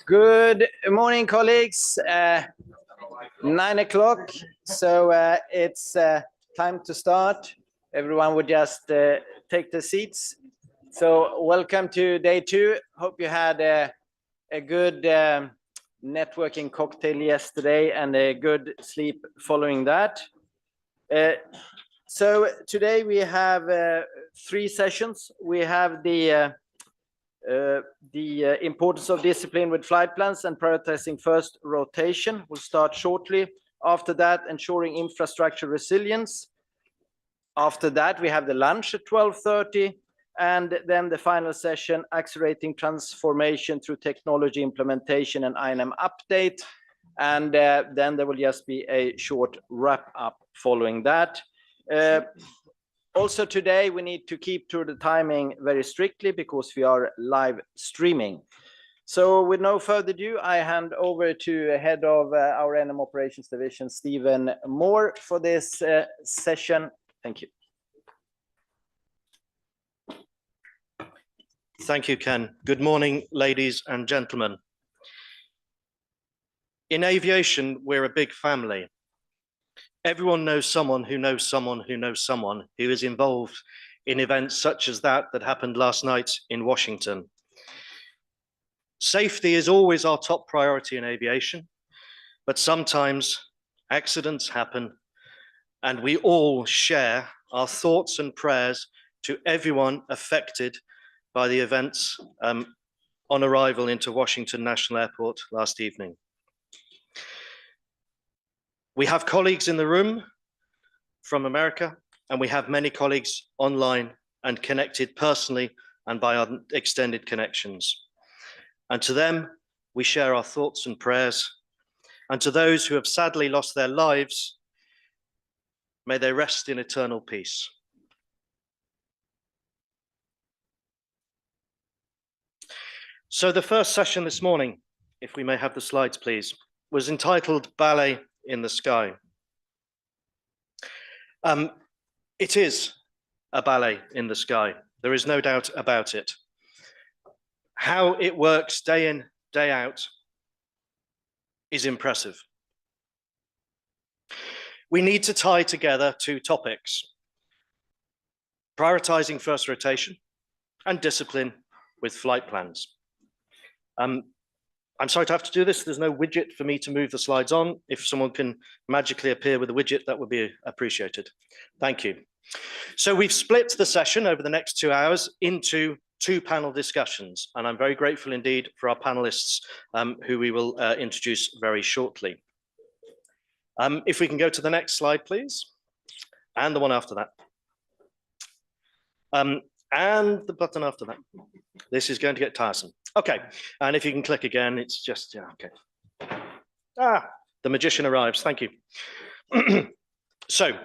Good morning, colleagues. 9 o'clock, so it's time to start. Everyone would just take the seats. So welcome to day 2. Hope you had a good networking cocktail yesterday and a good sleep following that. So today we have 3 sessions. We have the importance of discipline with flight plans and prioritizing first rotation will start shortly. After that, ensuring infrastructure resilience. After that, we have the lunch at 12:30, and then the final session, accelerating transformation through technology implementation and INM update. And then there will just be a short wrap up following that. Also today, we need to keep to the timing very strictly because we are live streaming. So with no further ado, I hand over to head of our NM Operations Division, Stephen Moore, for this session. Thank you. Thank you, Ken. Good morning, ladies and gentlemen. In aviation, we're a big family. Everyone knows someone who knows someone who knows someone who is involved in events such as that happened last night in Washington. Safety is always our top priority in aviation, but sometimes accidents happen, and we all share our thoughts and prayers to everyone affected by the events on arrival into Washington National Airport last evening. We have colleagues in the room from America, and we have many colleagues online and connected personally and by our extended connections. And to them, we share our thoughts and prayers. And to those who have sadly lost their lives, may they rest in eternal peace. So the first session this morning, if we may have the slides, please, was entitled Ballet in the Sky. It is a ballet in the sky. There is no doubt about it. How it works day in, day out is impressive. We need to tie together 2 topics: prioritizing first rotation and discipline with flight plans. I'm sorry to have to do this. There's no widget for me to move the slides on. If someone can magically appear with a widget, that would be appreciated. Thank you. So we've split the session over the next 2 hours into 2 panel discussions, and I'm very grateful indeed for our panelists who we will introduce very shortly. If we can go to the next slide, please, and the one after that. And the button after that. This is going to get tiresome. Okay, and if you can click again, it's just, yeah, okay. The magician arrives, thank you. So,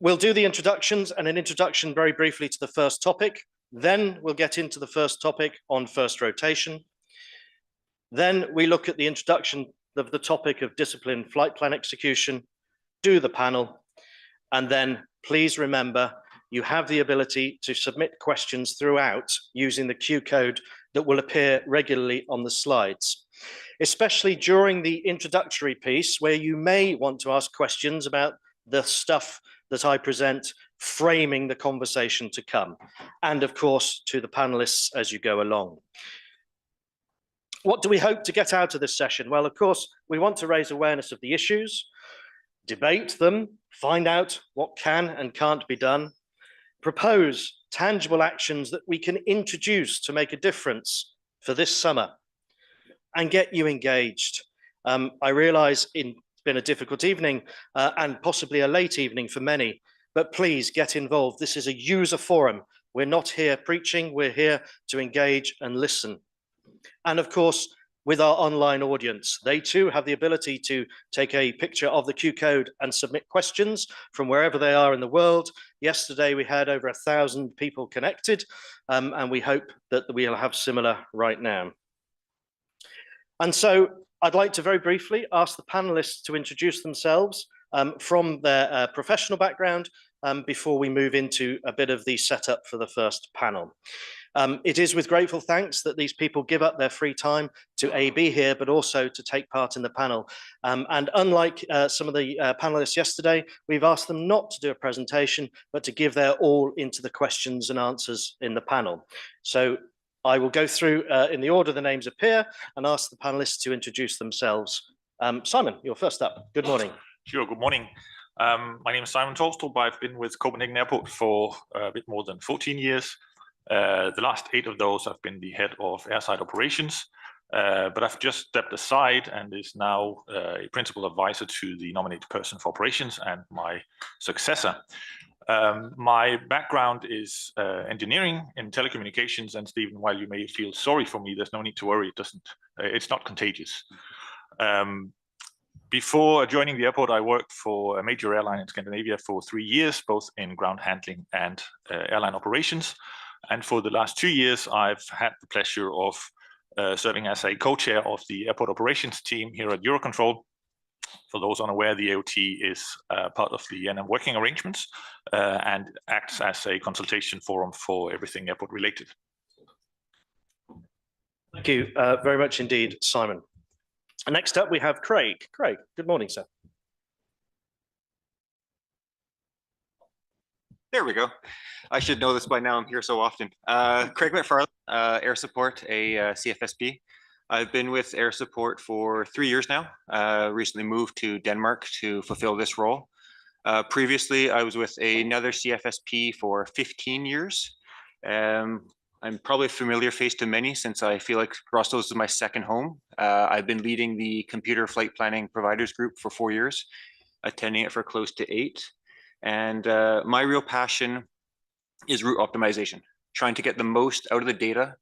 we'll do the introductions and an introduction very briefly to the first topic. Then we'll get into the first topic on first rotation. Then we look at the introduction of the topic of discipline flight plan execution, do the panel, and then please remember, you have the ability to submit questions throughout using the Q code that will appear regularly on the slides, especially during the introductory piece where you may want to ask questions about the stuff that I present, framing the conversation to come, and of course to the panelists as you go along. What do we hope to get out of this session? Well, of course, we want to raise awareness of the issues, debate them, find out what can and can't be done, propose tangible actions that we can introduce to make a difference for this summer, and get you engaged. I realize it's been a difficult evening and possibly a late evening for many, but please get involved. This is a user forum. We're not here preaching, we're here to engage and listen. And of course, with our online audience, they too have the ability to take a picture of the Q code and submit questions from wherever they are in the world. Yesterday, we had over 1,000 people connected, and we hope that we'll have similar right now. And so I'd like to very briefly ask the panelists to introduce themselves from their professional background before we move into a bit of the setup for the first panel. It is with grateful thanks that these people give up their free time to be here, but also to take part in the panel. And unlike some of the panelists yesterday, we've asked them not to do a presentation, but to give their all into the questions and answers in the panel. So I will go through in the order the names appear and ask the panelists to introduce themselves. Simon, you're first up. Good morning. Sure, good morning. My name is Simon Torstrup. I've been with Copenhagen Airport for a bit more than 14 years. The last 8 of those I've been the head of airside operations, but I've just stepped aside and is now a principal advisor to the nominated person for operations and my successor. My background is engineering in telecommunications, and Stephen, while you may feel sorry for me, there's no need to worry. It's not contagious. Before joining the airport, I worked for a major airline in Scandinavia for 3 years, both in ground handling and airline operations. And for the last 2 years, I've had the pleasure of serving as a co-chair of the airport operations team here at EUROCONTROL. For those unaware, the AOT is part of the NM working arrangements and acts as a consultation forum for everything airport related. Thank you very much indeed, Simon. Next up, we have Craig. Craig, good morning, sir. There we go. I should know this by now. I'm here so often. Craig McFarlane, Air Support, a CFSP. I've been with Air Support for 3 years now. Recently moved to Denmark to fulfill this role. Previously, I was with another CFSP for 15 years. I'm probably a familiar face to many since I feel like Brussels is my second home. I've been leading the computer flight planning providers group for 4 years, attending it for close to 8. And my real passion is route optimization, trying to get the most out of the data,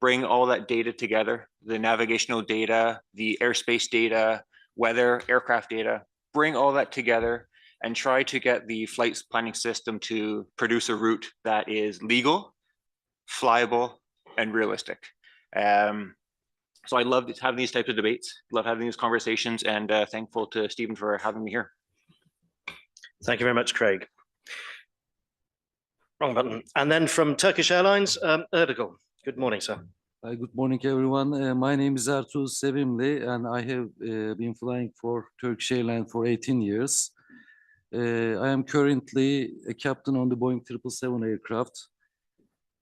bring all that data together, the navigational data, the airspace data, weather, aircraft data, bring all that together and try to get the flight planning system to produce a route that is legal, flyable, and realistic. So I love having these types of debates, love having these conversations, and thankful to Stephen for having me here. Thank you very much, Craig. Wrong button. And then from Turkish Airlines, Erdogan. Good morning, sir. Good morning, everyone. My name is Ertuğrul Sevimli, and I have been flying for Turkish Airlines for 18 years. I am currently a captain on the Boeing 777 aircraft.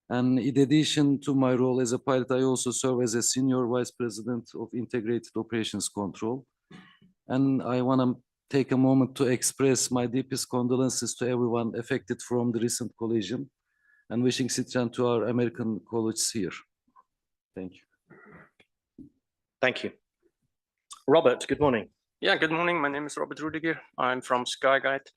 And in addition to my role as a pilot, I also serve as a senior vice president of integrated operations control. And I want to take a moment to express my deepest condolences to everyone affected from the recent collision and wishing strength to our American colleagues here. Thank you. Thank you. Robert, good morning. Yeah, good morning. My name is Robert Rudiger. I'm from SkyGuide.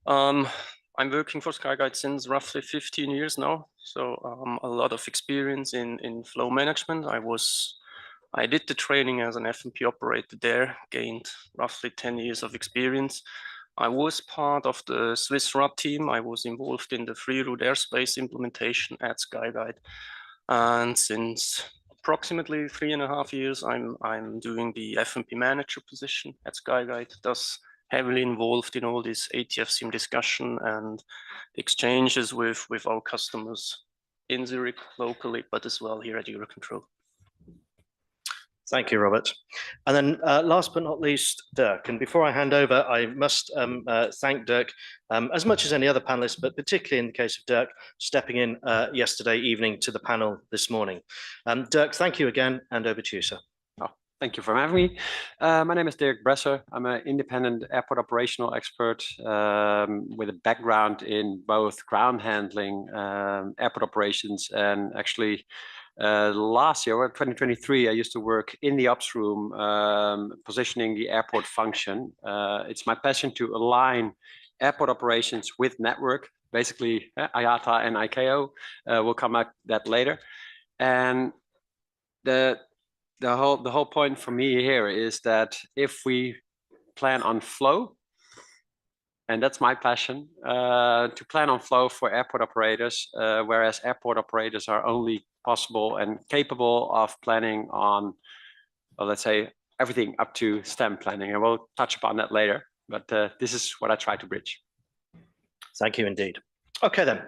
I'm working for SkyGuide since roughly 15 years now. So a lot of experience in flow management. I did the training as an F&P operator there, gained roughly 10 years of experience. I was part of the Swiss RAB team. I was involved in the free route airspace implementation at SkyGuide. And since approximately 3.5 years, I'm doing the F&P manager position at SkyGuide, thus heavily involved in all this ATF sim discussion and exchanges with our customers in Zurich locally, but as well here at EUROCONTROL. Thank you, Robert. And then last but not least, Dirk. And before I hand over, I must thank Dirk as much as any other panelist, but particularly in the case of Dirk, stepping in yesterday evening to the panel this morning. Dirk, thank you again, and over to you, sir. Oh, thank you for having me. My name is Dirk Bresser. I'm an independent airport operational expert with a background in both ground handling, airport operations, and actually last year, 2023, I used to work in the ops room, positioning the airport function. It's my passion to align airport operations with network, basically IATA and ICAO. We'll come back to that later. And the whole point for me here is that if we plan on flow, and that's my passion, to plan on flow for airport operators, whereas airport operators are only possible and capable of planning on, well, let's say, everything up to STEM planning. And we'll touch upon that later, but this is what I try to bridge. Thank you indeed. Okay then,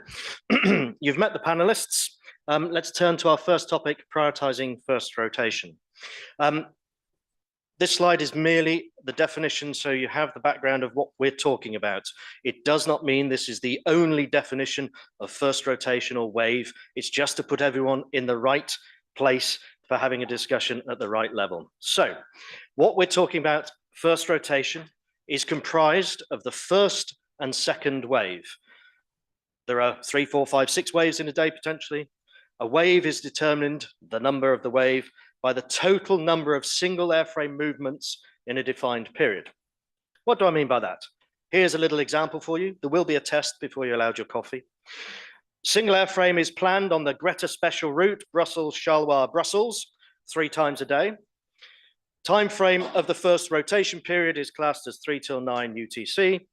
you've met the panelists. let's turn to our first topic, prioritizing first rotation. This slide is merely the definition, so you have the background of what we're talking about. It does not mean this is the only definition of first rotation or wave. It's just to put everyone in the right place for having a discussion at the right level. So what we're talking about, first rotation, is comprised of the first and second wave. There are 3, 4, 5, 6 waves in a day potentially. A wave is determined, the number of the wave, by the total number of single airframe movements in a defined period. What do I mean by that? Here's a little example for you. There will be a test before you're allowed your coffee. Single airframe is planned on the Greta special route, Brussels, Charleroi, Brussels, 3 times a day. Time frame of the first rotation period is classed as 3 till 9 UTC.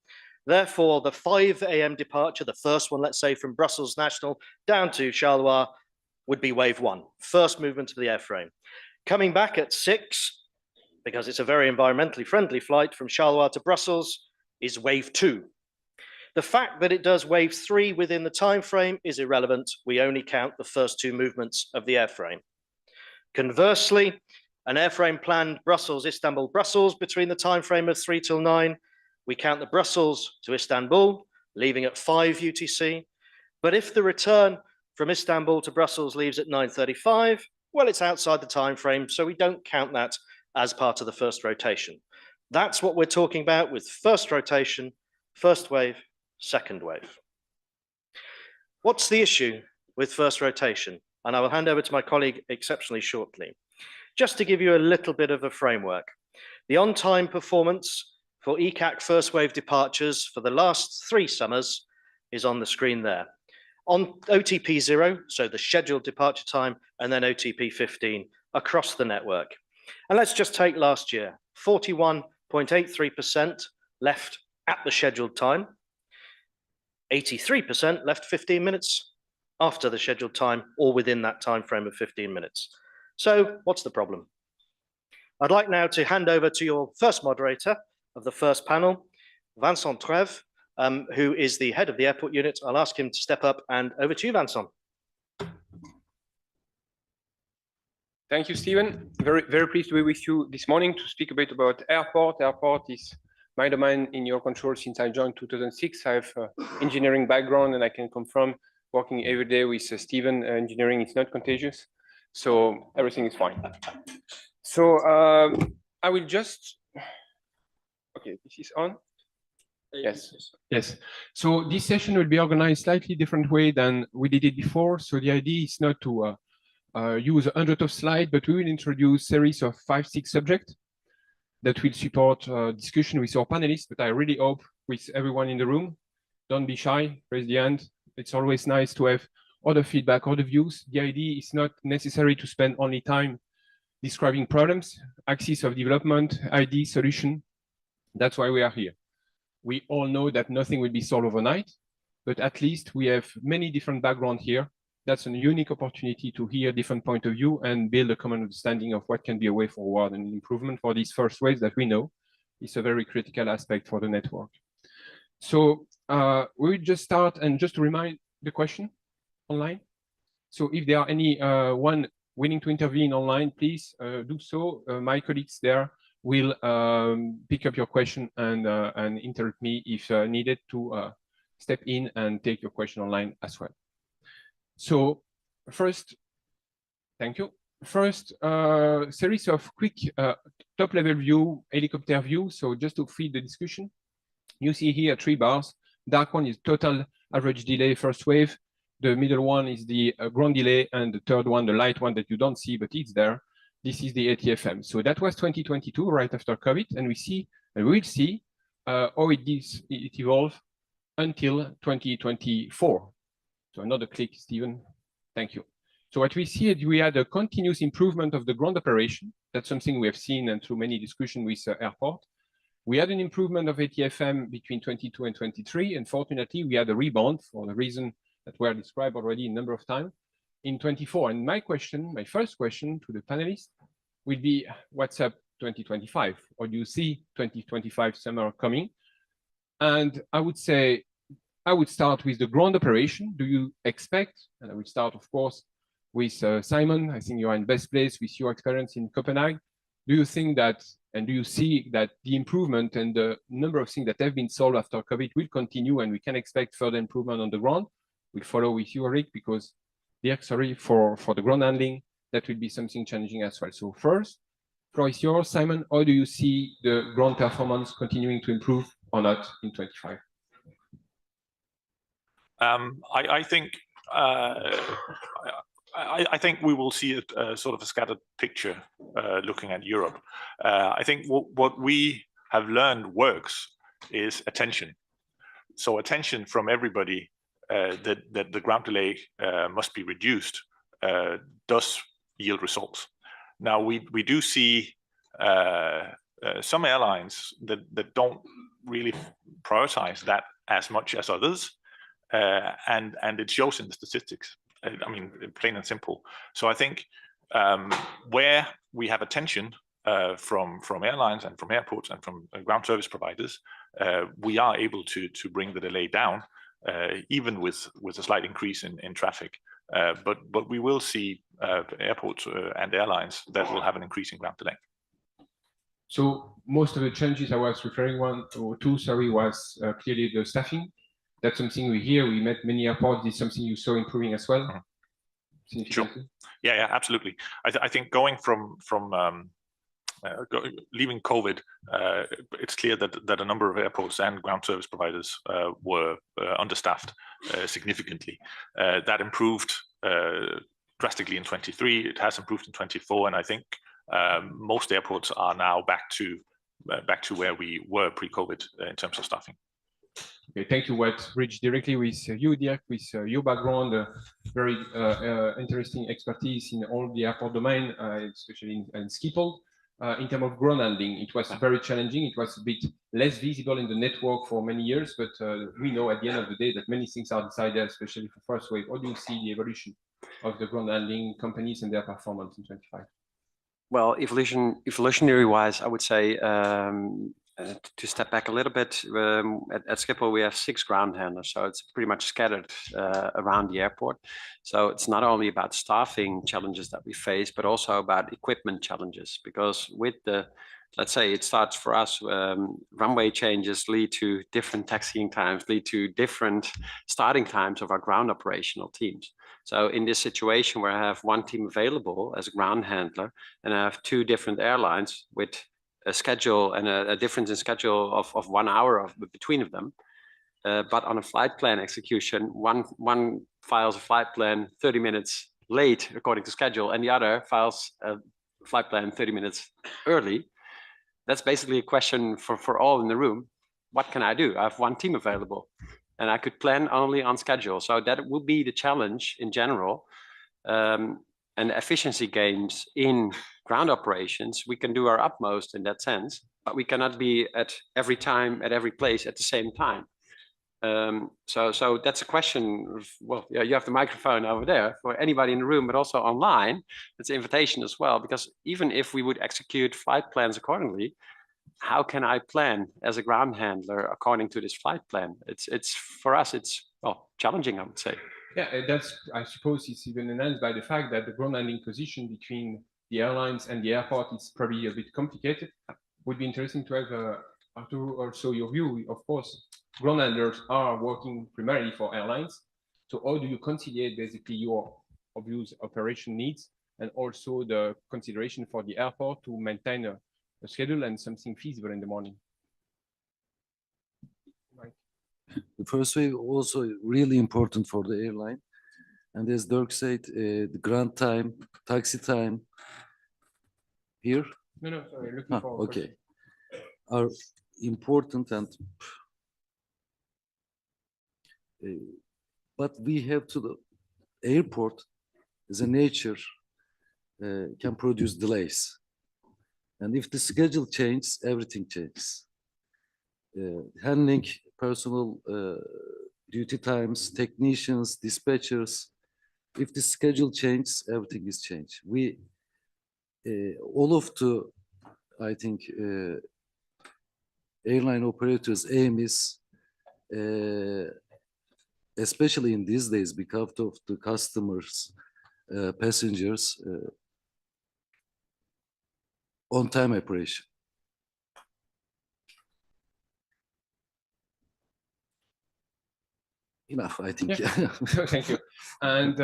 Therefore, the 5 a.m. departure, the first one, let's say from Brussels National down to Charleroi, would be wave 1, first movement of the airframe. Coming back at 6, because it's a very environmentally friendly flight from Charleroi to Brussels, is wave 2. The fact that it does wave 3 within the time frame is irrelevant. We only count the first 2 movements of the airframe. Conversely, an airframe planned Brussels, Istanbul, Brussels between the time frame of 3 till 9, we count the Brussels to Istanbul, leaving at 5 UTC. But if the return from Istanbul to Brussels leaves at 9:35, well, it's outside the time frame, so we don't count that as part of the first rotation. That's what we're talking about with first rotation, first wave, second wave. What's the issue with first rotation? And I will hand over to my colleague exceptionally shortly. Just to give you a little bit of a framework, the on-time performance for ECAC first wave departures for the last 3 summers is on the screen there. On OTP 0, so the scheduled departure time, and then OTP 15 across the network. And let's just take last year, 41.83% left at the scheduled time, 83% left 15 minutes after the scheduled time, or within that time frame of 15 minutes. So what's the problem? I'd like now to hand over to your first moderator of the first panel, Vincent Trèves, who is the head of the airport unit. I'll ask him to step up, and over to you, Vincent. Thank you, Stephen. Very pleased to be with you this morning to speak a bit about airport. Airport is my domain in EUROCONTROL since I joined 2006. I have an engineering background, and I can confirm working every day with Stephen, engineering is not contagious. So everything is fine. So I will just, okay, this is on. Yes. So this session will be organized slightly different way than we did it before. So the idea is not to use 100 of slides, but we will introduce series of 5-6 subjects that will support discussion with our panelists. But I really hope with everyone in the room, don't be shy, raise the hand. It's always nice to have other feedback, other views. The idea is not necessary to spend only time describing problems, axis of development, ID, solution. That's why we are here. We all know that nothing will be solved overnight, but at least we have many different backgrounds here. That's a unique opportunity to hear different point of view and build a common understanding of what can be a way forward and improvement for these first waves that we know is a very critical aspect for the network. So we will just start, and just to remind the question online. So if there are any one willing to intervene online, please do so. My colleagues there will pick up your question and interrupt me if needed to step in and take your question online as well. So first, thank you. First, series of quick top-level view, helicopter view. So just to feed the discussion, you see here 3 bars. Dark one is total average delay first wave. The middle one is the ground delay, and the third one, the light one that you don't see, but it's there. This is the ATFM. So that was 2022, right after COVID, and we see, and we'll see how it evolved until 2024. So another click, Stephen. Thank you. So what we see is we had a continuous improvement of the ground operation. That's something we have seen and through many discussions with airport. We had an improvement of ATFM between 22 and 23, and fortunately we had a rebound for the reason that were described already a number of times in 24. And my first question to the panelists will be, what's up 2025? Or do you see 2025 summer coming? And I would say, I would start with the ground operation. Do you expect, and I will start, of course, with Simon. I think you are in best place with your experience in Copenhagen. Do you think that, and do you see that the improvement and the number of things that have been solved after COVID will continue, and we can expect further improvement on the ground? We'll follow with you, Rick, because sorry, for the ground handling, that will be something challenging as well. So first, floor is yours. Simon, how do you see the ground performance continuing to improve or not in 25? I think we will see a sort of a scattered picture looking at Europe. I think what we have learned works is attention. So attention from everybody that the ground delay must be reduced does yield results. Now we do see some airlines that don't really prioritize that as much as others, and it shows in the statistics. I mean, plain and simple. So I think where we have attention from airlines and from airports and from ground service providers, we are able to bring the delay down, even with a slight increase in traffic. But we will see airports and airlines that will have an increase in ground delay. So most of the changes I was referring to, sorry, was clearly the staffing. That's something we hear. We met many airports. Is something you saw improving as well? Sure. Yeah, absolutely. I think going from leaving COVID, it's clear that a number of airports and ground service providers were understaffed significantly. That improved drastically in 23. It has improved in 24, and I think most airports are now back to where we were pre-COVID in terms of staffing. Okay, thank you. What bridge directly with you, Dirk, with your background, very interesting expertise in all the airport domain, especially in Schiphol. In terms of ground handling, it was very challenging. It was a bit less visible in the network for many years, but we know at the end of the day that many things are decided, especially for first wave. How do you see the evolution of the ground handling companies and their performance in 25? Well, evolutionary wise, I would say, to step back a little bit, at Schiphol we have 6 ground handlers, so it's pretty much scattered around the airport. So it's not only about staffing challenges that we face, but also about equipment challenges. Because with let's say it starts for us, runway changes lead to different taxiing times, lead to different starting times of our ground operational teams. So in this situation where I have one team available as a ground handler, and I have 2 different airlines with a schedule and a difference in schedule of 1 hour between of them, but on a flight plan execution, one files a flight plan 30 minutes late according to schedule, and the other files a flight plan 30 minutes early. That's basically a question for all in the room. What can I do? I have one team available, and I could plan only on schedule. So that will be the challenge in general. And efficiency gains in ground operations, we can do our utmost in that sense, but we cannot be at every time, at every place at the same time. So that's a question of, well, yeah, you have the microphone over there for anybody in the room, but also online. It's an invitation as well, because even if we would execute flight plans accordingly, how can I plan as a ground handler according to this flight plan? It's for us, it's, well, challenging, I would say. Yeah, that's, I suppose it's even enhanced by the fact that the ground handling position between the airlines and the airport is probably a bit complicated. Would be interesting to have also your view. Of course, ground handlers are working primarily for airlines. So how do you conciliate basically your obvious operation needs and also the consideration for the airport to maintain a schedule and something feasible in the morning? The first wave also really important for the airline. And as Dirk said, the ground time, taxi time here. No, sorry, looking for. Okay. Are important, and but we have to, the airport as a nature can produce delays. And if the schedule changes, everything changes. Handling personal duty times, technicians, dispatchers. If the schedule changes, everything is changed. We all of the, I think, airline operators' aim is, especially in these days, because of the customers passengers on-time operation. Enough, I think. Yeah. Thank you. And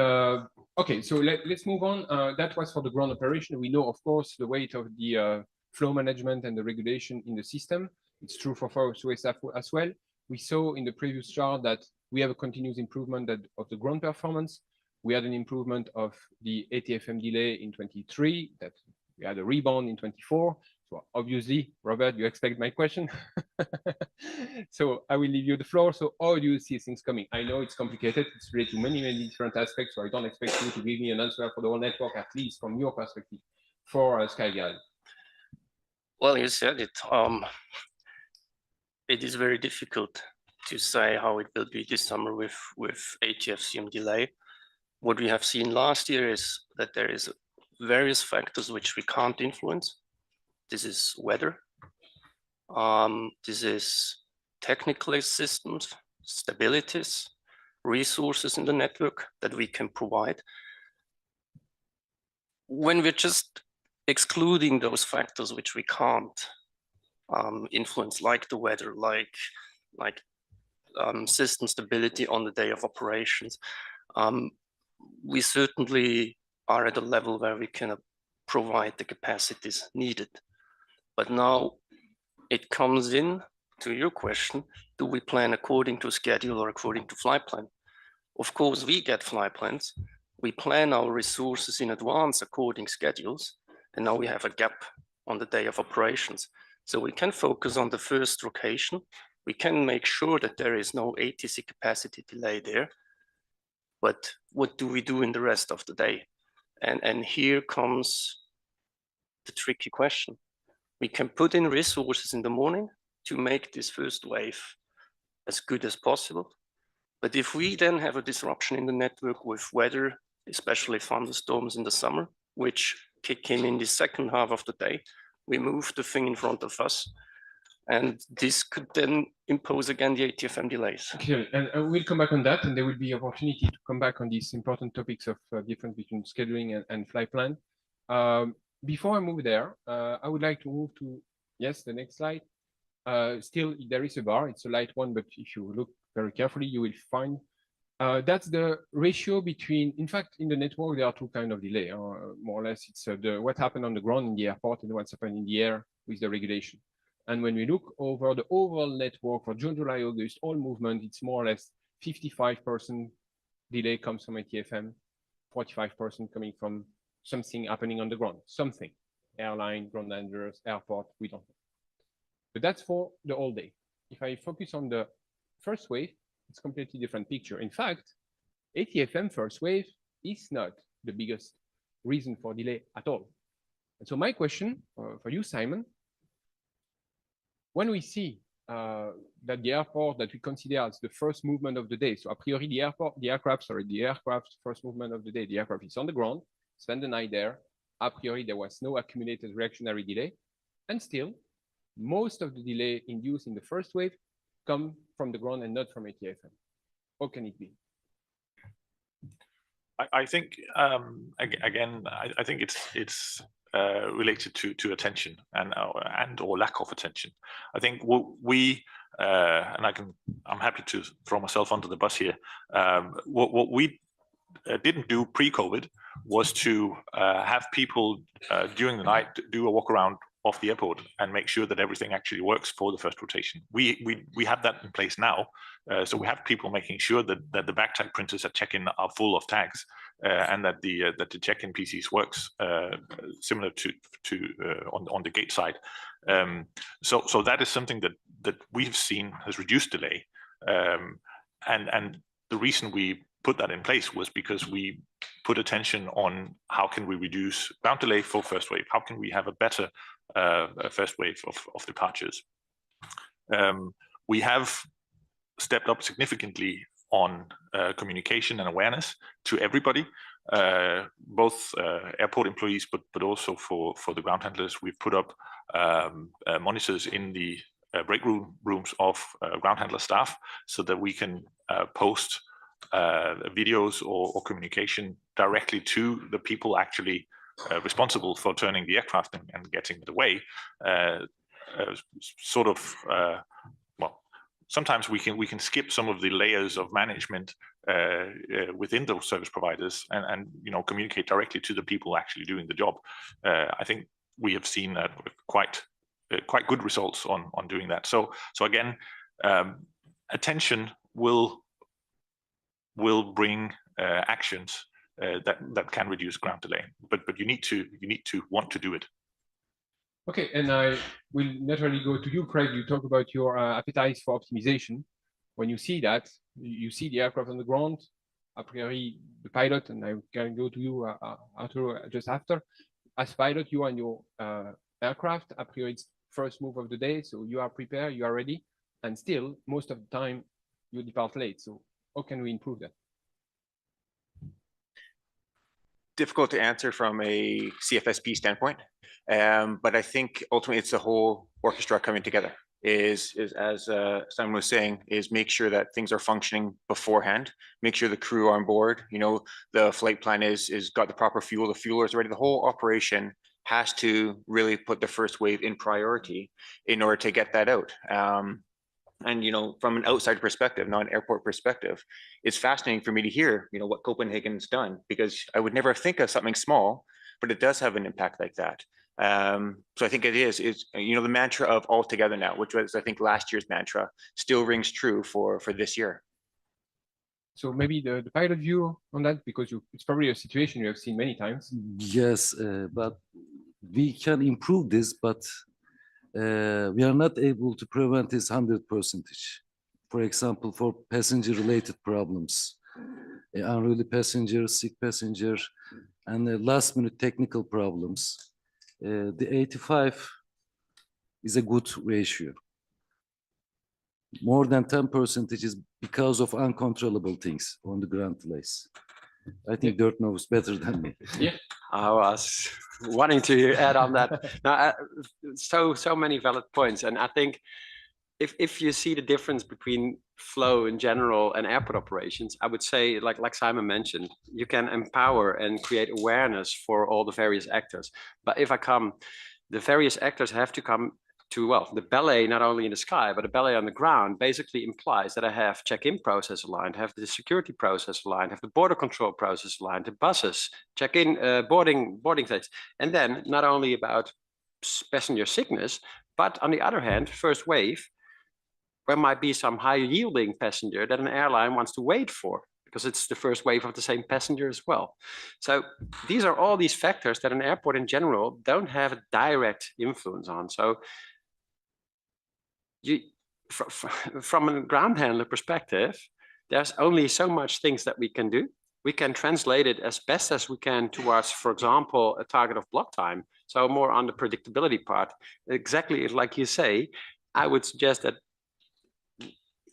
okay, so let's move on. That was for the ground operation. We know, of course, the weight of the flow management and the regulation in the system. It's true for Suez as well. We saw in the previous chart that we have a continuous improvement of the ground performance. We had an improvement of the ATFM delay in 23, that we had a rebound in 24. So obviously, Robert, you expect my question. So I will leave you the floor. So how do you see things coming? I know it's complicated. It's related to many, many different aspects. So I don't expect you to give me an answer for the whole network, at least from your perspective for SkyGuide. Well, you said it. It is very difficult to say how it will be this summer with ATFCM delay. What we have seen last year is that there is various factors which we can't influence. This is weather. This is technical systems, stabilities, resources in the network that we can provide. When we're just excluding those factors which we can't influence, like the weather, like system stability on the day of operations, we certainly are at a level where we can provide the capacities needed. But now it comes in to your question, do we plan according to schedule or according to flight plan? Of course, we get flight plans. We plan our resources in advance according schedules, and now we have a gap on the day of operations. So we can focus on the first location. We can make sure that there is no ATC capacity delay there. But what do we do in the rest of the day? And here comes the tricky question. We can put in resources in the morning to make this first wave as good as possible. But if we then have a disruption in the network with weather, especially thunderstorms in the summer, which kick in the second half of the day, we move the thing in front of us. And this could then impose again the ATFM delays. Okay, and we'll come back on that, and there will be opportunity to come back on these important topics of difference between scheduling and flight plan. Before I move there, I would like to move to, yes, the next slide. Still, there is a bar. It's a light one, but if you look very carefully, you will find that's the ratio between, in fact, in the network, there are two kinds of delay. More or less, it's what happened on the ground in the airport and what's happened in the air with the regulation. And when we look over the overall network for June, July, August, all movement, it's more or less 55% delay comes from ATFM, 45% coming from something happening on the ground, something, airline, ground handlers, airport, we don't know. But that's for the whole day. If I focus on the first wave, it's a completely different picture. In fact, ATFM first wave is not the biggest reason for delay at all. And so my question for you, Simon, when we see that the airport that we consider as the first movement of the day, so a priori the aircraft's first movement of the day, the aircraft is on the ground, spend the night there, a priori there was no accumulated reactionary delay, and still most of the delay induced in the first wave come from the ground and not from ATFM. How can it be? I think again, I think it's related to attention and or lack of attention. I think what we and I'm happy to throw myself under the bus here. What we didn't do pre-COVID was to have people during the night do a walk around of the airport and make sure that everything actually works for the first rotation. We have that in place now. So we have people making sure that the backtag printers at check-in are full of tags and that the check-in PCs works similar to on the gate side. So that is something that we've seen has reduced delay. And the reason we put that in place was because we put attention on how can we reduce ground delay for first wave? How can we have a better first wave of departures? We have stepped up significantly on communication and awareness to everybody, both airport employees, but also for the ground handlers. We've put up monitors in the break rooms of ground handler staff so that we can post videos or communication directly to the people actually responsible for turning the aircraft and getting it away, well, sometimes we can skip some of the layers of management within those service providers and communicate directly to the people actually doing the job. I think we have seen quite good results on doing that. So again, attention will bring actions that can reduce ground delay, but you need to want to do it. Okay, and I will naturally go to you, Craig. You talk about your appetite for optimization. When you see that, you see the aircraft on the ground, a priori the pilot, and I can go to you, Arthur, just after. As pilot, you are in your aircraft, a priori it's first move of the day, so you are prepared, you are ready, and still, most of the time, you depart late. So how can we improve that? Difficult to answer from a CFSP standpoint, but I think ultimately it's the whole orchestra coming together. Is as Simon was saying, is make sure that things are functioning beforehand, make sure the crew are on board. The flight plan is got the proper fuel, the fueler is ready. The whole operation has to really put the first wave in priority in order to get that out. And from an outside perspective, not an airport perspective, it's fascinating for me to hear what Copenhagen's done, because I would never think of something small, but it does have an impact like that. So I think it is the mantra of all together now, which was I think last year's mantra, still rings true for this year. So maybe the pilot view on that, because it's probably a situation you have seen many times. Yes, but we can improve this, but we are not able to prevent this 100%. For example, for passenger-related problems, unruly passenger, sick passenger, and last-minute technical problems. The 85 is a good ratio. More than 10% is because of uncontrollable things on the ground delays. I think Dirk knows better than me. Yeah, I was wanting to add on that. Now, so many valid points, and I think if you see the difference between flow in general and airport operations, I would say, like Simon mentioned, you can empower and create awareness for all the various actors. But the various actors have to come to, well, the ballet, not only in the sky, but the ballet on the ground basically implies that I have check-in process aligned, have the security process aligned, have the border control process aligned, the buses, check-in, boarding sites. And then not only about passenger sickness, but on the other hand, first wave, there might be some high yielding passenger that an airline wants to wait for, because it's the first wave of the same passenger as well. So these are all these factors that an airport in general don't have a direct influence on. So from a ground handler perspective, there's only so much things that we can do. We can translate it as best as we can towards, for example, a target of block time. So more on the predictability part. Exactly like you say, I would suggest that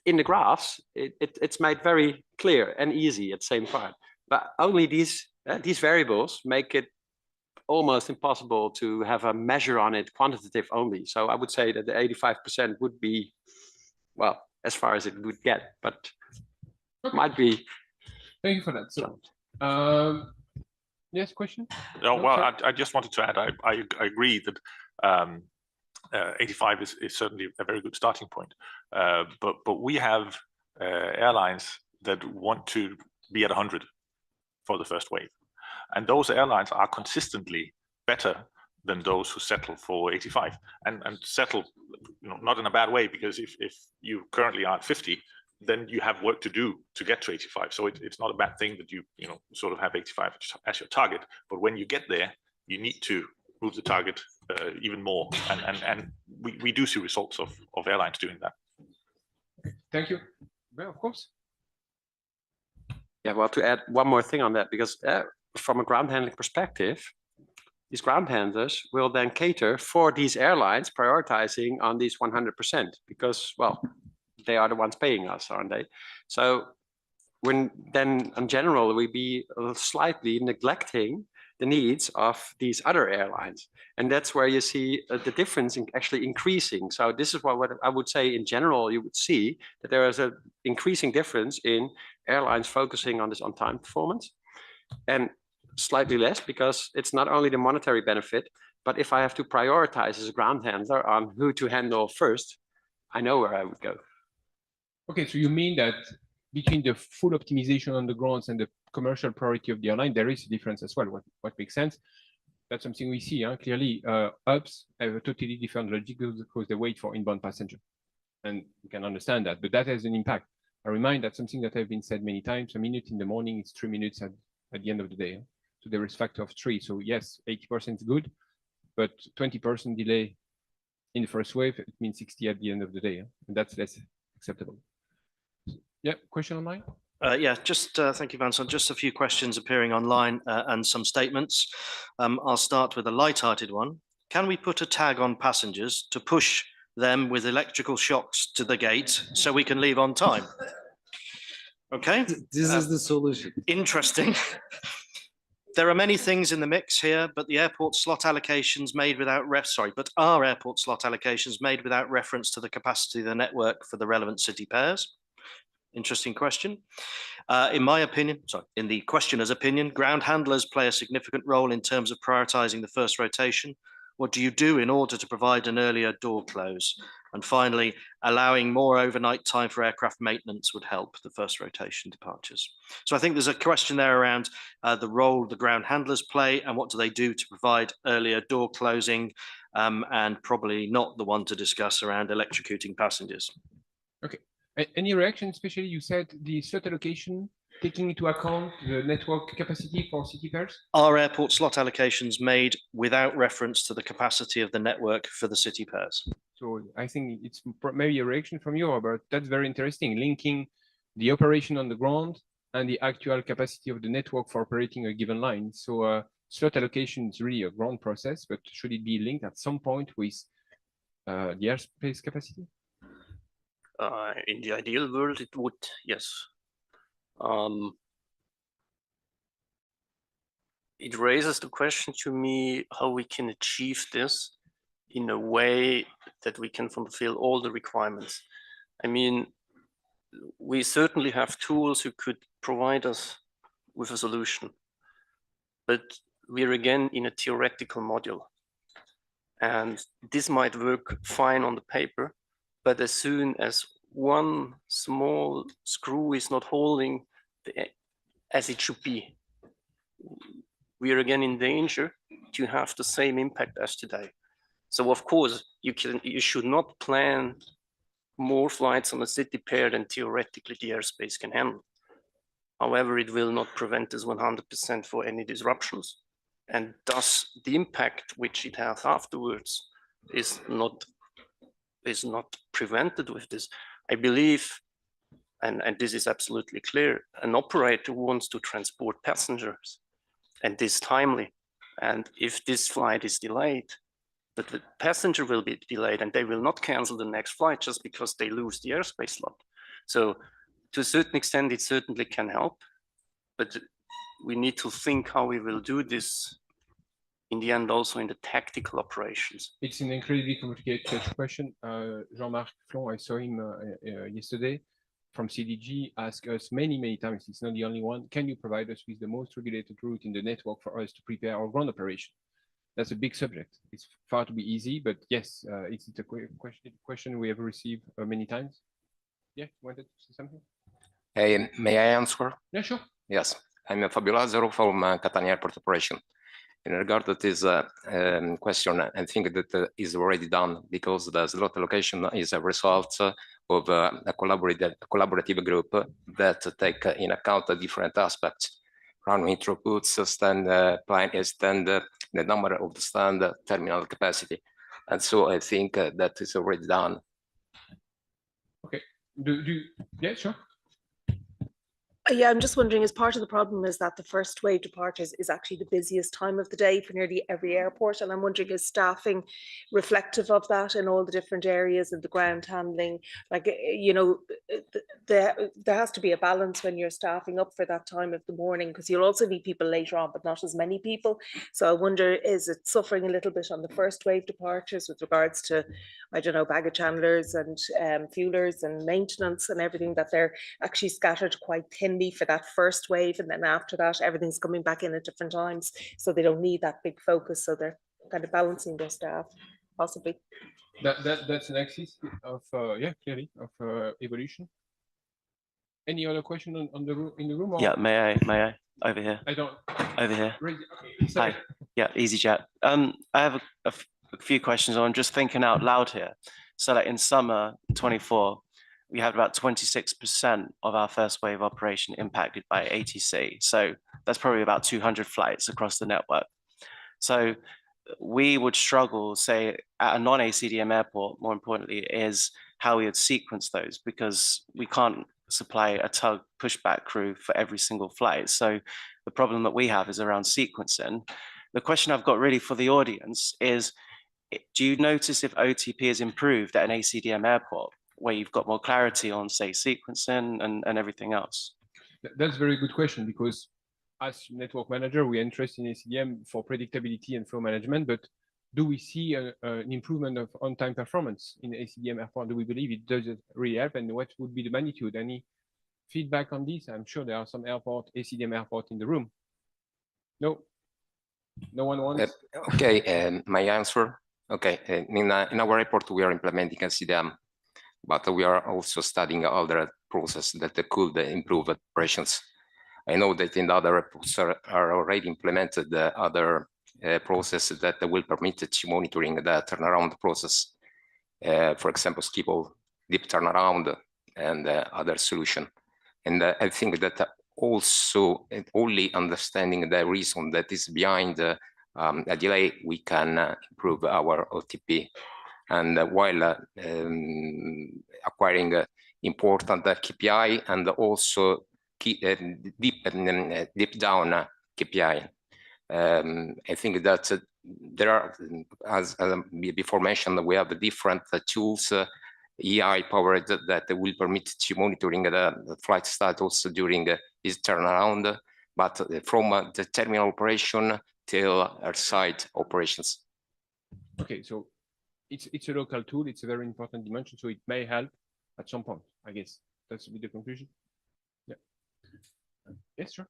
in the graphs, it's made very clear and easy at the same time. But only these variables make it almost impossible to have a measure on it, quantitative only. So I would say that the 85% would be, well, as far as it would get, but okay. Might be. Thank you for that. So, yes, question? No, well, I just wanted to add, I agree that 85 is certainly a very good starting point. But we have airlines that want to be at 100 for the first wave. And those airlines are consistently better than those who settle for 85 and settle, not in a bad way, because if you currently are at 50, then you have work to do to get to 85. So it's not a bad thing that you sort of have 85 as your target. But when you get there, you need to move the target even more. And we do see results of airlines doing that. Thank you. Well, of course. Yeah, well, to add one more thing on that, because from a ground handling perspective, these ground handlers will then cater for these airlines prioritizing on these 100%, because, well, they are the ones paying us, aren't they? So when then in general, we be slightly neglecting the needs of these other airlines. And that's where you see the difference in actually increasing. So this is what I would say in general, you would see that there is an increasing difference in airlines focusing on this on-time performance. and slightly less because it's not only the monetary benefit, but if I have to prioritize as a ground handler on who to handle first, I know where I would go. Okay, so you mean that between the full optimization on the grounds and the commercial priority of the airline, there is a difference as well. What makes sense? That's something we see. Clearly, hubs have a totally different logic because they wait for inbound passenger, and you can understand that. But that has an impact. I remind that's something that have been said many times. A minute in the morning is 3 minutes at the end of the day. So there is factor of 3. So yes, 80% is good, but 20% delay in the first wave, it means 60 at the end of the day, and that's less acceptable. Yeah, question online? Yeah, just thank you, Vincent. Just a few questions appearing online and some statements. I'll start with a light-hearted one. Can we put a tag on passengers to push them with electrical shocks to the gate so we can leave on time? Okay. This is the solution. Interesting. There are many things in the mix here, but the airport slot allocations made without our airport slot allocations made without reference to the capacity of the network for the relevant city pairs. Interesting question. In my opinion, in the questioner's opinion, ground handlers play a significant role in terms of prioritizing the first rotation. What do you do in order to provide an earlier door close? And finally, allowing more overnight time for aircraft maintenance would help the first rotation departures. So I think there's a question there around the role the ground handlers play and what do they do to provide earlier door closing, and probably not the one to discuss around electrocuting passengers. Okay. Any reaction, especially you said the slot allocation, taking into account the network capacity for city pairs? Are airport slot allocations made without reference to the capacity of the network for the city pairs? So I think it's maybe a reaction from you, Robert. That's very interesting, linking the operation on the ground and the actual capacity of the network for operating a given line. So slot allocation is really a ground process, but should it be linked at some point with the airspace capacity? In the ideal world, it would, yes. It raises the question to me how we can achieve this in a way that we can fulfill all the requirements. I mean, we certainly have tools who could provide us with a solution, but we're again in a theoretical module. And this might work fine on the paper, but as soon as one small screw is not holding as it should be, we are again in danger to have the same impact as today. So of course, you should not plan more flights on a city pair than theoretically the airspace can handle. However, it will not prevent us 100% for any disruptions. And thus the impact which it has afterwards is not prevented with this. I believe, and this is absolutely clear, an operator wants to transport passengers and this timely. And if this flight is delayed, but the passenger will be delayed and they will not cancel the next flight just because they lose the airspace slot. So to a certain extent, it certainly can help, but we need to think how we will do this in the end, also in the tactical operations. It's an incredibly complicated question. Jean-Marc Flon, I saw him yesterday from CDG, asked us many times, it's not the only one, can you provide us with the most regulated route in the network for us to prepare our ground operation? That's a big subject. It's far to be easy, but yes, it's a question we have received many times. Yeah, you wanted to say something? Hey, may I answer? Yeah, sure. Yes, I'm Fabio Lazzaro from Catania Airport Operation. In regard to this question, I think that is already done because the slot allocation is a result of a collaborative group that take in account the different aspects, runway throughputs, stand Panelist, and the number of the stand terminal capacity. And so I think that is already done. Okay. Yeah, sure. Yeah, I'm just wondering, is part of the problem is that the first wave departures is actually the busiest time of the day for nearly every airport. And I'm wondering, is staffing reflective of that in all the different areas of the ground handling? Like, you know, there has to be a balance when you're staffing up for that time of the morning, because you'll also need people later on, but not as many people. So I wonder, is it suffering a little bit on the first wave departures with regards to, I don't know, baggage handlers and fuelers and maintenance and everything, that they're actually scattered quite thin in me for that first wave, and then after that, everything's coming back in at different times. So they don't need that big focus. So they're kind of balancing their staff, possibly. That's an axis of yeah, clearly of evolution. Any other question in the room? Or? Yeah, may I? Over here. I don't. Over here. Okay, hi. Yeah, easy chat. I have a few questions. I'm just thinking out loud here. So like in summer 24, we had about 26% of our first wave operation impacted by ATC. So that's probably about 200 flights across the network. So we would struggle, say, at a non-ACDM airport, more importantly, is how we would sequence those, because we can't supply a tug pushback crew for every single flight. So the problem that we have is around sequencing. The question I've got really for the audience is, do you notice if OTP has improved at an ACDM airport where you've got more clarity on, say, sequencing and everything else? That's a very good question, because as network manager, we're interested in ACDM for predictability and flow management, but do we see an improvement of on-time performance in ACDM airport? Do we believe it does really help? And what would be the magnitude? Any feedback on this? I'm sure there are some ACDM airport in the room. No? No one wants? Okay, my answer. Okay, in our report, we are implementing ACDM, but we are also studying other processes that could improve operations. I know that in the other reports are already implemented other processes that will permit monitoring the turnaround process. For example, Skipple, deep turnaround, and other solution. And I think that also only understanding the reason that is behind a delay, we can improve our OTP. And while acquiring important KPI and also deep down KPI. I think that there are, as before mentioned, we have different tools, AI powered, that will permit to monitoring the flight status during this turnaround, but from the terminal operation till airside operations. Okay, so it's a local tool. It's a very important dimension, so it may help at some point, I guess. That's the conclusion. Yeah. Yes, sure.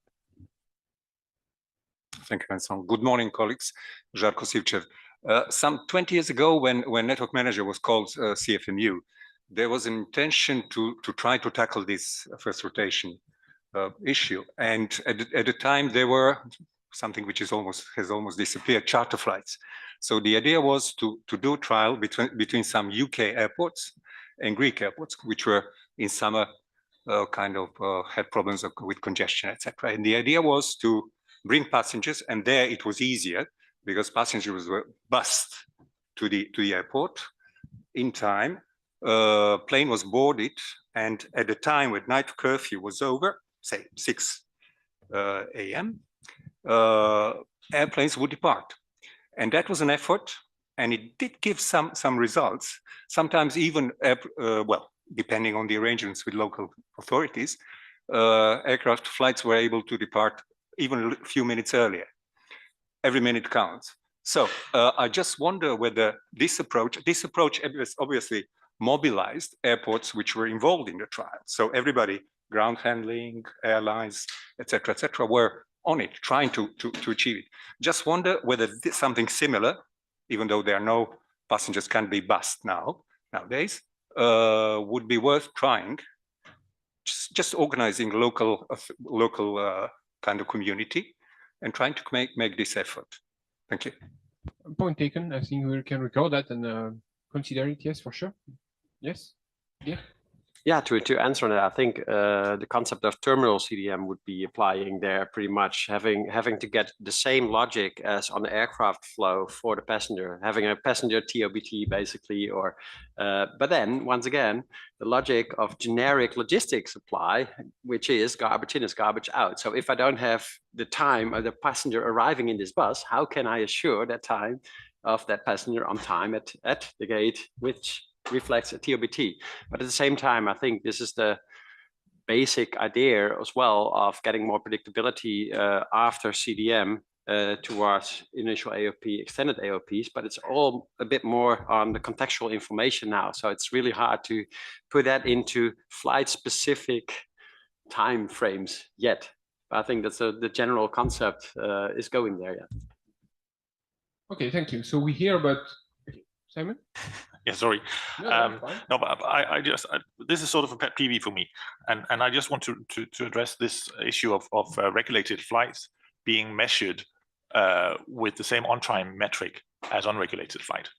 Thank you, Vincent. Good morning, colleagues. Žarko Sivčev. Some 20 years ago, when Network Manager was called CFMU, there was an intention to try to tackle this first rotation issue. And at the time, there were something which has almost disappeared, charter flights. So the idea was to do a trial between some UK airports and Greek airports, which were in summer had problems with congestion, etc. And the idea was to bring passengers, and there it was easier because passengers were bussed to the airport in time. Plane was boarded, and at the time when night curfew was over, say 6 a.m., airplanes would depart. And that was an effort, and it did give some results. Sometimes even, well, depending on the arrangements with local authorities, aircraft flights were able to depart even a few minutes earlier. Every minute counts. So I just wonder whether this approach obviously mobilized airports which were involved in the trial. So everybody, ground handling, airlines, etc., were on it, trying to achieve it. Just wonder whether something similar, even though there are no passengers can be bussed nowadays, would be worth trying. Just organizing local kind of community and trying to make this effort. Thank you. Point taken. I think we can record that and consider it. Yes, for sure. Yes. Yeah. Yeah, to answer that, I think the concept of terminal CDM would be applying there, pretty much having to get the same logic as on the aircraft flow for the passenger, having a passenger TOBT basically, or but then once again, the logic of generic logistics apply, which is garbage in is garbage out. So if I don't have the time of the passenger arriving in this bus, how can I assure that time of that passenger on time at the gate, which reflects a TOBT. But at the same time, I think this is the basic idea as well of getting more predictability after CDM towards initial AOP, extended AOPs, but it's all a bit more on the contextual information now. So it's really hard to put that into flight specific time frames yet. But I think that's the general concept is going there. Yeah. Okay, thank you. So we hear about Simon. Yeah, sorry. No, fine. No, but this is sort of a pet peeve for me, and I just want to address this issue of regulated flights being measured with the same on-time metric as unregulated flight.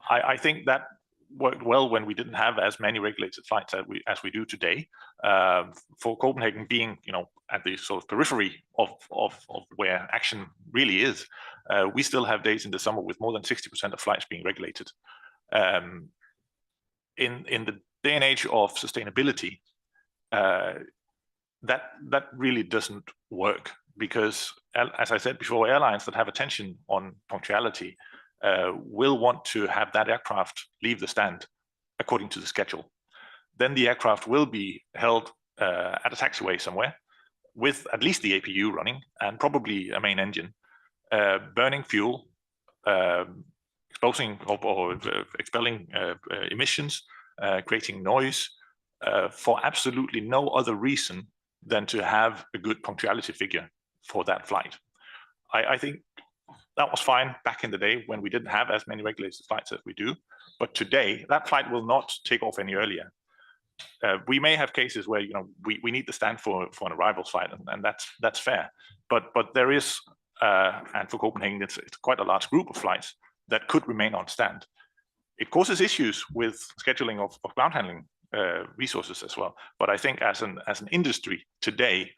I think that worked well when we didn't have as many regulated flights as we do today. For Copenhagen being, at the sort of periphery of where action really is, we still have days in the summer with more than 60% of flights being regulated. In the day and age of sustainability, that really doesn't work, because as I said before, airlines that have attention on punctuality will want to have that aircraft leave the stand according to the schedule. Then the aircraft will be held at a taxiway somewhere with at least the APU running and probably a main engine, burning fuel, exposing or expelling emissions, creating noise, for absolutely no other reason than to have a good punctuality figure for that flight. I think that was fine back in the day when we didn't have as many regulated flights as we do, but today that flight will not take off any earlier. We may have cases where we need to stand for an arrivals flight, and that's fair. But there is, and for Copenhagen, it's quite a large group of flights that could remain on stand. It causes issues with scheduling of ground handling resources as well. But I think as an industry today,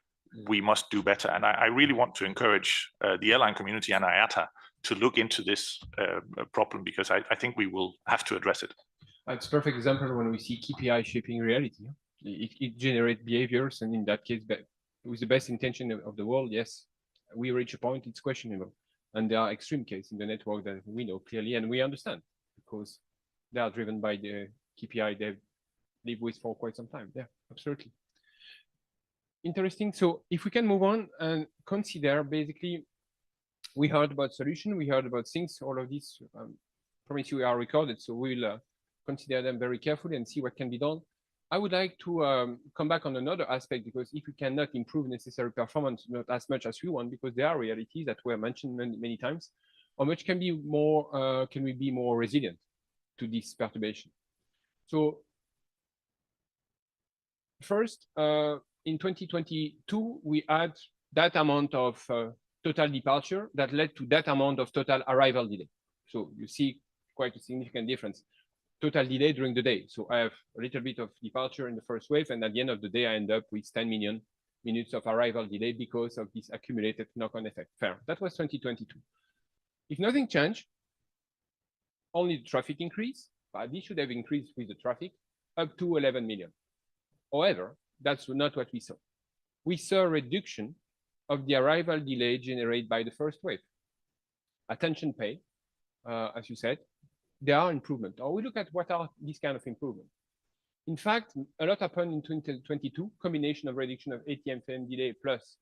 we must do better. And I really want to encourage the airline community and IATA to look into this problem, because I think we will have to address it. It's a perfect example when we see KPI shaping reality. It generates behaviors, and in that case, with the best intention of the world, yes, we reach a point, it's questionable. And there are extreme cases in the network that we know clearly, and we understand, because they are driven by the KPI they've lived with for quite some time. Yeah, absolutely. Interesting. So if we can move on and consider, basically, we heard about solution, we heard about things, all of these, promise you are recorded, so we'll consider them very carefully and see what can be done. I would like to come back on another aspect, because if we cannot improve necessary performance, not as much as we want, because there are realities that were mentioned many times, how much can we be more resilient to this perturbation? So first, in 2022, we had that amount of total departure that led to that amount of total arrival delay. So you see quite a significant difference. Total delay during the day. So I have a little bit of departure in the first wave, and at the end of the day, I end up with 10 million minutes of arrival delay because of this accumulated knock-on effect. Fair. That was 2022. If nothing changed, only the traffic increase, but this should have increased with the traffic up to 11 million. However, that's not what we saw. We saw a reduction of the arrival delay generated by the first wave. Attention pay, as you said, there are improvements. Or we look at what are these kind of improvements. In fact, a lot happened in 2022, combination of reduction of ATM delay plus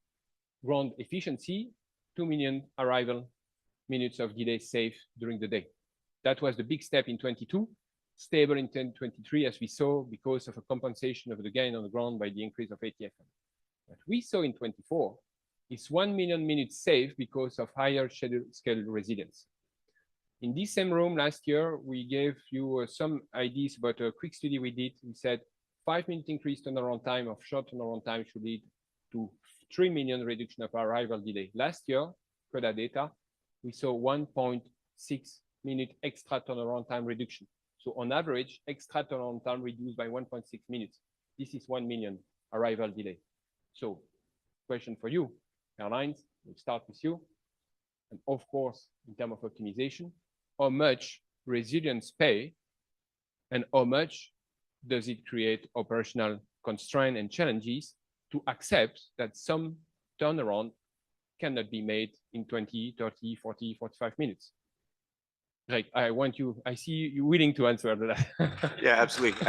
ground efficiency, 2 million arrival minutes of delay saved during the day. That was the big step in 22, stable in 2023, as we saw, because of a compensation of the gain on the ground by the increase of ATFM. What we saw in 24 is 1 million minutes saved because of higher scale resilience. In this same room last year, we gave you some ideas about a quick study we did. We said 5-minute increase turnaround time of short turnaround time should lead to 3 million reduction of arrival delay. Last year, CODA data, we saw 1.6 minute extra turnaround time reduction. So on average, extra turnaround time reduced by 1.6 minutes. This is 1 million arrival delay. So question for you, airlines, we'll start with you. And of course, in terms of optimization, how much resilience pay and how much does it create operational constraints and challenges to accept that some turnaround cannot be made in 20, 30, 40, 45 minutes? Like, I see you willing to answer that. Yeah, absolutely.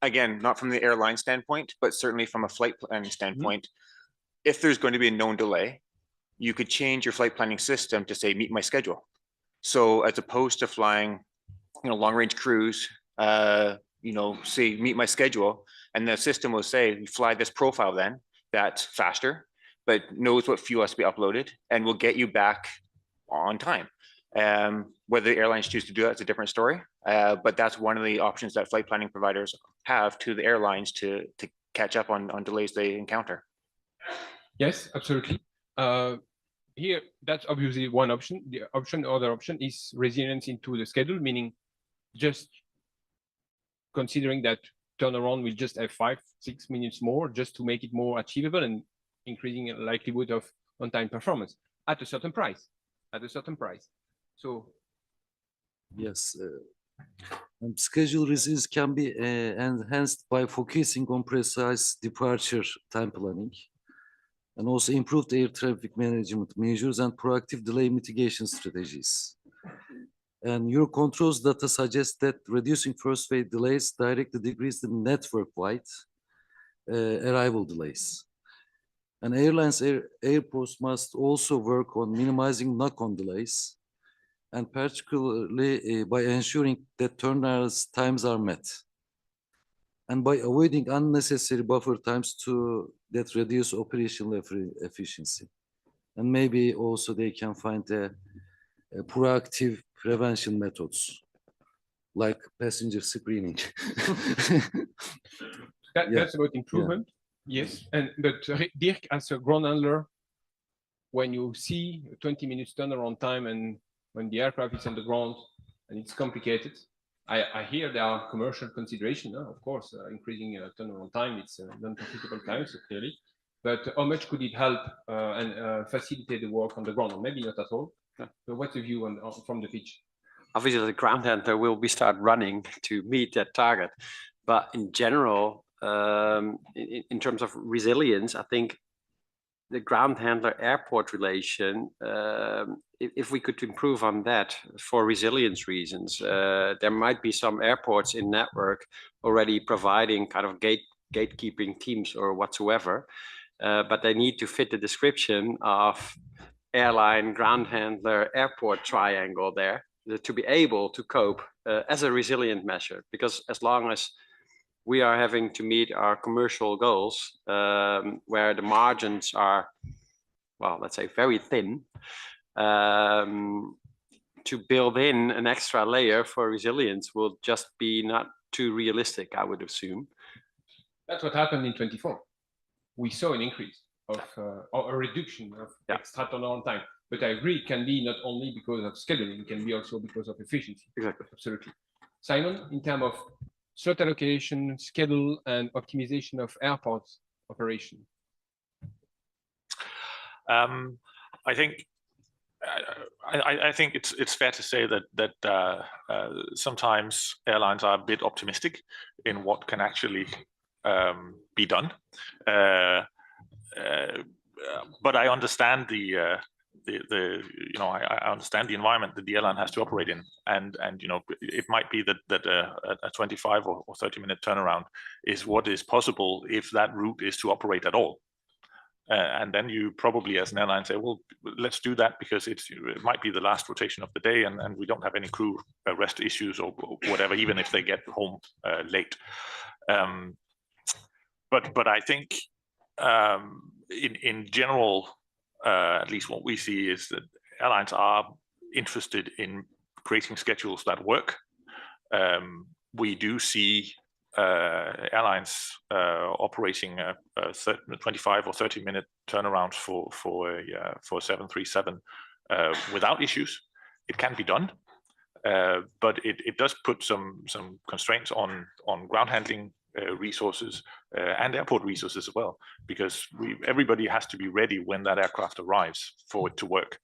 Again, not from the airline standpoint, but certainly from a flight planning standpoint, if there's going to be a known delay, you could change your flight planning system to say, meet my schedule. So as opposed to flying, long range cruise, say meet my schedule, And the system will say, you fly this profile then, that's faster, but knows what fuel has to be uploaded and will get you back on time. Whether the airlines choose to do that, it's a different story. But that's one of the options that flight planning providers have to the airlines to catch up on delays they encounter. Yes, absolutely. Here, that's obviously one option. The other option is resilience into the schedule, meaning just considering that turnaround will just have 5-6 minutes more just to make it more achievable and increasing the likelihood of on-time performance at a certain price. So Yes, and schedule resilience can be enhanced by focusing on precise departure time planning, and also improved air traffic management measures and proactive delay mitigation strategies. And Eurocontrol's data suggests that reducing first wave delays directly decrease the network-wide arrival delays. And airports must also work on minimizing knock-on delays, and particularly by ensuring that turnaround times are met, and by avoiding unnecessary buffer times that reduce operational efficiency. And maybe also they can find a proactive prevention methods like passenger screening. That's about improvement. Yeah. Yes, but Dirk, as a ground handler, when you see 20 minutes turnaround time and when the aircraft is on the ground and it's complicated, I hear there are commercial consideration, of course, increasing turnaround time, it's non-profitable time, so clearly, but how much could it help and facilitate the work on the ground? Or maybe not at all. Yeah. So what's the view from the pitch? Obviously, the ground handler will be start running to meet that target. But in general, in terms of resilience, I think the ground handler airport relation, if we could improve on that for resilience reasons, there might be some airports in network already providing kind of gatekeeping teams or whatsoever, but they need to fit the description of airline, ground handler, airport triangle there to be able to cope as a resilient measure. Because as long as we are having to meet our commercial goals, where the margins are, well, let's say very thin, to build in an extra layer for resilience will just be not too realistic, I would assume. That's what happened in 24. We saw an increase of or a reduction of extra turnaround time. But I agree, it can be not only because of scheduling, it can be also because of efficiency. Exactly. Absolutely. Simon, in terms of slot allocation, schedule, and optimization of airports operation. I think it's fair to say that sometimes airlines are a bit optimistic in what can actually be done. But I understand I understand the environment that the airline has to operate in, and it might be that a 25 or 30-minute turnaround is what is possible if that route is to operate at all. And then you probably, as an airline, say, well, let's do that because it might be the last rotation of the day, and we don't have any crew rest issues or whatever, even if they get home late. But I think in general, at least what we see is that airlines are interested in creating schedules that work. We do see airlines operating a 25 or 30-minute turnaround for 737 without issues. It can be done, but it does put some constraints on ground handling resources and airport resources as well, because everybody has to be ready when that aircraft arrives for it to work.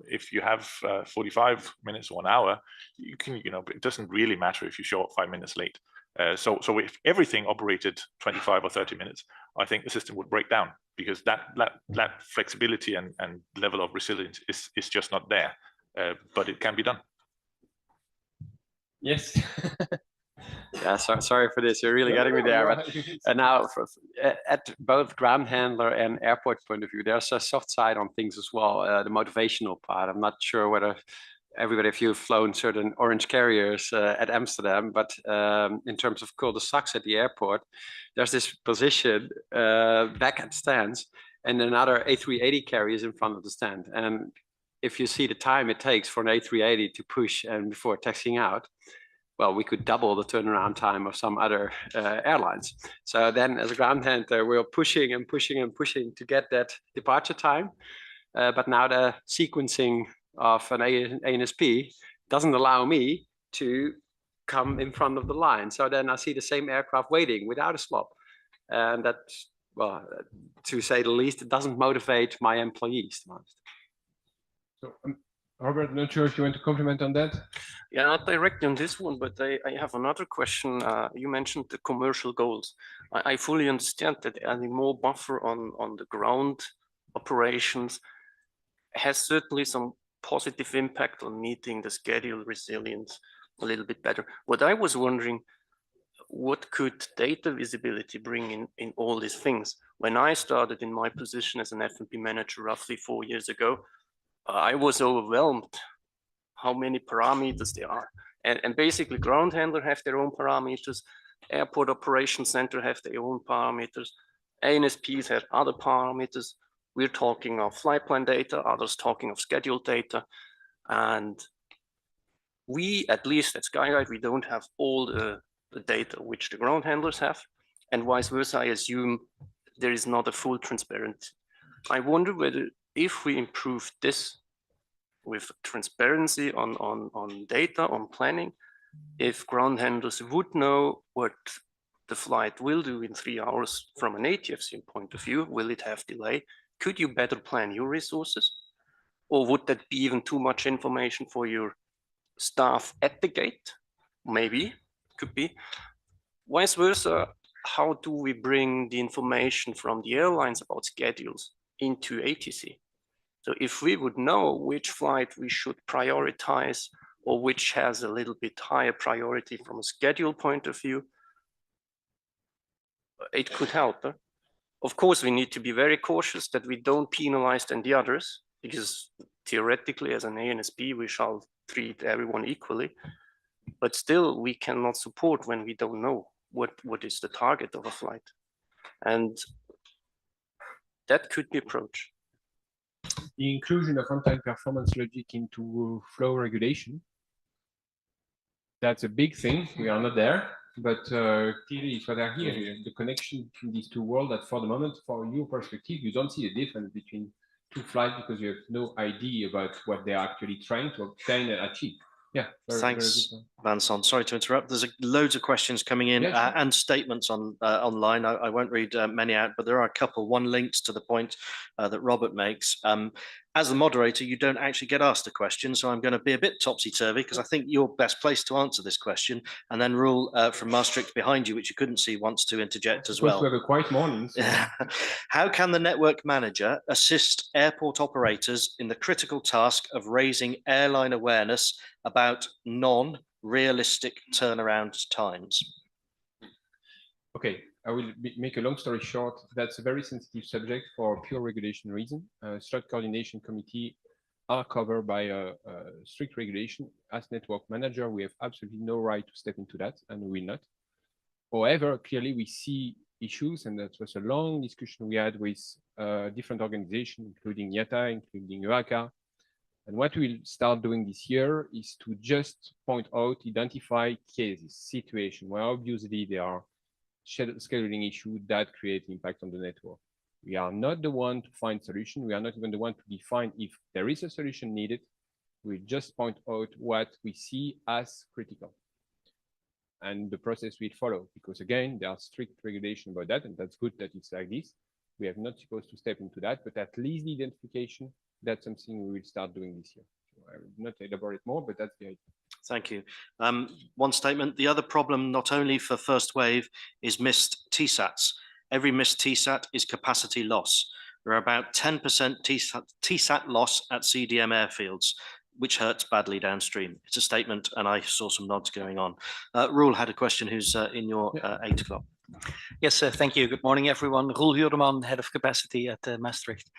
If you have 45 minutes or an hour, you can, it doesn't really matter if you show up 5 minutes late. So if everything operated 25 or 30 minutes, I think the system would break down, because that flexibility and level of resilience is just not there. But it can be done. Yes. Yeah, sorry for this. You're really getting me there. But, and now, at both ground handler and airport point of view, there's a soft side on things as well. The motivational part. I'm not sure whether everybody, if you've flown certain orange carriers at Amsterdam, but in terms of cul-de-sacs at the airport, there's this position back at stands, and another A380 carrier is in front of the stand. And if you see the time it takes for an A380 to push and before taxiing out, well, we could double the turnaround time of some other airlines. So then as a ground handler, we're pushing and pushing and pushing to get that departure time. But now the sequencing of an ANSP doesn't allow me to come in front of the line. So then I see the same aircraft waiting without a slot. And that, well, to say the least, it doesn't motivate my employees the most. So, Robert, not sure if you want to comment on that? Yeah, not directly on this one, but I have another question. You mentioned the commercial goals. I fully understand that adding more buffer on the ground operations has certainly some positive impact on meeting the schedule resilience a little bit better. What I was wondering, what could data visibility bring in all these things? When I started in my position as an F&P manager roughly 4 years ago, I was overwhelmed how many parameters there are. And basically ground handler have their own parameters, airport operations center have their own parameters, ANSPs have other parameters. We're talking of flight plan data, others talking of schedule data. And we, at least at SkyGuide, we don't have all the data which the ground handlers have. And vice versa, I assume there is not a full transparency. I wonder whether if we improve this with transparency on data, on planning, if ground handlers would know what the flight will do in 3 hours from an ATFC point of view, will it have delay? Could you better plan your resources? Or would that be even too much information for your staff at the gate? Maybe, could be. Vice versa, how do we bring the information from the airlines about schedules into ATC? So if we would know which flight we should prioritize or which has a little bit higher priority from a schedule point of view, it could help. Huh? Of course, we need to be very cautious that we don't penalize then the others, because theoretically as an ANSP, we shall treat everyone equally, but still we cannot support when we don't know what is the target of a flight. And that could be approached. The inclusion of on-time performance logic into flow regulation, that's a big thing. We are not there, but clearly it's what I hear here, the connection between these two worlds, that for the moment, from your perspective, you don't see a difference between two flights because you have no idea about what they're actually trying to obtain and achieve. Yeah. Thanks, Vincent. Sorry to interrupt. There's loads of questions coming in and statements on online. I won't read many out, but there are a couple. One links to the point that Robert makes. As the moderator, you don't actually get asked a question, so I'm going to be a bit topsy-turvy because I think you're best placed to answer this question. And then Rule from Maastricht behind you, which you couldn't see, wants to interject as well. We have a quiet morning. So. How can the network manager assist airport operators in the critical task of raising airline awareness about non-realistic turnaround times? Okay, I will make a long story short. That's a very sensitive subject for pure regulation reason. Strat coordination committee are covered by a strict regulation. As network manager, we have absolutely no right to step into that, and we will not. However, clearly we see issues, and that was a long discussion we had with different organizations, including IATA, including EUROCA. And what we'll start doing this year is to just point out, identify cases, situations where obviously there are scheduling issues that create impact on the network. We are not the one to find solution. We are not even the one to define if there is a solution needed. We just point out what we see as critical. And the process will follow, because again, there are strict regulation about that, and that's good that it's like this. We are not supposed to step into that, but at least the identification, that's something we will start doing this year. So I will not elaborate more, but that's the idea. Thank you. One statement, the other problem, not only for first wave, is missed TSATs. Every missed TSAT is capacity loss. There are about 10% TSAT loss at CDM airfields, which hurts badly downstream. It's a statement, and I saw some nods going on. Roel had a question who's in your 8 o'clock. Yes, thank you. Good morning, everyone. Roel Huurdeman, Head of Capacity at Maastricht.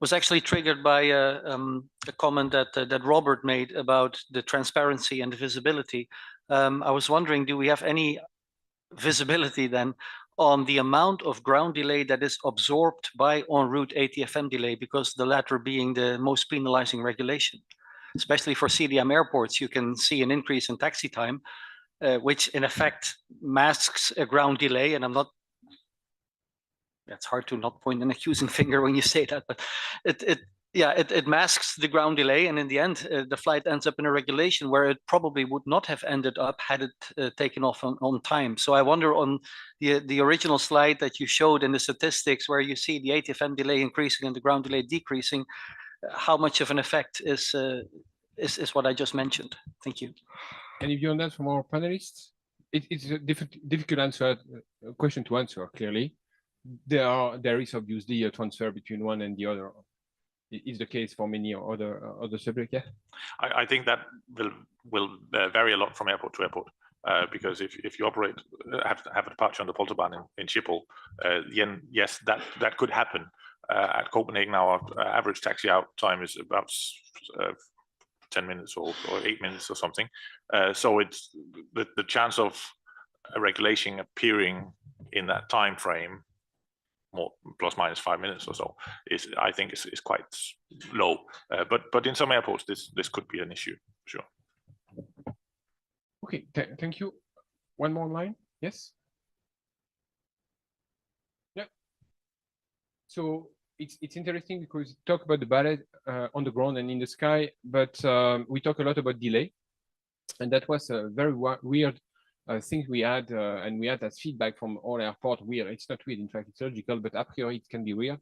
was actually triggered by a comment that Robert made about the transparency and the visibility. I was wondering, do we have any visibility then on the amount of ground delay that is absorbed by en route ATFM delay, because the latter being the most penalizing regulation? Especially for CDM airports, you can see an increase in taxi time, which in effect masks a ground delay. And it's hard to not point an accusing finger when you say that, but it masks the ground delay, and in the end, the flight ends up in a regulation where it probably would not have ended up had it taken off on time. So I wonder, on the original slide that you showed in the statistics, where you see the ATFM delay increasing and the ground delay decreasing, how much of an effect is what I just mentioned? Thank you. Any view on that from our panelists? It's a difficult question to answer clearly. There is obviously a transfer between one and the other. Is the case for many other subjects. Yeah, I think that will vary a lot from airport to airport, because if you have a departure on the Polterbahn in Schiphol, then yes, that could happen. At Copenhagen, our average taxi out time is about 10 minutes or 8 minutes or something. So it's the chance of a regulation appearing in that time frame, more plus minus 5 minutes or so, I think is quite low. But in some airports, this could be an issue, sure. Okay, thank you. One more line, yes. Yeah. So it's interesting because we talk about the ballet on the ground and in the sky, but we talk a lot about delay, and that was a very weird thing we had, and we had as feedback from all airports. Weird, it's not weird, in fact, it's logical, but a priori it can be weird.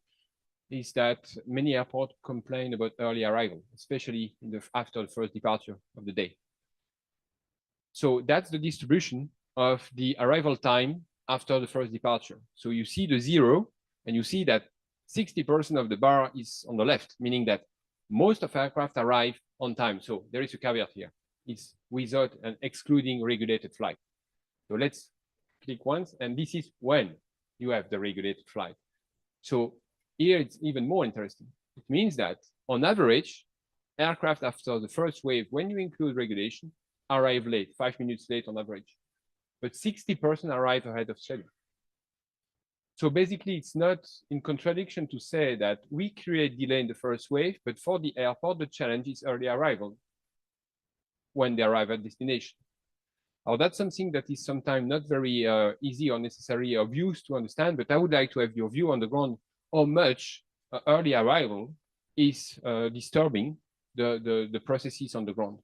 Is that many airports complain about early arrival, especially after the first departure of the day. So that's the distribution of the arrival time after the first departure. So you see the 0, and you see that 60% of the bar is on the left, meaning that most of aircraft arrive on time. So there is a caveat here. It's without and excluding regulated flight. So let's click once, and this is when you have the regulated flight. So here it's even more interesting. It means that on average, aircraft after the first wave, when you include regulation, arrive late, 5 minutes late on average, but 60% arrive ahead of schedule. So basically, it's not in contradiction to say that we create delay in the first wave, but for the airport, the challenge is early arrival when they arrive at destination. Now, that's something that is sometimes not very easy or necessarily obvious to understand, but I would like to have your view on the ground, how much early arrival is disturbing the processes on the ground.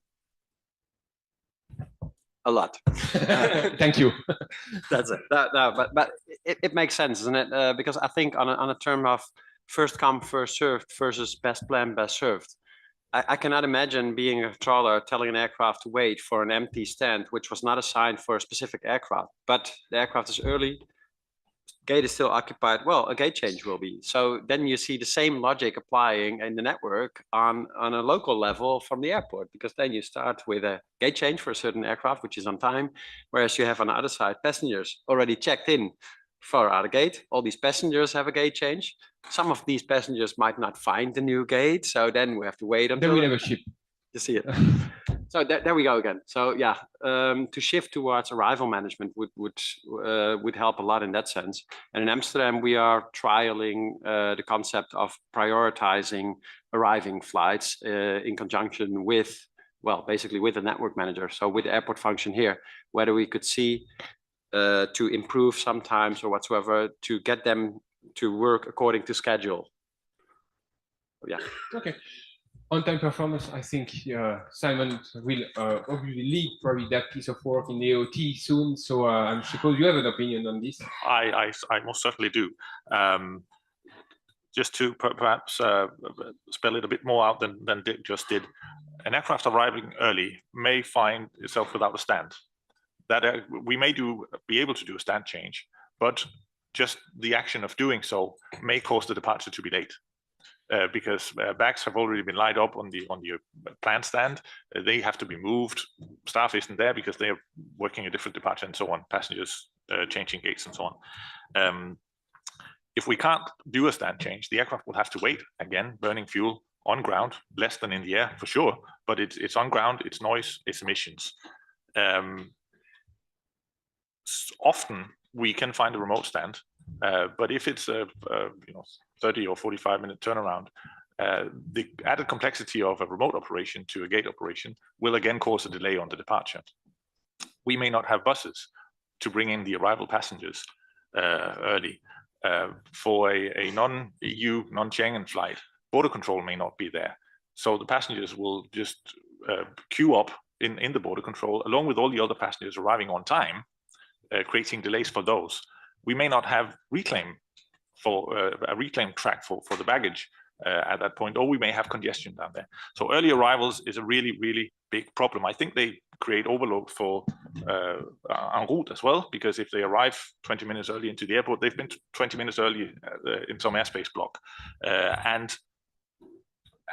A lot. Thank you. That's it. But it makes sense, doesn't it? Because I think on a term of first come, first served versus best planned, best served, I cannot imagine being a trawler telling an aircraft to wait for an empty stand, which was not assigned for a specific aircraft, but the aircraft is early, gate is still occupied. Well, a gate change will be. So then you see the same logic applying in the network on a local level from the airport, because then you start with a gate change for a certain aircraft, which is on time, whereas you have on the other side passengers already checked in far out of gate. All these passengers have a gate change. Some of these passengers might not find the new gate, so then we have to wait until then we have a ship. You see it. So there we go again. So yeah, to shift towards arrival management would help a lot in that sense. And in Amsterdam, we are trialing the concept of prioritizing arriving flights in conjunction with, well, basically with the network manager. So with the airport function here, whether we could see to improve sometimes or whatsoever to get them to work according to schedule. Yeah. Okay. On-time performance, I think Simon will obviously lead probably that piece of work in the AOT soon. So I suppose you have an opinion on this. I most certainly do. Just to perhaps spell it a bit more out than Dick just did, an aircraft arriving early may find itself without a stand. That we may be able to do a stand change, but just the action of doing so may cause the departure to be late. Because bags have already been lined up on the planned stand. They have to be moved. Staff isn't there because they are working a different departure and so on. Passengers changing gates and so on. If we can't do a stand change, the aircraft will have to wait, again, burning fuel on ground, less than in the air for sure, but it's on ground, it's noise, it's emissions. Often we can find a remote stand, but if it's a 30 or 45-minute turnaround, the added complexity of a remote operation to a gate operation will again cause a delay on the departure. We may not have buses to bring in the arrival passengers early. For a non-EU, non-Schengen flight, border control may not be there. So the passengers will just queue up in the border control, along with all the other passengers arriving on time, creating delays for those. We may not have reclaim for a reclaim track for the baggage at that point, or we may have congestion down there. So early arrivals is a really, really big problem. I think they create overload for en route as well, because if they arrive 20 minutes early into the airport, they've been 20 minutes early in some airspace block. And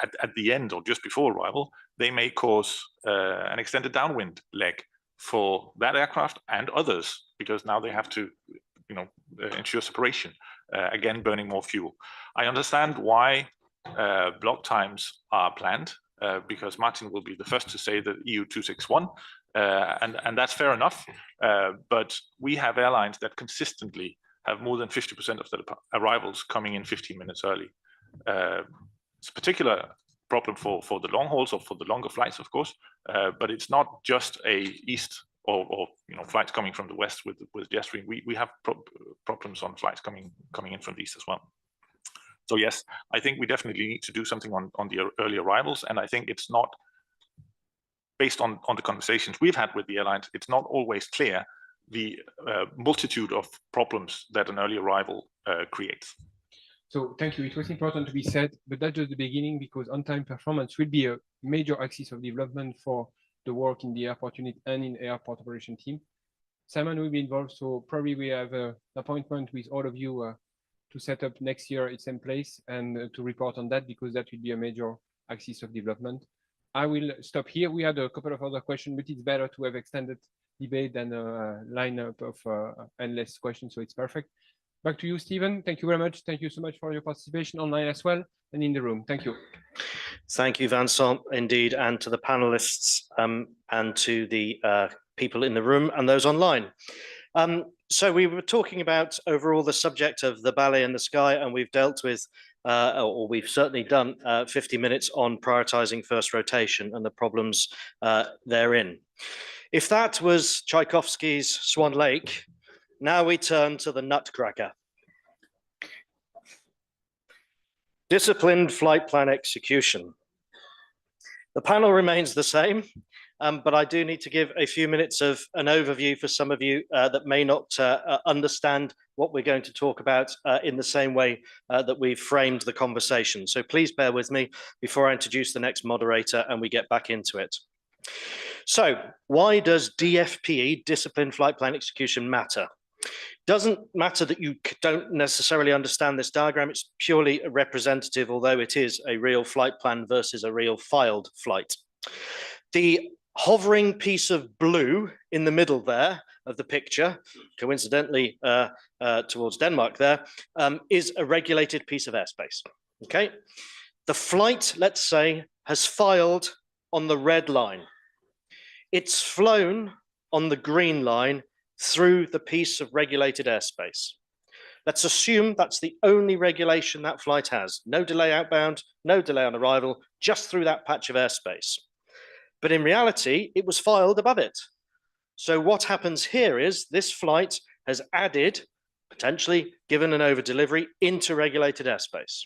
at the end or just before arrival, they may cause an extended downwind leg for that aircraft and others, because now they have to ensure separation, again, burning more fuel. I understand why block times are planned, because Martin will be the first to say that EU 261, and that's fair enough. But we have airlines that consistently have more than 50% of the arrivals coming in 15 minutes early. It's a particular problem for the long hauls or for the longer flights, of course, but it's not just a east or flights coming from the west with jet stream. We have problems on flights coming in from the east as well. So yes, I think we definitely need to do something on the early arrivals, and I think it's not based on the conversations we've had with the airlines. It's not always clear the multitude of problems that an early arrival creates. So thank you. It was important to be said, but that's just the beginning, because on-time performance will be a major axis of development for the work in the airport unit and in airport operation team. Simon will be involved, so probably we have an appointment with all of you to set up next year its in place and to report on that, because that will be a major axis of development. I will stop here. We had a couple of other questions, but it's better to have extended debate than a lineup of endless questions, so it's perfect. Back to you, Stephen. Thank you very much. Thank you so much for your participation online as well and in the room. Thank you. Thank you, Vincent, indeed, and to the panelists and to the people in the room and those online. So we were talking about overall the subject of the ballet in the sky, and we've dealt with, or we've certainly done 50 minutes on prioritizing first rotation and the problems therein. If that was Tchaikovsky's Swan Lake, now we turn to the Nutcracker. Disciplined flight plan execution. The panel remains the same, but I do need to give a few minutes of an overview for some of you that may not understand what we're going to talk about in the same way that we've framed the conversation. So please bear with me before I introduce the next moderator and we get back into it. So why does DFPE, Disciplined Flight Plan Execution, matter? Doesn't matter that you don't necessarily understand this diagram. It's purely representative, although it is a real flight plan versus a real filed flight. The hovering piece of blue in the middle there of the picture, coincidentally towards Denmark there, is a regulated piece of airspace. Okay, the flight, let's say, has filed on the red line. It's flown on the green line through the piece of regulated airspace. Let's assume that's the only regulation that flight has. No delay outbound, no delay on arrival, just through that patch of airspace. But in reality, it was filed above it. So what happens here is this flight has added, potentially given an over delivery, into regulated airspace.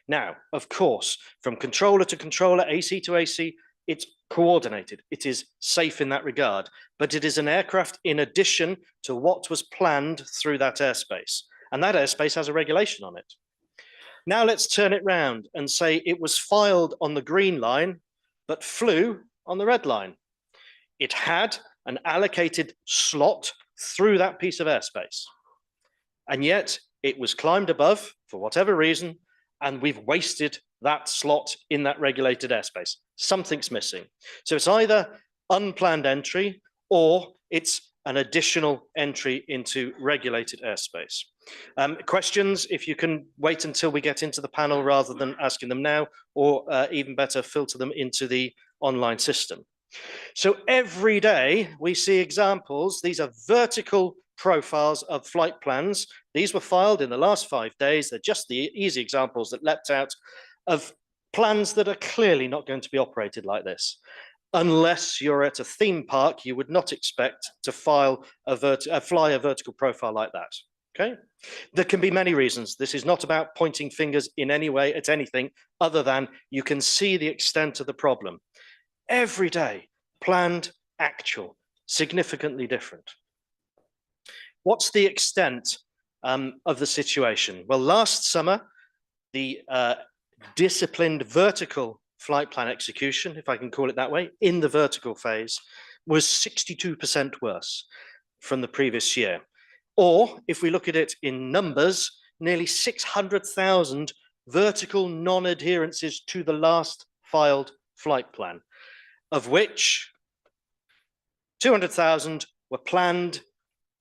Now, of course, from controller to controller, AC to AC, it's coordinated. It is safe in that regard, but it is an aircraft in addition to what was planned through that airspace. And that airspace has a regulation on it. Now let's turn it round and say it was filed on the green line, but flew on the red line. It had an allocated slot through that piece of airspace. And yet it was climbed above for whatever reason, and we've wasted that slot in that regulated airspace. Something's missing. So it's either unplanned entry or it's an additional entry into regulated airspace. Questions, if you can wait until we get into the panel rather than asking them now, or even better, filter them into the online system. So every day we see examples. These are vertical profiles of flight plans. These were filed in the last 5 days. They're just the easy examples that leapt out of plans that are clearly not going to be operated like this. Unless you're at a theme park, you would not expect to fly a vertical profile like that. Okay, there can be many reasons. This is not about pointing fingers in any way at anything other than you can see the extent of the problem. Every day, planned, actual, significantly different. What's the extent of the situation? Well, last summer, the disciplined vertical flight plan execution, if I can call it that way, in the vertical phase was 62% worse from the previous year. Or if we look at it in numbers, nearly 600,000 vertical non-adherences to the last filed flight plan, of which 200,000 were planned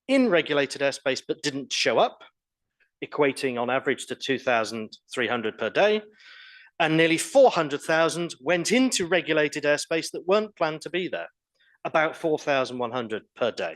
in regulated airspace but didn't show up, equating on average to 2,300 per day, and nearly 400,000 went into regulated airspace that weren't planned to be there, about 4,100 per day.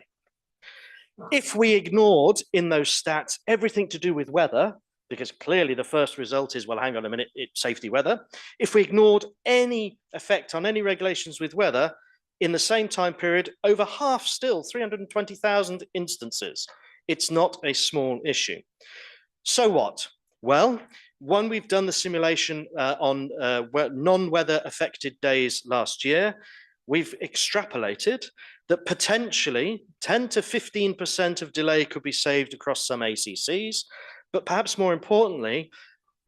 If we ignored in those stats everything to do with weather, because clearly the first result is, well, hang on a minute, it's safety weather. If we ignored any effect on any regulations with weather, in the same time period, over half still, 320,000 instances. It's not a small issue. So what? Well, one, we've done the simulation on non-weather affected days last year. We've extrapolated that potentially 10 to 15% of delay could be saved across some ACCs, but perhaps more importantly,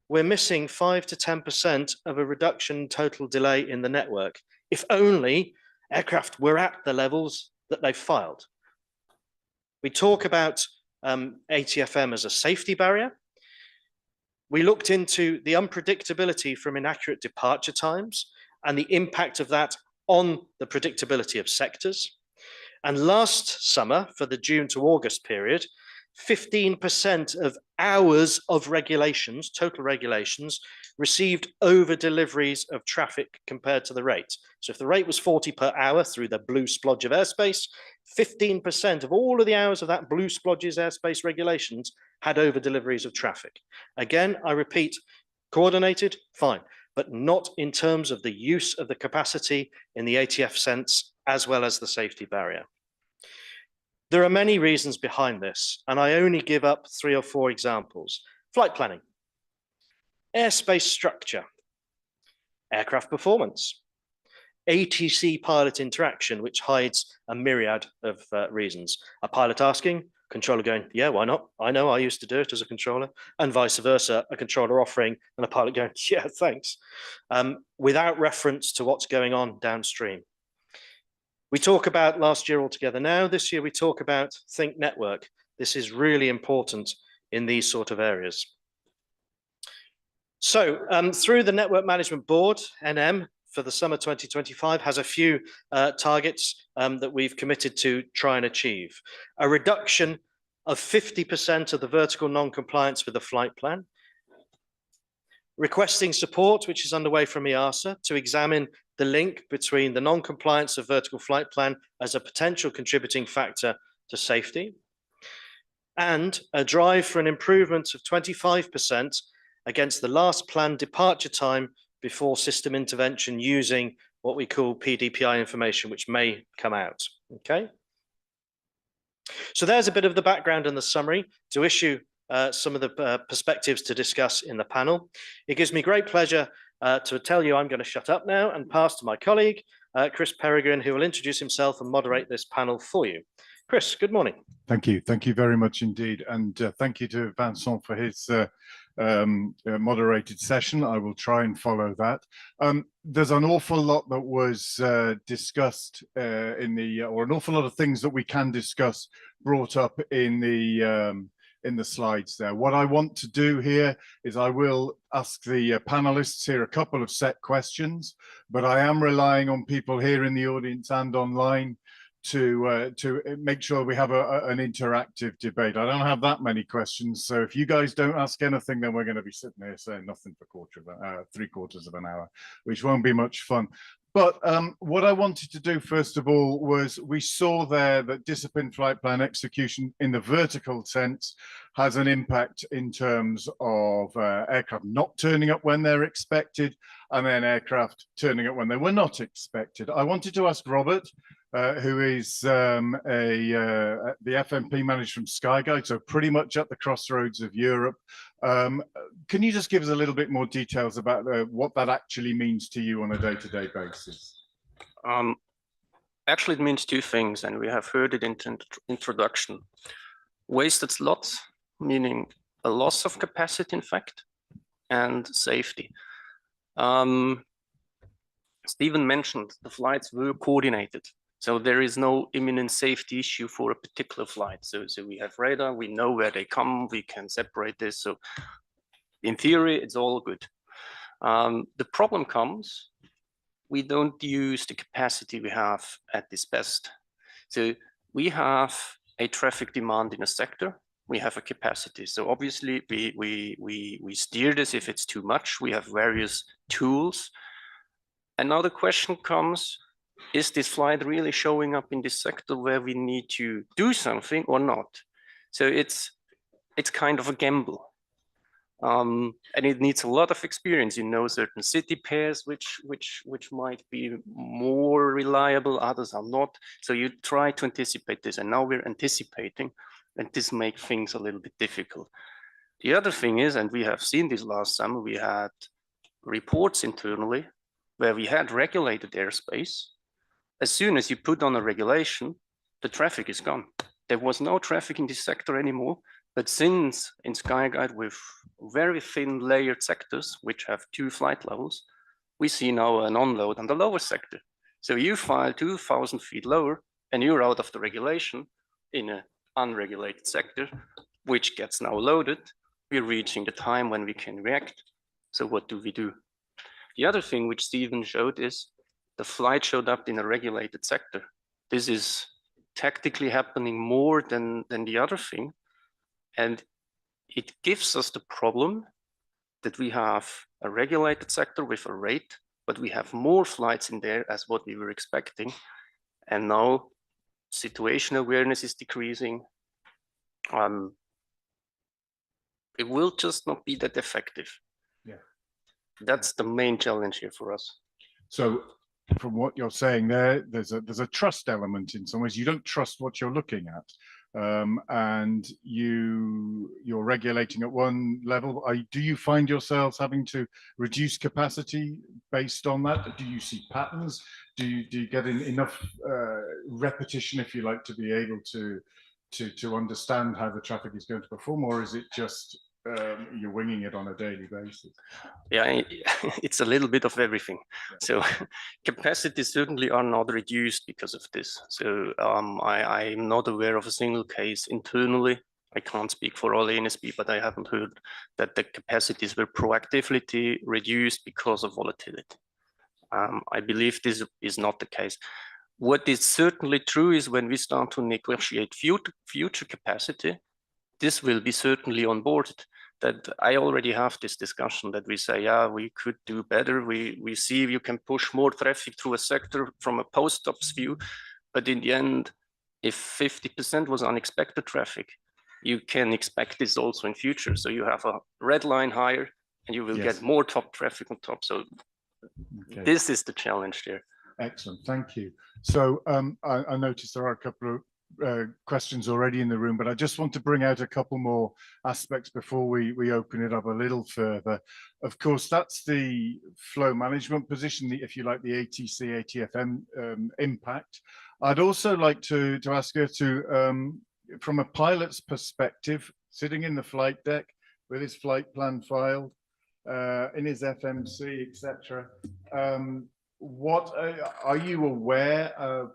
we're missing 5 to 10% of a reduction in total delay in the network, if only aircraft were at the levels that they've filed. We talk about ATFM as a safety barrier. We looked into the unpredictability from inaccurate departure times and the impact of that on the predictability of sectors. And last summer, for the June to August period, 15% of hours of regulations, total regulations, received over deliveries of traffic compared to the rate. So if the rate was 40 per hour through the blue splodge of airspace, 15% of all of the hours of that blue splodge's airspace regulations had over deliveries of traffic. Again, I repeat, coordinated, fine, but not in terms of the use of the capacity in the ATF sense, as well as the safety barrier. There are many reasons behind this, and I only give up 3 or 4 examples. Flight planning, airspace structure, aircraft performance, ATC pilot interaction, which hides a myriad of reasons. A pilot asking, controller going, yeah, why not? I know, I used to do it as a controller, and vice versa, a controller offering and a pilot going, yeah, thanks, without reference to what's going on downstream. We talk about last year altogether now. This year we talk about Think Network. This is really important in these sort of areas. So through the Network Management Board, NM, for the summer 2025 has a few targets that we've committed to try and achieve. A reduction of 50% of the vertical non-compliance with the flight plan. Requesting support, which is underway from EASA, to examine the link between the non-compliance of vertical flight plan as a potential contributing factor to safety. And a drive for an improvement of 25% against the last planned departure time before system intervention using what we call PDPI information, which may come out, okay? So there's a bit of the background and the summary to issue some of the perspectives to discuss in the panel. It gives me great pleasure to tell you I'm going to shut up now and pass to my colleague, Chris Peregrine, who will introduce himself and moderate this panel for you. Chris, good morning. Thank you. Thank you very much indeed. And thank you to Vincent for his moderated session. I will try and follow that. There's an awful lot that was discussed or an awful lot of things that we can discuss brought up in the slides there. What I want to do here is I will ask the panelists here a couple of set questions, but I am relying on people here in the audience and online to make sure we have an interactive debate. I don't have that many questions, so if you guys don't ask anything, then we're going to be sitting here saying nothing for three-quarters of an hour, which won't be much fun. But what I wanted to do, first of all, was we saw there that disciplined flight plan execution in the vertical sense has an impact in terms of aircraft not turning up when they're expected, and then aircraft turning up when they were not expected. I wanted to ask Robert, who is the FMP manager from Skyguide, so pretty much at the crossroads of Europe. Can you just give us a little bit more details about what that actually means to you on a day-to-day basis? Actually, it means two things, and we have heard it in the introduction. Wasted slots, meaning a loss of capacity, in fact, and safety. Stephen mentioned the flights were coordinated. So there is no imminent safety issue for a particular flight. So we have radar, we know where they come, we can separate this. So in theory, it's all good. The problem comes, we don't use the capacity we have at its best. So we have a traffic demand in a sector, we have a capacity. So obviously we steer this if it's too much. We have various tools. And now the question comes, is this flight really showing up in this sector where we need to do something or not? So it's kind of a gamble. And it needs a lot of experience. You know, certain city pairs which might be more reliable, others are not. So you try to anticipate this, and now we're anticipating, and this makes things a little bit difficult. The other thing is, and we have seen this last summer, we had reports internally where we had regulated airspace. As soon as you put on a regulation, the traffic is gone. There was no traffic in this sector anymore. But since in Skyguide with very thin layered sectors, which have 2 flight levels, we see now an onload on the lower sector. So you file 2,000 feet lower and you're out of the regulation in an unregulated sector, which gets now loaded. We're reaching the time when we can react. So what do we do? The other thing which Stephen showed is the flight showed up in a regulated sector. This is tactically happening more than the other thing. And it gives us the problem that we have a regulated sector with a rate, but we have more flights in there as what we were expecting. And now situation awareness is decreasing. It will just not be that effective. Yeah. That's the main challenge here for us. So from what you're saying there's a trust element in some ways. You don't trust what you're looking at. And you're regulating at one level. Do you find yourselves having to reduce capacity based on that? Do you see patterns? Do you get enough repetition, if you like, to be able to understand how the traffic is going to perform, or is it just you're winging it on a daily basis? Yeah, it's a little bit of everything. So capacities certainly are not reduced because of this. So I'm not aware of a single case internally. I can't speak for all ANSP, but I haven't heard that the capacities were proactively reduced because of volatility. I believe this is not the case. What is certainly true is when we start to negotiate future capacity, this will be certainly onboarded. That I already have this discussion that we say, yeah, we could do better. We see you can push more traffic through a sector from a post-ops view, but in the end, if 50% was unexpected traffic, you can expect this also in future. So you have a red line higher, and you will get more top traffic on top. So this is the challenge there. Excellent, thank you. So I noticed there are a couple of questions already in the room, but I just want to bring out a couple more aspects before we open it up a little further. Of course, that's the flow management position, if you like, the ATC, ATFM impact. I'd also like to ask her to, from a pilot's perspective, sitting in the flight deck with his flight plan filed, in his FMC, etc. What are you aware of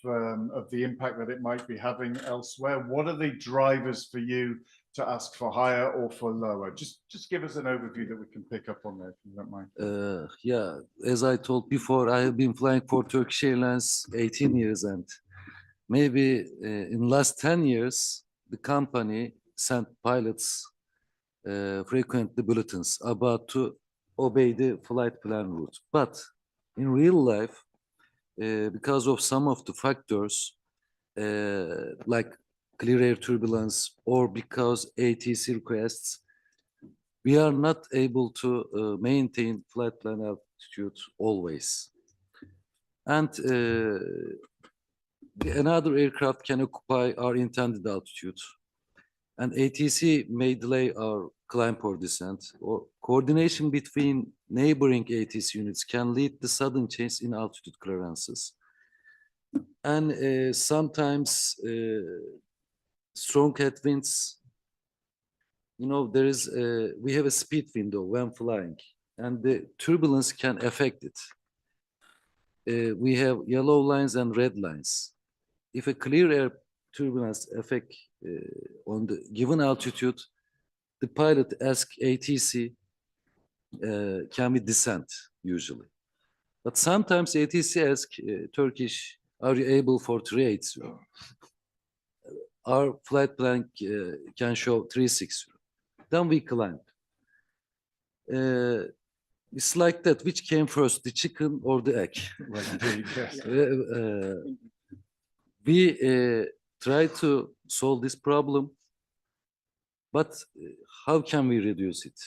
the impact that it might be having elsewhere? What are the drivers for you to ask for higher or for lower? Just give us an overview that we can pick up on there, if you don't mind. Yeah, as I told before, I have been flying for Turkish Airlines 18 years, and maybe in last 10 years, the company sent pilots frequently bulletins about to obey the flight plan route. But in real life, because of some of the factors, like clear air turbulence or because ATC requests, we are not able to maintain flight plan altitude always. And another aircraft can occupy our intended altitude. And ATC may delay our climb or descent, or coordination between neighboring ATC units can lead to sudden change in altitude clearances. And sometimes strong headwinds, you know, there is we have a speed window when flying, and the turbulence can affect it. We have yellow lines and red lines. If a clear air turbulence affect on the given altitude, the pilot asks ATC, can we descend usually? But sometimes ATC asks Turkish, are you able for 380? Our flight plan can show 360. Then we climb. It's like that. Which came first, the chicken or the egg? Well, indeed, yes. We try to solve this problem, but how can we reduce it?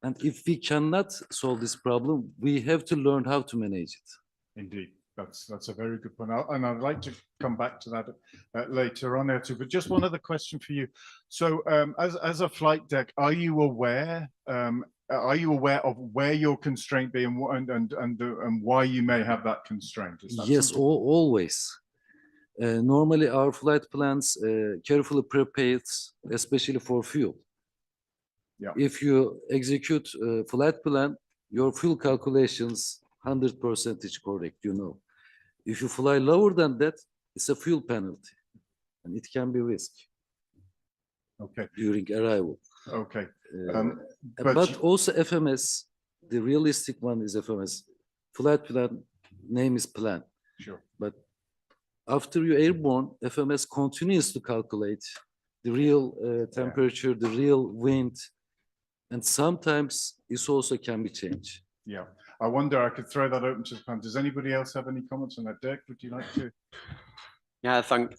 And if we cannot solve this problem, we have to learn how to manage it. Indeed, that's a very good point. And I'd like to come back to that later on, Ertuğ. But just one other question for you. So, as a flight deck, are you aware of where your constraint be and why you may have that constraint? Yes, always. Normally, our flight plans carefully prepared, especially for fuel. Yeah. If you execute a flight plan, your fuel calculations 100% correct, you know. If you fly lower than that, it's a fuel penalty, and it can be risk. Okay. During arrival. Okay. But also FMS, the realistic one is FMS. Flight plan name is plan. Sure. But after you're airborne, FMS continues to calculate the real temperature, the real wind, and sometimes this also can be changed. Yeah, I wonder, I could throw that open to the panel. Does anybody else have any comments on that? Dirk, would you like to? Yeah, I think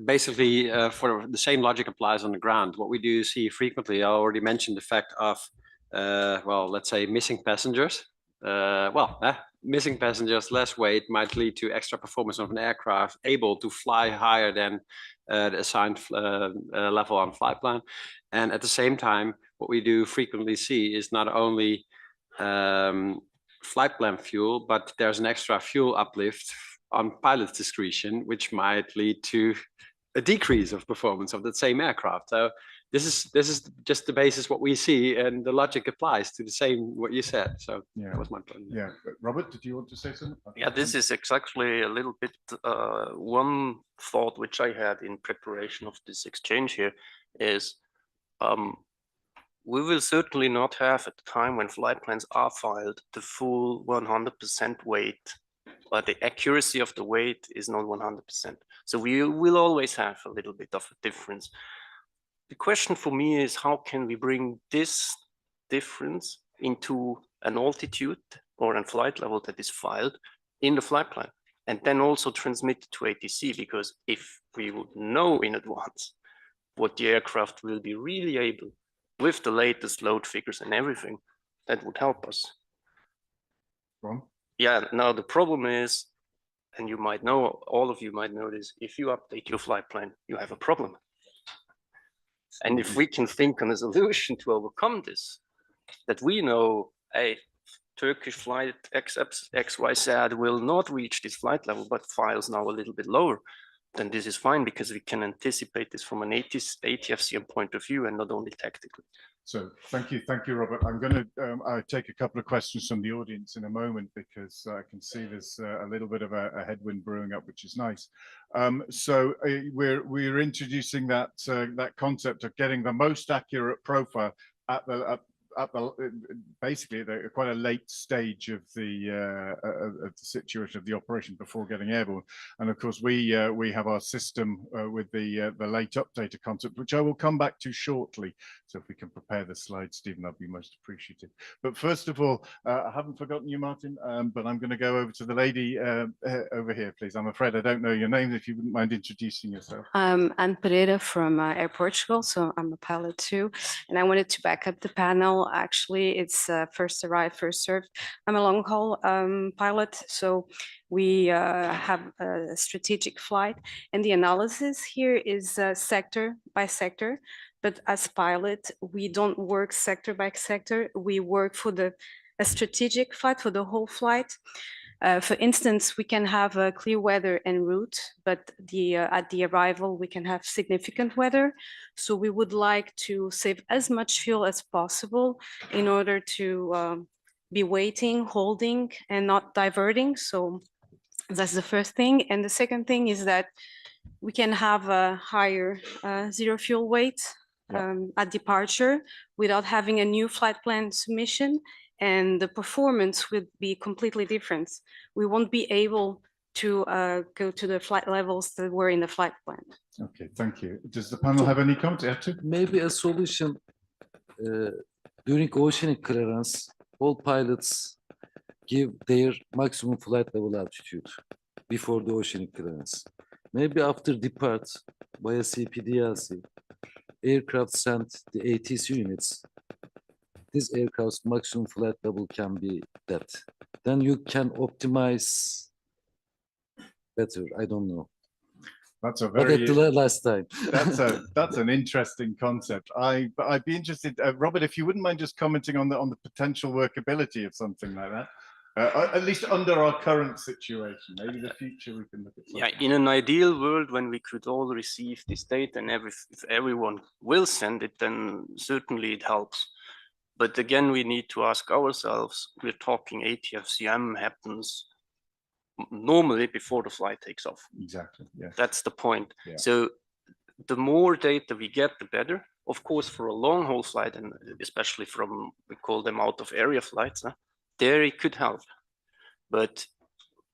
basically for the same logic applies on the ground. What we do see frequently, I already mentioned the fact of, well, let's say missing passengers. Missing passengers, less weight might lead to extra performance of an aircraft able to fly higher than the assigned level on flight plan. And at the same time, what we do frequently see is not only flight plan fuel, but there's an extra fuel uplift on pilot discretion, which might lead to a decrease of performance of that same aircraft. So this is just the basis what we see, and the logic applies to the same what you said. So yeah, that was my point. Yeah, Robert, did you want to say something? Yeah, this is exactly a little bit one thought which I had in preparation of this exchange here is we will certainly not have at the time when flight plans are filed the full 100% weight, but the accuracy of the weight is not 100%. So we will always have a little bit of a difference. The question for me is, how can we bring this difference into an altitude or a flight level that is filed in the flight plan, and then also transmit it to ATC? Because if we would know in advance what the aircraft will be really able with the latest load figures and everything, that would help us. Ron? Yeah, now the problem is, and you might know, all of you might know this, if you update your flight plan, you have a problem. And if we can think on a solution to overcome this, that we know, hey, Turkish flight XYZ will not reach this flight level, but files now a little bit lower, then this is fine, because we can anticipate this from an ATFCM point of view and not only tactically. So thank you, Robert. I'm going to take a couple of questions from the audience in a moment, because I can see there's a little bit of a headwind brewing up, which is nice. So we're introducing that that concept of getting the most accurate profile at basically at quite a late stage of the situation of the operation before getting airborne. And of course, we have our system with the late updater concept, which I will come back to shortly. So if we can prepare the slides, Stephen, that'd be most appreciative. But first of all, I haven't forgotten you, Martin, but I'm going to go over to the lady over here, please. I'm afraid I don't know your name. If you wouldn't mind introducing yourself. I'm Pereira from Air Portugal, so I'm a pilot too. And I wanted to back up the panel. Actually, it's first arrived, first served. I'm a long haul pilot, so we have a strategic flight. And the analysis here is sector by sector. But as pilot, we don't work sector by sector. We work for a strategic flight, for the whole flight. For instance, we can have a clear weather en route, but at the arrival, we can have significant weather. So we would like to save as much fuel as possible in order to be waiting, holding, and not diverting. So that's the first thing. And the second thing is that we can have a higher zero fuel weight at departure without having a new flight plan submission. And the performance would be completely different. We won't be able to go to the flight levels that were in the flight plan. Okay, thank you. Does the panel have any comments? Maybe a solution during oceanic clearance, all pilots give their maximum flight level altitude before the oceanic clearance. Maybe after depart via CPDLC, aircraft send the ATC units. This aircraft's maximum flight level can be that. Then you can optimize better. I don't know. That's a very but at the last time. that's an interesting concept. I'd be interested, Robert, if you wouldn't mind just commenting on the potential workability of something like that. At least under our current situation. Maybe the future we can look at something. Yeah, in an ideal world, when we could all receive this data and if everyone will send it, then certainly it helps. But again, we need to ask ourselves, we're talking ATFCM happens normally before the flight takes off. Exactly, yeah. That's the point. Yeah. So the more data we get, the better. Of course, for a long haul flight, and especially from, we call them out of area flights, there it could help. But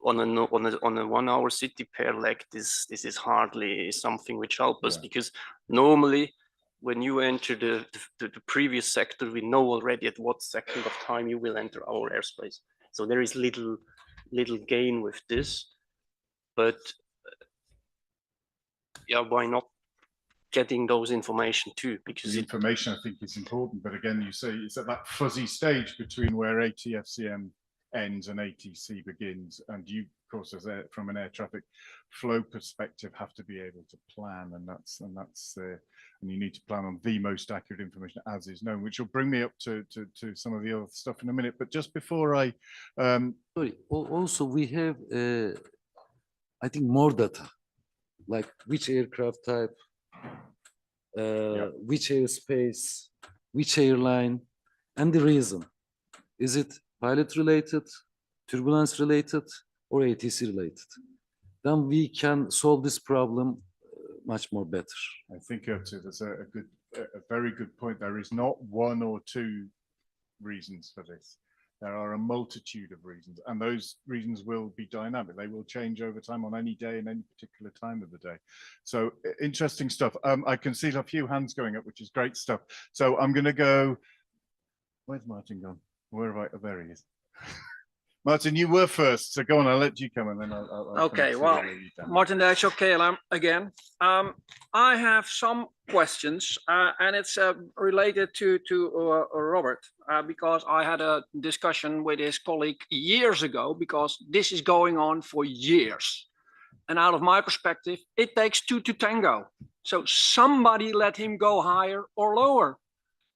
on a 1 hour city pair leg, this is hardly something which helps us, because normally when you enter the previous sector, we know already at what second of time you will enter our airspace. So there is little gain with this, but yeah, why not getting those information too? Because the information I think is important, but again, you say it's at that fuzzy stage between where ATFCM ends and ATC begins, and you, of course, from an air traffic flow perspective, have to be able to plan, and you need to plan on the most accurate information as is known, which will bring me up to some of the other stuff in a minute. But just before I, sorry, also we have, I think, more data, like which aircraft type, which airspace, which airline, and the reason. Is it pilot related, turbulence related, or ATC related? Then we can solve this problem much more better. I think that's a very good point. There is not one or two reasons for this. There are a multitude of reasons, and those reasons will be dynamic. They will change over time on any day and any particular time of the day. So interesting stuff. I can see a few hands going up, which is great stuff. So I'm going to go. Where's Martin gone? Where have I? Oh, there he is. Martin, you were first, so go on. I'll let you come, and then I'll okay. Well, Martin Dijks, KLM again. I have some questions, and it's related to Robert, because I had a discussion with his colleague years ago, because this is going on for years. And out of my perspective, it takes two to tango. So somebody let him go higher or lower.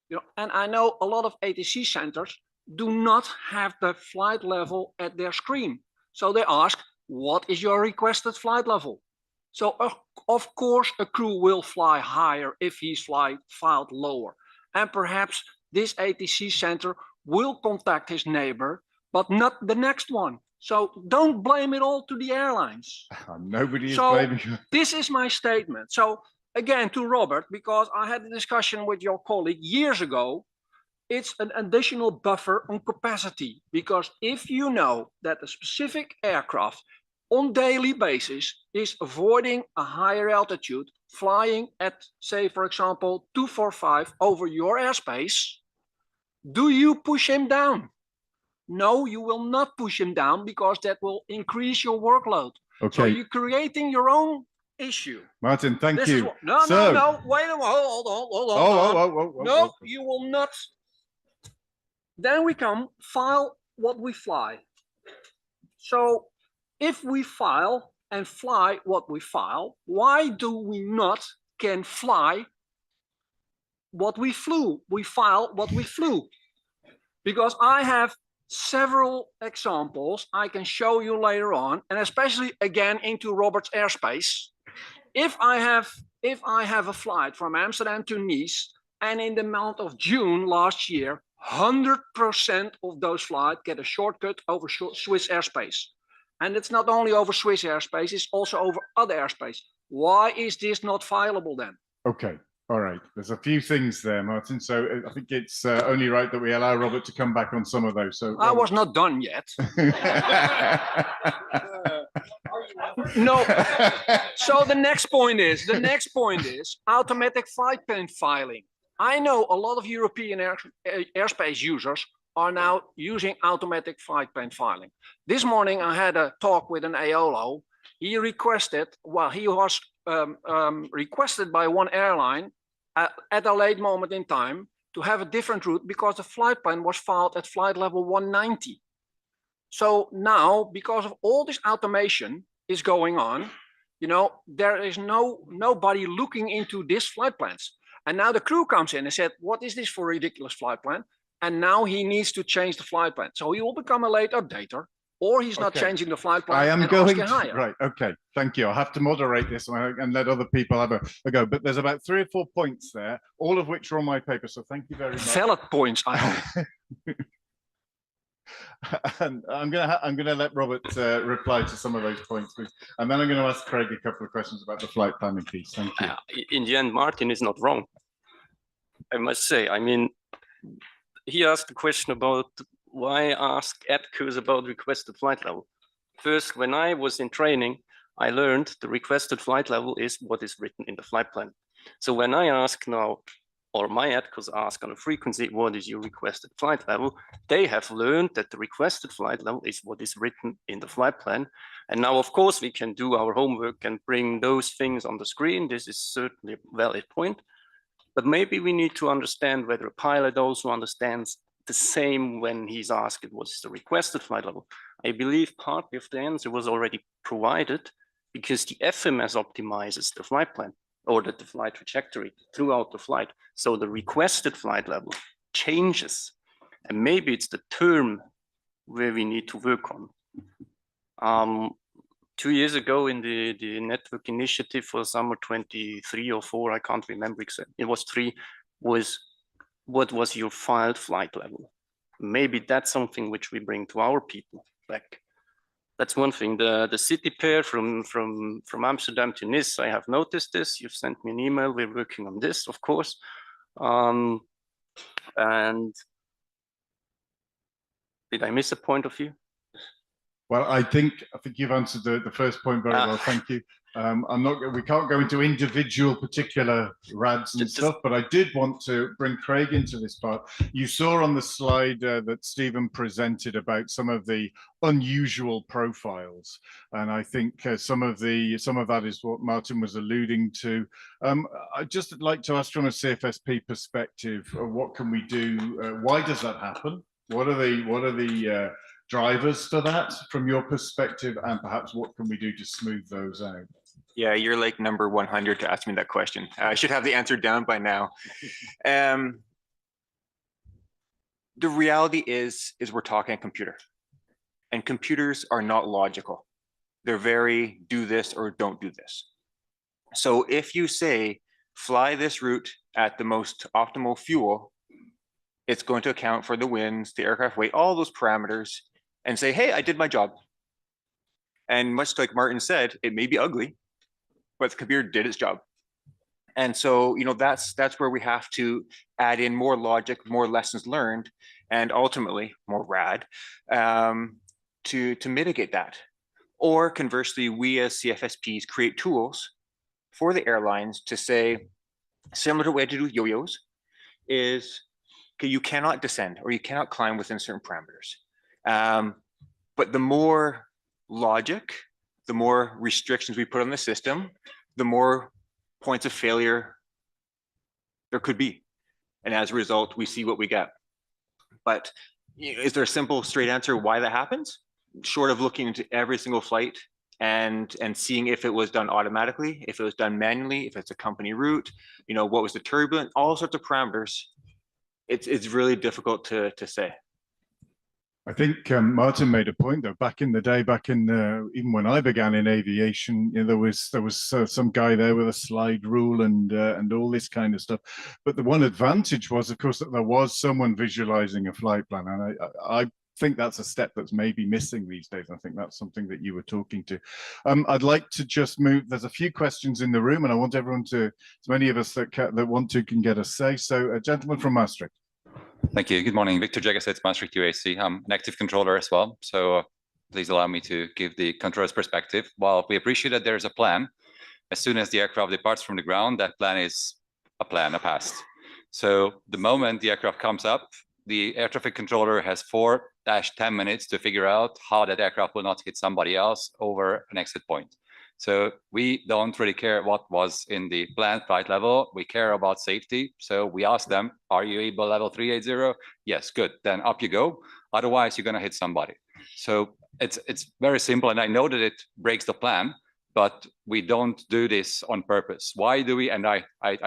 You know, and I know a lot of ATC centers do not have the flight level at their screen. So they ask, what is your requested flight level? So of course, a crew will fly higher if he's filed lower. And perhaps this ATC center will contact his neighbor, but not the next one. So don't blame it all to the airlines. Nobody is blaming you. This is my statement. So again, to Robert, because I had a discussion with your colleague years ago, it's an additional buffer on capacity, because if you know that a specific aircraft on daily basis is avoiding a higher altitude, flying at, say, for example, 245 over your airspace, do you push him down? No, you will not push him down, because that will increase your workload. Okay. So you're creating your own issue. Martin, thank This you. is what, no, So- no, wait a minute, hold on. Oh, No, you will not. Then we come file what we fly. So if we file and fly what we file, why do we not can fly what we flew? We file what we flew. Because I have several examples I can show you later on, and especially again into Robert's airspace. If I have a flight from Amsterdam to Nice, and in the month of June last year, 100% of those flights get a shortcut over Swiss airspace. And it's not only over Swiss airspace, it's also over other airspace. Why is this not fileable then? Okay. All right. There's a few things there, Martin. So I think it's only right that we allow Robert to come back on some of those. So I was not done yet. No. So the next point is automatic flight plan filing. I know a lot of European airspace users are now using automatic flight plan filing. This morning I had a talk with an AOLO. He requested, well, he was requested by one airline at a late moment in time to have a different route because the flight plan was filed at flight level 190. So now, because of all this automation is going on, you know, there is nobody looking into these flight plans. And now the crew comes in and said, what is this for ridiculous flight plan? And now he needs to change the flight plan. So he will become a late updater, or he's not changing the flight plan. I am and going asking higher. right. Okay, thank you. I'll have to moderate this and let other people have a go. But there's about 3 or 4 points there, all of which are on my paper. So thank you very much. Valid points, I hope. And I'm gonna let Robert reply to some of those points, and then I'm going to ask Craig a couple of questions about the flight planning piece. Thank you. In the end, Martin is not wrong, I must say. I mean, he asked a question about why ask ATCOs about requested flight level. First, when I was in training, I learned the requested flight level is what is written in the flight plan. So when I ask now, or my ATCOs ask on a frequency, what is your requested flight level? They have learned that the requested flight level is what is written in the flight plan. And now, of course, we can do our homework and bring those things on the screen. This is certainly a valid point. But maybe we need to understand whether a pilot also understands the same when he's asked what is the requested flight level. I believe part of the answer was already provided because the FMS optimizes the flight plan or the flight trajectory throughout the flight. So the requested flight level changes. And maybe it's the term where we need to work on. 2 years ago in the network initiative for summer 23 or 4, I can't remember exactly, it was 3, was what was your filed flight level? Maybe that's something which we bring to our people back. That's one thing. The city pair from Amsterdam to Nice, I have noticed this. You've sent me an email. We're working on this, of course. And did I miss a point of view? Well, I think you've answered the first point very well. Thank you. We can't go into individual particular RADs and stuff, but I did want to bring Craig into this part. You saw on the slide that Stephen presented about some of the unusual profiles, and I think some of that is what Martin was alluding to. I'd just like to ask from a CFSP perspective, what can we do? Why does that happen? What are the drivers to that from your perspective, and perhaps what can we do to smooth those out? Yeah, you're like number 100 to ask me that question. I should have the answer down by now. The reality is we're talking computer, and computers are not logical. They're very do this or don't do this. So if you say fly this route at the most optimal fuel, it's going to account for the winds, the aircraft weight, all those parameters, and say, hey, I did my job. And much like Martin said, it may be ugly, but the computer did its job. And so, that's where we have to add in more logic, more lessons learned, and ultimately more RAD to mitigate that. Or conversely, we as CFSPs create tools for the airlines to say, similar to what we had to do with yo-yos, is okay, you cannot descend or you cannot climb within certain parameters. But the more logic, the more restrictions we put on the system, the more points of failure there could be. And as a result, we see what we get. But is there a simple, straight answer why that happens? Short of looking into every single flight and seeing if it was done automatically, if it was done manually, if it's a company route, what was the turbulence, all sorts of parameters. It's really difficult to say. I think Martin made a point though. Back in the day, even when I began in aviation, there was some guy there with a slide rule and all this kind of stuff. But the one advantage was, of course, that there was someone visualizing a flight plan, and I think that's a step that's maybe missing these days. I think that's something that you were talking to. I'd like to just move. There's a few questions in the room, and I want everyone to, as many of us that want to, can get a say. So, a gentleman from Maastricht. Thank you. Good morning. Victor Jagasets, Maastricht UAC. I'm an active controller as well. So please allow me to give the controller's perspective. While we appreciate that there's a plan, as soon as the aircraft departs from the ground, that plan is a past. So the moment the aircraft comes up, the air traffic controller has 4-10 minutes to figure out how that aircraft will not hit somebody else over an exit point. So we don't really care what was in the planned flight level. We care about safety. So we ask them, are you able level 380? Yes, good. Then up you go. Otherwise, you're going to hit somebody. So it's very simple. And I know that it breaks the plan, but we don't do this on purpose. Why do we? And I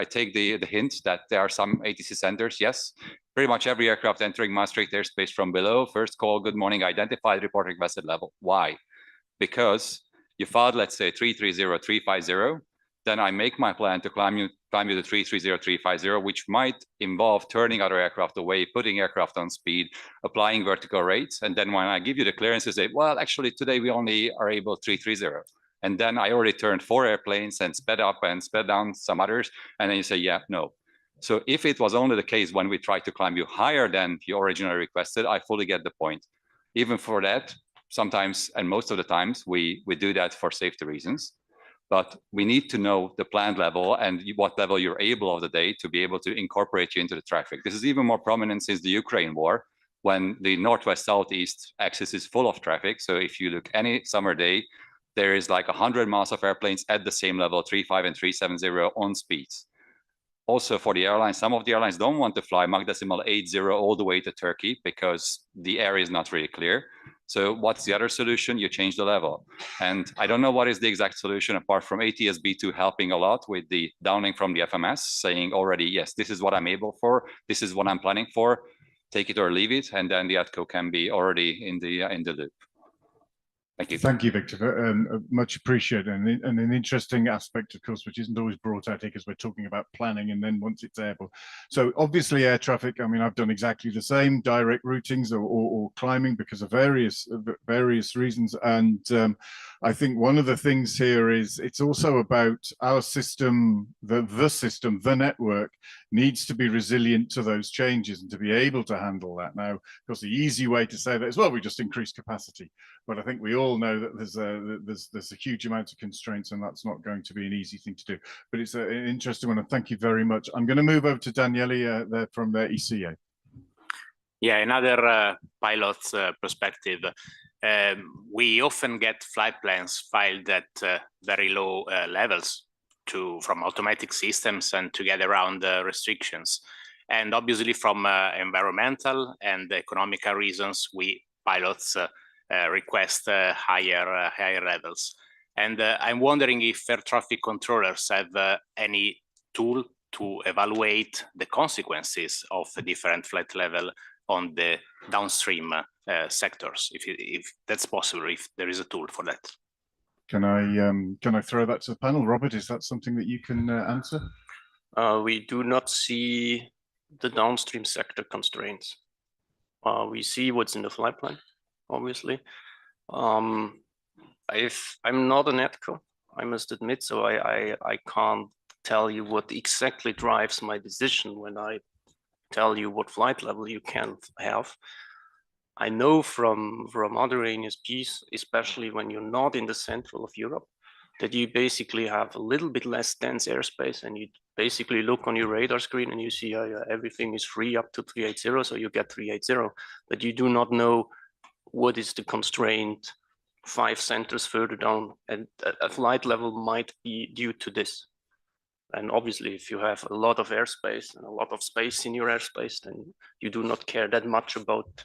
take the hint that there are some ATC centers. Yes, pretty much every aircraft entering Maastricht airspace from below, first call, good morning, identified, report requested level. Why? Because you filed, let's say 330, 350, then I make my plan to climb you to 330, 350, which might involve turning other aircraft away, putting aircraft on speed, applying vertical rates. And then when I give you the clearances, say, well, actually today we only are able 330. And then I already turned 4 airplanes and sped up and sped down some others. And then you say, yeah, no. So if it was only the case when we tried to climb you higher than you originally requested, I fully get the point. Even for that, sometimes, and most of the times, we do that for safety reasons, but we need to know the planned level and what level you're able of the day to be able to incorporate you into the traffic. This is even more prominent since the Ukraine war, when the northwest-southeast axis is full of traffic. So if you look any summer day, there is like 100 miles of airplanes at the same level, 35 and 370 on speeds. Also for the airlines, some of the airlines don't want to fly Mach decimal 80 all the way to Turkey because the air is not really clear. So what's the other solution? You change the level. And I don't know what is the exact solution apart from ATSB2 helping a lot with the downlink from the FMS, saying already, yes, this is what I'm able for. This is what I'm planning for. Take it or leave it. And then the ATCO can be already in the loop. Thank you. Thank you, Victor. Much appreciated. And an interesting aspect, of course, which isn't always brought out here because we're talking about planning and then once it's airborne. So obviously air traffic, I mean, I've done exactly the same, direct routings or climbing because of various reasons. And I think one of the things here is it's also about our system, the network needs to be resilient to those changes and to be able to handle that. Now, of course, the easy way to say that is, well, we just increase capacity. But I think we all know that there's a huge amount of constraints, and that's not going to be an easy thing to do. But it's an interesting one, and thank you very much. I'm going to move over to Daniele from the ECA. Yeah, another pilot's perspective. We often get flight plans filed at very low levels from automatic systems and to get around the restrictions. And obviously from environmental and economical reasons, we pilots request higher levels. And I'm wondering if air traffic controllers have any tool to evaluate the consequences of a different flight level on the downstream sectors, if that's possible, if there is a tool for that. Can I throw that to the panel? Robert, is that something that you can answer? We do not see the downstream sector constraints. We see what's in the flight plan, obviously. I'm not an ATCO, I must admit, so I can't tell you what exactly drives my decision when I tell you what flight level you can have. I know from other ANSPs, especially when you're not in the central of Europe, that you basically have a little bit less dense airspace, and you basically look on your radar screen and you see everything is free up to 380, so you get 380, but you do not know what is the constraint 5 centers further down, and a flight level might be due to this. And obviously, if you have a lot of airspace and a lot of space in your airspace, then you do not care that much about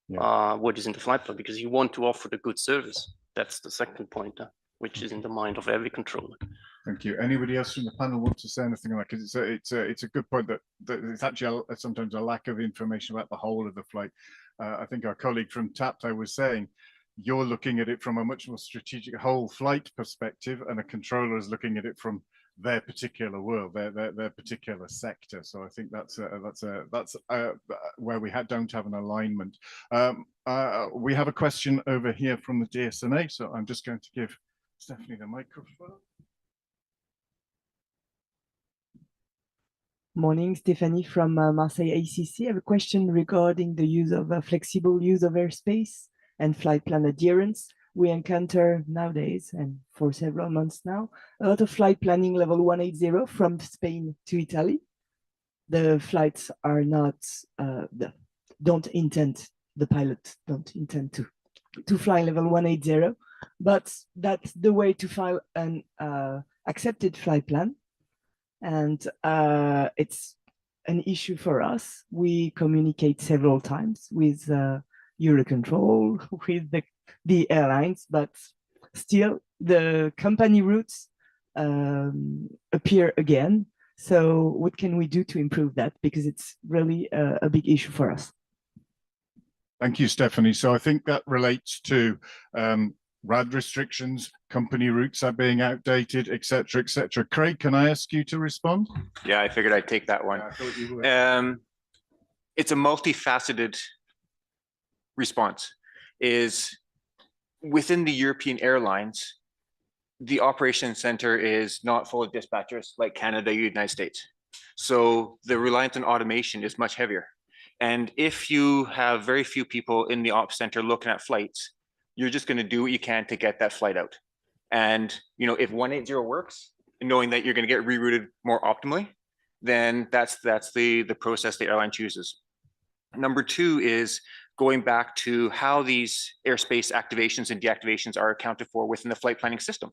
what is in the flight plan, because you want to offer the good service. That's the second point, which is in the mind of every controller. Thank you. Anybody else from the panel want to say anything like it? It's a good point that it's actually sometimes a lack of information about the whole of the flight. I think our colleague from TAPTA was saying, you're looking at it from a much more strategic whole flight perspective, and a controller is looking at it from their particular world, their particular sector. So I think that's where we don't have an alignment. We have a question over here from the DSNA, so I'm just going to give Stephanie the microphone. Morning, Stephanie from Marseille ACC. I have a question regarding the use of flexible use of airspace and flight plan adherence. We encounter nowadays, and for several months now, a lot of flight planning level 180 from Spain to Italy. The flights are not, the pilots don't intend to fly level 180, but that's the way to file an accepted flight plan. And it's an issue for us. We communicate several times with EUROCONTROL, with the airlines, but still the company routes appear again. So what can we do to improve that? Because it's really a big issue for us. Thank you, Stephanie. So I think that relates to RAD restrictions, company routes are being outdated, etc., etc. Craig, can I ask you to respond? Yeah, I figured I'd take that one. I thought you would. It's a multifaceted response. Is within the European airlines, the operations center is not full of dispatchers like Canada, United States. So the reliance on automation is much heavier. And if you have very few people in the ops center looking at flights, you're just going to do what you can to get that flight out. And if 180 works, knowing that you're going to get rerouted more optimally, then that's the process the airline chooses. Number two is going back to how these airspace activations and deactivations are accounted for within the flight planning system.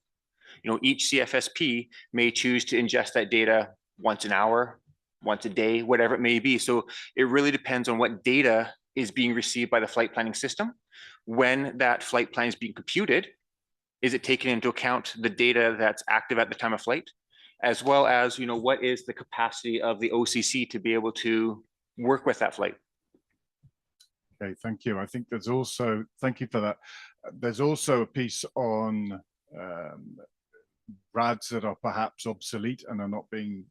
Each CFSP may choose to ingest that data once an hour, once a day, whatever it may be. So it really depends on what data is being received by the flight planning system. When that flight plan is being computed, is it taking into account the data that's active at the time of flight, as well as what is the capacity of the OCC to be able to work with that flight? Okay, thank you. I think there's also, thank you for that. There's also a piece on RADs that are perhaps obsolete and are not being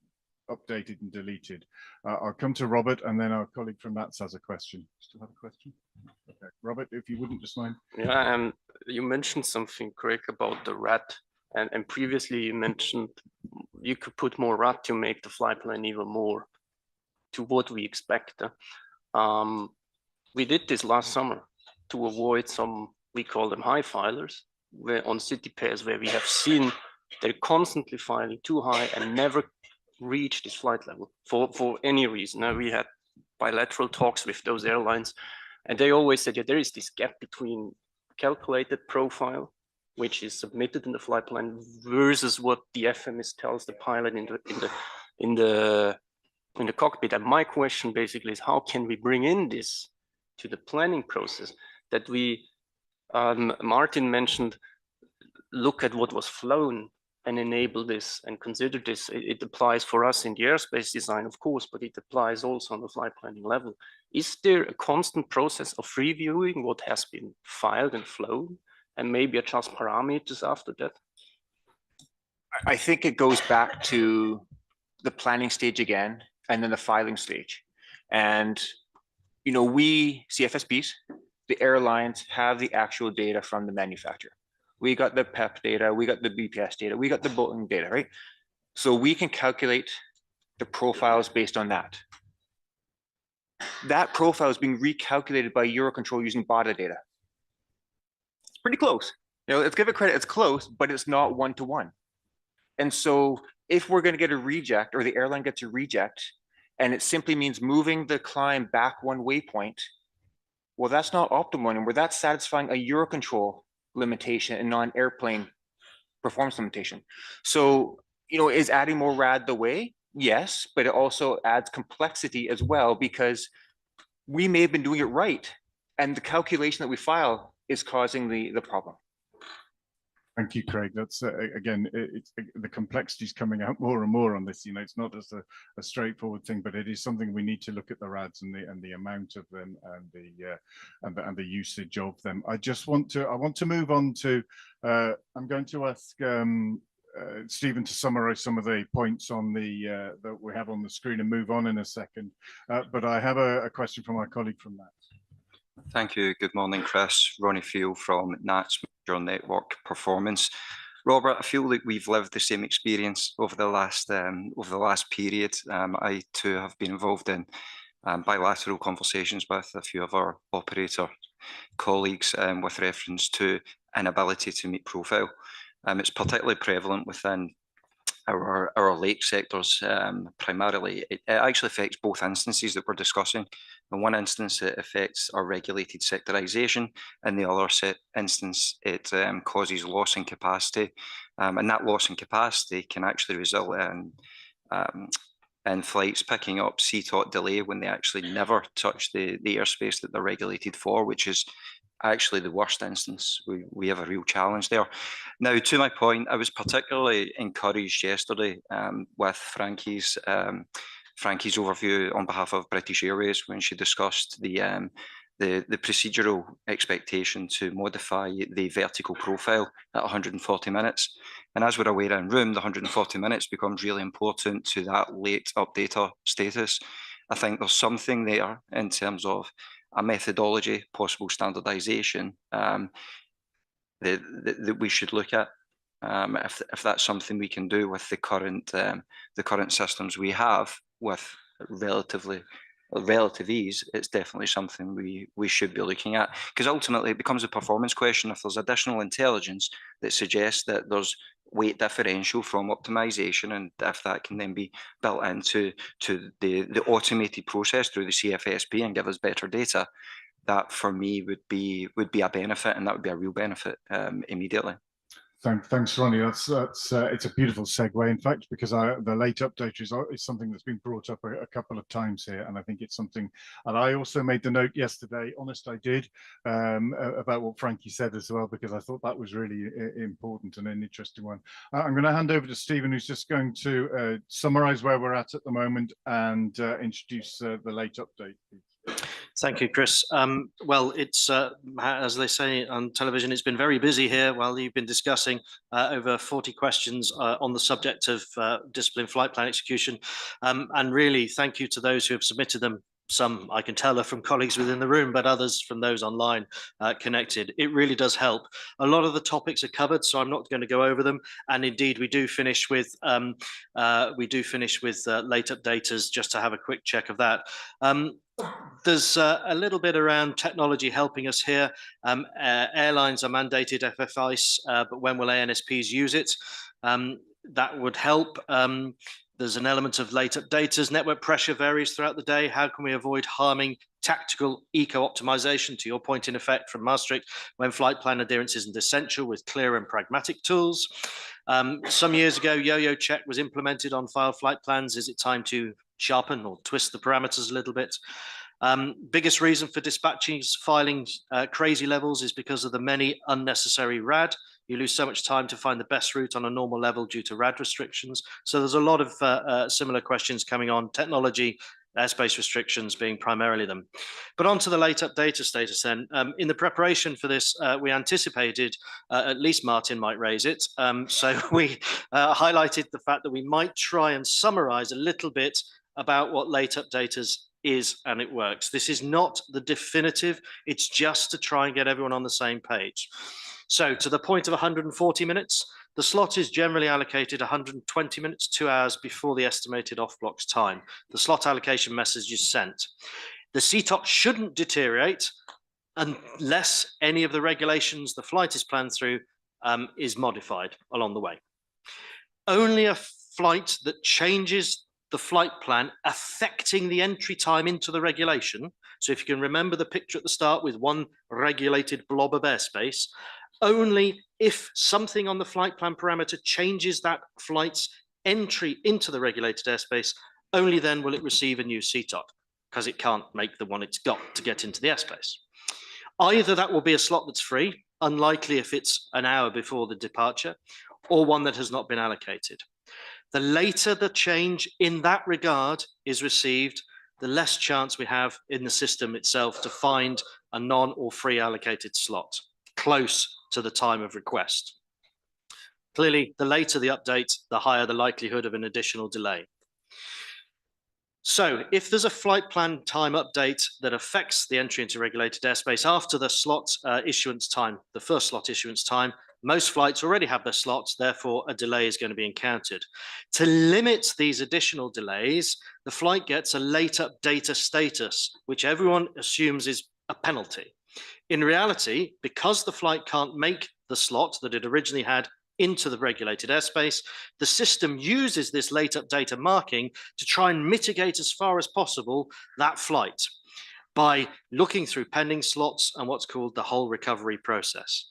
updated and deleted. I'll come to Robert, and then our colleague from NATS has a question. Still have a question? Okay, Robert, if you wouldn't just mind. Yeah, and you mentioned something, Craig, about the RAD, and previously you mentioned you could put more RAD to make the flight plan even more to what we expect. We did this last summer to avoid some, we call them high filers, where on city pairs where we have seen they're constantly filing too high and never reach this flight level for any reason. Now, we had bilateral talks with those airlines, and they always said, yeah, there is this gap between calculated profile, which is submitted in the flight plan, versus what the FMS tells the pilot in the cockpit. And my question basically is, how can we bring in this to the planning process that we, Martin mentioned, look at what was flown and enable this and consider this. It applies for us in the airspace design, of course, but it applies also on the flight planning level. Is there a constant process of reviewing what has been filed and flown and maybe adjust parameters after that? I think it goes back to the planning stage again, and then the filing stage. And we CFSPs, the airlines, have the actual data from the manufacturer. We got the PEP data, we got the BPS data, we got the Boeing data, right? So we can calculate the profiles based on that. That profile is being recalculated by Eurocontrol using BADA data. It's pretty close. You know, let's give it credit, it's close, but it's not one-to-one. And so if we're going to get a reject, or the airline gets a reject, and it simply means moving the climb back one waypoint, well, that's not optimal, and where that's satisfying a Eurocontrol limitation and non-airplane performance limitation. So, you know, is adding more RAD the way? Yes, but it also adds complexity as well, because we may have been doing it right, and the calculation that we file is causing the problem. Thank you, Craig. That's again, the complexity is coming out more and more on this. You know, it's not just a straightforward thing, but it is something we need to look at the RADs and the amount of them and the usage of them. I want to move on to. I'm going to ask Stephen to summarize some of the points on the that we have on the screen and move on in a second. But I have a question from our colleague from that. Thank you. Good morning, Chris. Ronnie Field from NATS Network Performance. Robert, I feel like we've lived the same experience over the last period. I too have been involved in bilateral conversations with a few of our operator colleagues with reference to inability to meet profile. It's particularly prevalent within our lake sectors. Primarily, it actually affects both instances that we're discussing. In one instance, it affects our regulated sectorization. In the other instance, it causes loss in capacity. And that loss in capacity can actually result in flights picking up CTOT delay when they actually never touch the airspace that they're regulated for, which is actually the worst instance. We have a real challenge there. Now, to my point, I was particularly encouraged yesterday with Frankie's overview on behalf of British Airways when she discussed the procedural expectation to modify the vertical profile at 140 minutes. And as we're aware in room, the 140 minutes becomes really important to that late updater status. I think there's something there in terms of a methodology, possible standardization that we should look at. If that's something we can do with the current systems we have with relative ease, it's definitely something we should be looking at, because ultimately it becomes a performance question. If there's additional intelligence that suggests that there's weight differential from optimization, and if that can then be built into the automated process through the CFSP and give us better data, that for me would be a benefit, and that would be a real benefit immediately. Thanks, Ronnie. It's a beautiful segue, in fact, because the late update is something that's been brought up a couple of times here, and I think it's something. And I also made the note yesterday, honest I did, about what Frankie said as well, because I thought that was really important and an interesting one. I'm going to hand over to Stephen, who's just going to summarize where we're at the moment and introduce the late update. Thank you, Chris. Well, it's, as they say on television, it's been very busy here while you've been discussing over 40 questions on the subject of discipline flight plan execution. And really, thank you to those who have submitted them. Some I can tell are from colleagues within the room, but others from those online connected. It really does help. A lot of the topics are covered, so I'm not going to go over them. And indeed, we do finish with late updaters, just to have a quick check of that. There's a little bit around technology helping us here. Airlines are mandated FFICE, but when will ANSPs use it? That would help. There's an element of late updaters. Network pressure varies throughout the day. How can we avoid harming tactical eco-optimization, to your point in effect from Maastricht, when flight plan adherence isn't essential with clear and pragmatic tools? Some years ago, yo-yo check was implemented on file flight plans. Is it time to sharpen or twist the parameters a little bit? Biggest reason for dispatching filing crazy levels is because of the many unnecessary RAD. You lose so much time to find the best route on a normal level due to RAD restrictions. So there's a lot of similar questions coming on technology, airspace restrictions being primarily them. But on to the late updater status then. In the preparation for this, we anticipated at least Martin might raise it. So we highlighted the fact that we might try and summarize a little bit about what late updaters is and it works. This is not the definitive, it's just to try and get everyone on the same page. So to the point of 140 minutes, the slot is generally allocated 120 minutes, 2 hours before the estimated off-blocks time. The slot allocation message is sent. The CTOC shouldn't deteriorate unless any of the regulations the flight is planned through is modified along the way. Only a flight that changes the flight plan affecting the entry time into the regulation. So if you can remember the picture at the start with one regulated blob of airspace, only if something on the flight plan parameter changes that flight's entry into the regulated airspace, only then will it receive a new CTOC, because it can't make the one it's got to get into the airspace. Either that will be a slot that's free, unlikely if it's an hour before the departure, or one that has not been allocated. The later the change in that regard is received, the less chance we have in the system itself to find a non or free allocated slot close to the time of request. Clearly, the later the update, the higher the likelihood of an additional delay. So if there's a flight plan time update that affects the entry into regulated airspace after the slot issuance time, the first slot issuance time, most flights already have their slots, therefore a delay is going to be encountered. To limit these additional delays, the flight gets a late updater status, which everyone assumes is a penalty. In reality, because the flight can't make the slot that it originally had into the regulated airspace, the system uses this late updater marking to try and mitigate as far as possible that flight by looking through pending slots and what's called the whole recovery process.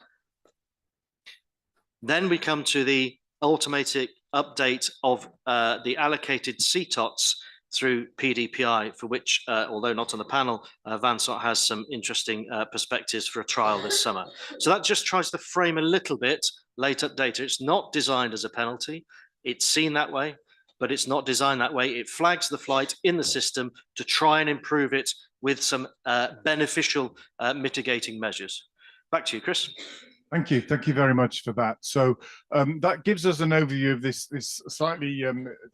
Then we come to the automatic update of the allocated CTOTs through PDPI, for which, although not on the panel, Vincent has some interesting perspectives for a trial this summer. So that just tries to frame a little bit late updater. It's not designed as a penalty. It's seen that way, but it's not designed that way. It flags the flight in the system to try and improve it with some beneficial mitigating measures. Back to you, Chris. Thank you. Thank you very much for that. So that gives us an overview of this slightly,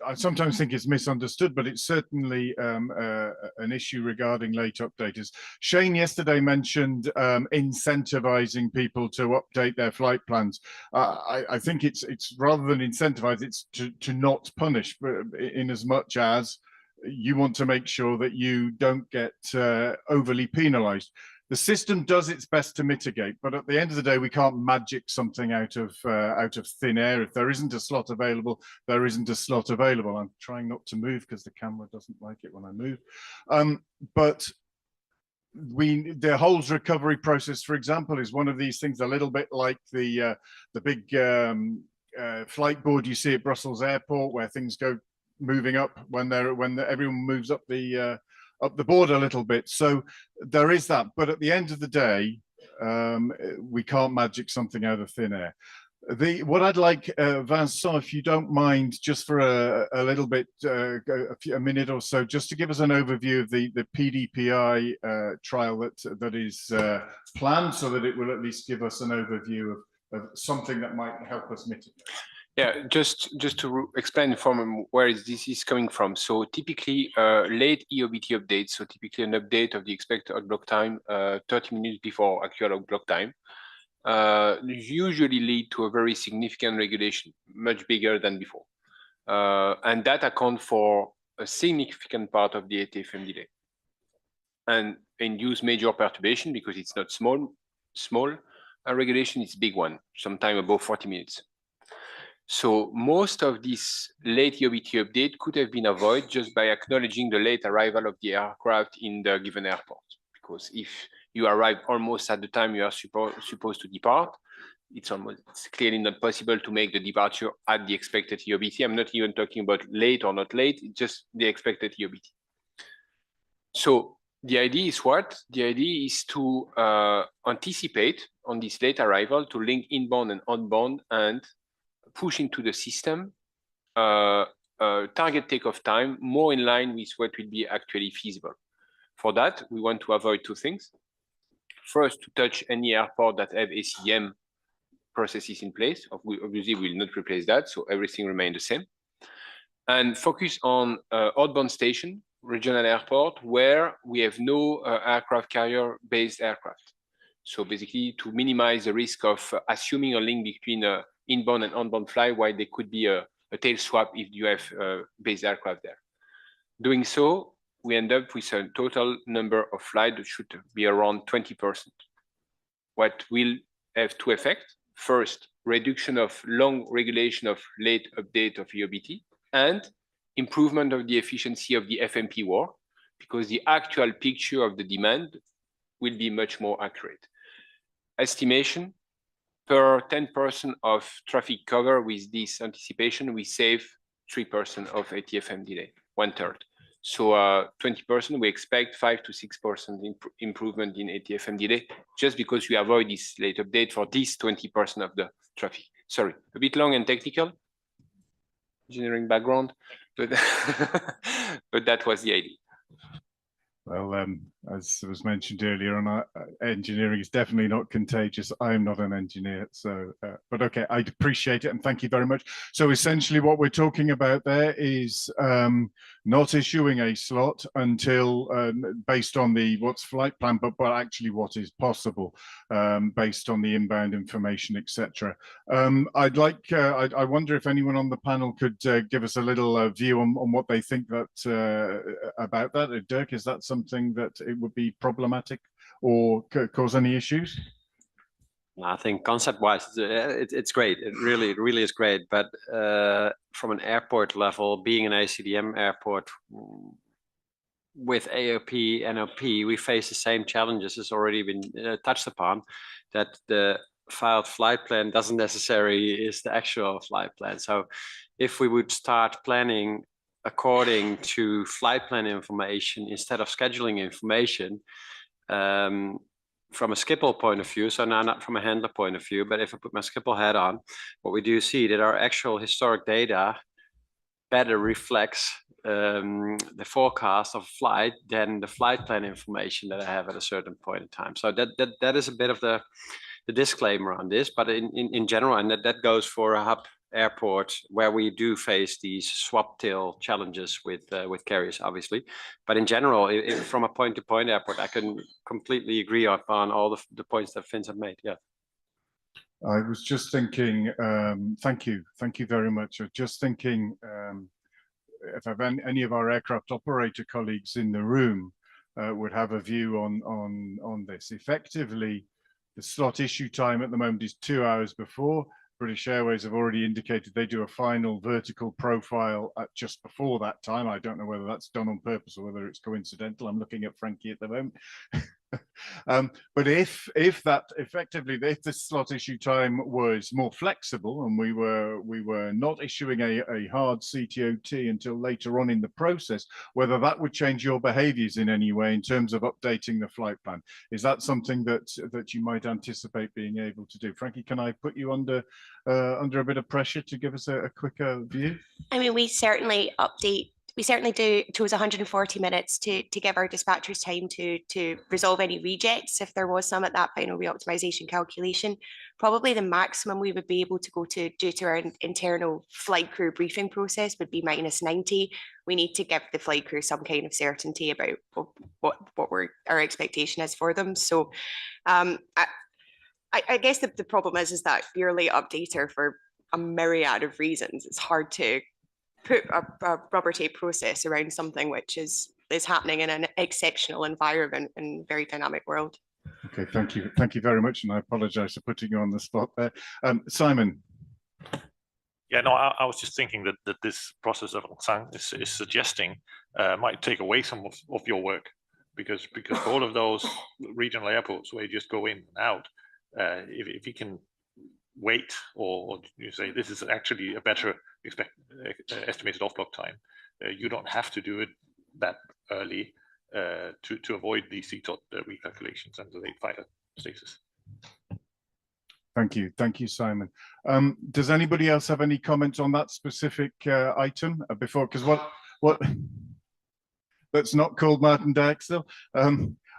I sometimes think it's misunderstood, but it's certainly an issue regarding late updaters. Shane yesterday mentioned incentivizing people to update their flight plans. I think it's rather than incentivize, it's to not punish, in as much as you want to make sure that you don't get overly penalized. The system does its best to mitigate, but at the end of the day, we can't magic something out of thin air. If there isn't a slot available, there isn't a slot available. I'm trying not to move because the camera doesn't like it when I move. But the whole recovery process, for example, is one of these things a little bit like the big flight board you see at Brussels Airport, where things go moving up when everyone moves up the board a little bit. So there is that, but at the end of the day, we can't magic something out of thin air. What I'd like, Vincent, if you don't mind, just for a little bit, a minute or so, just to give us an overview of the PDPI trial that is planned, so that it will at least give us an overview of something that might help us mitigate. Yeah, just to explain from where this is coming from. So typically late EOBT updates, so typically an update of the expected outblock time 30 minutes before actual outblock time, usually lead to a very significant regulation, much bigger than before. And that accounts for a significant part of the ATFM delay. And induce major perturbation because it's not small, a regulation is big one, sometime above 40 minutes. So most of this late EOBT update could have been avoided just by acknowledging the late arrival of the aircraft in the given airport. Because if you arrive almost at the time you are supposed to depart, it's clearly not possible to make the departure at the expected EOBT. I'm not even talking about late or not late, it's just the expected EOBT. So the idea is what? The idea is to anticipate on this late arrival, to link inbound and outbound and push into the system target takeoff time more in line with what will be actually feasible. For that, we want to avoid two things. First, to touch any airport that have ACM processes in place. Obviously, we will not replace that, so everything remains the same. And focus on outbound station, regional airport, where we have no aircraft carrier-based aircraft. So basically to minimize the risk of assuming a link between inbound and outbound flight, while there could be a tail swap if you have base aircraft there. Doing so, we end up with a total number of flights that should be around 20%. What will have two effects. First, reduction of long regulation of late update of EOBT, and improvement of the efficiency of the FMP work, because the actual picture of the demand will be much more accurate. Estimation, per 10% of traffic cover with this anticipation, we save 3% of ATFM delay, 1/3. So 20%, we expect 5 to 6% improvement in ATFM delay, just because we avoid this late update for this 20% of the traffic. Sorry, a bit long and technical, engineering background, but, but that was the idea. Well, as was mentioned earlier on, engineering is definitely not contagious. I am not an engineer, so, but okay, I appreciate it and thank you very much. So essentially what we're talking about there is not issuing a slot until, based on the what's flight plan, but actually what is possible based on the inbound information, etc. I'd like, I wonder if anyone on the panel could give us a little view on what they think that about that. Dirk, is that something that it would be problematic or cause any issues? I think concept-wise, it's great. It really is great. But from an airport level, being an ACDM airport with AOP, NOP, we face the same challenges as already been touched upon. That the filed flight plan doesn't necessarily is the actual flight plan. So if we would start planning according to flight plan information instead of scheduling information, from a Schiphol point of view, so now not from a handler point of view, but if I put my Schiphol hat on, what we do see that our actual historic data better reflects the forecast of flight than the flight plan information that I have at a certain point in time. So that is a bit of the disclaimer on this, but in general, and that goes for a hub airport where we do face these swap tail challenges with carriers, obviously. But in general, from a point-to-point airport, I can completely agree upon all the points that Vince have made. Yeah. I was just thinking, thank you very much. I was just thinking, if I've any of our aircraft operator colleagues in the room would have a view on this. Effectively, the slot issue time at the moment is 2 hours before. British Airways have already indicated they do a final vertical profile at just before that time. I don't know whether that's done on purpose or whether it's coincidental. I'm looking at Frankie at the moment. But if that effectively, if the slot issue time was more flexible and we were not issuing a hard CTOT until later on in the process, whether that would change your behaviors in any way in terms of updating the flight plan. Is that something that you might anticipate being able to do? Frankie, can I put you under a bit of pressure to give us a quicker view? I mean, we certainly do chose 140 minutes to give our dispatchers time to resolve any rejects if there was some at that final reoptimization calculation. Probably the maximum we would be able to go to due to our internal flight crew briefing process would be -90. We need to give the flight crew some kind of certainty about what our expectation is for them. So I guess the problem is that you're a late updater for a myriad of reasons. It's hard to put a rubber tape process around something which is happening in an exceptional environment and very dynamic world. Okay, thank you very much, and I apologize for putting you on the spot there. Simon. Yeah, no, I was just thinking that this process of Sang is suggesting might take away some of your work, because all of those regional airports where you just go in and out, if you can wait, or you say this is actually a better estimated off-block time, you don't have to do it that early to avoid the CTOT recalculations and the late fighter status. Thank you, Simon. Does anybody else have any comments on that specific item before? Because what that's not called Martin Dijkstra.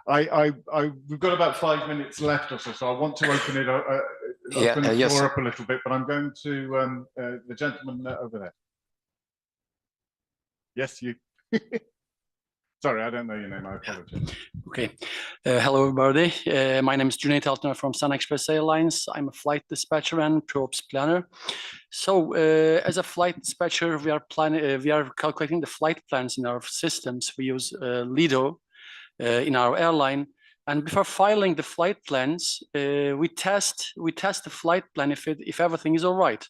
We've got about 5 minutes left or so I want to open it up. Open the floor up a little bit, but I'm going to the gentleman over there. Yes, you. Sorry, I don't know your name. I apologize. Okay. Hello, everybody. My name is Junaid Altner from Sun Express Airlines. I'm a flight dispatcher and props planner. So, as a flight dispatcher, we are calculating the flight plans in our systems. We use Lido in our airline, and before filing the flight plans, we test the flight plan if everything is all right.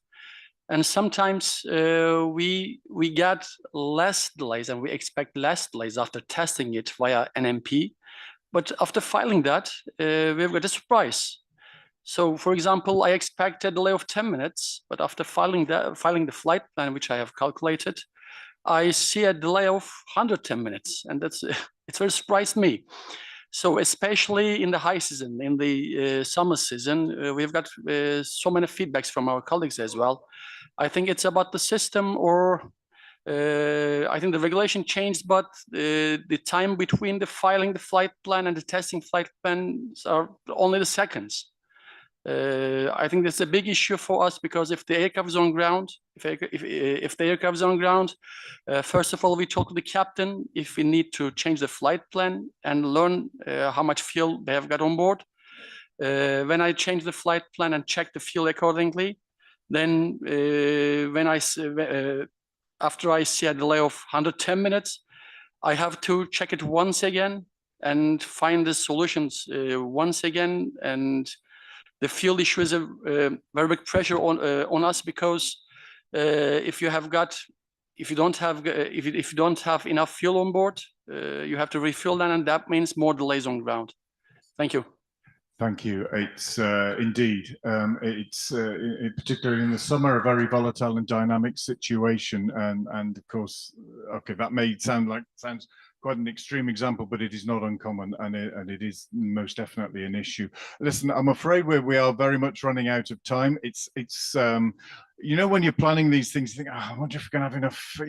And sometimes we get less delays, and we expect less delays after testing it via NMP. But after filing that, we've got a surprise. So, for example, I expect a delay of 10 minutes, but after filing the flight plan, which I have calculated, I see a delay of 110 minutes, and it's very surprised me. So, especially in the high season, in the summer season, we've got so many feedbacks from our colleagues as well. I think it's about the system, or I think the regulation changed, but the time between the filing the flight plan and the testing flight plans are only the seconds. I think that's a big issue for us, because if the aircraft is on ground, if the aircraft is on ground, first of all, we talk to the captain if we need to change the flight plan and learn how much fuel they have got on board. When I change the flight plan and check the fuel accordingly, then after I see a delay of 110 minutes, I have to check it once again and find the solutions once again. And the fuel issue is a very big pressure on us, because if you don't have enough fuel on board, you have to refill that, and that means more delays on ground. Thank you. Thank you. It's indeed, it's particularly in the summer, a very volatile and dynamic situation. And of course, okay, that may sounds quite an extreme example, but it is not uncommon, and it is most definitely an issue. Listen, I'm afraid we are very much running out of time. It's you know, when you're planning these things, you think, oh, I wonder if we're going to have enough,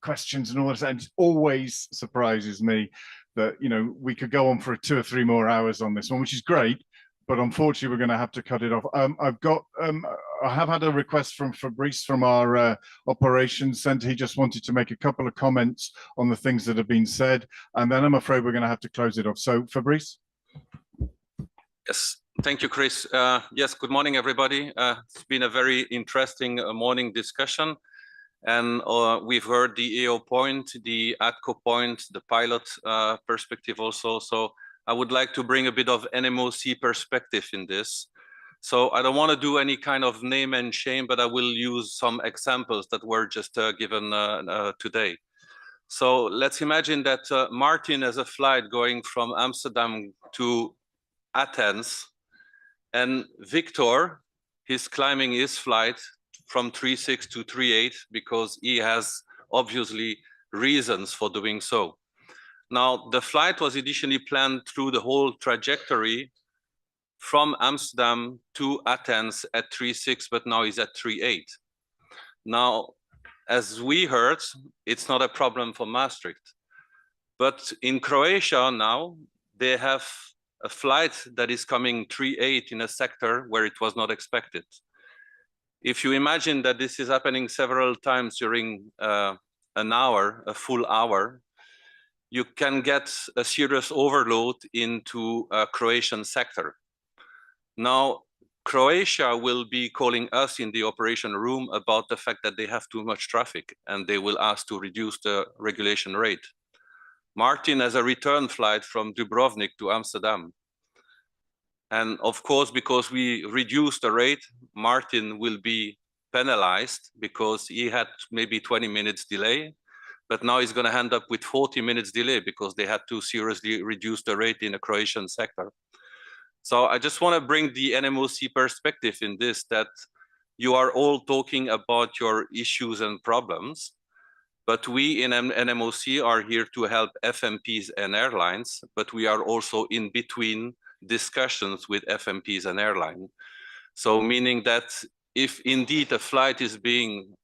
questions and all this. And it always surprises me that, we could go on for 2 or 3 more hours on this one, which is great, but unfortunately we're going to have to cut it off. I have had a request from Fabrice from our operations center. He just wanted to make a couple of comments on the things that have been said, and then I'm afraid we're going to have to close it off. So, Fabrice. Yes, thank you, Chris. Yes, good morning, everybody. It's been a very interesting morning discussion. And we've heard the EO point, the ATCO point, the pilot perspective also. So I would like to bring a bit of NMOC perspective in this. So I don't want to do any kind of name and shame, but I will use some examples that were just given today. So let's imagine that Martin has a flight going from Amsterdam to Athens, and Victor, he's climbing his flight from 36 to 38 because he has obviously reasons for doing so. Now, the flight was initially planned through the whole trajectory from Amsterdam to Athens at 36, but now he's at 38. Now, as we heard, it's not a problem for Maastricht. But in Croatia now, they have a flight that is coming 38 in a sector where it was not expected. If you imagine that this is happening several times during an hour, a full hour, you can get a serious overload into a Croatian sector. Now, Croatia will be calling us in the operation room about the fact that they have too much traffic, and they will ask to reduce the regulation rate. Martin has a return flight from Dubrovnik to Amsterdam. And of course, because we reduced the rate, Martin will be penalized because he had maybe 20 minutes delay, but now he's going to end up with 40 minutes delay because they had to seriously reduce the rate in the Croatian sector. So I just want to bring the NMOC perspective in this, that you are all talking about your issues and problems, but we in NMOC are here to help FMPs and airlines, but we are also in between discussions with FMPs and airline. So meaning that if indeed a flight is being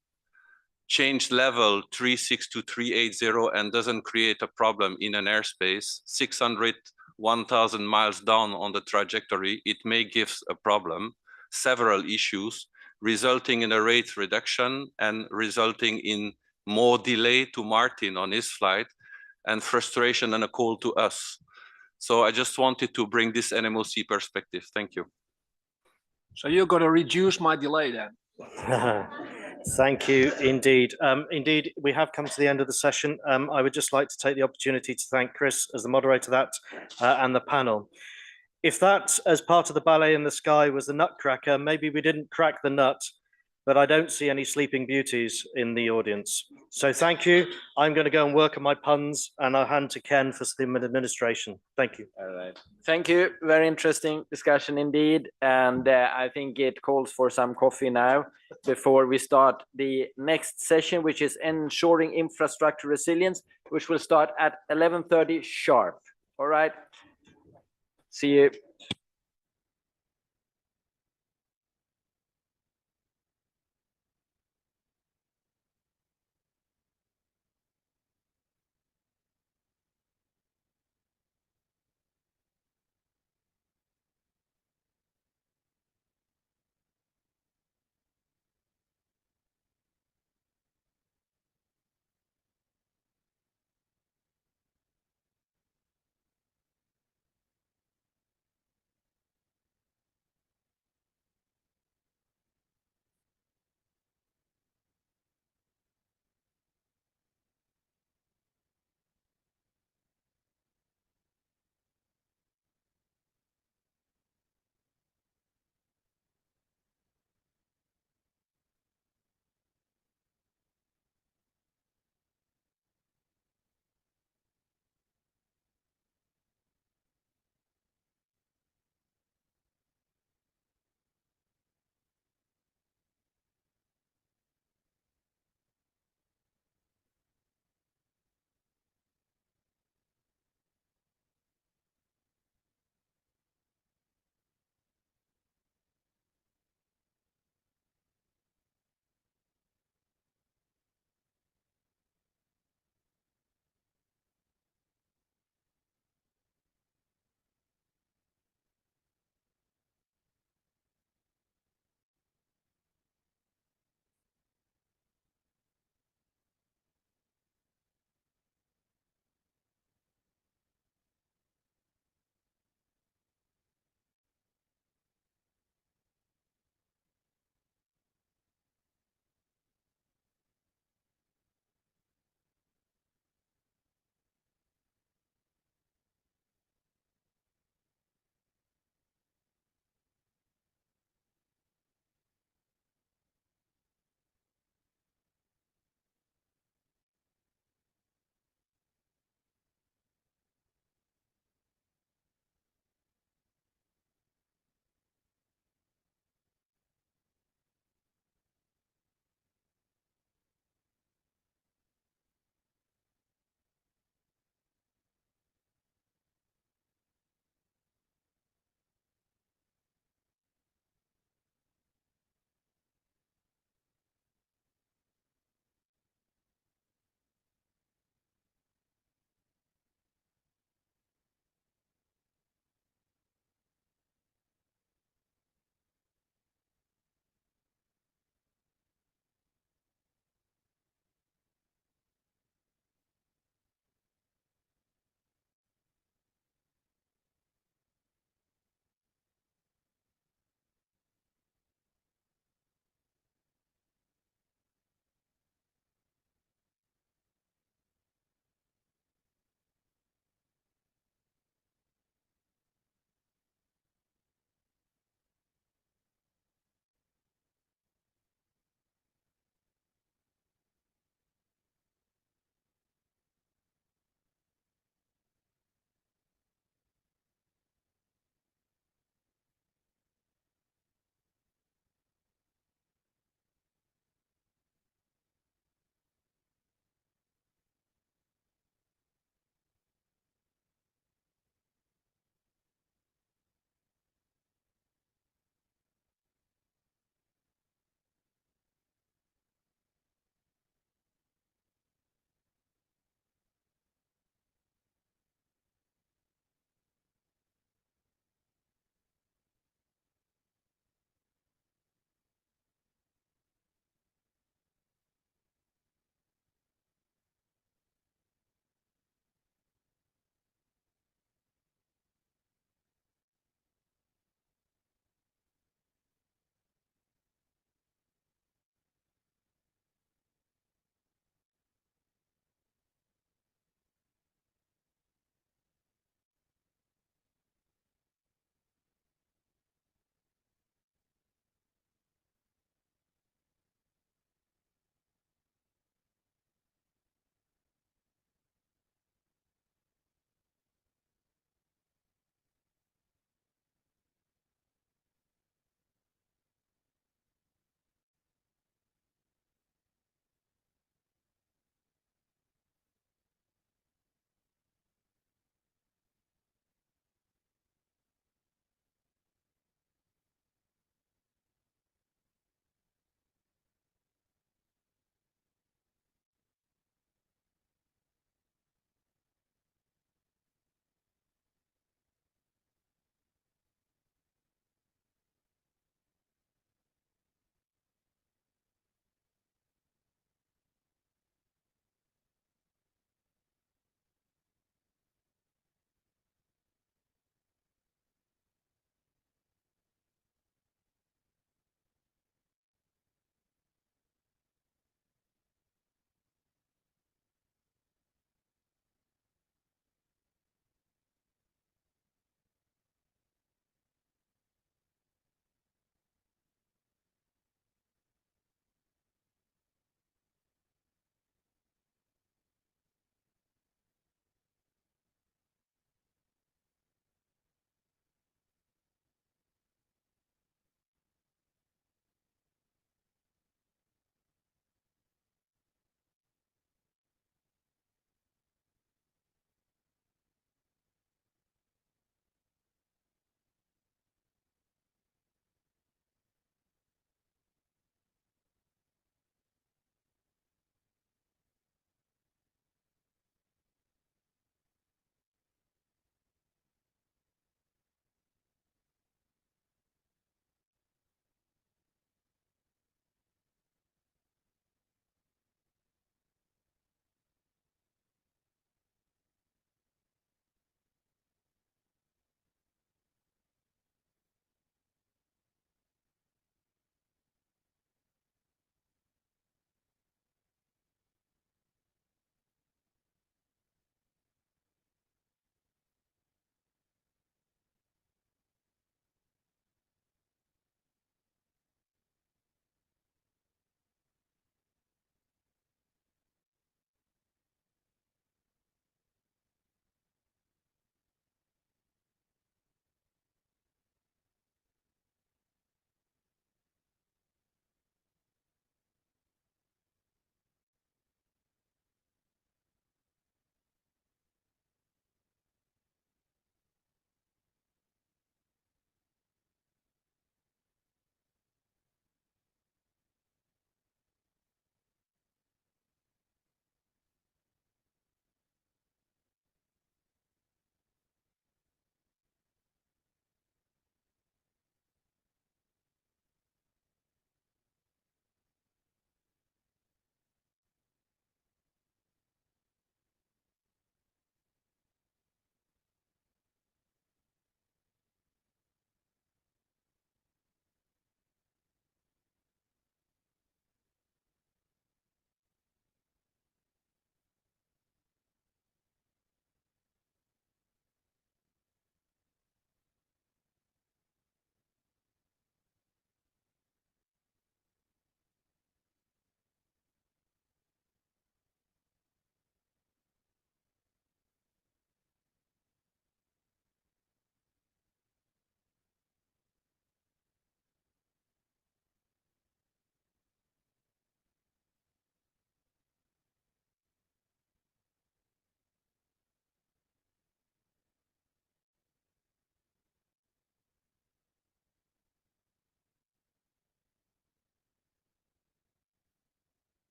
changed level 36 to 380 and doesn't create a problem in an airspace, 600, 1,000 miles down on the trajectory, it may give a problem, several issues, resulting in a rate reduction and resulting in more delay to Martin on his flight. and frustration and a call to us. So I just wanted to bring this NMOC perspective. Thank you. So you're going to reduce my delay then? Thank you indeed. Indeed, we have come to the end of the session. I would just like to take the opportunity to thank Chris as the moderator of that and the panel. If that, as part of the ballet in the sky, was the nutcracker, maybe we didn't crack the nut, but I don't see any sleeping beauties in the audience. So thank you. I'm going to go and work on my puns, and I'll hand to Ken for some administration. Thank you. All right. Thank you. Very interesting discussion indeed. And I think it calls for some coffee now before we start the next session, which is ensuring infrastructure resilience, which will start at 11:30 sharp. All right. See you.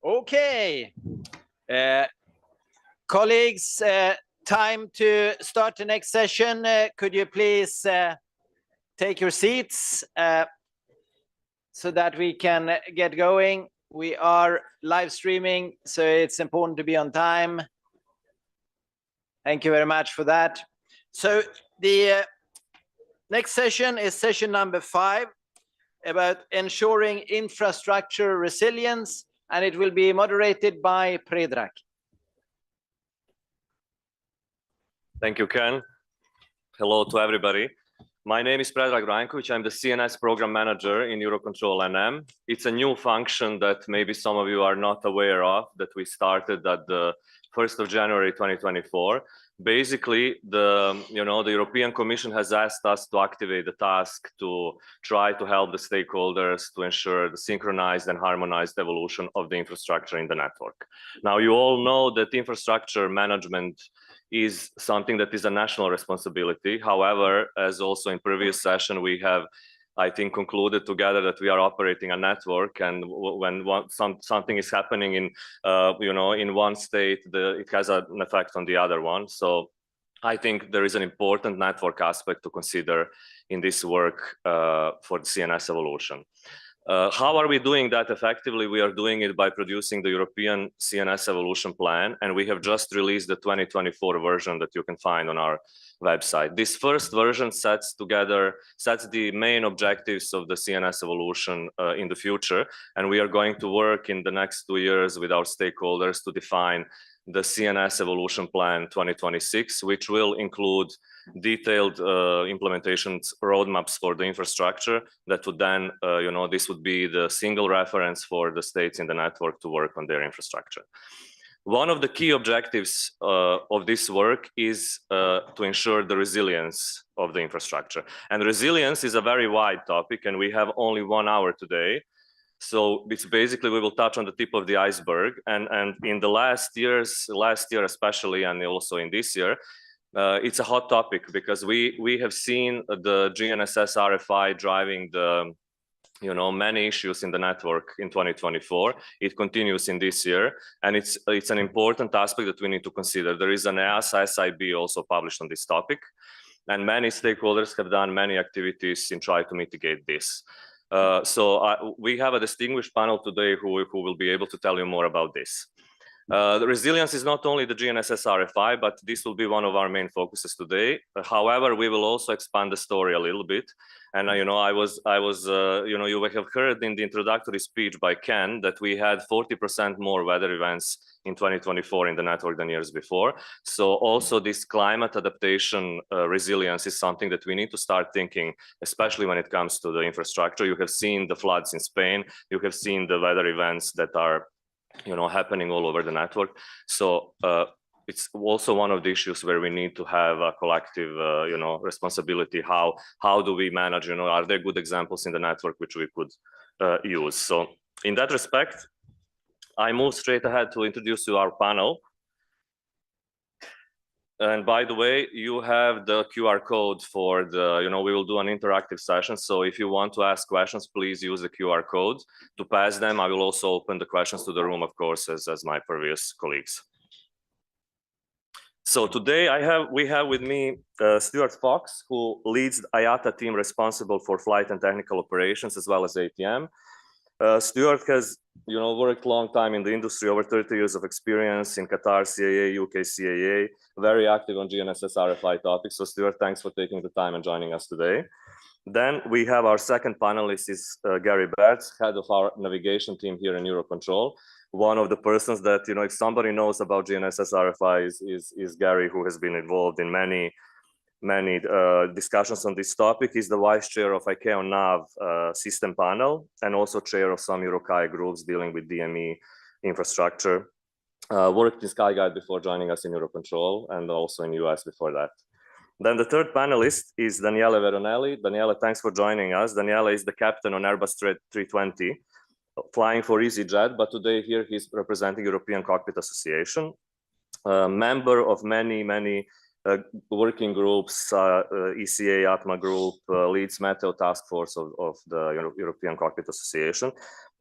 Okay. Colleagues, time to start the next session. Could you please take your seats so that we can get going? We are live streaming, so it's important to be on time. Thank you very much for that. So the next session is session number 5 about ensuring infrastructure resilience, and it will be moderated by Predrag. Thank you, Ken. Hello to everybody. My name is Predrag Rankovic. I'm the CNS Program Manager in EUROCONTROL NM. It's a new function that maybe some of you are not aware of, that we started at the 1st of January 2024. Basically, the European Commission has asked us to activate the task to try to help the stakeholders to ensure the synchronized and harmonized evolution of the infrastructure in the network. Now, you all know that infrastructure management is something that is a national responsibility. However, as also in previous session, we have, I think, concluded together that we are operating a network, and when something is happening in, in one state, it has an effect on the other one. So I think there is an important network aspect to consider in this work for the CNS evolution. How are we doing that effectively? We are doing it by producing the European CNS Evolution Plan, and we have just released the 2024 version that you can find on our website. This first version sets the main objectives of the CNS evolution in the future, and we are going to work in the next 2 years with our stakeholders to define the CNS Evolution Plan 2026, which will include detailed implementations roadmaps for the infrastructure that would then, this would be the single reference for the states in the network to work on their infrastructure. One of the key objectives of this work is to ensure the resilience of the infrastructure. And resilience is a very wide topic, and we have only 1 hour today. So it's basically, we will touch on the tip of the iceberg. And in the last year especially, and also in this year, it's a hot topic because we have seen the GNSS RFI driving the, many issues in the network in 2024. It continues in this year, and it's an important aspect that we need to consider. There is an EASA SIB also published on this topic, and many stakeholders have done many activities in trying to mitigate this. So we have a distinguished panel today who will be able to tell you more about this. The resilience is not only the GNSS RFI, but this will be one of our main focuses today. However, we will also expand the story a little bit. And you have heard in the introductory speech by Ken that we had 40% more weather events in 2024 in the network than years before. So also this climate adaptation resilience is something that we need to start thinking, especially when it comes to the infrastructure. You have seen the floods in Spain. You have seen the weather events that are happening all over the network. So it's also one of the issues where we need to have a collective, responsibility. How do we manage, are there good examples in the network which we could use? So in that respect, I move straight ahead to introduce you our panel. And by the way, you have the QR code for the, we will do an interactive session. So if you want to ask questions, please use the QR code to pass them. I will also open the questions to the room, of course, as my previous colleagues. So today we have with me Stuart Fox, who leads the IATA team responsible for flight and technical operations, as well as ATM. Stuart has worked a long time in the industry, over 30 years of experience in Qatar CAA, UK CAA, very active on GNSS RFI topics. So Stuart, thanks for taking the time and joining us today. Then we have our second panelist is Gary Bertz, head of our navigation team here in Eurocontrol. One of the persons that, if somebody knows about GNSS RFI is Gary, who has been involved in many discussions on this topic. He's the vice chair of ICAO NAV system panel and also chair of some EuroCai groups dealing with DME infrastructure. Worked in SkyGuide before joining us in Eurocontrol and also in US before that. Then the third panelist is Daniele Veronelli. Daniele, thanks for joining us. Daniele is the captain on Airbus 320, flying for EasyJet, but today here he's representing European Cockpit Association, member of many working groups, ECA, ATMA Group, leads Meteo Task Force of the European Cockpit Association.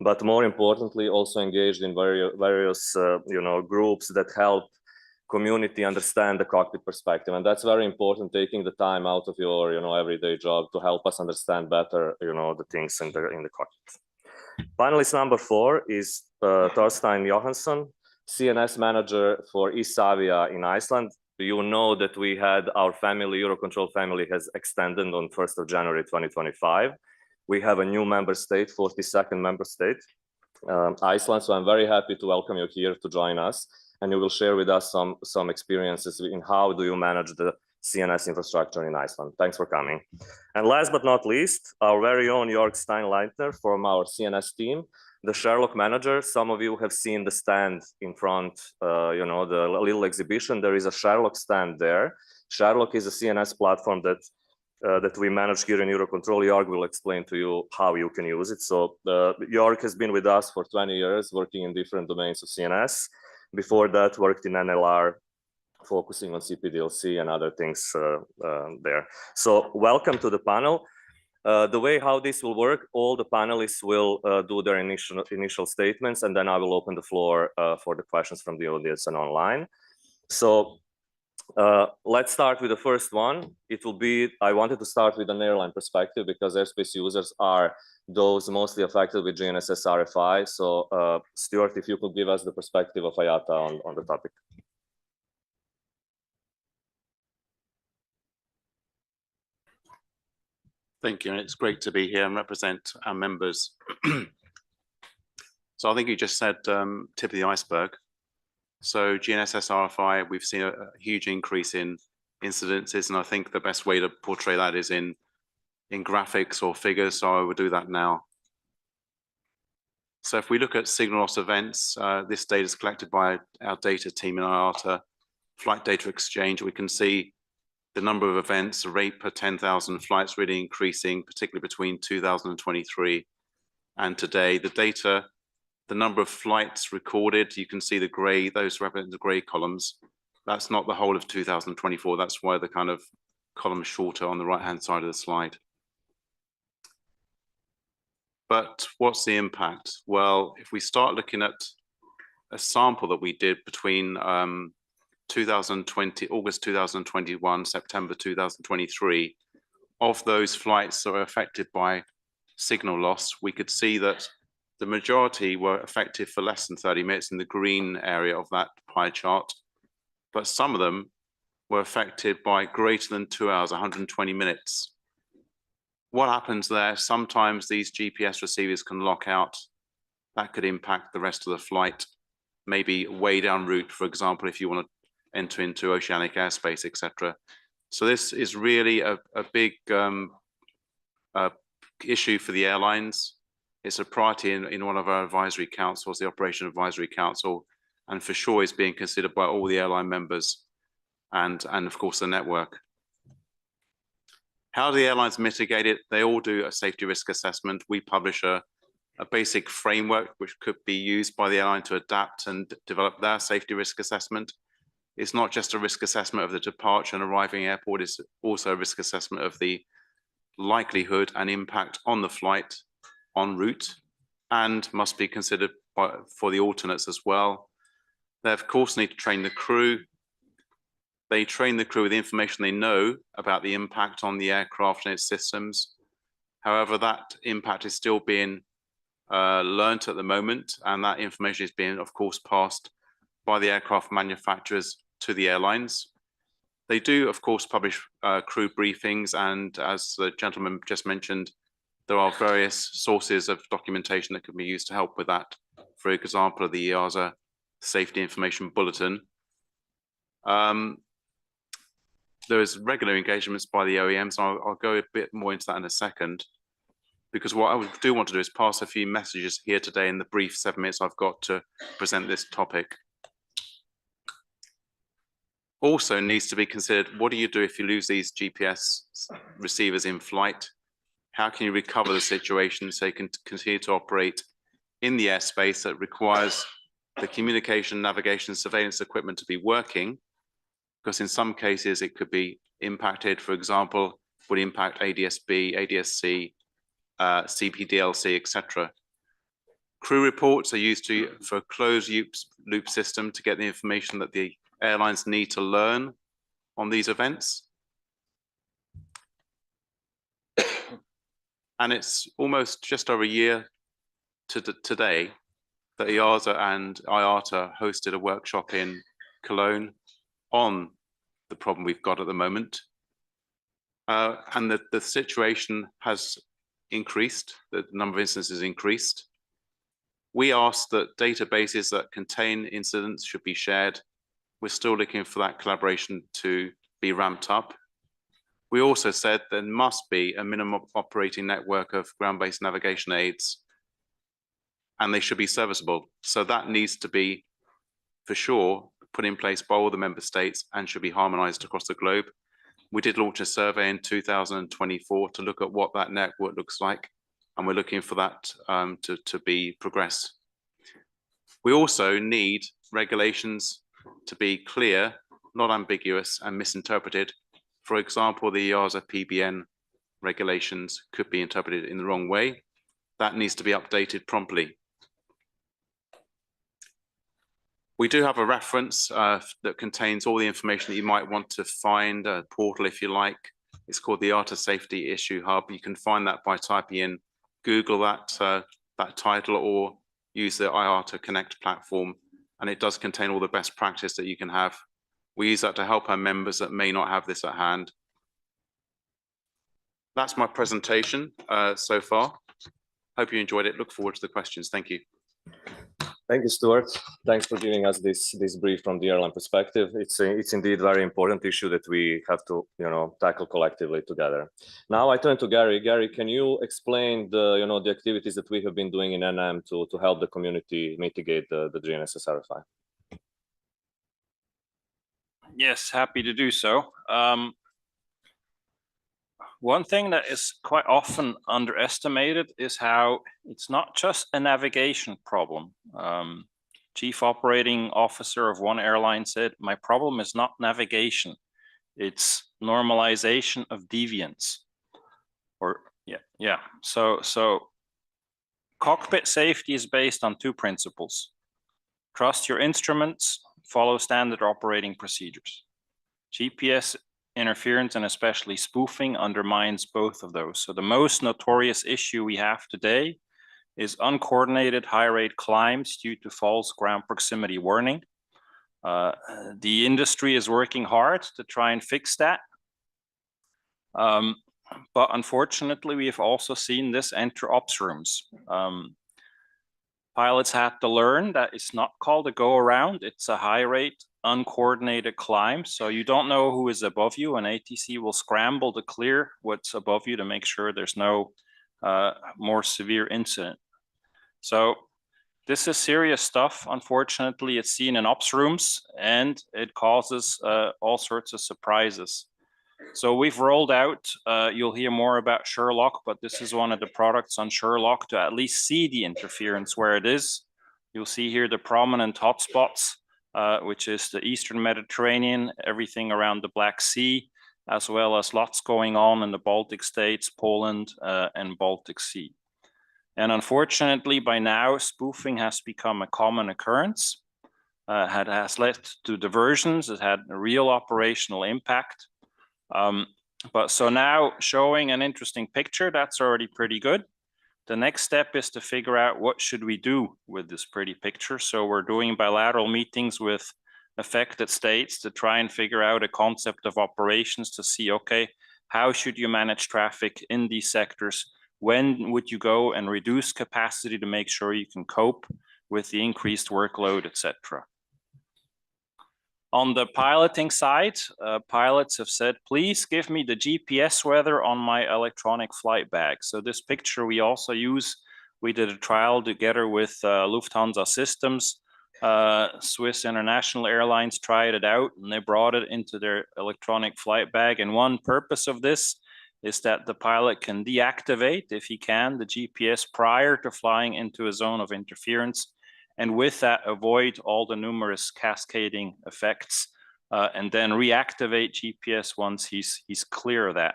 but more importantly, also engaged in various groups that help community understand the cockpit perspective. And that's very important, taking the time out of your everyday job to help us understand better the things in the cockpit. Panelist number 4 is Thorstein Johansson, CNS manager for Isavia in Iceland. You know that we had our family, Eurocontrol family, has extended on 1st of January 2025. We have a new member state, 42nd member state, Iceland. So I'm very happy to welcome you here to join us, and you will share with us some experiences in how do you manage the CNS infrastructure in Iceland. Thanks for coming. And last but not least, our very own Jörg Steinleitner from our CNS team, the Sherlock manager. Some of you have seen the stand in front, the little exhibition. There is a Sherlock stand there. Sherlock is a CNS platform that we manage here in Eurocontrol. Jörg will explain to you how you can use it. So Jörg has been with us for 20 years, working in different domains of CNS. Before that, worked in NLR, focusing on CPDLC and other things there. So welcome to the panel. The way how this will work, all the panelists will do their initial statements, and then I will open the floor for the questions from the audience and online. So let's start with the first one. It will be, I wanted to start with an airline perspective because airspace users are those mostly affected with GNSS RFI. So Stuart, if you could give us the perspective of IATA on the topic. Thank you, and it's great to be here and represent our members. So I think you just said tip of the iceberg. So GNSS RFI, we've seen a huge increase in incidences, and I think the best way to portray that is in graphics or figures, so I will do that now. So if we look at signal loss events, this data is collected by our data team in IATA Flight Data Exchange. We can see the number of events, the rate per 10,000 flights really increasing, particularly between 2023 and today. The data, the number of flights recorded, you can see the gray, those represent the gray columns. That's not the whole of 2024. That's why the kind of column shorter on the right-hand side of the slide. But what's the impact? Well, if we start looking at a sample that we did between August 2021, September 2023, of those flights that were affected by signal loss, we could see that the majority were affected for less than 30 minutes in the green area of that pie chart, but some of them were affected by greater than 2 hours, 120 minutes. What happens there? Sometimes these GPS receivers can lock out. That could impact the rest of the flight, maybe way down route, for example, if you want to enter into oceanic airspace, etc. So this is really a big issue for the airlines. It's a priority in one of our advisory councils, the Operation Advisory Council, and for sure is being considered by all the airline members and of course the network. How do the airlines mitigate it? They all do a safety risk assessment. We publish a basic framework which could be used by the airline to adapt and develop their safety risk assessment. It's not just a risk assessment of the departure and arriving airport, it's also a risk assessment of the likelihood and impact on the flight en route, and must be considered for the alternates as well. They of course need to train the crew. They train the crew with the information they know about the impact on the aircraft and its systems. However, that impact is still being learnt at the moment, and that information is being, of course, passed by the aircraft manufacturers to the airlines. They do, of course, publish crew briefings, and as the gentleman just mentioned, there are various sources of documentation that can be used to help with that. For example, the EASA Safety Information Bulletin. There is regular engagements by the OEMs. I'll go a bit more into that in a second, because what I do want to do is pass a few messages here today in the brief 7 minutes I've got to present this topic. Also needs to be considered, what do you do if you lose these GPS receivers in flight? How can you recover the situation so you can continue to operate in the airspace that requires the communication, navigation, surveillance equipment to be working? Because in some cases it could be impacted, for example, would impact ADS-B, ADS-C, CPDLC, etc. Crew reports are used for a closed loop system to get the information that the airlines need to learn on these events. And it's almost just over a year to today that EASA and IATA hosted a workshop in Cologne on the problem we've got at the moment. And the situation has increased, the number of instances increased. We asked that databases that contain incidents should be shared. We're still looking for that collaboration to be ramped up. We also said there must be a minimum operating network of ground-based navigation aids, and they should be serviceable. So that needs to be, for sure, put in place by all the member states and should be harmonized across the globe. We did launch a survey in 2024 to look at what that network looks like, and we're looking for that to be progressed. We also need regulations to be clear, not ambiguous and misinterpreted. For example, the EASA PBN regulations could be interpreted in the wrong way. That needs to be updated promptly. We do have a reference that contains all the information that you might want to find, a portal if you like. It's called the IATA Safety Issue Hub. You can find that by typing in Google that title or use the IATA Connect platform, and it does contain all the best practice that you can have. We use that to help our members that may not have this at hand. That's my presentation so far. Hope you enjoyed it. Look forward to the questions. Thank you. Thank you, Stuart. Thanks for giving us this brief from the airline perspective. It's indeed a very important issue that we have to tackle collectively together. Now I turn to Gary. Gary, can you explain the activities that we have been doing in NM to help the community mitigate the GNSS RFI? Yes, happy to do so. One thing that is quite often underestimated is how it's not just a navigation problem. Chief Operating Officer of one airline said, "My problem is not navigation, it's normalization of deviance." So cockpit safety is based on two principles. Trust your instruments, follow standard operating procedures. GPS interference and especially spoofing undermines both of those. So the most notorious issue we have today is uncoordinated high rate climbs due to false ground proximity warning. The industry is working hard to try and fix that. But unfortunately, we have also seen this enter ops rooms. Pilots had to learn that it's not called a go around, it's a high rate uncoordinated climb. So you don't know who is above you, and ATC will scramble to clear what's above you to make sure there's no more severe incident. So this is serious stuff. Unfortunately, it's seen in ops rooms and it causes all sorts of surprises. So we've rolled out, you'll hear more about Sherlock, but this is one of the products on Sherlock to at least see the interference where it is. You'll see here the prominent hotspots, which is the Eastern Mediterranean, everything around the Black Sea, as well as lots going on in the Baltic states, Poland, and Baltic Sea. And unfortunately, by now, spoofing has become a common occurrence. It has led to diversions. It had a real operational impact. But so now showing an interesting picture, that's already pretty good. The next step is to figure out what should we do with this pretty picture. So we're doing bilateral meetings with affected states to try and figure out a concept of operations to see, okay, how should you manage traffic in these sectors? When would you go and reduce capacity to make sure you can cope with the increased workload, etc. On the piloting side, pilots have said, please give me the GPS weather on my electronic flight bag. So this picture we also use, we did a trial together with Lufthansa Systems. Swiss International Airlines tried it out and they brought it into their electronic flight bag. And one purpose of this is that the pilot can deactivate, if he can, the GPS prior to flying into a zone of interference. And with that, avoid all the numerous cascading effects and then reactivate GPS once he's clear of that.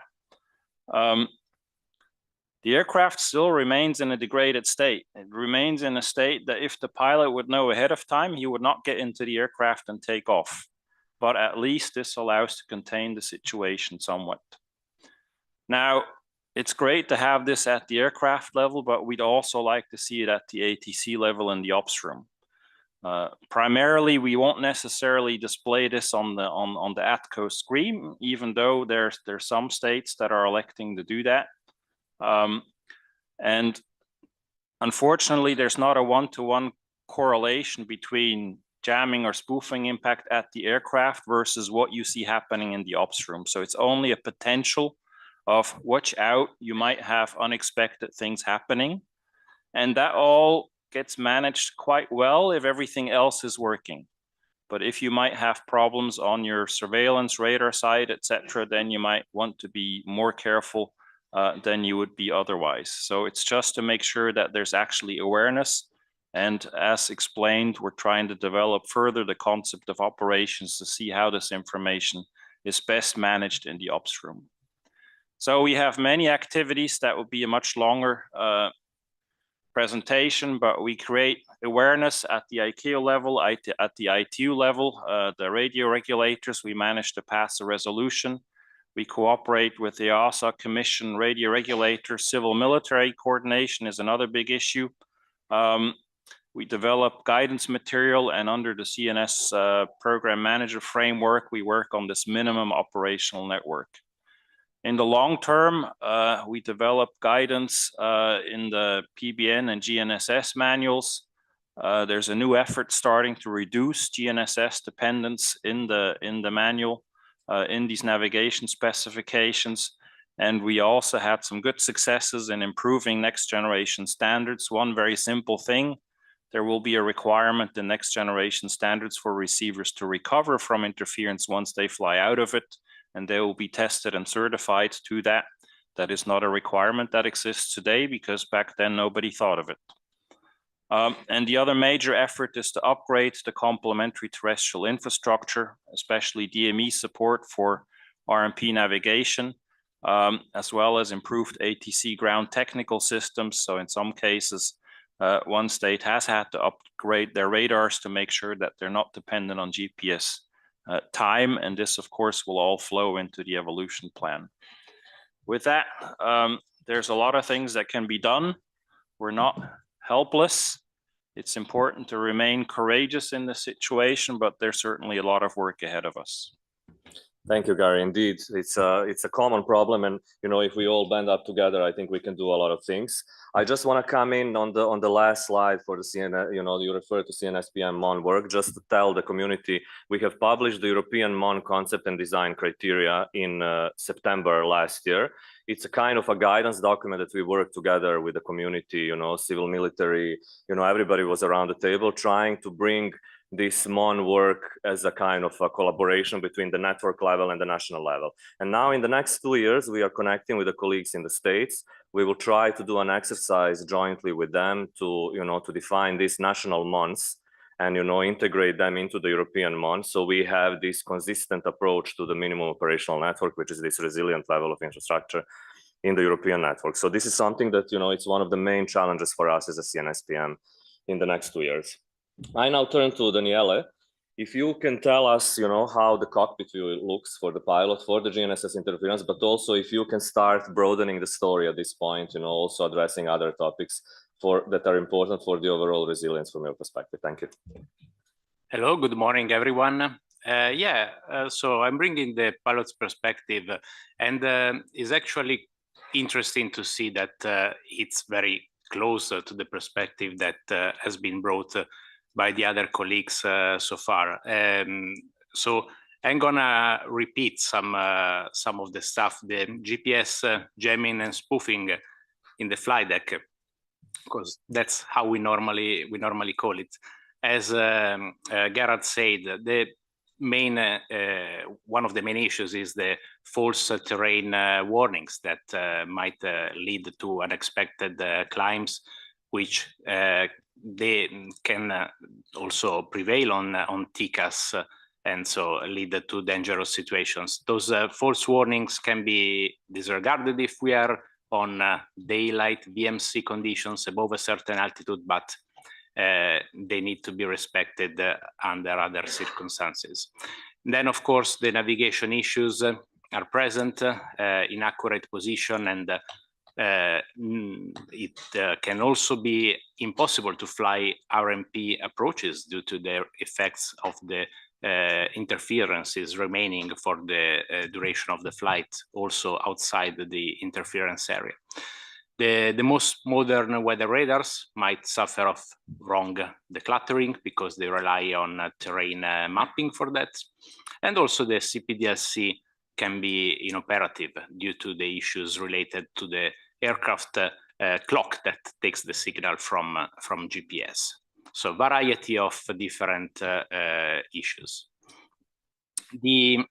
The aircraft still remains in a degraded state. It remains in a state that if the pilot would know ahead of time, he would not get into the aircraft and take off. But at least this allows to contain the situation somewhat. Now, it's great to have this at the aircraft level, but we'd also like to see it at the ATC level in the ops room. Primarily, we won't necessarily display this on the ATCO screen, even though there's some states that are electing to do that. And unfortunately, there's not a one-to-one correlation between jamming or spoofing impact at the aircraft versus what you see happening in the ops room. So it's only a potential of watch out, you might have unexpected things happening. And that all gets managed quite well if everything else is working. But if you might have problems on your surveillance radar side, etc., then you might want to be more careful than you would be otherwise. So it's just to make sure that there's actually awareness. And as explained, we're trying to develop further the concept of operations to see how this information is best managed in the ops room. So we have many activities that would be a much longer presentation, but we create awareness at the ICAO level, at the ITU level, the radio regulators, we managed to pass a resolution. We cooperate with the EASA Commission radio regulators. Civil military coordination is another big issue. We develop guidance material, and under the CNS program manager framework, we work on this minimum operational network. In the long term, we develop guidance in the PBN and GNSS manuals. There's a new effort starting to reduce GNSS dependence in the manual, in these navigation specifications. And we also had some good successes in improving next generation standards. One very simple thing, there will be a requirement in next generation standards for receivers to recover from interference once they fly out of it, and they will be tested and certified to that. That is not a requirement that exists today because back then nobody thought of it. And the other major effort is to upgrade the complementary terrestrial infrastructure, especially DME support for RMP navigation, as well as improved ATC ground technical systems. So in some cases, one state has had to upgrade their radars to make sure that they're not dependent on GPS time, and this of course will all flow into the evolution plan. With that, there's a lot of things that can be done. We're not helpless. It's important to remain courageous in the situation, but there's certainly a lot of work ahead of us. Thank you, Gary. Indeed, it's a common problem, and if we all band up together, I think we can do a lot of things. I just want to come in on the last slide for the CNS. You refer to CNSPM MON work. Just to tell the community, we have published the European MON concept and design criteria in September last year. It's a kind of a guidance document that we worked together with the community. Civil, military. Everybody was around the table trying to bring this MON work as a kind of a collaboration between the network level and the national level. And now in the next 2 years, we are connecting with the colleagues in the States. We will try to do an exercise jointly with them to, to define these national MONs and, integrate them into the European MON. So we have this consistent approach to the minimum operational network, which is this resilient level of infrastructure in the European network. So this is something that, it's one of the main challenges for us as a CNSPM in the next 2 years. I now turn to Daniele. If you can tell us, how the cockpit view looks for the pilot, for the GNSS interference, but also if you can start broadening the story at this point, also addressing other topics that are important for the overall resilience from your perspective. Thank you. Hello, good morning, everyone. So I'm bringing the pilot's perspective, and it's actually interesting to see that it's very close to the perspective that has been brought by the other colleagues so far. So I'm gonna repeat some of the stuff, the GPS jamming and spoofing in the flight deck, because that's how we normally call it. As Gerhard said, the main one of the main issues is the false terrain warnings that might lead to unexpected climbs, which they can also prevail on TCAS and so lead to dangerous situations. Those false warnings can be disregarded if we are on daylight VMC conditions above a certain altitude, but they need to be respected under other circumstances. Then, of course, the navigation issues are present, inaccurate position, and it can also be impossible to fly RMP approaches due to the effects of the interferences remaining for the duration of the flight, also outside the interference area. The most modern weather radars might suffer of wrong decluttering because they rely on terrain mapping for that. And also the CPDLC can be inoperative due to the issues related to the aircraft clock that takes the signal from GPS. So variety of different issues. The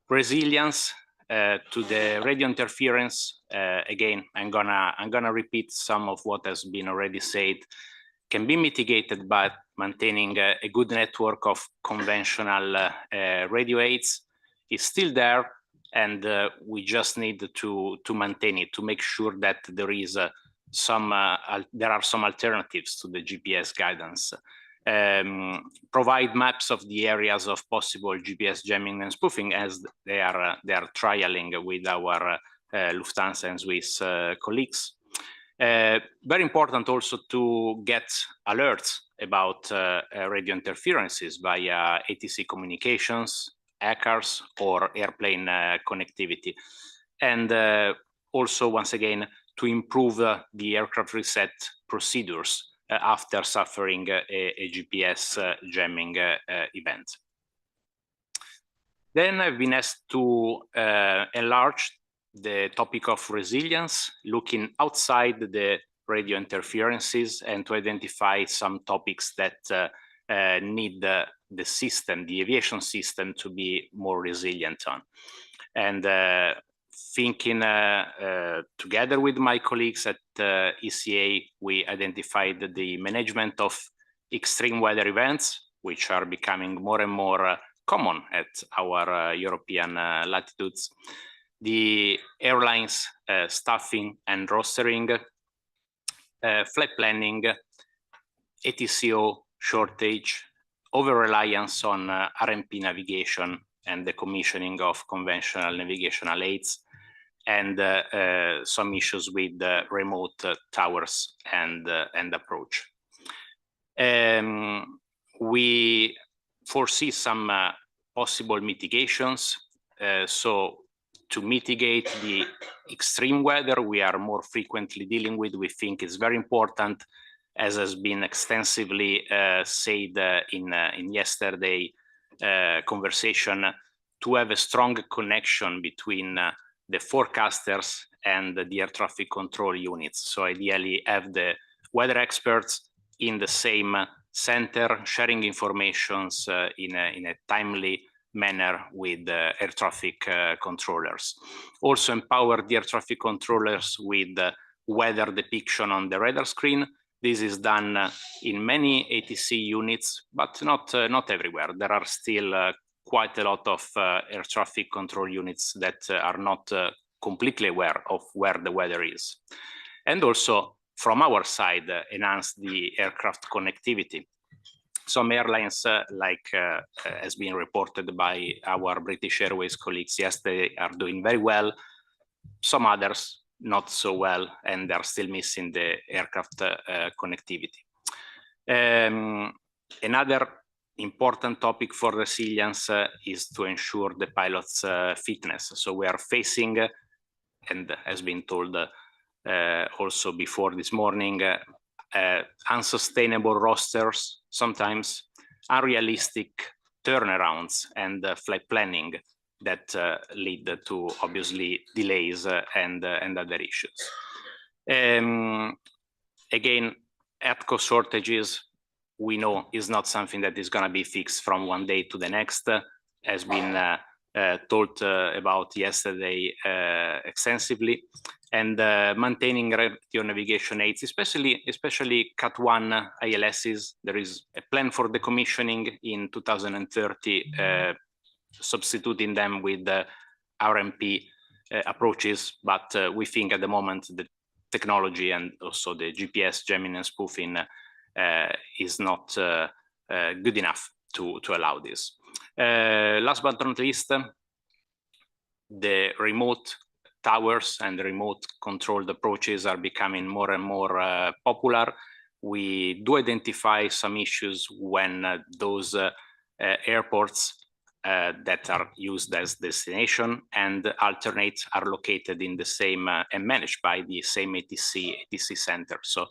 resilience to the radio interference, again, I'm gonna repeat some of what has been already said, can be mitigated by maintaining a good network of conventional radio aids. It's still there, and we just need to maintain it, to make sure that there is there are some alternatives to the GPS guidance. Provide maps of the areas of possible GPS jamming and spoofing, as they are trialing with our Lufthansa and Swiss colleagues. Very important also to get alerts about radio interferences via ATC communications, ACARS, or airplane connectivity. And also, once again, to improve the aircraft reset procedures after suffering a GPS jamming event. Then I've been asked to enlarge the topic of resilience, looking outside the radio interferences, and to identify some topics that need the system, the aviation system, to be more resilient on. And thinking together with my colleagues at ECA, we identified the management of extreme weather events, which are becoming more and more common at our European latitudes. The airlines staffing and rostering, flight planning, ATCO shortage, over-reliance on RMP navigation and the commissioning of conventional navigational aids, and some issues with remote towers and approach. We foresee some possible mitigations. So to mitigate the extreme weather we are more frequently dealing with, we think is very important, as has been extensively said in yesterday conversation, to have a strong connection between the forecasters and the air traffic control units. So ideally have the weather experts in the same center, sharing informations in a timely manner with air traffic controllers. Also empower the air traffic controllers with weather depiction on the radar screen. This is done in many ATC units, but not everywhere. There are still quite a lot of air traffic control units that are not completely aware of where the weather is. And also, from our side, enhance the aircraft connectivity. Some airlines, like has been reported by our British Airways colleagues yesterday, are doing very well. Some others not so well, and they're still missing the aircraft connectivity. Another important topic for resilience is to ensure the pilot's fitness. So we are facing, and has been told also before this morning, unsustainable rosters, sometimes unrealistic turnarounds and flight planning that lead to obviously delays and other issues. Again, ATCO shortages, we know is not something that is going to be fixed from one day to the next, has been talked about yesterday extensively, and maintaining radio navigation aids, especially Cat 1 ILSs. There is a plan for decommissioning in 2030, substituting them with RMP approaches, but we think at the moment the technology and also the GPS jamming and spoofing is not good enough to allow this. Last but not least, the remote towers and the remote controlled approaches are becoming more and more popular. We do identify some issues when those airports that are used as destination and alternate are located in the same and managed by the same ATC center. So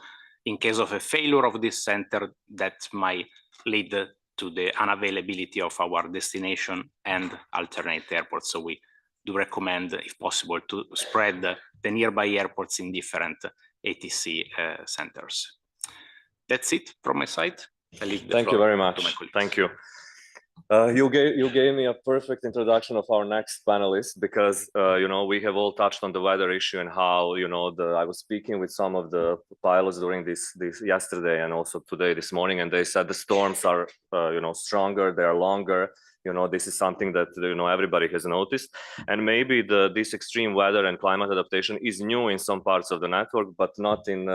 in case of a failure of this center, that might lead to the unavailability of our destination and alternate airports. So we do recommend, if possible, to spread the nearby airports in different ATC centers. That's it from my side. I leave the Thank you floor very to much. my colleagues. Thank you. You gave me a perfect introduction of our next panelist, because you know, we have all touched on the weather issue and how, you know, I was speaking with some of the pilots during this yesterday and also today this morning, and they said the storms are you know, stronger, they are longer. You know, this is something that, you know, everybody has noticed, and maybe this extreme weather and climate adaptation is new in some parts of the network, but not in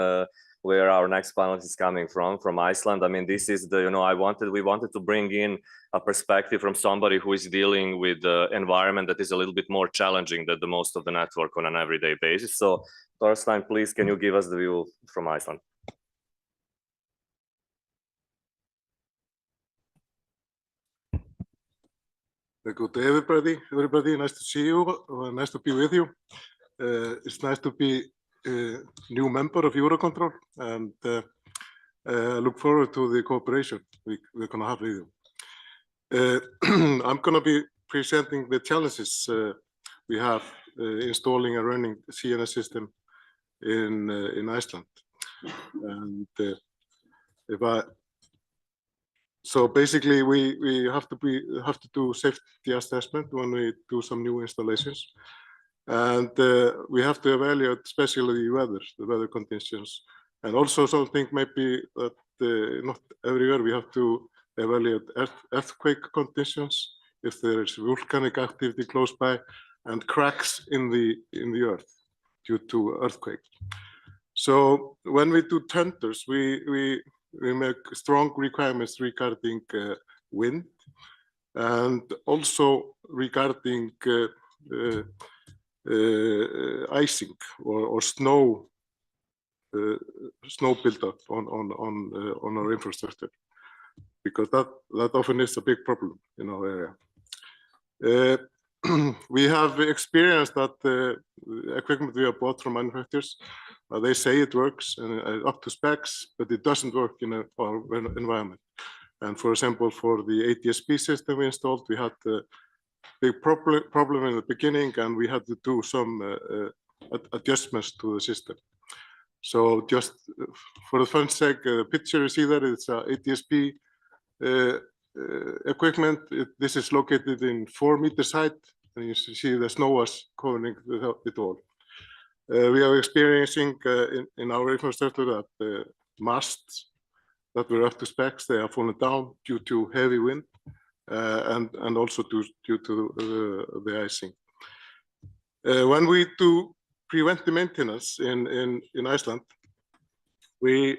where our next panelist is coming from Iceland. I mean, this is the, you know, we wanted to bring in a perspective from somebody who is dealing with the environment that is a little bit more challenging than the most of the network on an everyday basis. So Thorstein, please, can you give us the view from Iceland? Good day, everybody. Nice to see you. Nice to be with you. It's nice to be a new member of Eurocontrol, and I look forward to the cooperation we're going to have with you. I'm going to be presenting the challenges we have installing and running CNS system in Iceland. And so basically, we have to do safety assessment when we do some new installations, and we have to evaluate especially the weather conditions, and also something maybe that not everywhere we have to evaluate earthquake conditions, if there is volcanic activity close by, and cracks in the earth due to earthquake. So when we do tenders, we make strong requirements regarding wind, and also regarding icing or snow buildup on our infrastructure, because that often is a big problem in our area. We have experienced that the equipment we have bought from manufacturers, they say it works and up to specs, but it doesn't work in our environment. And for example, for the ATSP system we installed, we had a big problem in the beginning, and we had to do some adjustments to the system. So just for the fun's sake, the picture you see there, it's a ATSP equipment. This is located in 4 meters height, and you see the snow was covering it all. We are experiencing in our infrastructure that masts that were up to specs, they are fallen down due to heavy wind and also due to the icing. When we do preventive maintenance in Iceland, we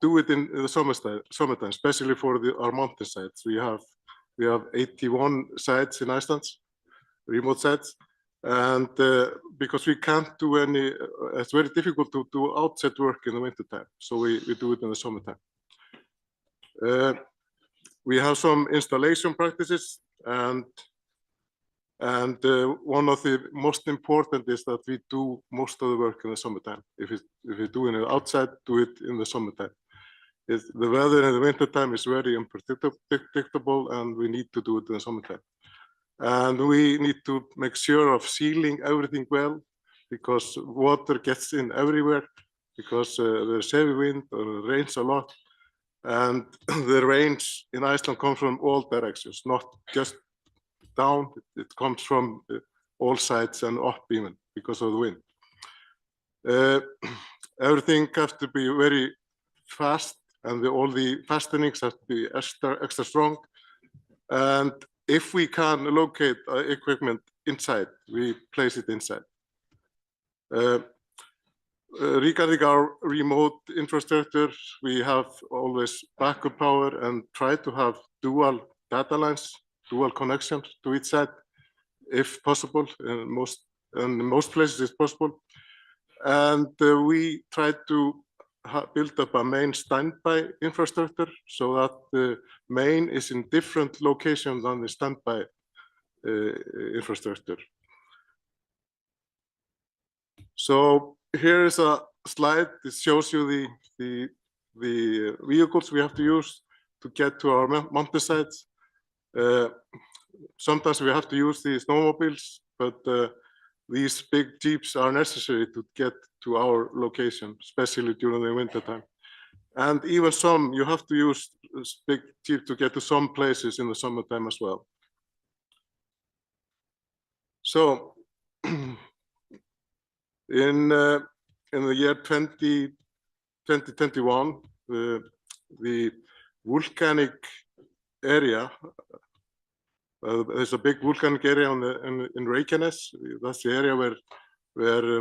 do it in the summertime, especially for our mountain sites. We have 81 sites in Iceland, remote sites, and because we can't do any, it's very difficult to do outside work in the winter time, so we do it in the summertime. We have some installation practices, and one of the most important is that we do most of the work in the summertime. If we're doing it outside, do it in the summertime. The weather in the wintertime is very unpredictable, and we need to do it in the summertime. And we need to make sure of sealing everything well, because water gets in everywhere, because there's heavy wind or it rains a lot. And the rains in Iceland come from all directions, not just down, it comes from all sides and up even because of the wind. Everything has to be very fast, and all the fastenings have to be extra strong. And if we can locate equipment inside, we place it inside. Regarding our remote infrastructure, we have always backup power and try to have dual data lines, dual connections to each side, if possible. In most places, it's possible. And we try to build up a main standby infrastructure so that the main is in different locations than the standby infrastructure. So here is a slide that shows you the vehicles we have to use to get to our mountain sites. Sometimes we have to use the snowmobiles, but these big jeeps are necessary to get to our location, especially during the winter time. And even some, you have to use this big jeep to get to some places in the summertime as well. So in the year 2021, the volcanic area, there's a big volcanic area in Reykjanes. That's the area where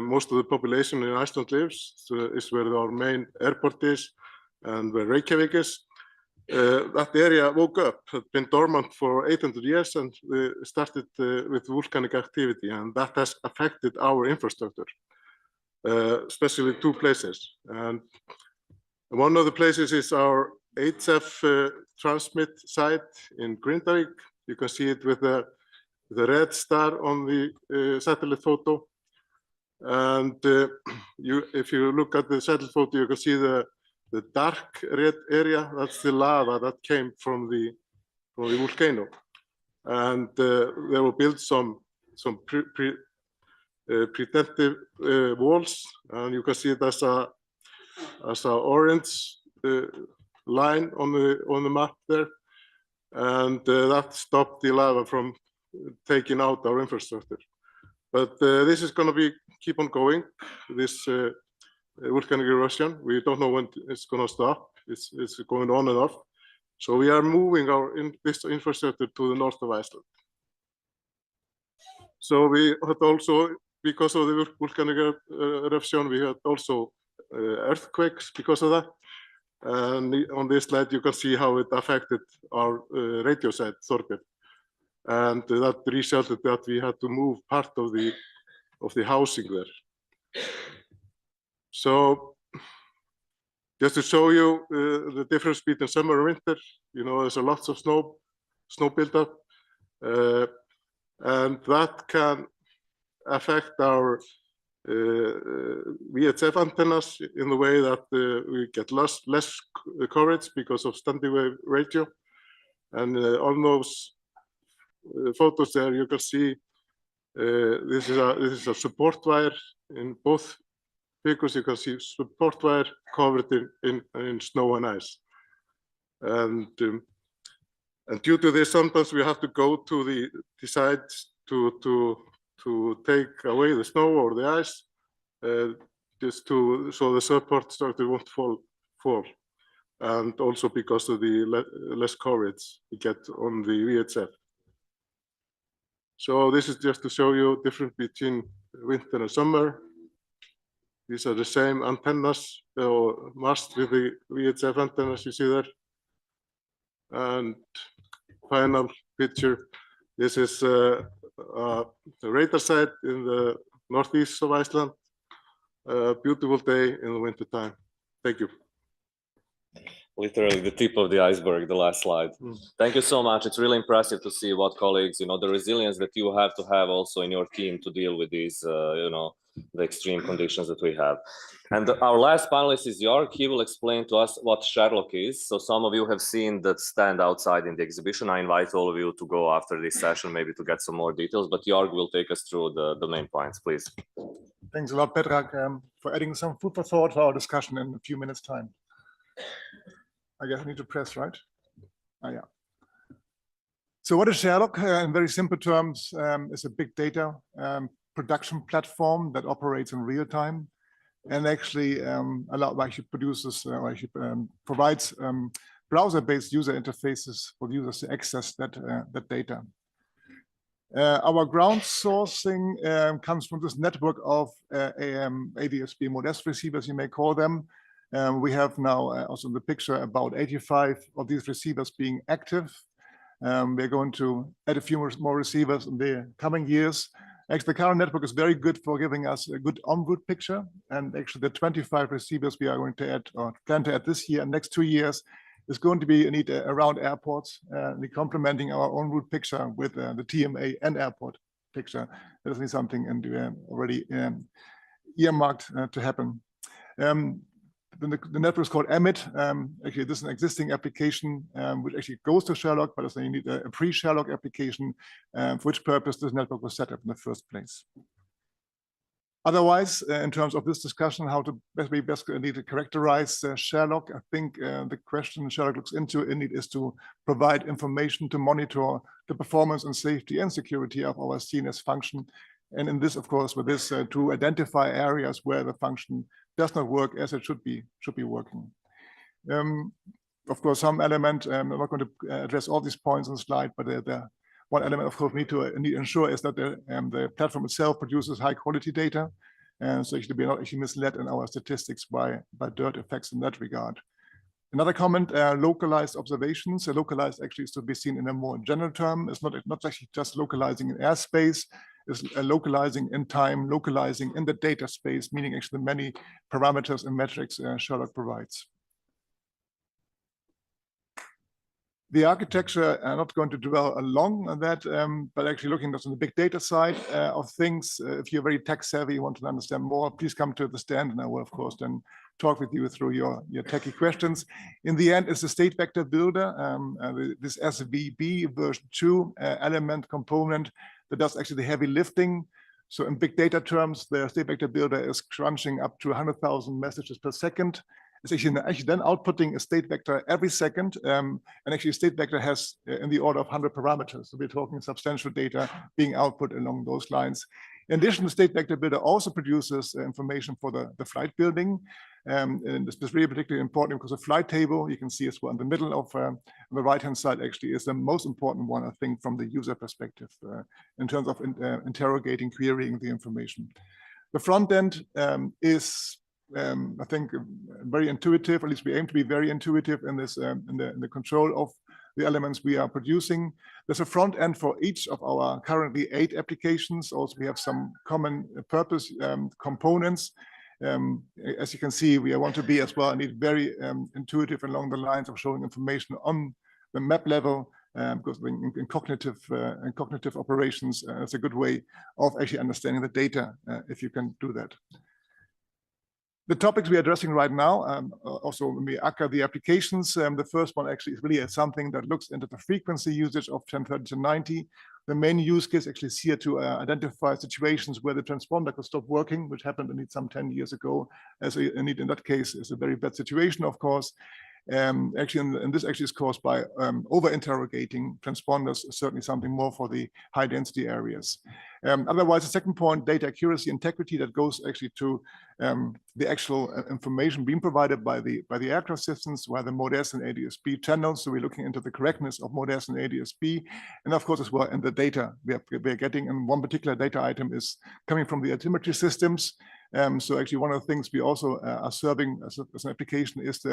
most of the population in Iceland lives. So it's where our main airport is and where Reykjavik is. That area woke up, had been dormant for 800 years and started with volcanic activity, and that has affected our infrastructure, especially two places. And one of the places is our HF transmit site in Grindavík. You can see it with the red star on the satellite photo. And if you look at the satellite photo, you can see the dark red area. That's the lava that came from the volcano. And they will build some protective walls, and you can see it as a orange line on the map there. And that stopped the lava from taking out our infrastructure. But this is going to keep on going, this volcanic erosion. We don't know when it's going to stop. It's going on and off. So we are moving this infrastructure to the north of Iceland. So we had also, because of the volcanic eruption, we had also earthquakes because of that. And on this slide, you can see how it affected our radio site, Þorbjörn. And that resulted that we had to move part of the housing there. So just to show you the difference between summer and winter, you know, there's lots of snow buildup, and that can affect our VHF antennas in the way that we get less coverage because of standing wave radio. And on those photos there, you can see this is a support wire. In both figures, you can see support wire covered in snow and ice. And due to this, sometimes we have to go to the sites to take away the snow or the ice, so the support structure won't fall. And also because of the less coverage we get on the VHF. So this is just to show you difference between winter and summer. These are the same antennas, or mast with the VHF antennas you see there. And final picture, this is the radar site in the northeast of Iceland. A beautiful day in the winter time. Thank you. Literally the tip of the iceberg, the last slide. Thank you so much. It's really impressive to see what colleagues, you know, the resilience that you have to have also in your team to deal with these, you know, the extreme conditions that we have. And our last panelist is Jörg. He will explain to us what Sherlock is. So some of you have seen that stand outside in the exhibition. I invite all of you to go after this session, maybe to get some more details, but Jörg will take us through the main points, please. Thanks a lot, Petra, for adding some food for thought for our discussion in a few minutes' time. I guess I need to press, right? Oh, yeah. So what is Sherlock? In very simple terms, it's a big data production platform that operates in real time and actually provides browser-based user interfaces for users to access that data. Our ground sourcing comes from this network of ADSB modest receivers, you may call them. We have now also in the picture about 85 of these receivers being active. We're going to add a few more receivers in the coming years. Actually, the current network is very good for giving us a good en route picture. And actually, the 25 receivers we are going to add or plan to add this year and next 2 years is going to be around airports, complementing our en route picture with the TMA and airport picture. That is something already earmarked to happen. The network is called EMIT. Actually, this is an existing application which actually goes to Sherlock, but you need a pre-Sherlock application, for which purpose this network was set up in the first place. Otherwise, in terms of this discussion, how to best need to characterize Sherlock, I think the question Sherlock looks into is to provide information to monitor the performance and safety and security of our CNS function. And in this, of course, with this to identify areas where the function does not work as it should be working. Of course, some element, I'm not going to address all these points on the slide, but the one element, of course, we need to ensure is that the platform itself produces high quality data. And so actually we're not actually misled in our statistics by dirt effects in that regard. Another comment, localized observations. Localized actually is to be seen in a more general term. It's not actually just localizing in airspace. It's localizing in time, localizing in the data space, meaning actually the many parameters and metrics Sherlock provides. The architecture, I'm not going to dwell along on that, but actually looking at the big data side of things, if you're very tech savvy, you want to understand more, please come to the stand and I will, of course, then talk with you through your techie questions. In the end, it's the state vector builder, this SVB version 2 element component that does actually the heavy lifting. So in big data terms, the state vector builder is crunching up to 100,000 messages per second. It's actually then outputting a state vector every second. And actually a state vector has in the order of 100 parameters. So we're talking substantial data being output along those lines. In addition, the state vector builder also produces information for the flight building. And this is really particularly important because the flight table, you can see as well in the middle of on the right-hand side actually is the most important one, I think, from the user perspective in terms of interrogating, querying the information. The front end is I think very intuitive, at least we aim to be very intuitive in this in the control of the elements we are producing. There's a front end for each of our currently 8 applications. Also, we have some common purpose components. As you can see, we want to be as well indeed very intuitive along the lines of showing information on the map level, because in cognitive operations, it's a good way of actually understanding the data if you can do that. The topics we are addressing right now, also when we ACCA the applications, the first one actually is really something that looks into the frequency usage of 1030 to 90. The main use case actually is here to identify situations where the transponder could stop working, which happened indeed some 10 years ago. As indeed in that case is a very bad situation, of course. Actually, and this actually is caused by over-interrogating transponders, certainly something more for the high-density areas. Otherwise, the second point, data accuracy, integrity, that goes actually to the actual information being provided by the aircraft systems, where the MODES and ADSB channels. So we're looking into the correctness of MODES and ADSB, and of course as well in the data we're getting. And one particular data item is coming from the altimetry systems. So actually one of the things we also are serving as an application is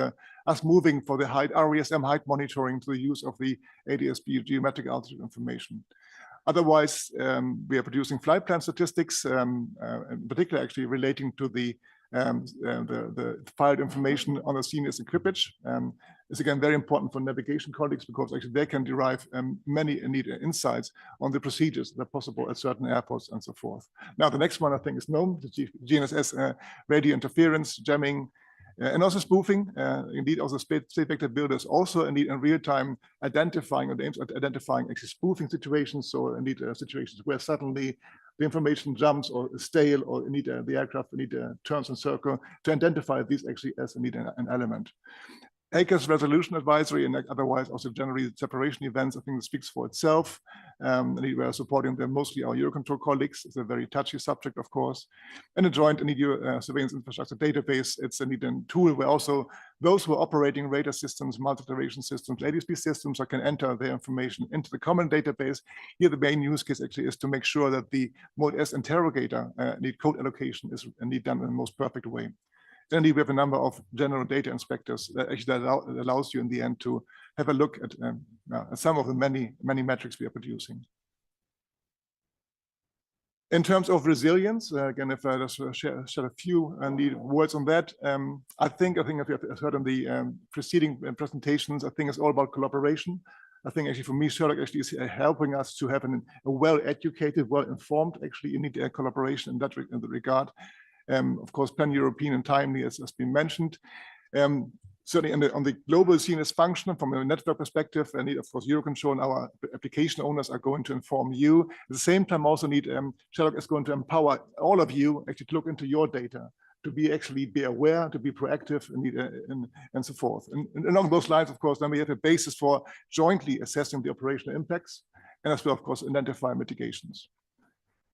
us moving for the height RESM height monitoring to the use of the ADSB geometric altitude information. Otherwise, we are producing flight plan statistics, in particular actually relating to the filed information on the CNS equipage. It's again very important for navigation colleagues because actually they can derive many insights on the procedures that are possible at certain airports and so forth. Now the next one I think is known, the GNSS radio interference, jamming, and also spoofing. Indeed, also state vector builders also indeed in real time identifying or aims at identifying actually spoofing situations. So indeed situations where suddenly the information jumps or is stale, or indeed the aircraft indeed turns in circle to identify these actually as indeed an element. ACAS resolution advisory, and otherwise also generally separation events. I think it speaks for itself. And we are supporting them, mostly our Eurocontrol colleagues. It's a very touchy subject, of course. And a joint EU surveillance infrastructure database. It's a needed tool where also those who are operating radar systems, multi-iteration systems, ADSB systems, can enter their information into the common database. Here, the main use case actually is to make sure that the Mode S interrogator need code allocation is indeed done in the most perfect way. Then we have a number of general data inspectors that actually allows you in the end to have a look at some of the many metrics we are producing. In terms of resilience, again, if I just share a few words on that, I think if you have heard in the preceding presentations, I think it's all about collaboration. I think actually for me, Sherlock actually is helping us to have a well-educated, well-informed, actually, you need collaboration in that regard. Of course, pan-European and timely, as has been mentioned. Certainly on the global scene is functional from a network perspective, and of course, Eurocontrol and our application owners are going to inform you. At the same time, also need Sherlock is going to empower all of you actually to look into your data, to be aware, to be proactive, and so forth. And along those lines, of course, then we have a basis for jointly assessing the operational impacts, and as well, of course, identify mitigations.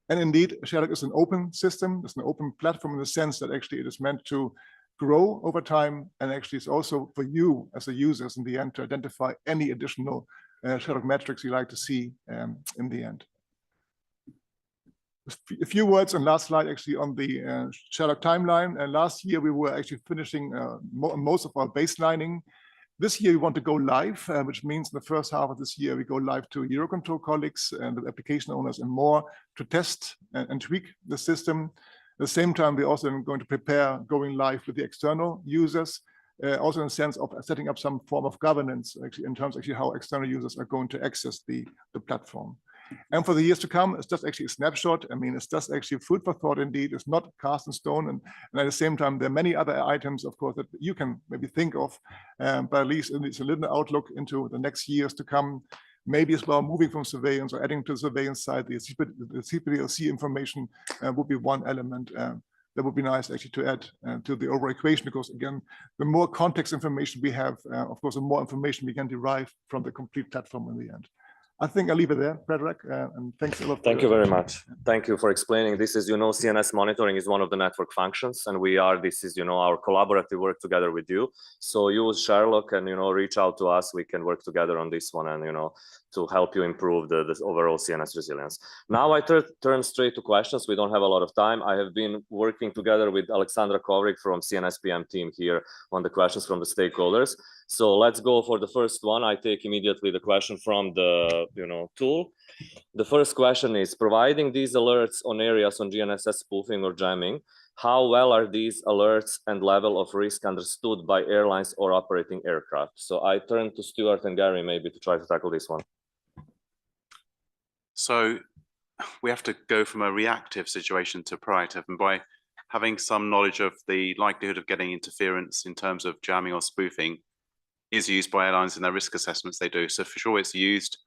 And indeed, Sherlock is an open system. It's an open platform in the sense that actually it is meant to grow over time, and actually it's also for you as the users in the end to identify any additional Sherlock metrics you like to see in the end. A few words on last slide actually on the Sherlock timeline. Last year we were actually finishing most of our baselining. This year we want to go live, which means in the first half of this year we go live to Eurocontrol colleagues and the application owners and more to test and tweak the system. At the same time, we're also going to prepare going live with the external users, also in the sense of setting up some form of governance actually in terms of actually how external users are going to access the platform. And for the years to come, it's just actually a snapshot. I mean, it's just actually food for thought indeed. It's not cast in stone. And at the same time, there are many other items, of course, that you can maybe think of, but at least it's a little outlook into the next years to come. Maybe as well moving from surveillance or adding to the surveillance side, the CPDLC information would be one element that would be nice actually to add to the overall equation, because again, the more context information we have, of course, the more information we can derive from the complete platform in the end. I think I'll leave it there, Frederick, and thanks a lot. Thank you very much. Thank you for explaining. This is, CNS monitoring is one of the network functions, and this is, our collaborative work together with you. So use Sherlock and, reach out to us. We can work together on this one and, to help you improve the overall CNS resilience. Now I turn straight to questions. We don't have a lot of time. I have been working together with Alexandra Kovrig from CNSPM team here on the questions from the stakeholders. So let's go for the first one. I take immediately the question from the tool. The first question is, providing these alerts on areas on GNSS spoofing or jamming, how well are these alerts and level of risk understood by airlines or operating aircraft? So I turn to Stuart and Gary maybe to try to tackle this one. So we have to go from a reactive situation to proactive, and by having some knowledge of the likelihood of getting interference in terms of jamming or spoofing is used by airlines in their risk assessments they do. So for sure it's used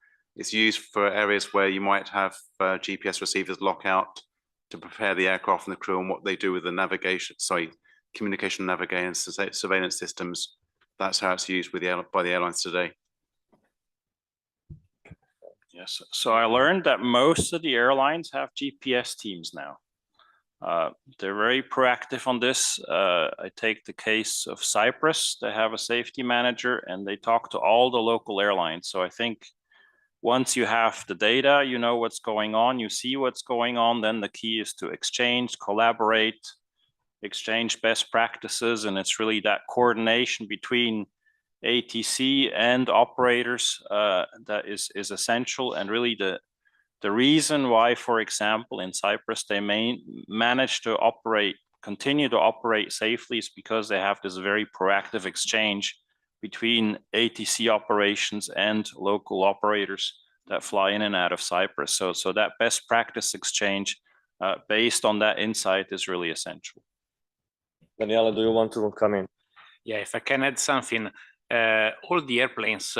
for areas where you might have GPS receivers lock out to prepare the aircraft and the crew and what they do with the communication navigation surveillance systems. That's how it's used by the airlines today. Yes, so I learned that most of the airlines have GPS teams now. They're very proactive on this. I take the case of Cyprus. They have a safety manager and they talk to all the local airlines. So I think once you have the data, you know what's going on, you see what's going on, then the key is to exchange, collaborate, exchange best practices. And it's really that coordination between ATC and operators that is essential. And really the reason why, for example, in Cyprus, they manage to continue to operate safely is because they have this very proactive exchange between ATC operations and local operators that fly in and out of Cyprus. So that best practice exchange based on that insight is really essential. Daniela, do you want to come in? Yeah, if I can add something. all the airplanes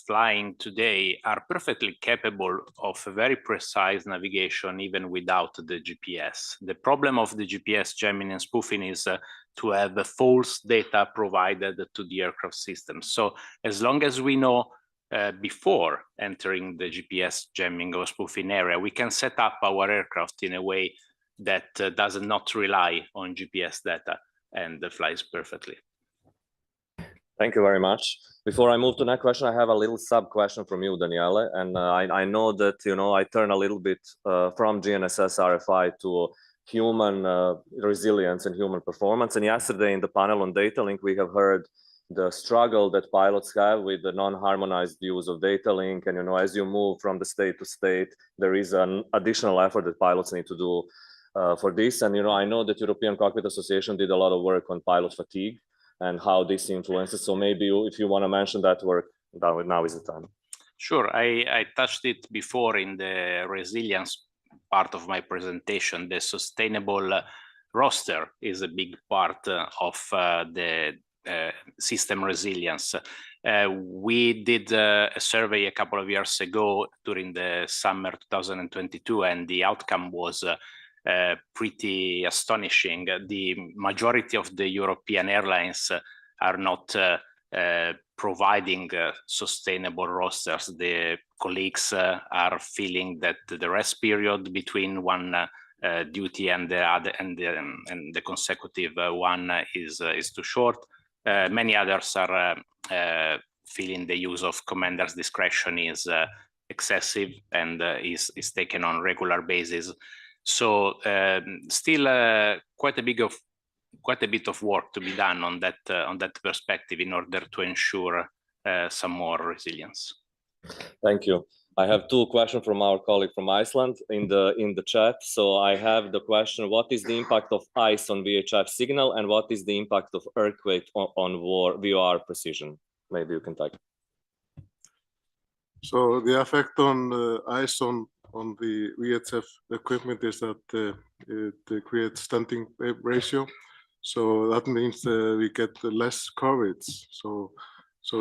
flying today are perfectly capable of very precise navigation even without the GPS. The problem of the GPS jamming and spoofing is to have the false data provided to the aircraft system. So as long as we know before entering the GPS jamming or spoofing area, we can set up our aircraft in a way that does not rely on GPS data and flies perfectly. Thank you very much. Before I move to the next question, I have a little sub question from you, Daniele. And I know that, I turn a little bit from GNSS RFI to human resilience and human performance. And yesterday in the panel on Datalink, we have heard the struggle that pilots have with the non-harmonized use of Datalink. And, as you move from the state to state, there is an additional effort that pilots need to do for this. And, I know that European Cockpit Association did a lot of work on pilot fatigue and how this influences. So maybe if you want to mention that work, now is the time. Sure, I touched it before in the resilience part of my presentation. The sustainable roster is a big part of the system resilience. We did a survey a couple of years ago during the summer 2022, and the outcome was pretty astonishing. The majority of the European airlines are not providing sustainable rosters. The colleagues are feeling that the rest period between one duty and the other and the consecutive one is too short. Many others are feeling the use of commander's discretion is excessive and is taken on regular basis. So still quite a bit of work to be done on that perspective in order to ensure some more resilience. Thank you. I have two questions from our colleague from Iceland in the chat. So I have the question: what is the impact of ice on VHF signal, and what is the impact of earthquake on VOR precision? Maybe you can take it. So the effect on ice on the VHF equipment is that it creates standing ratio. So that means we get less coverage. So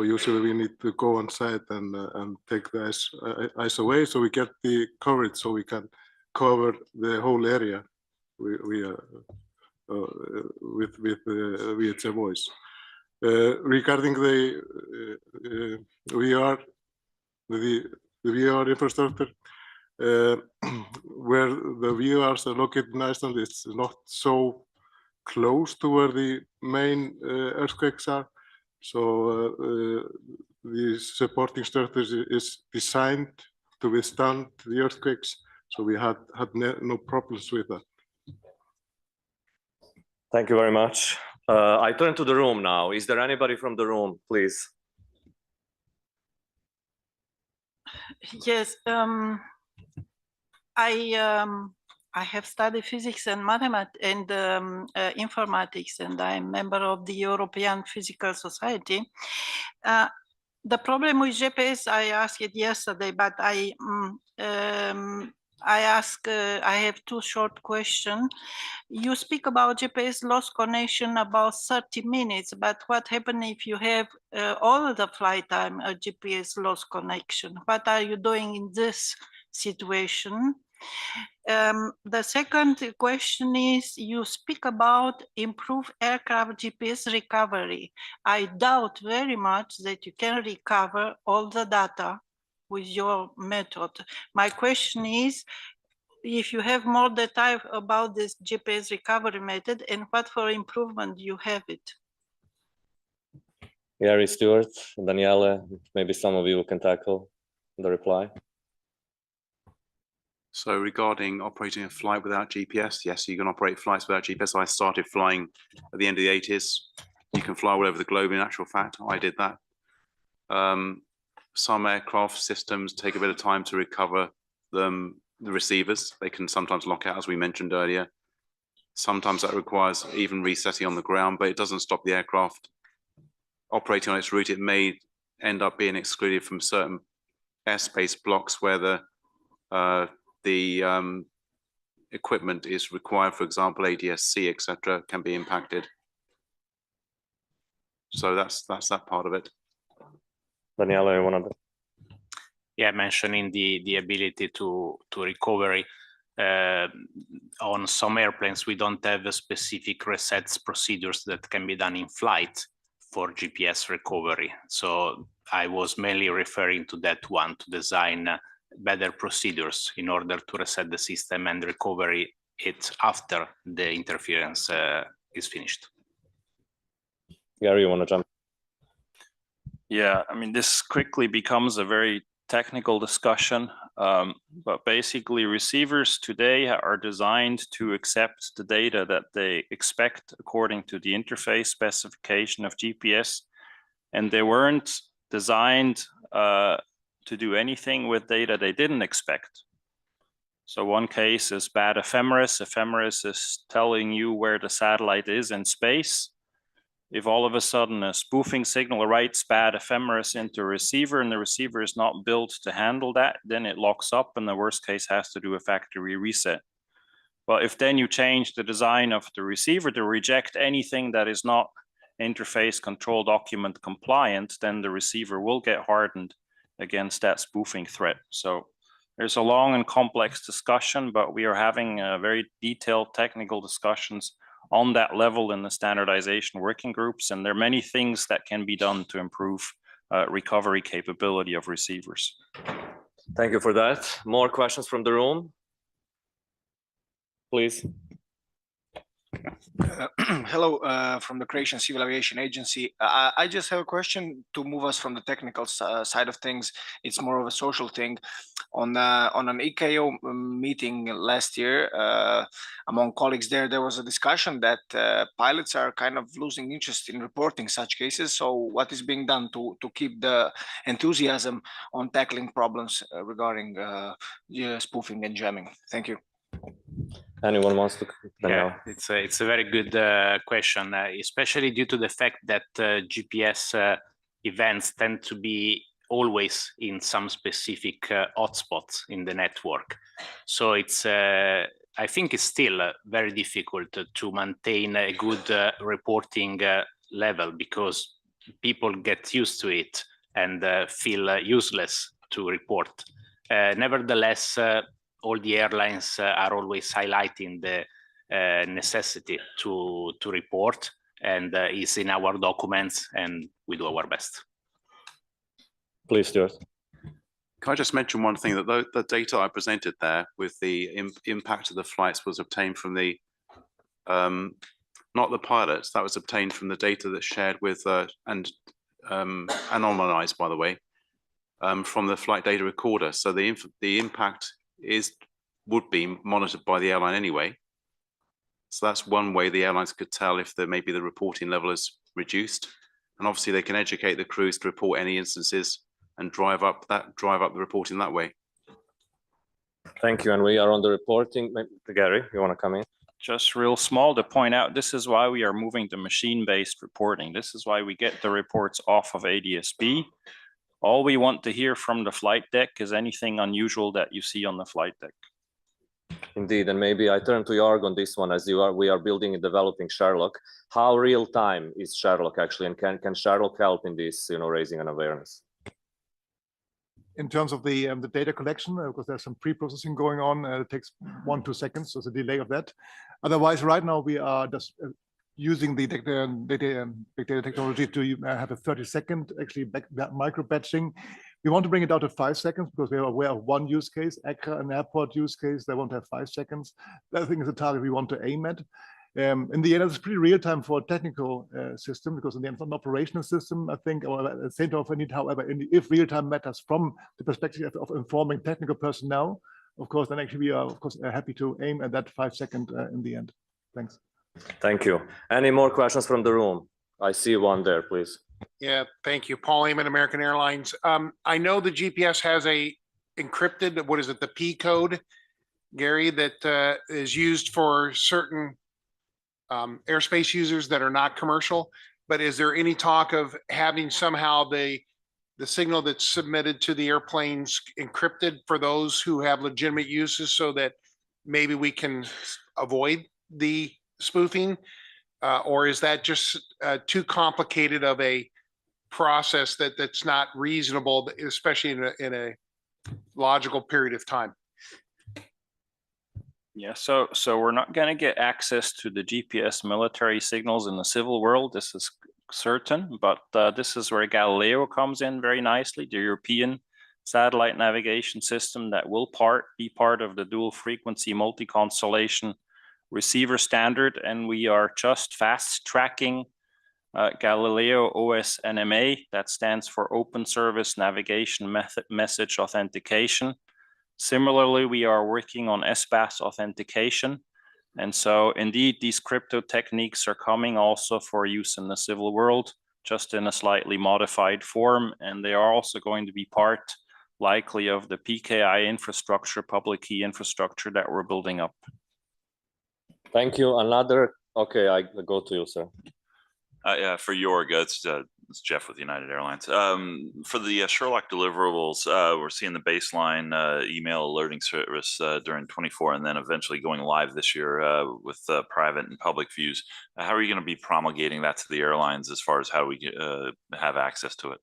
usually we need to go on site and take the ice away, so we get the coverage, so we can cover the whole area with VHF voice. Regarding the VR, the VR infrastructure, where the VRs are located in Iceland, it's not so close to where the main earthquakes are. So the supporting structures is designed to withstand the earthquakes. So we had no problems with that. Thank you very much. I turn to the room now. Is there anybody from the room, please? Yes, I have studied physics and mathematics and informatics, and I'm member of the European Physical Society. The problem with GPS, I asked it yesterday, but I have two short questions. You speak about GPS lost connection about 30 minutes, but what happens if you have all the flight time a GPS lost connection? What are you doing in this situation? The second question is, you speak about improved aircraft GPS recovery. I doubt very much that you can recover all the data with your method. My question is, if you have more detail about this GPS recovery method, and what for improvement you have it? Gary, Stuart, Daniele, maybe some of you can tackle the reply. So regarding operating a flight without GPS, yes, you can operate flights without GPS. I started flying at the end of the 80s. You can fly all over the globe, in actual fact. I did that. Some aircraft systems take a bit of time to recover the receivers. They can sometimes lock out, as we mentioned earlier. Sometimes that requires even resetting on the ground, but it doesn't stop the aircraft operating on its route. It may end up being excluded from certain airspace blocks where the equipment is required, for example, ADS-C, etc., can be impacted. So that's that part of it. Daniela, you want to? Yeah, mentioning the ability to recovery. On some airplanes, we don't have a specific resets procedures that can be done in flight for GPS recovery. So I was mainly referring to that one, to design better procedures in order to reset the system and recovery it after the interference is finished. Gary, you want to jump? Yeah, I mean, this quickly becomes a very technical discussion, but basically receivers today are designed to accept the data that they expect according to the interface specification of GPS, and they weren't designed to do anything with data they didn't expect. So one case is bad ephemeris. Ephemeris is telling you where the satellite is in space. If all of a sudden a spoofing signal writes bad ephemeris into a receiver and the receiver is not built to handle that, then it locks up and the worst case has to do a factory reset. But if then you change the design of the receiver to reject anything that is not interface control document compliant, then the receiver will get hardened against that spoofing threat. So there's a long and complex discussion, but we are having very detailed technical discussions on that level in the standardization working groups, and there are many things that can be done to improve recovery capability of receivers. Thank you for that. More questions from the room? Please. Hello, from the Croatian Civil Aviation Agency. I just have a question to move us from the technical side of things. It's more of a social thing. On an ICAO meeting last year, among colleagues there was a discussion that pilots are kind of losing interest in reporting such cases. So what is being done to keep the enthusiasm on tackling problems regarding spoofing and jamming? Thank you. Anyone wants to? Yeah, it's a very good question, especially due to the fact that GPS events tend to be always in some specific hotspots in the network. So it's I think it's still very difficult to maintain a good reporting level because people get used to it and feel useless to report. Nevertheless, all the airlines are always highlighting the necessity to report, and is in our documents, and we do our best. Please, Stuart. Can I just mention one thing, that the data I presented there with the impact of the flights was obtained from the, not the pilots, that was obtained from the data that's shared with, and anonymized, by the way, from the flight data recorder. So the impact would be monitored by the airline anyway. So that's one way the airlines could tell if maybe the reporting level is reduced. And obviously they can educate the crews to report any instances and drive up the reporting that way. Thank you. And we are on the reporting. Gary, you want to come in? Just real small to point out, this is why we are moving to machine-based reporting. This is why we get the reports off of ADSB. All we want to hear from the flight deck is anything unusual that you see on the flight deck. Indeed, and maybe I turn to Jorg on this one, as we are building and developing Sherlock. How real time is Sherlock actually, and can Sherlock help in this, raising an awareness? In terms of the data collection, because there's some pre-processing going on, it takes 1-2 seconds, so it's a delay of that. Otherwise, right now we are just using the big data technology to have a 30-second actually micro batching. We want to bring it down to 5 seconds because we are aware of one use case, ACRA, an airport use case. They want to have 5 seconds. That I think is a target we want to aim at. In the end, it's pretty real time for a technical system, because in the end, for an operational system, I think, or at the same time, we need, however, if real time matters from the perspective of informing technical personnel, of course, then actually we are, of course, happy to aim at that 5 second in the end. Thanks. Thank you. Any more questions from the room? I see one there, please. Yeah, thank you. Paul Heyman, American Airlines. I know the GPS has a encrypted, what is it, the P code, Gary, that is used for certain airspace users that are not commercial, but is there any talk of having somehow the signal that's submitted to the airplanes encrypted for those who have legitimate uses, so that maybe we can avoid the spoofing? Or is that just too complicated of a process that's not reasonable, especially in a logical period of time? Yeah, so we're not going to get access to the GPS military signals in the civil world. This is certain, but this is where Galileo comes in very nicely, the European satellite navigation system that will be part of the dual frequency multi-constellation receiver standard, and we are just fast tracking Galileo OS NMA, that stands for Open Service Navigation Message Authentication. Similarly, we are working on SPAS authentication. And so indeed, these crypto techniques are coming also for use in the civil world, just in a slightly modified form. And they are also going to be part likely of the PKI infrastructure, public key infrastructure that we're building up. Thank you. Okay, I go to you, sir. Yeah, for Jorg, it's Jeff with United Airlines. For the Sherlock deliverables, we're seeing the baseline email alerting service during 24 and then eventually going live this year with private and public views. How are you going to be promulgating that to the airlines as far as how we have access to it?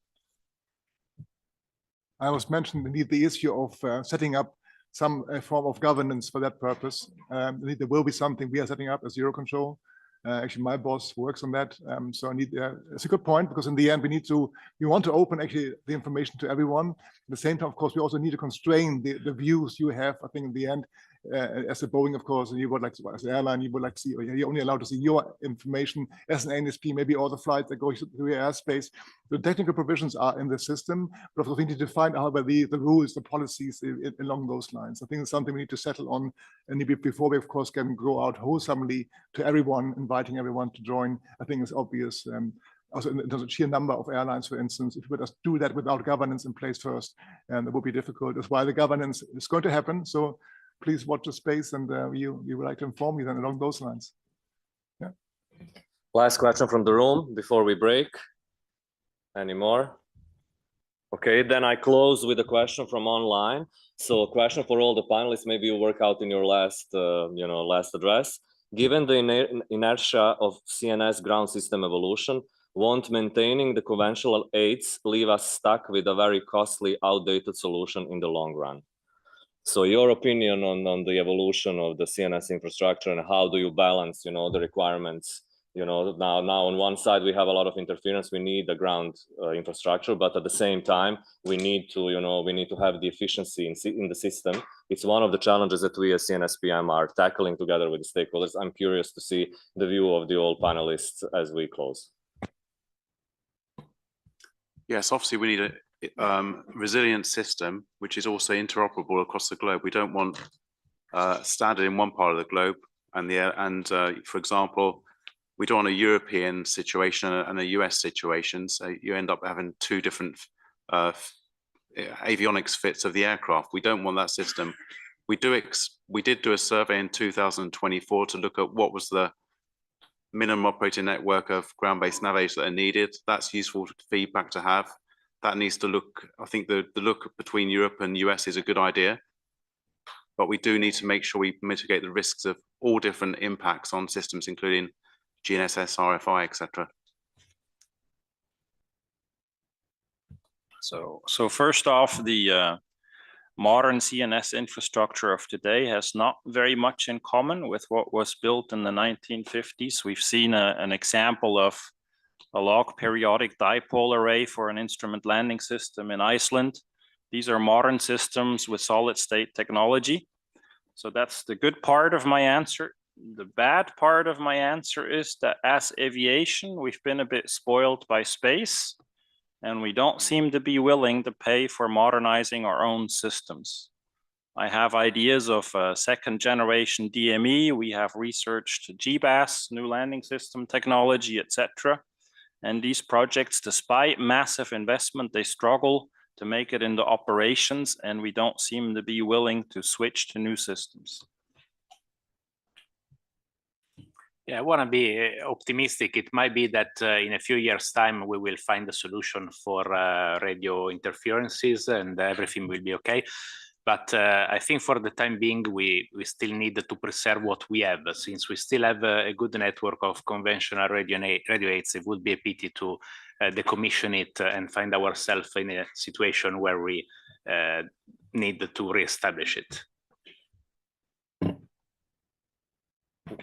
I was mentioning indeed the issue of setting up some form of governance for that purpose. There will be something we are setting up as Eurocontrol. Actually, my boss works on that. So I need, it's a good point, because in the end, we want to open actually the information to everyone. At the same time, of course, we also need to constrain the views you have. I think in the end, as a Boeing, of course, and you would like to, as an airline, you would like to see, you're only allowed to see your information. As an ANSP, maybe all the flights that go through your airspace. The technical provisions are in the system, but of course we need to find out the rules, the policies along those lines. I think it's something we need to settle on, and before we, of course, can go out wholesomely to everyone, inviting everyone to join. I think it's obvious. Also, in terms of sheer number of airlines, for instance, if we just do that without governance in place first, and it will be difficult. That's why the governance is going to happen. So please watch the space, and we would like to inform you then along those lines. Yeah. Last question from the room before we break. Any more? Okay, then I close with a question from online. So a question for all the panelists, maybe you work out in your last address. Given the inertia of CNS ground system evolution, won't maintaining the conventional aids leave us stuck with a very costly, outdated solution in the long run? So your opinion on the evolution of the CNS infrastructure, and how do you balance, the requirements? Now on one side we have a lot of interference. We need the ground infrastructure, but at the same time we need to, have the efficiency in the system. It's one of the challenges that we as CNSPM are tackling together with the stakeholders. I'm curious to see the view of the all panelists as we close. Yes, obviously we need a resilient system which is also interoperable across the globe. We don't want standard in one part of the globe, and for example, we don't want a European situation and a US situation, so you end up having two different avionics fits of the aircraft. We don't want that system. We did do a survey in 2024 to look at what was the minimum operating network of ground-based navigators that are needed. That's useful feedback to have. That needs to look, I think the look between Europe and US is a good idea, but we do need to make sure we mitigate the risks of all different impacts on systems, including GNSS, RFI, etc. So first off, the modern CNS infrastructure of today has not very much in common with what was built in the 1950s. We've seen an example of a log periodic dipole array for an instrument landing system in Iceland. These are modern systems with solid state technology. So that's the good part of my answer. The bad part of my answer is that as aviation, we've been a bit spoiled by space, and we don't seem to be willing to pay for modernizing our own systems. I have ideas of second generation DME. We have researched GBAS, new landing system technology, etc. And these projects, despite massive investment, they struggle to make it into operations, and we don't seem to be willing to switch to new systems. Yeah, I want to be optimistic. It might be that in a few years' time, we will find a solution for radio interferences and everything will be okay. But I think for the time being, we still need to preserve what we have. Since we still have a good network of conventional radio aids, it would be a pity to decommission it and find ourselves in a situation where we need to reestablish it.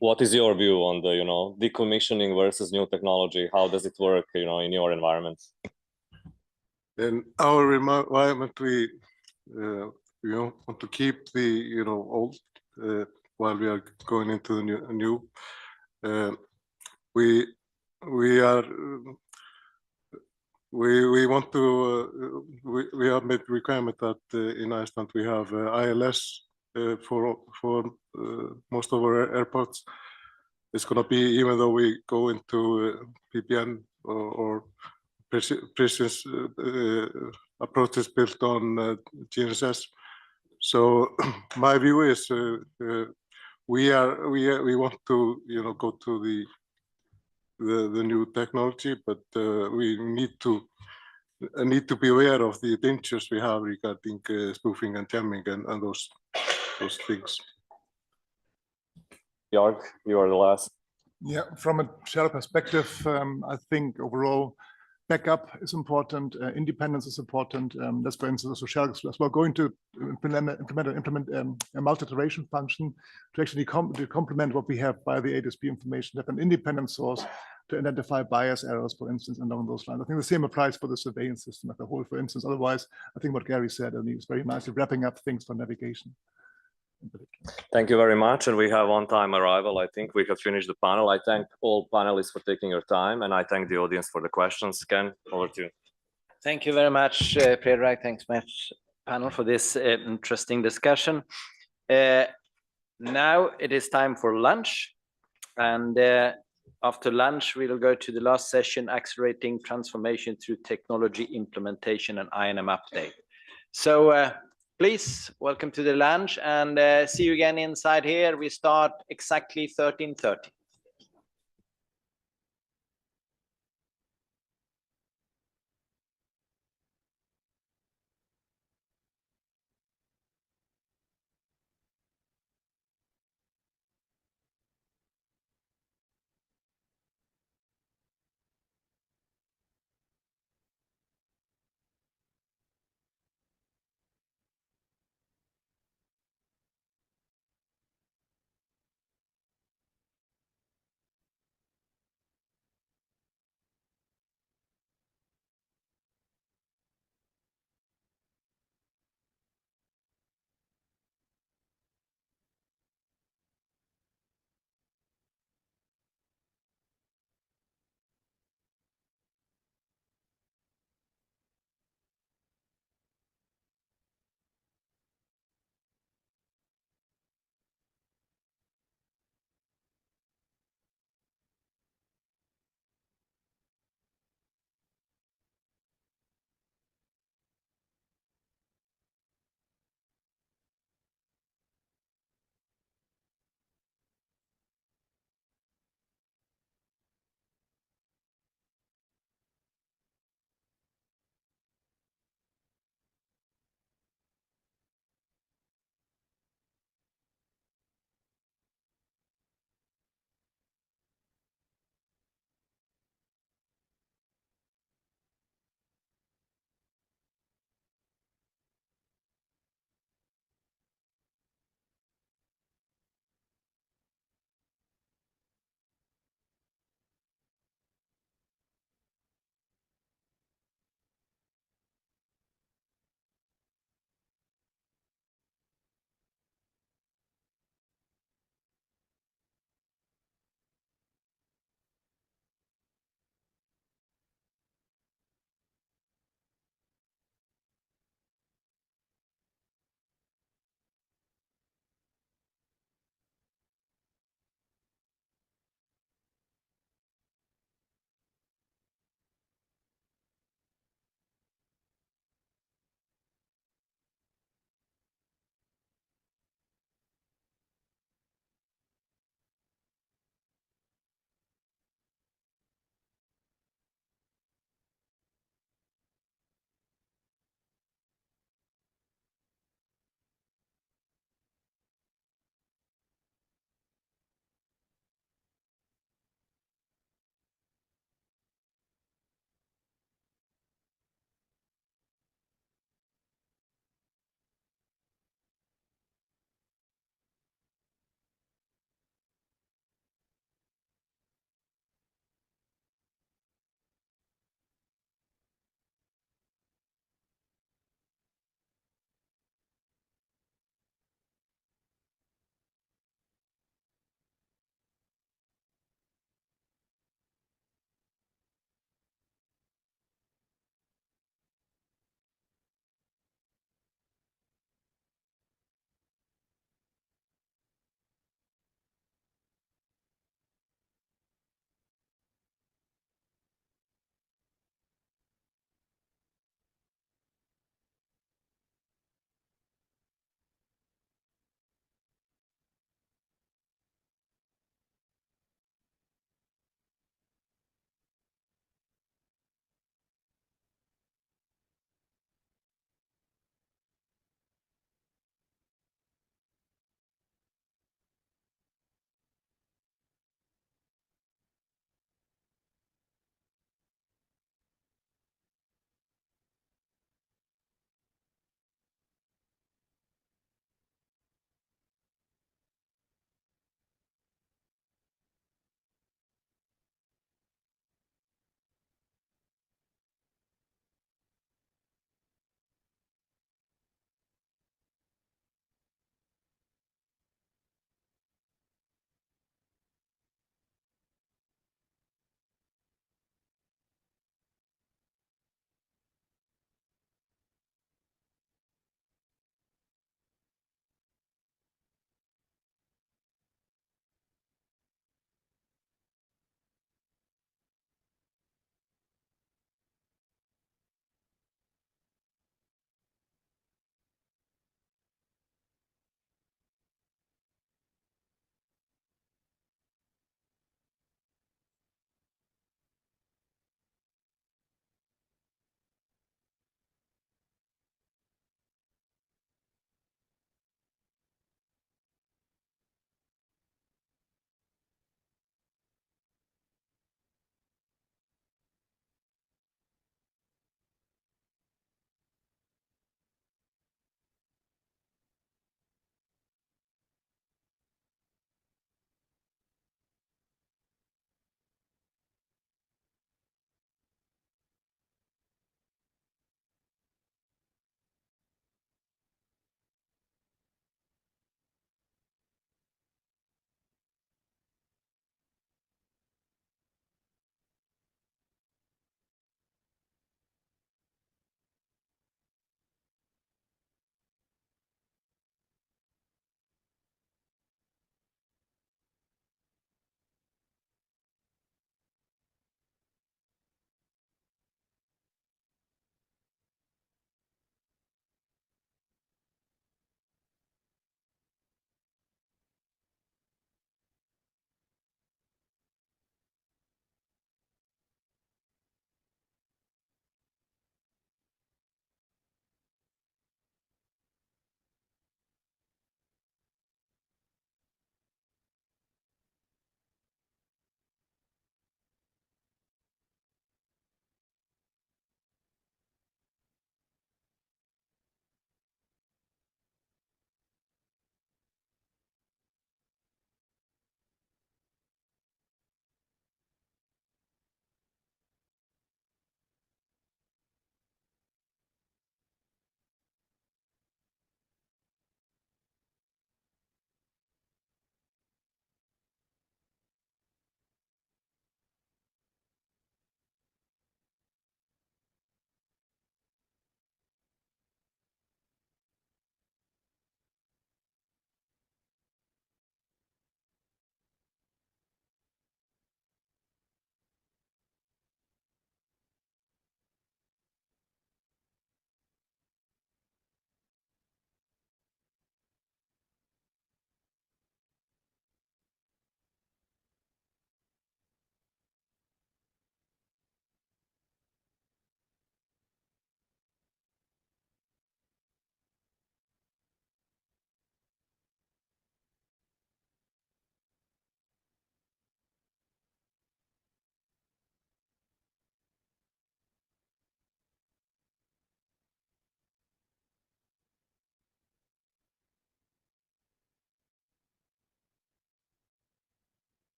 What is your view on the, decommissioning versus new technology? How does it work, in your environment? In our environment, we want to keep the old while we are going into the new. We want to we have made requirement that in Iceland we have ILS for most of our airports. It's going to be, even though we go into PPN or precious approaches built on GNSS. So my view is we want to go to the new technology, but we need to be aware of the dangers we have regarding spoofing and jamming and those things. Jörg, you are the last. Yeah, from a shell perspective, I think overall backup is important, independence is important. That's, for instance, Shell as well going to implement a multi-iteration function to actually complement what we have by the ADSB information, have an independent source to identify bias errors, for instance, along those lines. I think the same applies for the surveillance system as a whole, for instance. Otherwise, I think what Gary said, I mean, is very nicely wrapping up things for navigation. Thank you very much. And we have on-time arrival. I think we have finished the panel. I thank all panelists for taking your time, and I thank the audience for the questions. Ken, over to you. Thank you very much, Predrag. Thanks much, panel, for this interesting discussion. Now it is time for lunch. And after lunch, we'll go to the last session, Accelerating Transformation Through Technology Implementation and INM Update. So please, welcome to the lunch, and see you again inside here. We start exactly 13:30.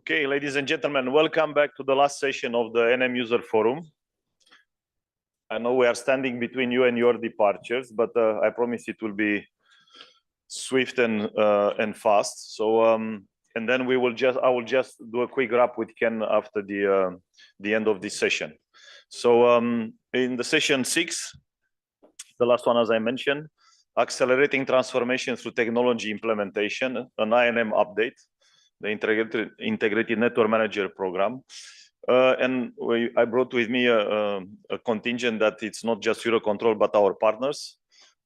Okay, ladies and gentlemen, welcome back to the last session of the NM User Forum. I know we are standing between you and your departures, but I promise it will be swift and fast. So and then I will just do a quick wrap with Ken after the end of this session. So in the session 6, the last one, as I mentioned, accelerating transformation through technology implementation, an INM update, the integrated network manager program. And I brought with me a contingent that it's not just Eurocontrol, but our partners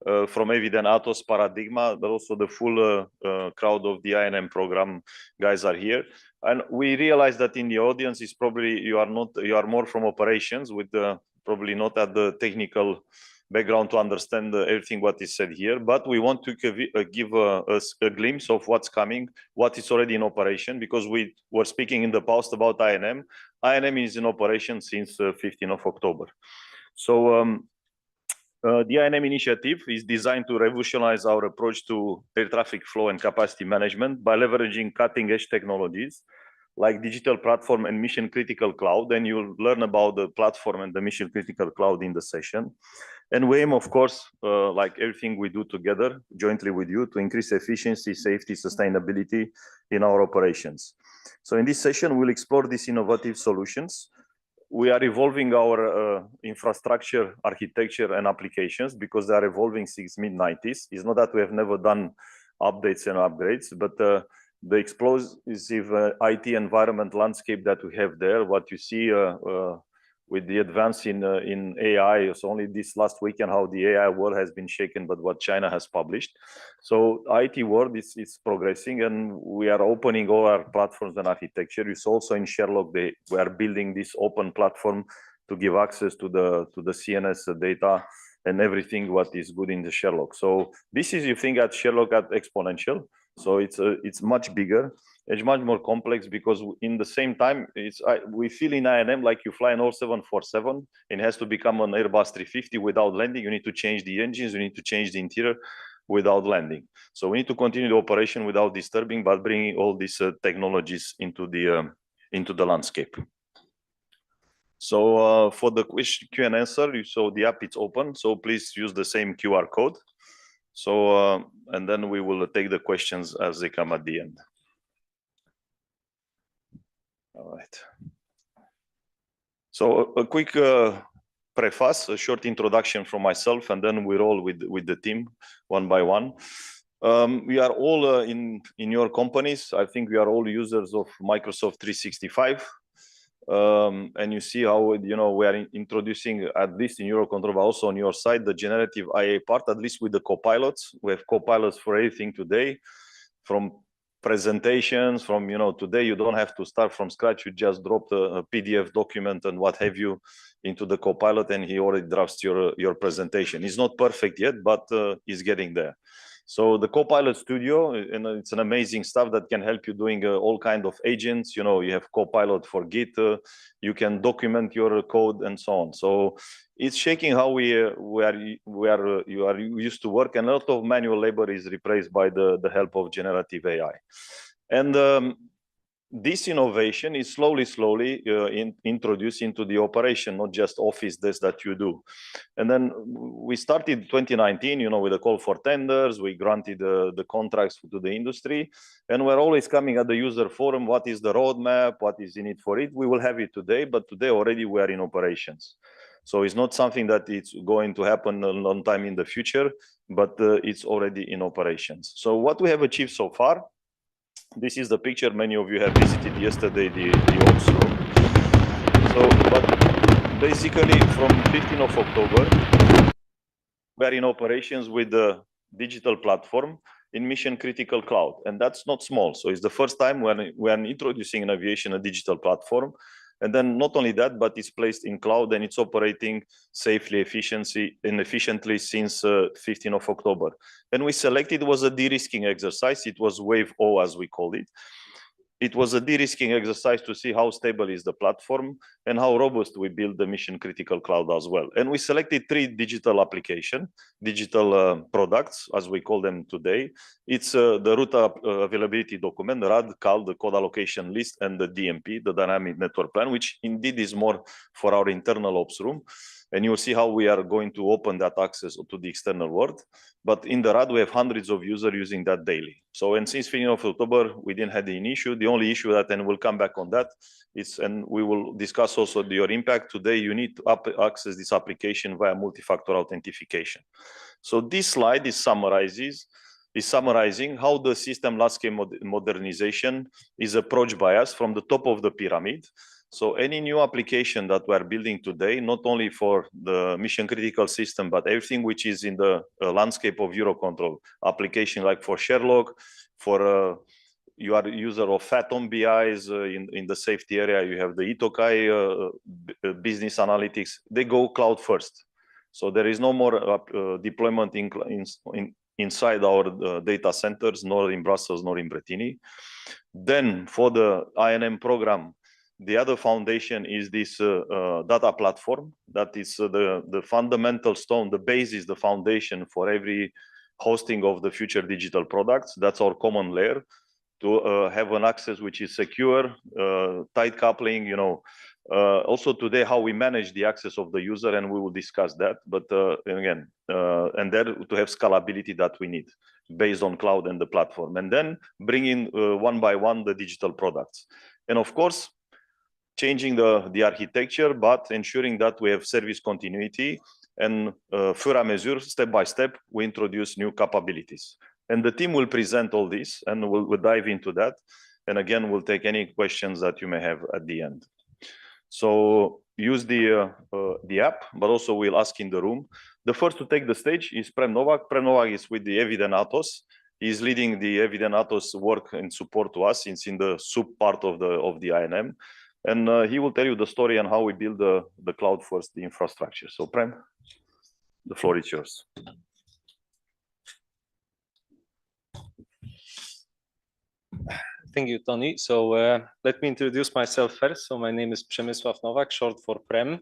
from Eviden, Atos, Paradigma, but also the full crowd of the INM program guys are here. And we realize that in the audience is probably you are more from operations with probably not at the technical background to understand everything what is said here, but we want to give us a glimpse of what's coming, what is already in operation, because we were speaking in the past about INM. INM is in operation since 15th of October. So the INM initiative is designed to revolutionize our approach to air traffic flow and capacity management by leveraging cutting-edge technologies like digital platform and mission critical cloud. And you'll learn about the platform and the mission critical cloud in the session. And we aim, of course, like everything we do together, jointly with you, to increase efficiency, safety, sustainability in our operations. So in this session, we'll explore these innovative solutions. We are evolving our infrastructure, architecture, and applications because they are evolving since mid-90s. It's not that we have never done updates and upgrades, but the explosive IT environment landscape that we have there, what you see with the advance in AI, so only this last weekend how the AI world has been shaken, but what China has published. So IT world is progressing, and we are opening all our platforms and architecture. It's also in Sherlock, we are building this open platform to give access to the CNS data and everything what is good in the Sherlock. So this is, you think at Sherlock at exponential. So it's much bigger. It's much more complex because in the same time, we feel in INM like you fly an all 747, it has to become an Airbus 350 without landing. You need to change the engines, you need to change the interior without landing. So we need to continue the operation without disturbing, but bringing all these technologies into the landscape. So for the question and answer, you saw the app, it's open. So please use the same QR code. So and then we will take the questions as they come at the end. All right. So a quick preface, a short introduction from myself, and then we roll with the team one by one. We are all in your companies. I think we are all users of Microsoft 365. And you see how, we are introducing, at least in Eurocontrol, but also on your side, the generative AI part, at least with the copilots. We have copilots for everything today, from presentations, from, today you don't have to start from scratch. You just drop a PDF document and what have you into the copilot, and he already drafts your presentation. It's not perfect yet, but it's getting there. So the Copilot Studio, and it's an amazing stuff that can help you doing all kind of agents. You have Copilot for Git. You can document your code and so on. So it's shaking how you are used to work, and a lot of manual labor is replaced by the help of generative AI. And this innovation is slowly introduced into the operation, not just office desk that you do. And then we started 2019, with a call for tenders. We granted the contracts to the industry, and we're always coming at the user forum. What is the roadmap? What is in it for it? We will have it today, but today already we are in operations. So it's not something that it's going to happen a long time in the future, but it's already in operations. So what we have achieved so far, this is the picture. Many of you have visited yesterday the ops room. So, but basically from 15th of October, we are in operations with the digital platform in mission critical cloud, and that's not small. So it's the first time when we are introducing in aviation a digital platform. And then not only that, but it's placed in cloud and it's operating safely, efficiently since 15th of October. And we selected, was a de-risking exercise. It was wave O, as we called it. it was a de-risking exercise to see how stable is the platform and how robust we build the mission critical cloud as well. And we selected 3 digital digital products, as we call them today. It's the route availability document, RAD, called the code allocation list, and the DNP, the dynamic network plan, which indeed is more for our internal ops room. And you'll see how we are going to open that access to the external world. But in the RAD, we have hundreds of users using that daily. So, and since beginning of October, we didn't have any issue. The only issue that, and we'll come back on that, is, and we will discuss also your impact today, you need to access this application via multi-factor authentication. So this slide is summarizing how the system landscape modernization is approached by us from the top of the pyramid. So any new application that we are building today, not only for the mission critical system, but everything which is in the landscape of Eurocontrol application, like for Sherlock, for you are a user of Phantom BIs in the safety area, you have the Itokai business analytics, they go cloud first. So there is no more deployment inside our data centers, nor in Brussels, nor in Bretigny. Then for the INM program, the other foundation is this data platform that is the fundamental stone, the basis, the foundation for every hosting of the future digital products. That's our common layer to have an access which is secure, tight coupling, you know. Also today, how we manage the access of the user, and we will discuss that. But again, and there to have scalability that we need based on cloud and the platform. And then bring in one by one the digital products. And of course, changing the architecture, but ensuring that we have service continuity, and fur à mesure, step by step, we introduce new capabilities. And the team will present all this, and we'll dive into that. And again, we'll take any questions that you may have at the end. So use the app, but also we'll ask in the room. The first to take the stage is Prem Novak. Prem Novak is with the Eviden Atos. He's leading the Eviden Atos work and support to us. It's in the sub part of the INM. And he will tell you the story on how we build the cloud first, the infrastructure. So Prem, the floor is yours. Thank you, Tony. So let me introduce myself first. So my name is Przemysław Nowak, short for Prem.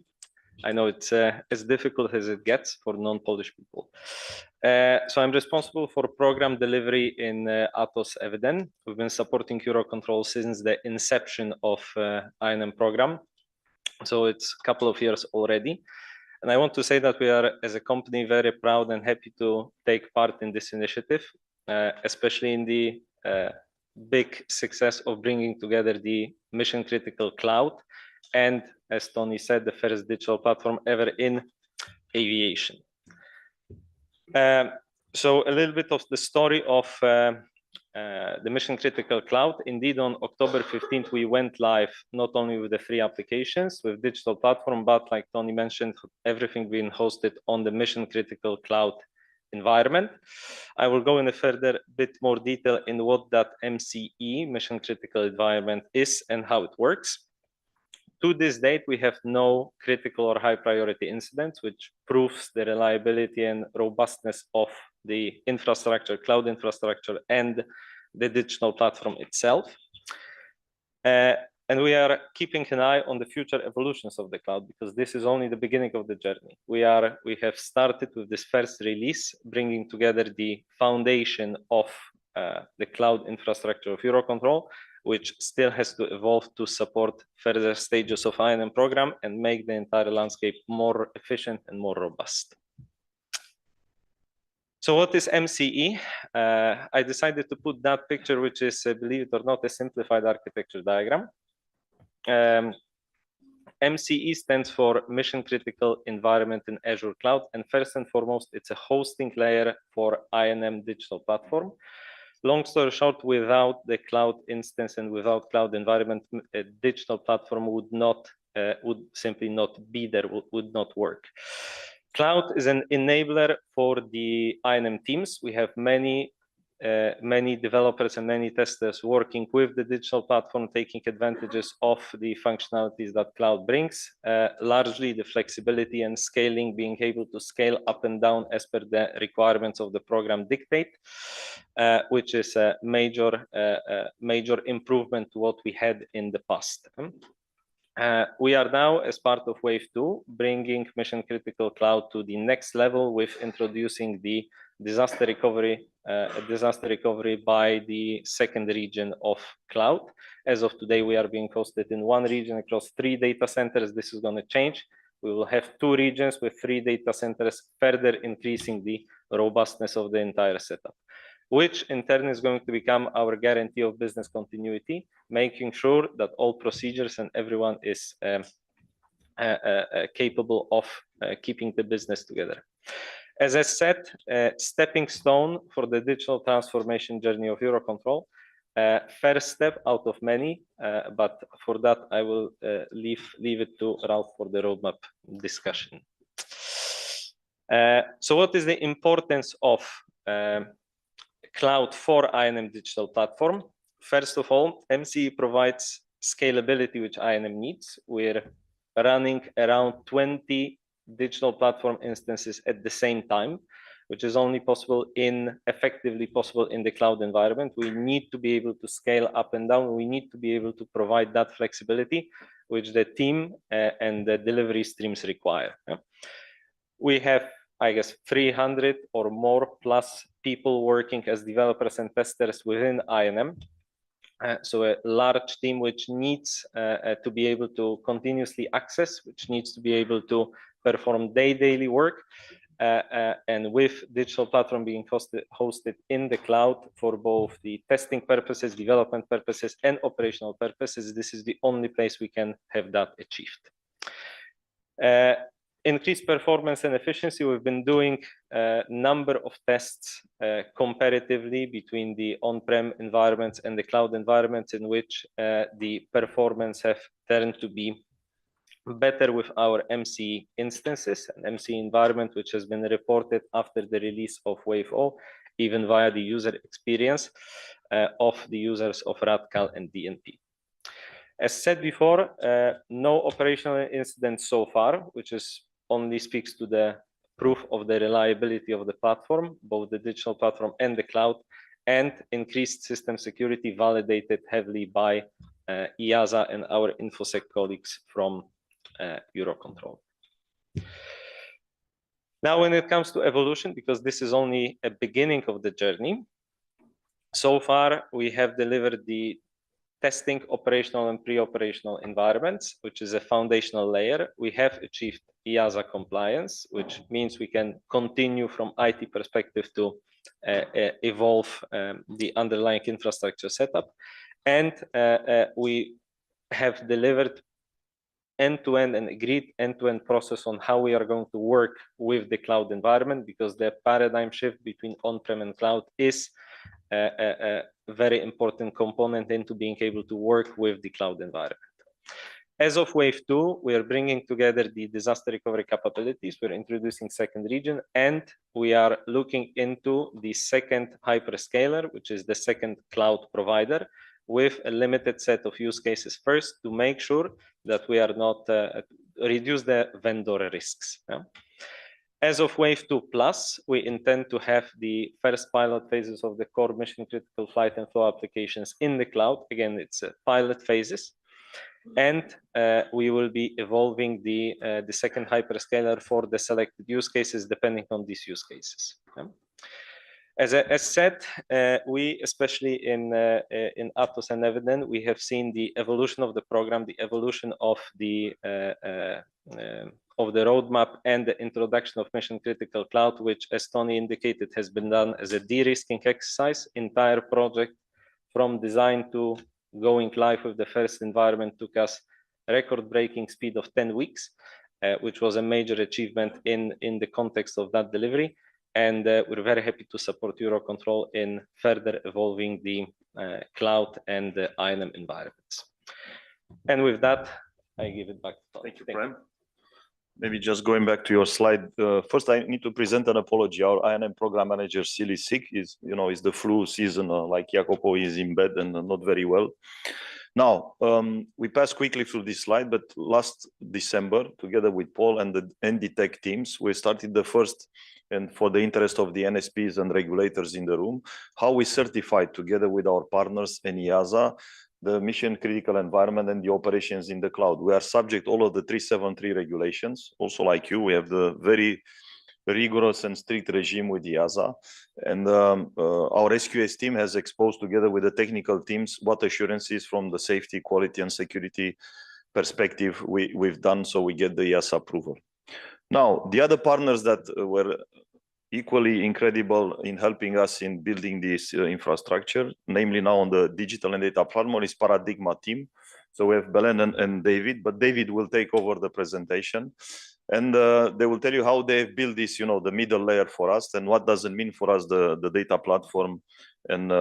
I know it's as difficult as it gets for non-Polish people. So I'm responsible for program delivery in Atos Eviden. We've been supporting Eurocontrol since the inception of INM program. So it's a couple of years already. And I want to say that we are, as a company, very proud and happy to take part in this initiative, especially in the big success of bringing together the mission critical cloud and, as Tony said, the first digital platform ever in aviation. So a little bit of the story of the mission critical cloud. Indeed, on October 15th, we went live not only with the 3 applications with digital platform, but like Tony mentioned, everything being hosted on the mission critical cloud environment. I will go in a further bit more detail in what that MCE, mission critical environment, is and how it works. To this date, we have no critical or high priority incidents, which proves the reliability and robustness of the infrastructure, cloud infrastructure, and the digital platform itself. And we are keeping an eye on the future evolutions of the cloud, because this is only the beginning of the journey. We have started with this first release, bringing together the foundation of the cloud infrastructure of Eurocontrol, which still has to evolve to support further stages of INM program and make the entire landscape more efficient and more robust. So what is MCE? I decided to put that picture, which is, believe it or not, a simplified architecture diagram. MCE stands for Mission Critical Environment in Azure Cloud. And first and foremost, it's a hosting layer for INM digital platform. Long story short, without the cloud instance and without cloud environment, a digital platform would simply not be there, would not work. Cloud is an enabler for the INM teams. We have many many developers and many testers working with the digital platform, taking advantages of the functionalities that cloud brings, largely the flexibility and scaling, being able to scale up and down as per the requirements of the program dictate, which is a major improvement to what we had in the past. We are now, as part of Wave 2, bringing mission critical cloud to the next level with introducing the disaster recovery by the second region of cloud. As of today, we are being hosted in one region across 3 data centers. This is going to change. We will have 2 regions with 3 data centers, further increasing the robustness of the entire setup, which in turn is going to become our guarantee of business continuity, making sure that all procedures and everyone is capable of keeping the business together. As I said, stepping stone for the digital transformation journey of Eurocontrol. First step out of many, but for that I will leave it to Ralph for the roadmap discussion. So what is the importance of cloud for INM digital platform? First of all, MCE provides scalability which INM needs. We're running around 20 digital platform instances at the same time, which is only effectively possible in the cloud environment. We need to be able to scale up and down. We need to be able to provide that flexibility which the team and the delivery streams require. We have, I guess, 300 or more plus people working as developers and testers within INM. So a large team which needs to be able to continuously access, which needs to be able to perform daily work. And with digital platform being hosted in the cloud for both the testing purposes, development purposes, and operational purposes, this is the only place we can have that achieved. Increased performance and efficiency. We've been doing a number of tests comparatively between the on-prem environments and the cloud environments, in which the performance have turned to be better with our MC instances, an MC environment which has been reported after the release of Wave 0, even via the user experience of the users of RADCAL and DNP. As said before, no operational incidents so far, which is only speaks to the proof of the reliability of the platform, both the digital platform and the cloud, and increased system security validated heavily by EASA and our InfoSec colleagues from Eurocontrol. Now, when it comes to evolution, because this is only a beginning of the journey, so far we have delivered the testing operational and pre-operational environments, which is a foundational layer. We have achieved EASA compliance, which means we can continue from IT perspective to evolve the underlying infrastructure setup. And we have delivered end-to-end and agreed end-to-end process on how we are going to work with the cloud environment, because the paradigm shift between on-prem and cloud is a very important component into being able to work with the cloud environment. As of Wave 2, we are bringing together the disaster recovery capabilities. We're introducing second region, and we are looking into the second hyperscaler, which is the second cloud provider, with a limited set of use cases first, to make sure that we are not reduce the vendor risks. As of Wave 2 Plus, we intend to have the first pilot phases of the core mission critical flight and flow applications in the cloud. Again, it's pilot phases. And we will be evolving the second hyperscaler for the selected use cases, depending on these use cases. As said, we, especially in Atos and Eviden, we have seen the evolution of the program, the evolution of the roadmap, and the introduction of mission critical cloud, which, as Tony indicated, has been done as a de-risking exercise. Entire project from design to going live with the first environment took us record-breaking speed of 10 weeks, which was a major achievement in the context of that delivery. And we're very happy to support Eurocontrol in further evolving the cloud and the INM environments. And with that, I give it back to Tony. Thank you, Prem. Maybe just going back to your slide. First, I need to present an apology. Our INM program manager, Silly sick, is the flu season. Like Jacopo is in bed and not very well. Now, we pass quickly through this slide, but last December, together with Paul and the NDTech teams, we started the first, and for the interest of the NSPs and regulators in the room, how we certified together with our partners and EASA, the mission critical environment and the operations in the cloud. We are subject all of the 373 regulations. Also like you, we have the very rigorous and strict regime with EASA. And our SQS team has exposed together with the technical teams what assurances from the safety, quality and security perspective we've done, so we get the EASA approval. Now, the other partners that were equally incredible in helping us in building this infrastructure, namely now on the digital and data platform, is Paradigma team. So we have Belen and David, but David will take over the presentation. And they will tell you how they've built this, the middle layer for us and what does it mean for us, the data platform. And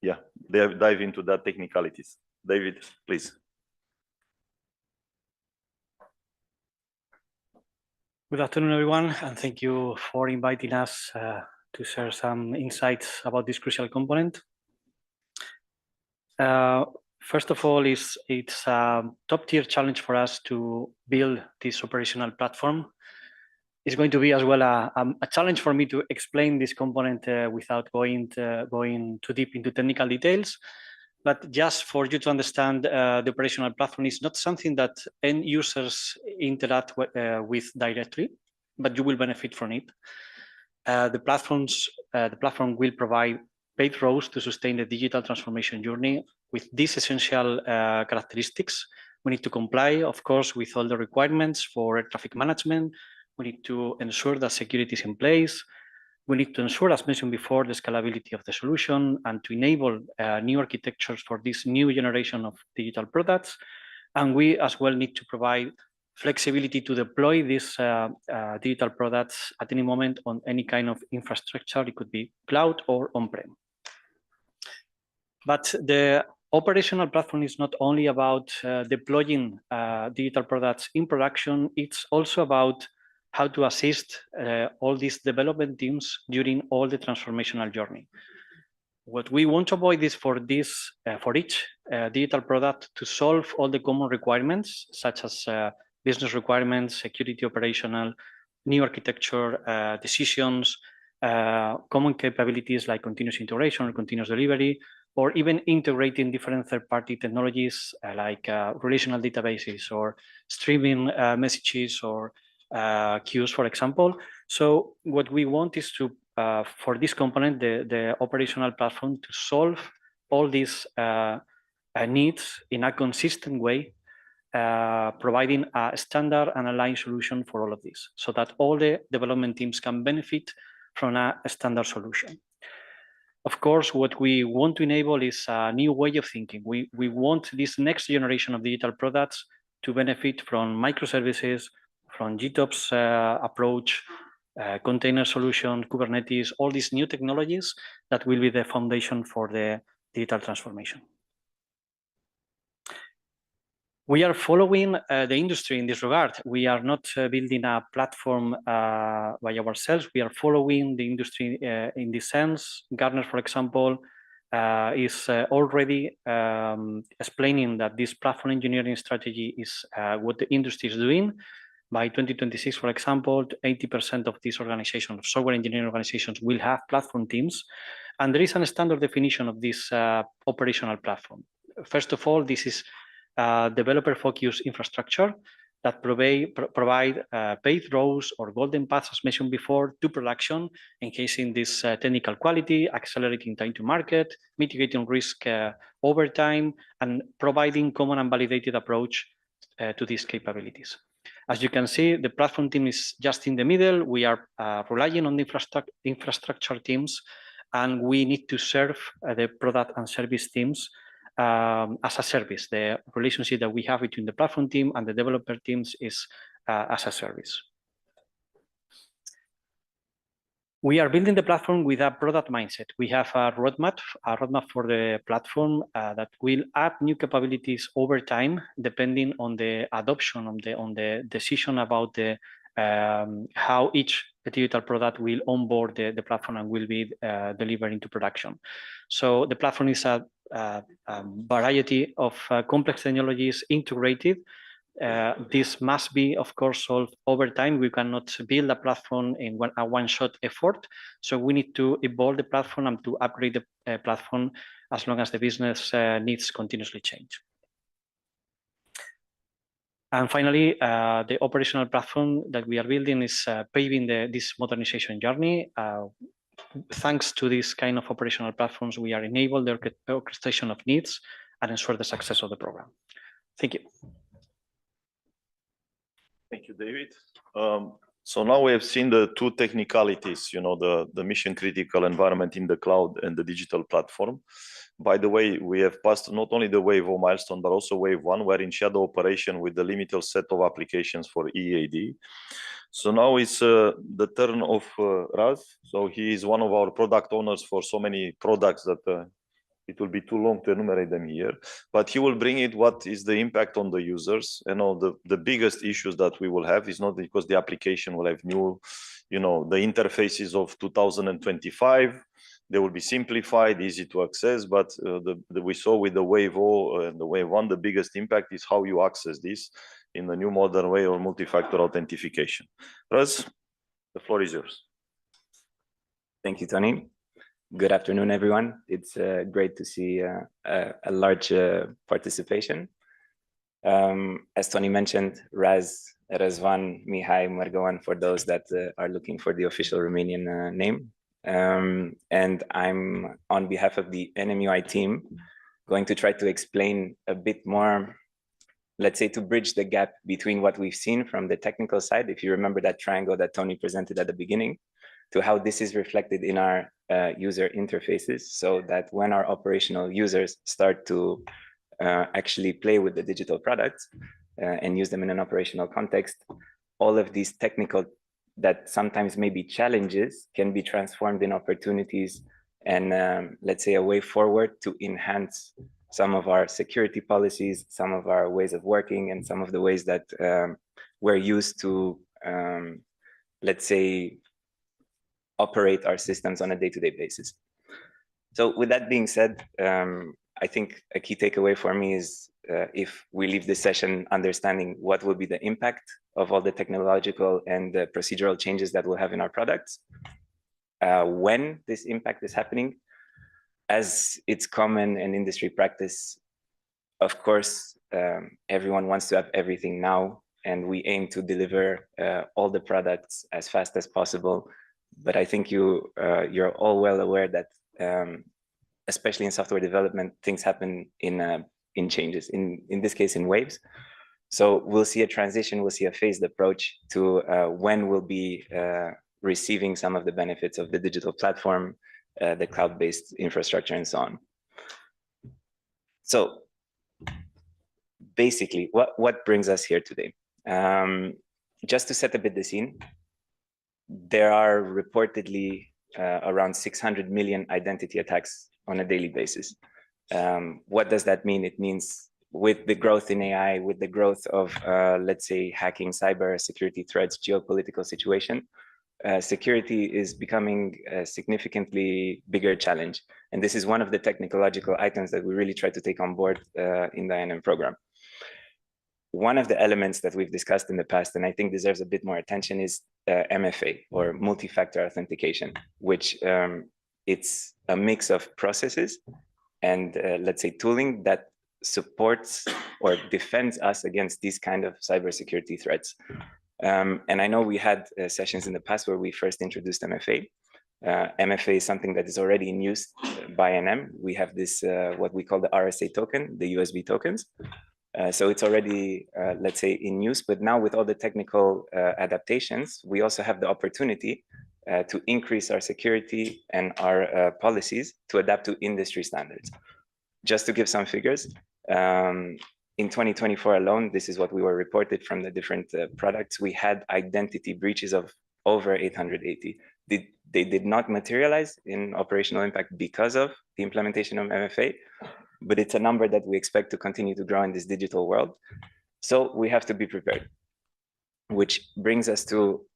yeah, they dive into that technicalities. David, please. Good afternoon, everyone, and thank you for inviting us to share some insights about this crucial component. First of all, it's a top-tier challenge for us to build this operational platform. It's going to be as well a challenge for me to explain this component without going too deep into technical details. But just for you to understand, the operational platform is not something that end users interact with directly, but you will benefit from it. The platform will provide paid roles to sustain the digital transformation journey with these essential characteristics. We need to comply, of course, with all the requirements for air traffic management. We need to ensure that security is in place. We need to ensure, as mentioned before, the scalability of the solution and to enable new architectures for this new generation of digital products. And we as well need to provide flexibility to deploy these digital products at any moment on any kind of infrastructure. It could be cloud or on-prem. But the operational platform is not only about deploying digital products in production, it's also about how to assist all these development teams during all the transformational journey. What we want to avoid is for each digital product to solve all the common requirements, such as business requirements, security operational, new architecture, decisions, common capabilities like continuous integration or continuous delivery, or even integrating different third-party technologies like relational databases or streaming messages or queues, for example. So what we want is to, for this component, the operational platform, to solve all these needs in a consistent way, providing a standard and aligned solution for all of this, so that all the development teams can benefit from a standard solution. Of course, what we want to enable is a new way of thinking. We want this next generation of digital products to benefit from microservices, from GTOPS approach, container solution, Kubernetes, all these new technologies that will be the foundation for the digital transformation. We are following the industry in this regard. We are not building a platform by ourselves. We are following the industry in this sense. Gartner, for example, is already explaining that this platform engineering strategy is what the industry is doing. By 2026, for example, 80% of these organizations, software engineering organizations, will have platform teams. And there is a standard definition of this operational platform. First of all, this is developer-focused infrastructure that provide paid roles or golden paths, as mentioned before, to production, enhancing this technical quality, accelerating time to market, mitigating risk over time, and providing common and validated approach to these capabilities. As you can see, the platform team is just in the middle. We are relying on the infrastructure teams, and we need to serve the product and service teams as a service. The relationship that we have between the platform team and the developer teams is as a service. We are building the platform with a product mindset. We have a roadmap for the platform that will add new capabilities over time, depending on the adoption, on the decision about the how each digital product will onboard the platform and will be delivered into production. So the platform is a variety of complex technologies integrated. This must be, of course, solved over time. We cannot build a platform in a one-shot effort. So we need to evolve the platform and to upgrade the platform as long as the business needs continuously change. And finally, the operational platform that we are building is paving this modernization journey. Thanks to this kind of operational platforms, we are enabling the orchestration of needs and ensure the success of the program. Thank you. Thank you, David. So now we have seen the two technicalities, the mission critical environment in the cloud and the digital platform. By the way, we have passed not only the wave 0 milestone, but also wave 1, we're in shadow operation with the limited set of applications for EAD. So now it's the turn of Raz. So he is one of our product owners for so many products that it will be too long to enumerate them here, but he will bring it what is the impact on the users. The biggest issues that we will have is not because the application will have new, the interfaces of 2025, they will be simplified, easy to access, but we saw with the wave 0 and the wave 1, the biggest impact is how you access this in the new modern way or multi-factor authentication. Raz, the floor is yours. Thank you, Tony. Good afternoon, everyone. It's great to see a large participation. As Tony mentioned, Razvan Mihai Margoan for those that are looking for the official Romanian name. And I'm on behalf of the NMUI team going to try to explain a bit more, let's say, to bridge the gap between what we've seen from the technical side, if you remember that triangle that Tony presented at the beginning, to how this is reflected in our user interfaces, so that when our operational users start to actually play with the digital products and use them in an operational context, all of these technical that sometimes may be challenges can be transformed in opportunities and let's say a way forward to enhance some of our security policies, some of our ways of working, and some of the ways that we're used to, let's say, operate our systems on a day-to-day basis. So with that being said, I think a key takeaway for me is if we leave this session understanding what will be the impact of all the technological and the procedural changes that we'll have in our products, when this impact is happening, as it's common in industry practice, of course, everyone wants to have everything now, and we aim to deliver all the products as fast as possible. But I think you're all well aware that, especially in software development, things happen in changes, in this case, in waves. So we'll see a transition, we'll see a phased approach to when we'll be receiving some of the benefits of the digital platform, the cloud-based infrastructure, and so on. So basically, what brings us here today? Just to set a bit the scene, there are reportedly around 600 million identity attacks on a daily basis. What does that mean? It means with the growth in AI, with the growth of, let's say, hacking, cyber security threats, geopolitical situation, security is becoming a significantly bigger challenge. And this is one of the technological items that we really try to take on board in the NM program. One of the elements that we've discussed in the past, and I think deserves a bit more attention, is MFA, or multi-factor authentication, which it's a mix of processes and let's say tooling that supports or defends us against these kind of cybersecurity threats. And I know we had sessions in the past where we first introduced MFA. MFA is something that is already in use by NM. We have this, what we call the RSA token, the USB tokens. So it's already, let's say, in use, but now with all the technical adaptations, we also have the opportunity to increase our security and our policies to adapt to industry standards. Just to give some figures, in 2024 alone, this is what we were reported from the different products. We had identity breaches of over 880. they did not materialize in operational impact because of the implementation of MFA, but it's a number that we expect to continue to grow in this digital world. So we have to be prepared, which brings us to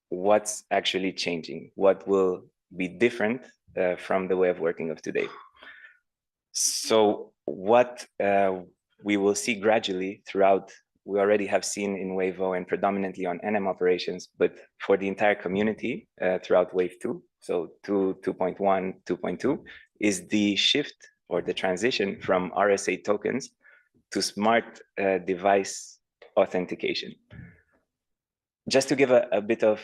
what's actually changing, what will be different from the way of working of today. So what we will see gradually throughout, we already have seen in Wave O and predominantly on NM operations, but for the entire community throughout Wave 2, so 2.1, 2.2, is the shift or the transition from RSA tokens to smart device authentication. Just to give a bit of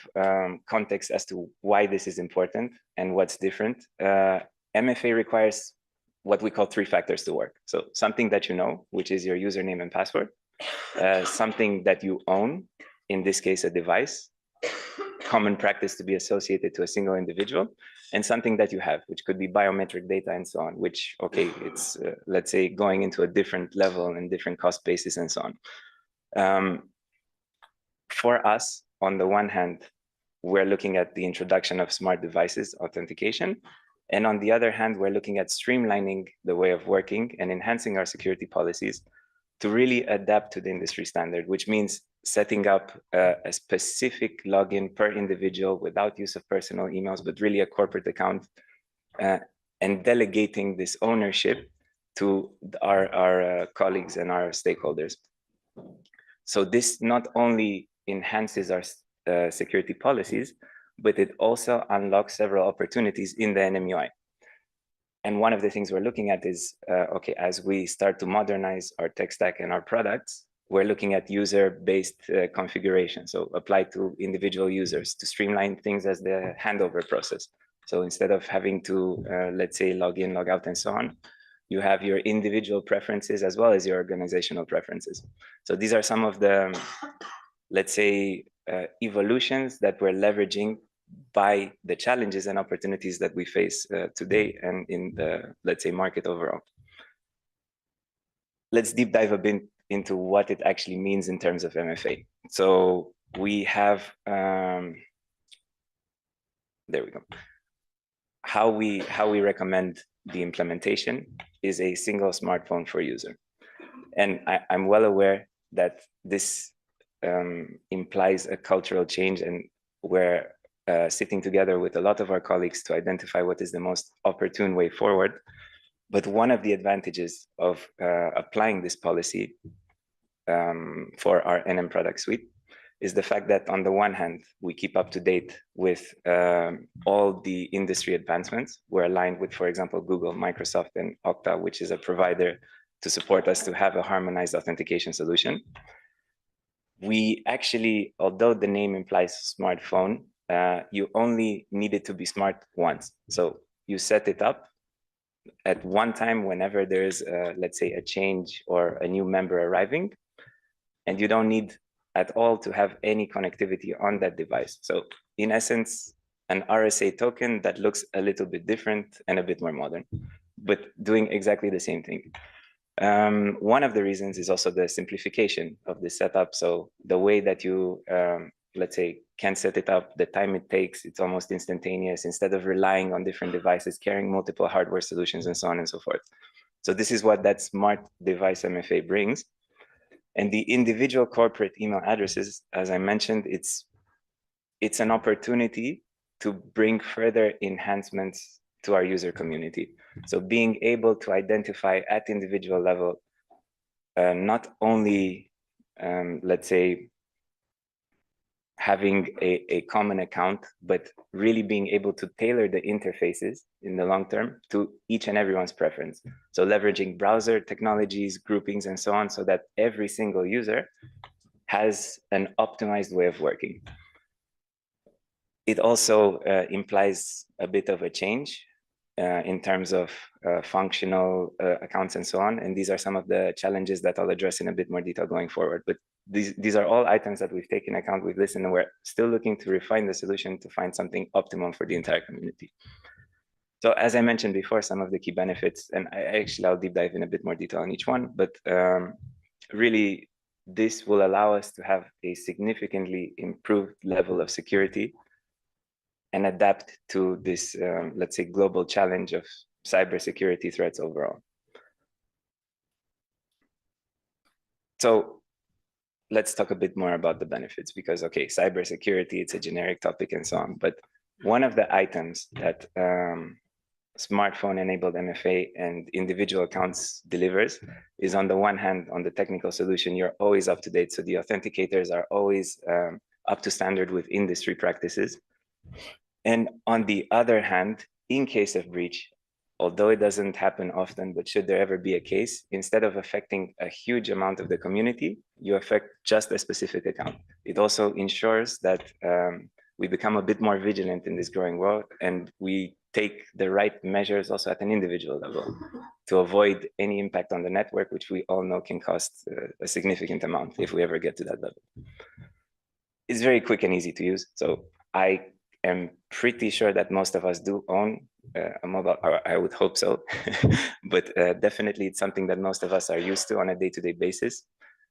context as to why this is important and what's different, MFA requires what we call 3 factors to work. So something that you know, which is your username and password, something that you own, in this case, a device, common practice to be associated to a single individual, and something that you have, which could be biometric data and so on, which, okay, it's, let's say, going into a different level and different cost basis and so on. For us, on the one hand, we're looking at the introduction of smart devices authentication. And on the other hand, we're looking at streamlining the way of working and enhancing our security policies to really adapt to the industry standard, which means setting up a specific login per individual without use of personal emails, but really a corporate account, and delegating this ownership to our colleagues and our stakeholders. So this not only enhances our security policies, but it also unlocks several opportunities in the NMUI. And one of the things we're looking at is, okay, as we start to modernize our tech stack and our products, we're looking at user-based configuration, so applied to individual users to streamline things as the handover process. So instead of having to, let's say, log in, log out, and so on, you have your individual preferences as well as your organizational preferences. So these are some of the, let's say, evolutions that we're leveraging by the challenges and opportunities that we face today and in the, let's say, market overall. Let's deep dive a bit into what it actually means in terms of MFA. So we have, there we go. How we recommend the implementation is a single smartphone for user. And I'm well aware that this implies a cultural change, and we're sitting together with a lot of our colleagues to identify what is the most opportune way forward. But one of the advantages of applying this policy for our NM product suite is the fact that on the one hand, we keep up to date with all the industry advancements. We're aligned with, for example, Google, Microsoft, and Okta, which is a provider to support us to have a harmonized authentication solution. We actually, although the name implies smartphone, you only need it to be smart once. So you set it up at one time whenever there is, let's say, a change or a new member arriving, and you don't need at all to have any connectivity on that device. So in essence, an RSA token that looks a little bit different and a bit more modern, but doing exactly the same thing. One of the reasons is also the simplification of the setup. So the way that you, let's say, can set it up, the time it takes, it's almost instantaneous instead of relying on different devices, carrying multiple hardware solutions and so on and so forth. So this is what that smart device MFA brings. And the individual corporate email addresses, as I mentioned, it's an opportunity to bring further enhancements to our user community. So being able to identify at individual level, not only, let's say, having a common account, but really being able to tailor the interfaces in the long term to each and everyone's preference. So leveraging browser technologies, groupings, and so on, so that every single user has an optimized way of working. It also implies a bit of a change in terms of functional accounts and so on. And these are some of the challenges that I'll address in a bit more detail going forward. But these are all items that we've taken account, we've listened, and we're still looking to refine the solution to find something optimum for the entire community. So as I mentioned before, some of the key benefits, and I'll deep dive in a bit more detail on each one, but really this will allow us to have a significantly improved level of security and adapt to this, let's say, global challenge of cybersecurity threats overall. So let's talk a bit more about the benefits, because, okay, cybersecurity, it's a generic topic and so on. But one of the items that smartphone-enabled MFA and individual accounts delivers is, on the one hand, on the technical solution, you're always up to date. So the authenticators are always up to standard with industry practices. And on the other hand, in case of breach, although it doesn't happen often, but should there ever be a case, instead of affecting a huge amount of the community, you affect just a specific account. It also ensures that we become a bit more vigilant in this growing world, and we take the right measures also at an individual level to avoid any impact on the network, which we all know can cost a significant amount if we ever get to that level. It's very quick and easy to use. So I am pretty sure that most of us do own a mobile, or I would hope so, but definitely it's something that most of us are used to on a day-to-day basis.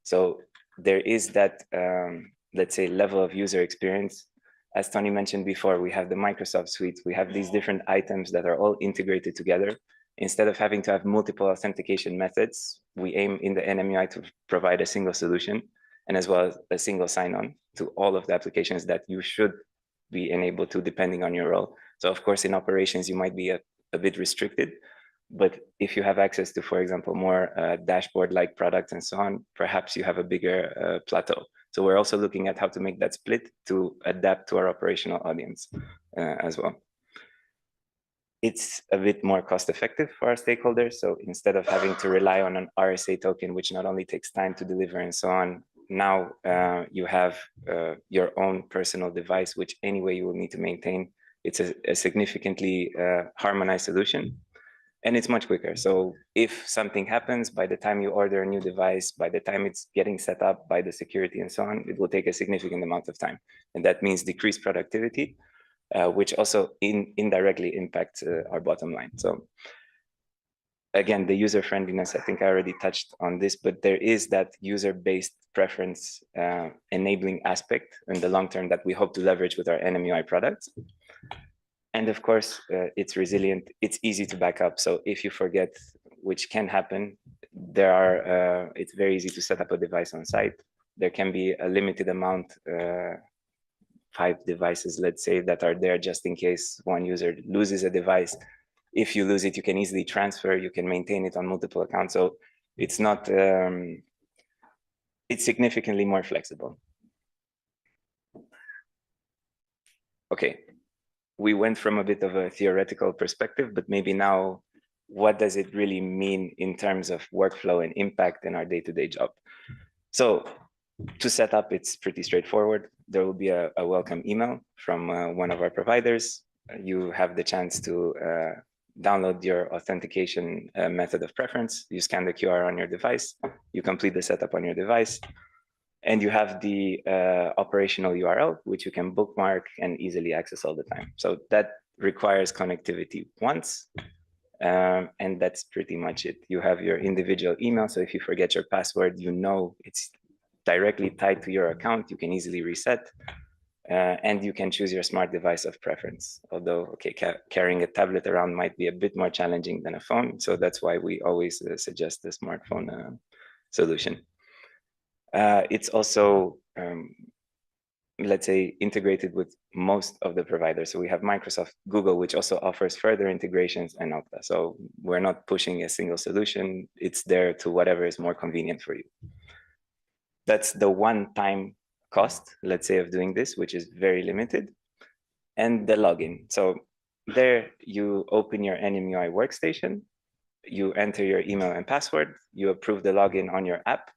So there is that, let's say, level of user experience. As Tony mentioned before, we have the Microsoft suite. We have these different items that are all integrated together. Instead of having to have multiple authentication methods, we aim in the NMUI to provide a single solution, and as well as a single sign-on to all of the applications that you should be enabled to, depending on your role. So of course, in operations, you might be a bit restricted, but if you have access to, for example, more dashboard-like products and so on, perhaps you have a bigger plateau. So we're also looking at how to make that split to adapt to our operational audience as well. It's a bit more cost-effective for our stakeholders. So instead of having to rely on an RSA token, which not only takes time to deliver and so on, now you have your own personal device, which anyway you will need to maintain. It's a significantly harmonized solution, and it's much quicker. So if something happens, by the time you order a new device, by the time it's getting set up by the security and so on, it will take a significant amount of time. And that means decreased productivity, which also indirectly impacts our bottom line. So again, the user friendliness, I think I already touched on this, but there is that user-based preference enabling aspect in the long term that we hope to leverage with our NMUI products. And of course, it's resilient, it's easy to back up. So if you forget, which can happen, it's very easy to set up a device on site. There can be a limited amount, 5 devices, let's say, that are there just in case one user loses a device. If you lose it, you can easily transfer, you can maintain it on multiple accounts. So it's not, it's significantly more flexible. Okay, we went from a bit of a theoretical perspective, but maybe now, what does it really mean in terms of workflow and impact in our day-to-day job? So to set up, it's pretty straightforward. There will be a welcome email from one of our providers. You have the chance to download your authentication method of preference. You scan the QR on your device, you complete the setup on your device, and you have the operational URL, which you can bookmark and easily access all the time. So that requires connectivity once, and that's pretty much it. You have your individual email, so if you forget your password, you know it's directly tied to your account, you can easily reset. And you can choose your smart device of preference. Although, okay, carrying a tablet around might be a bit more challenging than a phone. So that's why we always suggest the smartphone solution. It's also, let's say, integrated with most of the providers. So we have Microsoft, Google, which also offers further integrations, and Okta. So we're not pushing a single solution. It's there to whatever is more convenient for you. That's the one-time cost, let's say, of doing this, which is very limited, and the login. So there you open your NMUI workstation, you enter your email and password, you approve the login on your app.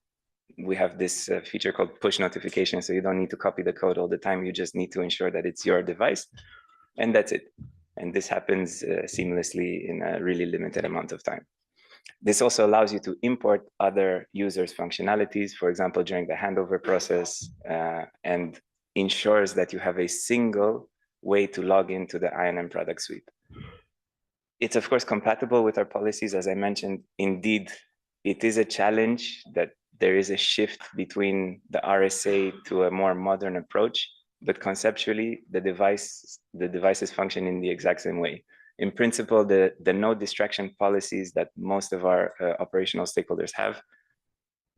We have this feature called push notification, so you don't need to copy the code all the time. You just need to ensure that it's your device, and that's it. And this happens seamlessly in a really limited amount of time. This also allows you to import other users' functionalities, for example, during the handover process, and ensures that you have a single way to log into the INM product suite. It's of course compatible with our policies. As I mentioned, indeed, it is a challenge that there is a shift between the RSA to a more modern approach. but conceptually, the devices function in the exact same way. In principle, the no distraction policies that most of our operational stakeholders have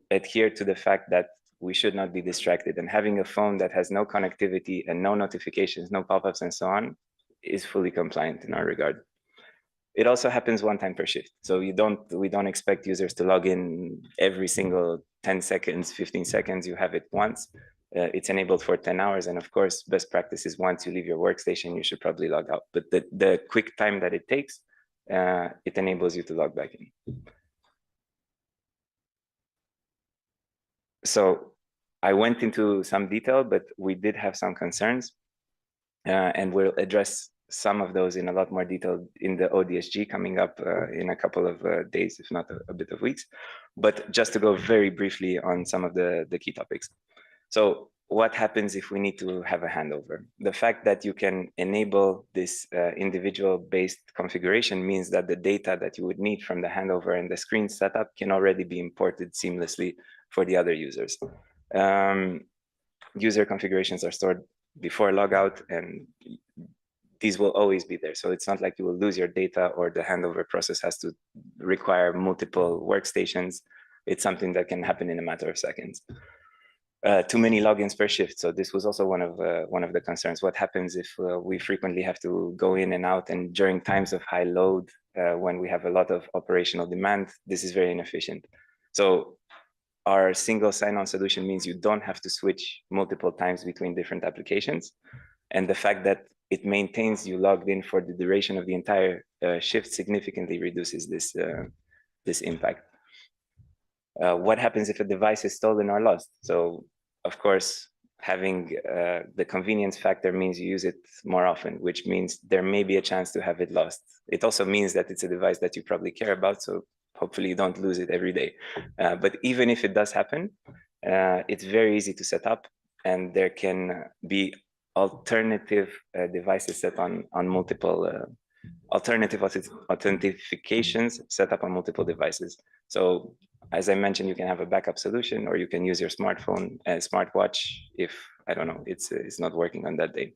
adhere to the fact that we should not be distracted, and having a phone that has no connectivity and no notifications, no pop-ups and so on is fully compliant in our regard. It also happens one time per shift. So we don't expect users to log in every single 10 seconds, 15 seconds, you have it once. It's enabled for 10 hours. And of course, best practice is once you leave your workstation, you should probably log out. But the quick time that it takes, it enables you to log back in. So I went into some detail, but we did have some concerns, and we'll address some of those in a lot more detail in the ODSG coming up in a couple of days, if not a bit of weeks. But just to go very briefly on some of the key topics. So what happens if we need to have a handover? The fact that you can enable this individual-based configuration means that the data that you would need from the handover and the screen setup can already be imported seamlessly for the other users. User configurations are stored before logout, and these will always be there. So it's not like you will lose your data or the handover process has to require multiple workstations. It's something that can happen in a matter of seconds. Too many logins per shift. So this was also one of the concerns. What happens if we frequently have to go in and out, and during times of high load, when we have a lot of operational demand, this is very inefficient. So our single sign-on solution means you don't have to switch multiple times between different applications. And the fact that it maintains you logged in for the duration of the entire shift significantly reduces this impact. What happens if a device is stolen or lost? So, of course, having the convenience factor means you use it more often, which means there may be a chance to have it lost. It also means that it's a device that you probably care about, so hopefully you don't lose it every day. But even if it does happen, it's very easy to set up, and there can be alternative devices set on multiple alternative authentications set up on multiple devices. So as I mentioned, you can have a backup solution, or you can use your smartphone and smartwatch if, I don't know, it's not working on that day.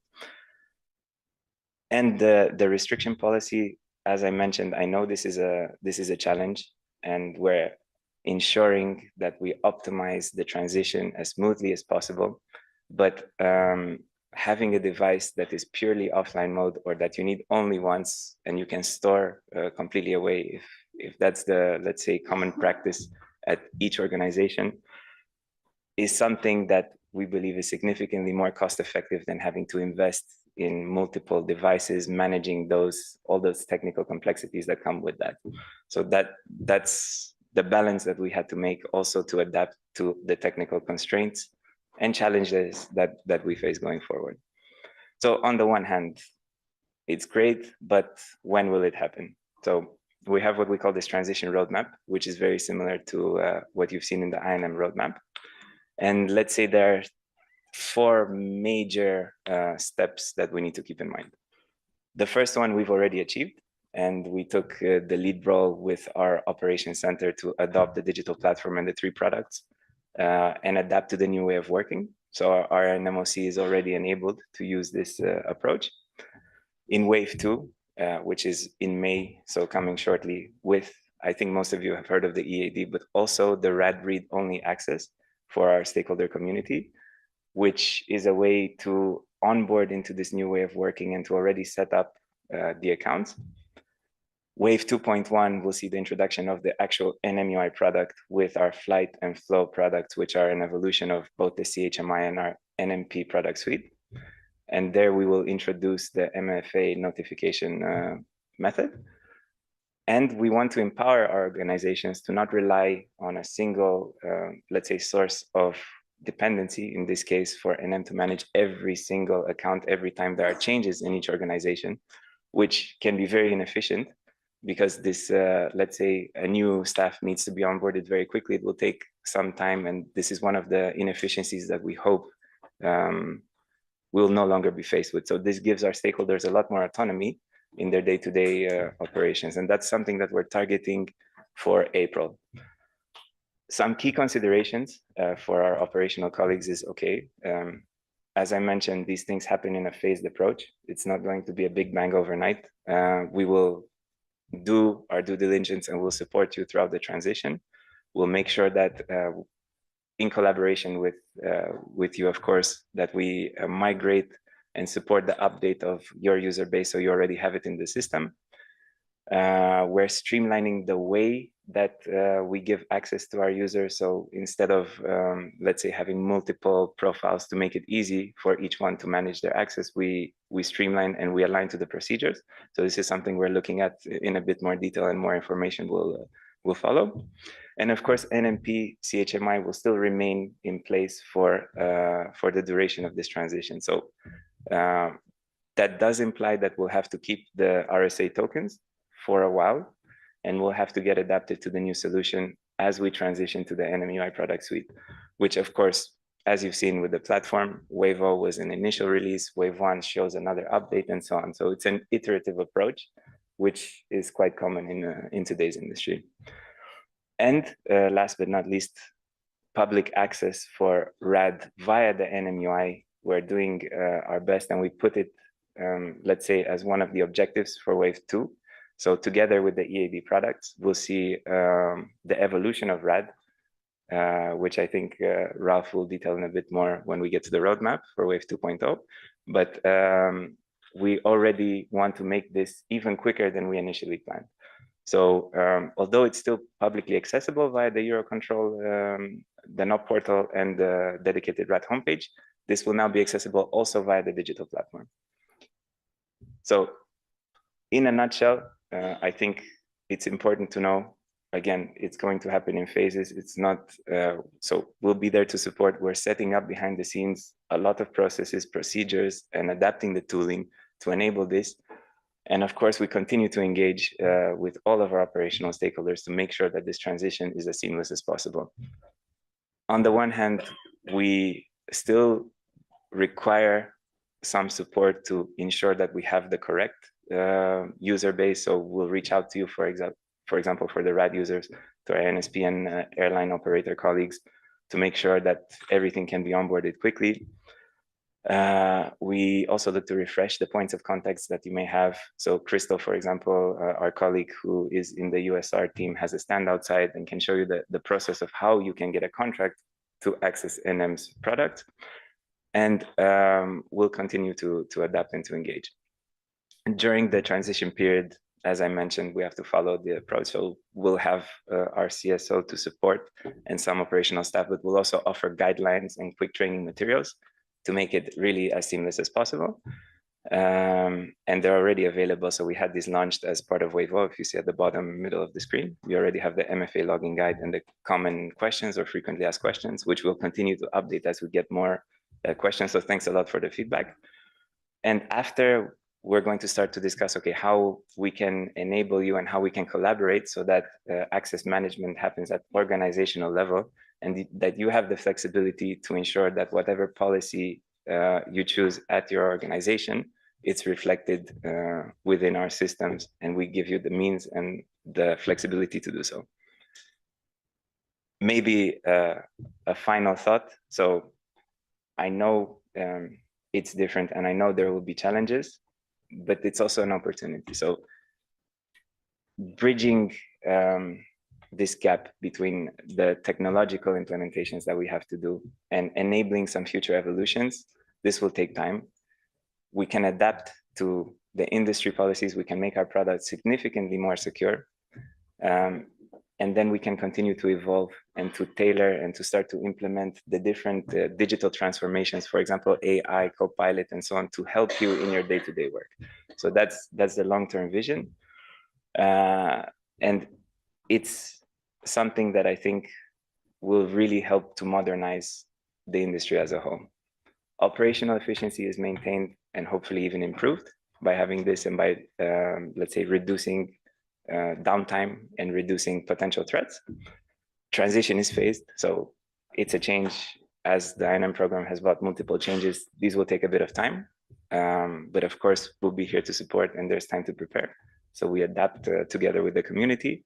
And the restriction policy, as I mentioned, I know this is a challenge, and we're ensuring that we optimize the transition as smoothly as possible. But having a device that is purely offline mode, or that you need only once and you can store completely away, if that's the, let's say, common practice at each organization, is something that we believe is significantly more cost effective than having to invest in multiple devices, managing all those technical complexities that come with that. So that's the balance that we had to make, also to adapt to the technical constraints and challenges that we face going forward. So on the one hand, it's great, but when will it happen? So we have what we call this transition roadmap, which is very similar to what you've seen in the INM roadmap. And let's say there are 4 major steps that we need to keep in mind. The first one we've already achieved, and we took the lead role with our operations center to adopt the digital platform and the 3 products and adapt to the new way of working. So our NMOC is already enabled to use this approach. In wave 2, which is in May, so coming shortly, with, I think most of you have heard of the EAD, but also the RAD read-only access for our stakeholder community, which is a way to onboard into this new way of working and to already set up the accounts. Wave 2.1 will see the introduction of the actual NMUI product with our flight and flow products, which are an evolution of both the CHMI and our NMP product suite. And there we will introduce the MFA notification method. And we want to empower our organizations to not rely on a single, let's say, source of dependency, in this case for NM to manage every single account every time there are changes in each organization, which can be very inefficient, because this, let's say, a new staff needs to be onboarded very quickly. It will take some time, and this is one of the inefficiencies that we hope will no longer be faced with. So this gives our stakeholders a lot more autonomy in their day-to-day operations, and that's something that we're targeting for April. Some key considerations for our operational colleagues is, okay, as I mentioned, these things happen in a phased approach. It's not going to be a big bang overnight. We will do our due diligence and we'll support you throughout the transition. We'll make sure that in collaboration with you, of course, that we migrate and support the update of your user base so you already have it in the system. We're streamlining the way that we give access to our users. So instead of, let's say, having multiple profiles to make it easy for each one to manage their access, we streamline and we align to the procedures. So this is something we're looking at in a bit more detail, and more information will follow. And of course, NMP CHMI will still remain in place for the duration of this transition. So that does imply that we'll have to keep the RSA tokens for a while, and we'll have to get adapted to the new solution as we transition to the NMUI product suite, which of course, as you've seen with the platform, Wave 0 was an initial release, Wave 1 shows another update, and so on. So it's an iterative approach, which is quite common in today's industry. And last but not least, public access for RAD via the NMUI. We're doing our best, and we put it, let's say, as one of the objectives for Wave 2. So together with the EAB products, we'll see the evolution of RAD, which I think Ralph will detail in a bit more when we get to the roadmap for Wave 2.0. But we already want to make this even quicker than we initially planned. So although it's still publicly accessible via the EUROCONTROL, the NOP portal and the dedicated RAD homepage, this will now be accessible also via the digital platform. So in a nutshell, I think it's important to know, again, it's going to happen in phases. It's not, so we'll be there to support. We're setting up behind the scenes a lot of processes, procedures, and adapting the tooling to enable this. And of course, we continue to engage with all of our operational stakeholders to make sure that this transition is as seamless as possible. On the one hand, we still require some support to ensure that we have the correct user base. So we'll reach out to you, for example, for the RAD users, to our NSP and airline operator colleagues, to make sure that everything can be onboarded quickly. We also look to refresh the points of contacts that you may have. So Crystal, for example, our colleague who is in the USR team, has a stand outside and can show you the process of how you can get a contract to access NM's product. And we'll continue to adapt and to engage. And during the transition period, as I mentioned, we have to follow the approach. So we'll have our CSO to support and some operational staff, but we'll also offer guidelines and quick training materials to make it really as seamless as possible. And they're already available. So we had this launched as part of Wave 0. If you see at the bottom middle of the screen, we already have the MFA login guide and the common questions or frequently asked questions, which we'll continue to update as we get more questions. So thanks a lot for the feedback. And after, we're going to start to discuss, okay, how we can enable you and how we can collaborate so that access management happens at organizational level, and that you have the flexibility to ensure that whatever policy you choose at your organization, it's reflected within our systems, and we give you the means and the flexibility to do so. Maybe a final thought. So I know it's different, and I know there will be challenges, but it's also an opportunity. So bridging this gap between the technological implementations that we have to do and enabling some future evolutions, this will take time. We can adapt to the industry policies. We can make our products significantly more secure. And then we can continue to evolve and to tailor and to start to implement the different digital transformations, for example, AI, Copilot, and so on, to help you in your day-to-day work. So that's the long-term vision. And it's something that I think will really help to modernize the industry as a whole. Operational efficiency is maintained and hopefully even improved by having this and by, let's say, reducing downtime and reducing potential threats. Transition is phased, so it's a change. As the INM program has brought multiple changes, these will take a bit of time, but of course we'll be here to support, and there's time to prepare. So we adapt together with the community,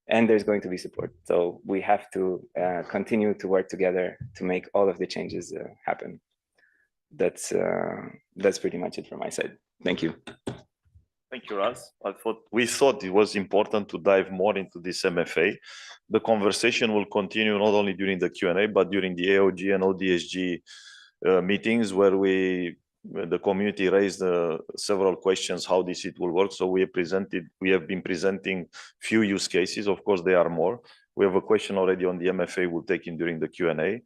and there's going to be support. So we have to continue to work together to make all of the changes happen. that's pretty much it from my side. Thank you. Thank you, Raz. We thought it was important to dive more into this MFA. The conversation will continue not only during the Q&A, but during the AOG and ODSG meetings where the community raised several questions how this it will work. So we have been presenting few use cases. Of course, there are more. We have a question already on the MFA we'll take in during the Q&A.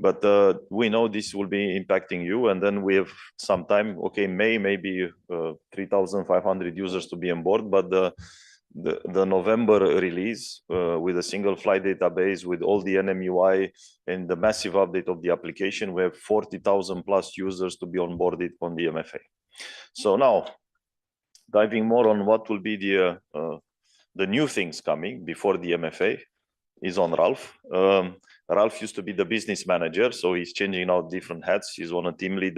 But we know this will be impacting you, and then we have some time. Okay, maybe 3,500 users to be on board, but the November release with a single flight database with all the NM UI and the massive update of the application, we have 40,000 plus users to be onboarded on the MFA. So now, diving more on what will be the new things coming before the MFA is on Ralph. Ralph used to be the business manager, so he's changing out different hats. He's on a team lead,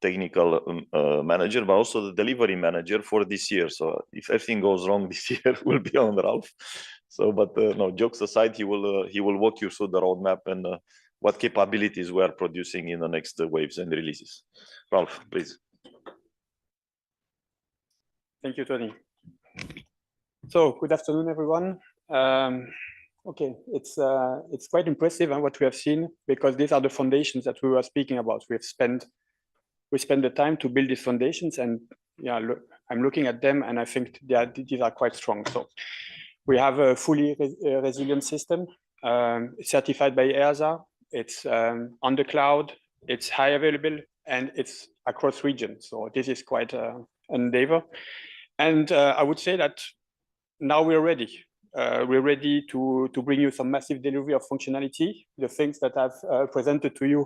technical manager, but also the delivery manager for this year. So if everything goes wrong this year, will be on Ralph. So, but no, jokes aside, he will walk you through the roadmap and what capabilities we are producing in the next waves and releases. Ralph, please. Thank you, Tony. So good afternoon, everyone. Okay, it's quite impressive what we have seen, because these are the foundations that we were speaking about. We spent the time to build these foundations, and yeah, look, I'm looking at them and I think these are quite strong. So we have a fully resilient system, certified by EASA. It's on the cloud, it's high available, and it's across regions. So this is quite an endeavor. And I would say that now we're ready. We're ready to bring you some massive delivery of functionality, the things that I've presented to you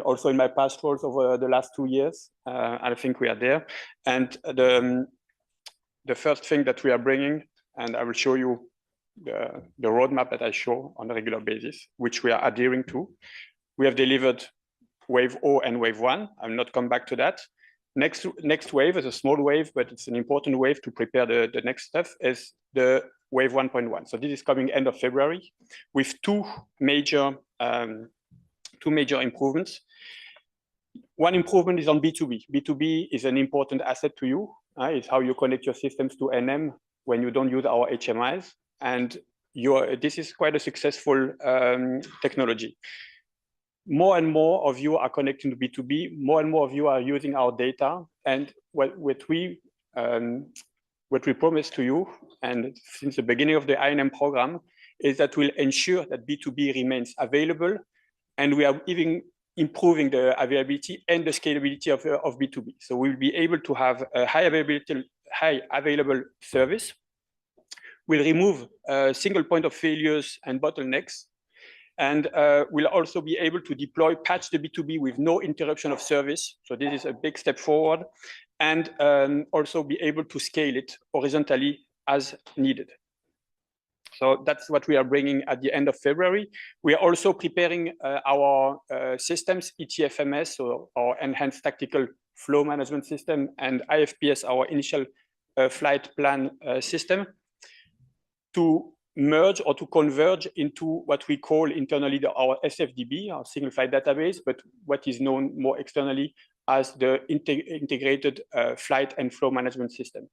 also in my past roles over the last 2 years. I think we are there. And the first thing that we are bringing, and I will show you the roadmap that I show on a regular basis, which we are adhering to. We have delivered wave 0 and wave 1. I'll not come back to that. Next wave is a small wave, but it's an important wave to prepare the next step, is the wave 1.1. So this is coming end of February with two major improvements. One improvement is on B2B. B2B is an important asset to you. It's how you connect your systems to NM when you don't use our HMIs. And this is quite a successful technology. More and more of you are connecting to B2B. More and more of you are using our data. And what we promise to you, and since the beginning of the INM program, is that we'll ensure that B2B remains available, and we are even improving the availability and the scalability of B2B. So we'll be able to have a high available service. We'll remove single point of failures and bottlenecks, and we'll also be able to patch the B2B with no interruption of service. So this is a big step forward, and also be able to scale it horizontally as needed. So that's what we are bringing at the end of February. We are also preparing our systems, ETFMS, or our Enhanced Tactical Flow Management System, and IFPS, our Initial Flight Plan System, to merge or to converge into what we call internally our SFDB, our Single Flight Database, but what is known more externally as the Integrated Flight and Flow Management System.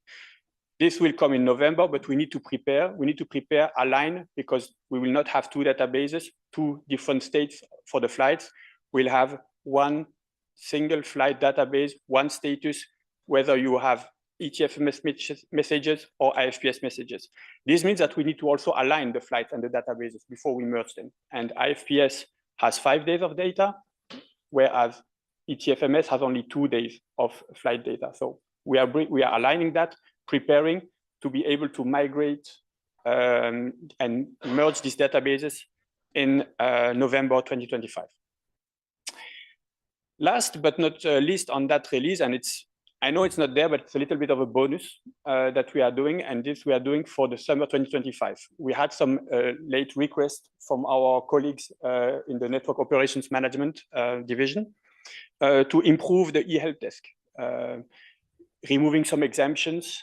This will come in November, but we need to prepare. We need to prepare align, because we will not have two databases, two different states for the flights. We'll have one single flight database, one status, whether you have ETFMS messages or IFPS messages. This means that we need to also align the flights and the databases before we merge them. And IFPS has 5 days of data, whereas ETFMS has only 2 days of flight data. So we are aligning that, preparing to be able to migrate and merge these databases in November 2025. Last but not least on that release, and I know it's not there, but it's a little bit of a bonus that we are doing, and this we are doing for the summer 2025. We had some late requests from our colleagues in the Network Operations Management division to improve the e-help desk, removing some exemptions,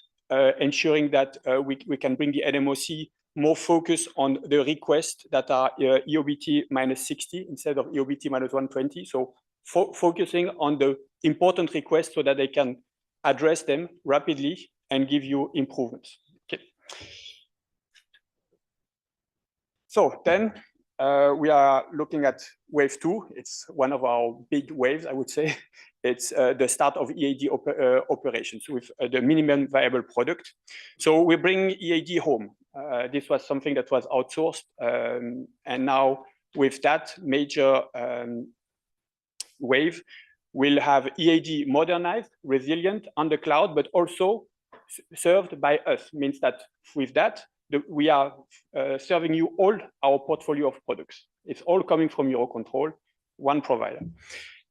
ensuring that we can bring the NMOC more focus on the requests that are EOBT -60 instead of EOBT -120. So focusing on the important requests so that they can address them rapidly and give you improvements. Okay. So then we are looking at wave 2. It's one of our big waves, I would say. It's the start of EAD operations with the minimum viable product. So we bring EAD home. This was something that was outsourced. And now with that major wave, we'll have EAD modernized, resilient on the cloud, but also served by us. Means that with that, we are serving you all our portfolio of products. It's all coming from EUROCONTROL, one provider.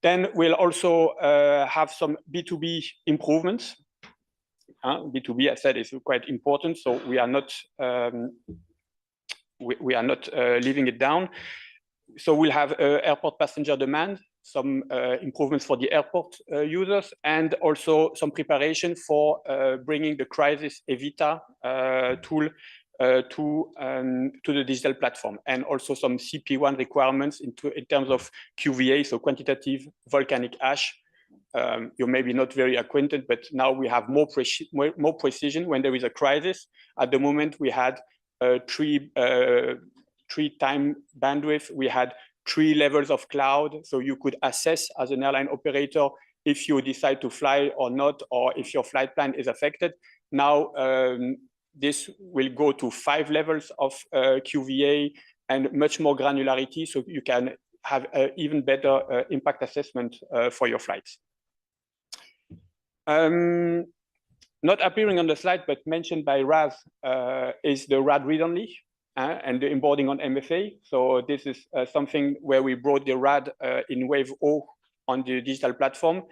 Then we'll also have some B2B improvements. B2B, I said, is quite important, so we are not leaving it down. So we'll have airport passenger demand, some improvements for the airport users, and also some preparation for bringing the crisis Evita tool to the digital platform, and also some CP1 requirements in terms of QVA, so quantitative volcanic ash. You may be not very acquainted, but now we have more precision when there is a crisis. At the moment, we had 3 time bandwidth. We had 3 levels of cloud, so you could assess as an airline operator if you decide to fly or not, or if your flight plan is affected. Now, this will go to 5 levels of QVA and much more granularity, so you can have even better impact assessment for your flights. Not appearing on the slide, but mentioned by Raz, is the RAD read-only and the onboarding on MFA. So this is something where we brought the RAD in Wave O on the digital platform.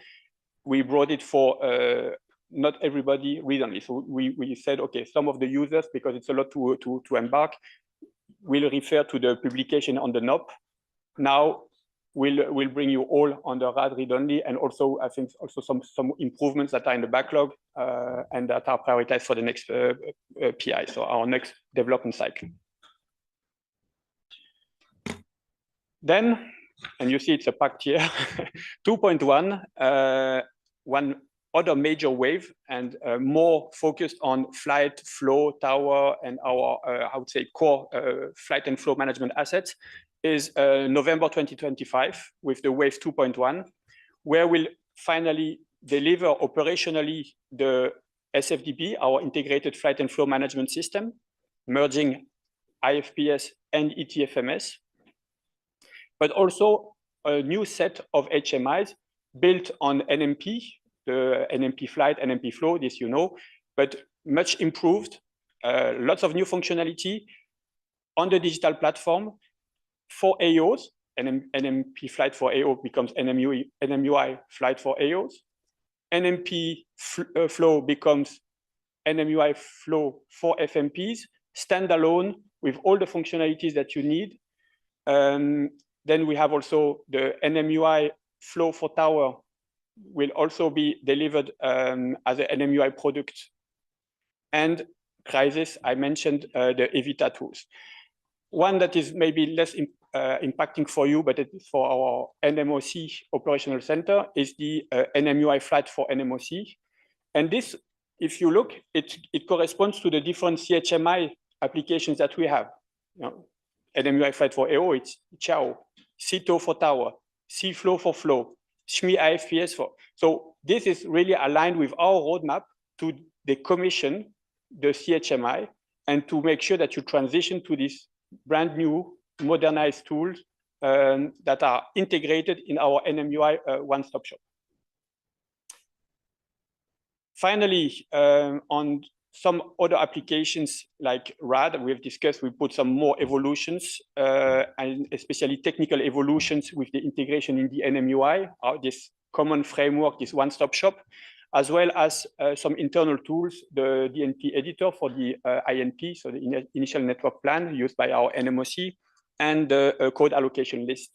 We brought it for not everybody read-only. So we said, okay, some of the users, because it's a lot to embark, will refer to the publication on the NOP. Now we'll bring you all on the RAD read-only, and also I think also some improvements that are in the backlog and that are prioritized for the next PI, so our next development cycle. Then, and you see it's a packed here, 2.1, one other major wave and more focused on flight, flow, tower, and our, I would say, core flight and flow management assets is November 2025 with the wave 2.1, where we'll finally deliver operationally the SFDP, our integrated flight and flow management system, merging IFPS and ETFMS, but also a new set of HMIs built on NMP, the NMP flight, NMP flow, this you know, but much improved, lots of new functionality on the digital platform for AOs. NMP flight for AO becomes NMUI flight for AOs. NMP flow becomes NMUI flow for FMPs, standalone with all the functionalities that you need. Then we have also the NMUI flow for tower will also be delivered as an NMUI product. And crisis, I mentioned the Evita tools. One that is maybe less impacting for you, but it is for our NMOC operational center, is the NMUI flight for NMOC. And this, if you look, it corresponds to the different CHMI applications that we have. You know, NMUI flight for AO, it's CHAO, CTO for tower, CFlow for flow, SHMI IFPS for. So this is really aligned with our roadmap to decommission the CHMI and to make sure that you transition to these brand new modernized tools that are integrated in our NMUI one-stop shop. Finally, on some other applications like RAD, we've discussed, we put some more evolutions and especially technical evolutions with the integration in the NMUI, this common framework, this one-stop shop, as well as some internal tools, the DNP editor for the INP, so the initial network plan used by our NMOC, and the code allocation list,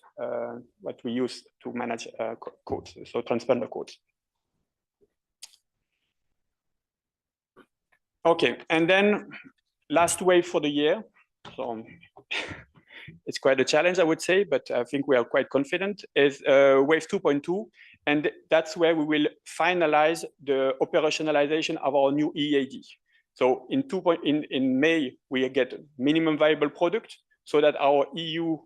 what we use to manage codes, so transponder codes. Okay, and then last wave for the year. So it's quite a challenge, I would say, but I think we are quite confident, is Wave 2.2. And that's where we will finalize the operationalization of our new EAD. So in May, we get minimum viable product so that our EU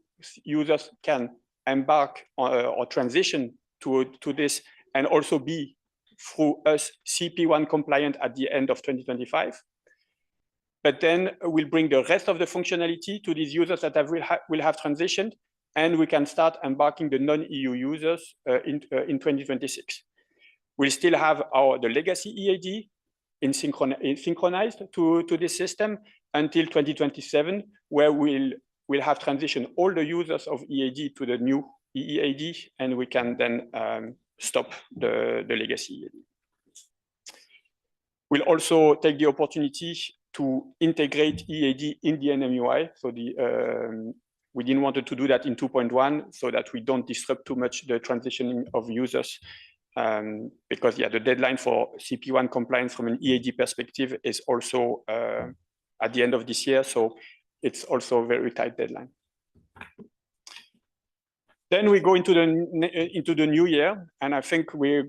users can embark on, or transition to this and also be through us CP1 compliant at the end of 2025. But then we'll bring the rest of the functionality to these users that will have transitioned, and we can start embarking the non-EU users in 2026. We'll still have the legacy EAD synchronized to this system until 2027, where we'll have transitioned all the users of EAD to the new EAD, and we can then stop the legacy EAD. We'll also take the opportunity to integrate EAD in the NM UI. So we didn't want to do that in 2.1 so that we don't disrupt too much the transitioning of users, because the deadline for CP1 compliance from an EAD perspective is also at the end of this year. So it's also a very tight deadline. Then we go into the new year, and I think we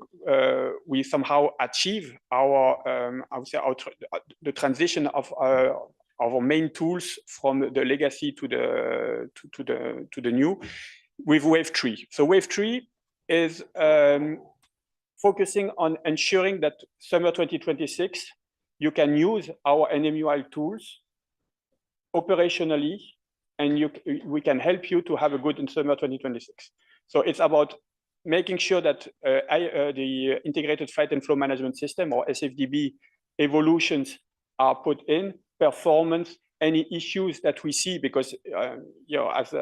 somehow achieve our I would say the transition of our main tools from the legacy to the new with Wave 3. So Wave 3 is focusing on ensuring that summer 2026 you can use our NMUI tools operationally, and we can help you to have a good summer 2026. So it's about making sure that the integrated flight and flow management system, or SFDB, evolutions are put in, performance, any issues that we see, because as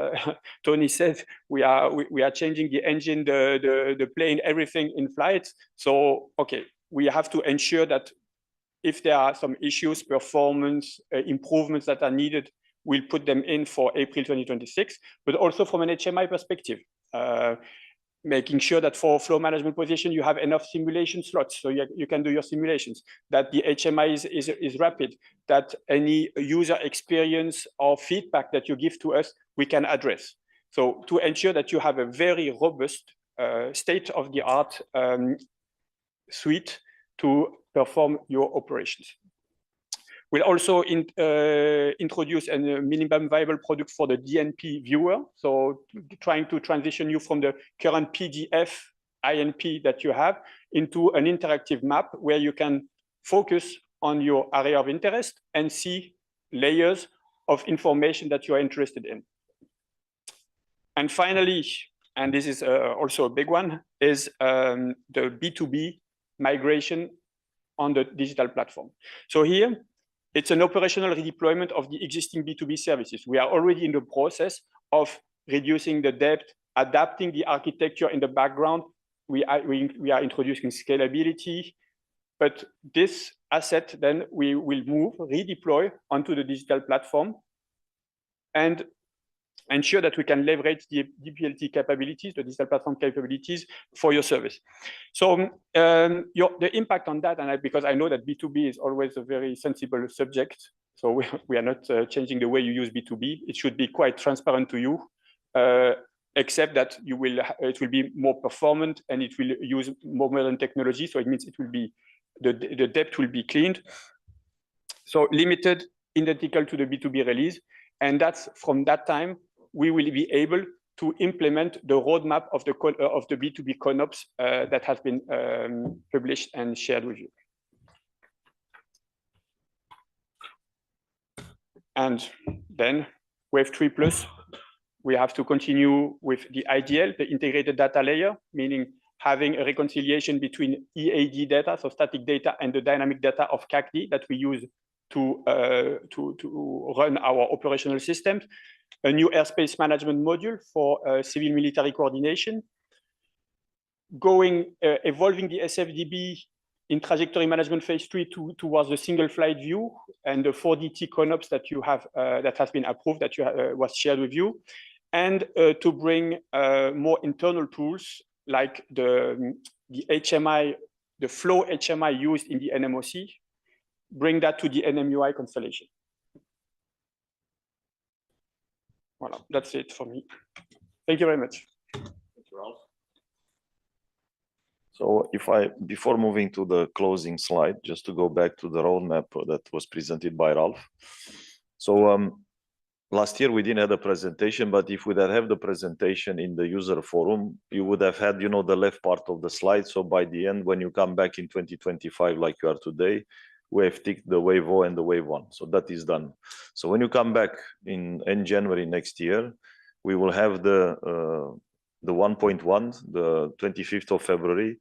Tony said, we are changing the engine, the plane, everything in flight. So we have to ensure that if there are some issues, performance improvements that are needed, we'll put them in for April 2026, but also from an HMI perspective, making sure that for flow management position, you have enough simulation slots so you can do your simulations, that the HMI is rapid, that any user experience or feedback that you give to us, we can address. So to ensure that you have a very robust state-of-the-art suite to perform your operations. We'll also introduce a minimum viable product for the DNP viewer. So trying to transition you from the current PDF INP that you have into an interactive map where you can focus on your area of interest and see layers of information that you are interested in. And finally, and this is also a big one, is the B2B migration on the digital platform. So here, it's an operational redeployment of the existing B2B services. We are already in the process of reducing the debt, adapting the architecture in the background. We are introducing scalability, but this asset then we will redeploy onto the digital platform and ensure that we can leverage the DPLT capabilities, the digital platform capabilities for your service. So the impact on that, and because I know that B2B is always a very sensible subject, so we are not changing the way you use B2B. It should be quite transparent to you, except that it will be more performant and it will use more modern technology. So it means it will be the debt will be cleaned. So limited, identical to the B2B release, and that's from that time we will be able to implement the roadmap of the B2B ConOps that has been published and shared with you. And then Wave 3+, we have to continue with the IDL, the integrated data layer, meaning having a reconciliation between EAD data, so static data, and the dynamic data of CACD that we use to run our operational systems. A new airspace management module for civil military coordination, evolving the SFDB in trajectory management phase 3 towards the single flight view and the 4DT ConOps that you have that has been approved, that was shared with you, and to bring more internal tools like the HMI, the flow HMI used in the NMOC, bring that to the NMUI constellation. Voilà, that's it for me. Thank you very much. Thank you, Ralph. So before moving to the closing slide, just to go back to the roadmap that was presented by Ralph. So last year we didn't have the presentation, but if we had have the presentation in the user forum, you would have had, you know, the left part of the slide. So by the end, when you come back in 2025, like you are today, we have ticked the wave 0 and the wave 1. So that is done. So when you come back in January next year, we will have the 1.1, the 25th of February,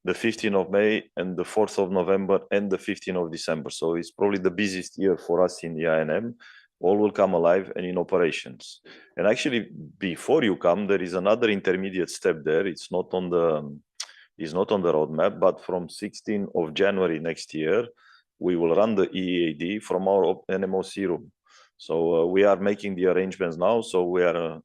the 15th of May, and the 4th of November, and the 15th of December. So it's probably the busiest year for us in the INM. All will come alive and in operations. And actually, before you come, there is another intermediate step there. It's not on the roadmap, but from 16th of January next year, we will run the EAD from our NMOC room. So we are making the arrangements now. So we are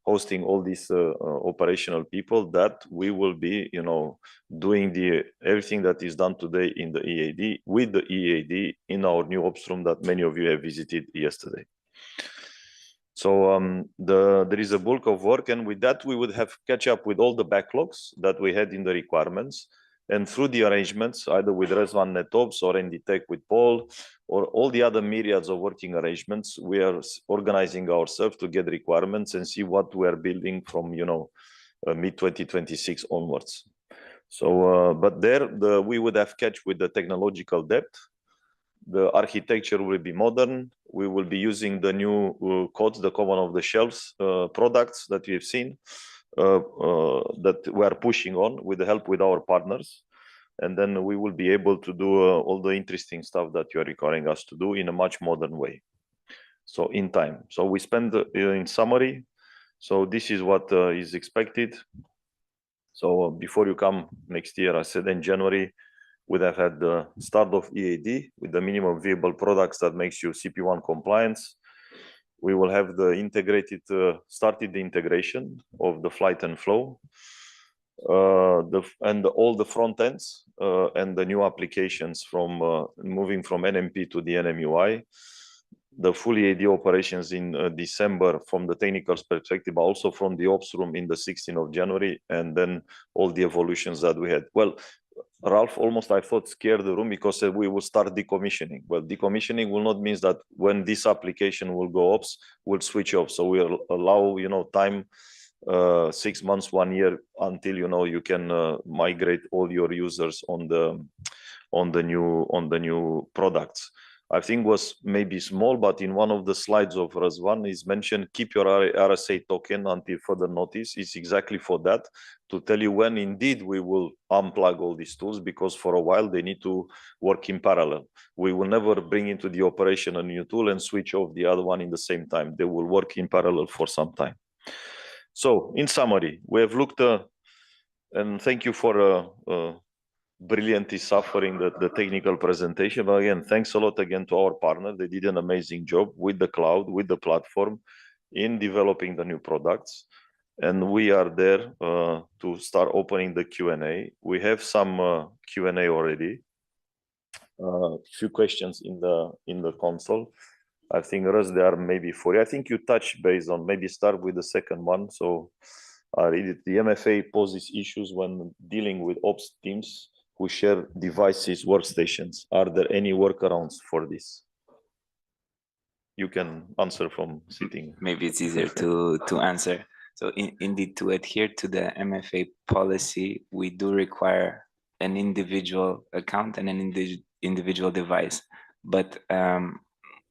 hosting all these operational people that we will be, you know, doing everything that is done today in the EAD with the EAD in our new ops room that many of you have visited yesterday. So there is a bulk of work, and with that we would have catch up with all the backlogs that we had in the requirements. And through the arrangements, either with Rezvan NetOps or NDTech with Paul, or all the other myriads of working arrangements, we are organizing ourselves to get requirements and see what we are building from, you know, mid-2026 onwards. So, but there, we would have catch with the technological depth. The architecture will be modern. We will be using the new codes, the common of the shelves products that we have seen. That we are pushing on with the help with our partners, and then we will be able to do all the interesting stuff that you are requiring us to do in a much modern way. So in time. So we spend in summary. So this is what is expected. So before you come next year, I said in January, we'd have had the start of EAD with the minimum viable products that makes you CP1 compliance. We will have the integrated, started the integration of the flight and flow, and all the front ends and the new applications from moving from NMP to the NMUI. The full EAD operations in December from the technical perspective, but also from the ops room in the 16th of January, and then all the evolutions that we had. Well, Ralph almost, I thought, scared the room because we will start decommissioning. Well, decommissioning will not mean that when this application will go ops, we'll switch off. So we'll allow, you know, time, 6 months, 1 year, until, you know, you can migrate all your users on the new products. I think was maybe small, but in one of the slides of Razvan is mentioned, keep your RSA token until further notice. It's exactly for that, to tell you when indeed we will unplug all these tools, because for a while they need to work in parallel. We will never bring into the operation a new tool and switch off the other one in the same time. They will work in parallel for some time. So in summary, we have looked, and thank you for brilliantly suffering the technical presentation. But again, thanks a lot again to our partner. They did an amazing job with the cloud, with the platform in developing the new products. And we are there to start opening the Q&A. We have some Q&A already. Few questions in the console. I think Rus, there are maybe 40. I think you touched based on, maybe start with the second one. So I read it. The MFA poses issues when dealing with ops teams who share devices, workstations. Are there any workarounds for this? You can answer from sitting. Maybe it's easier to answer. So indeed, to adhere to the MFA policy, we do require an individual account and an individual device. But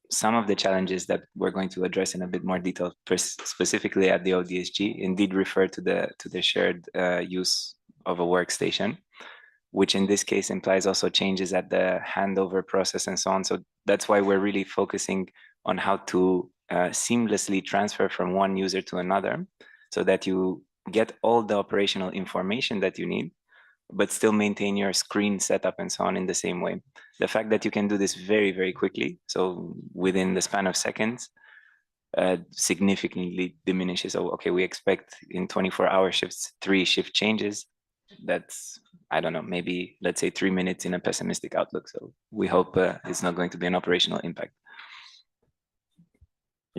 some of the challenges that we're going to address in a bit more detail, specifically at the ODSG, indeed refer to the shared use of a workstation, which in this case implies also changes at the handover process and so on. So that's why we're really focusing on how to seamlessly transfer from one user to another, so that you get all the operational information that you need, but still maintain your screen setup and so on in the same way. The fact that you can do this very, very quickly, so within the span of seconds, significantly diminishes. So, okay, we expect in 24-hour shifts, 3 shift changes. That's, I don't know, maybe let's say 3 minutes in a pessimistic outlook. So we hope it's not going to be an operational impact.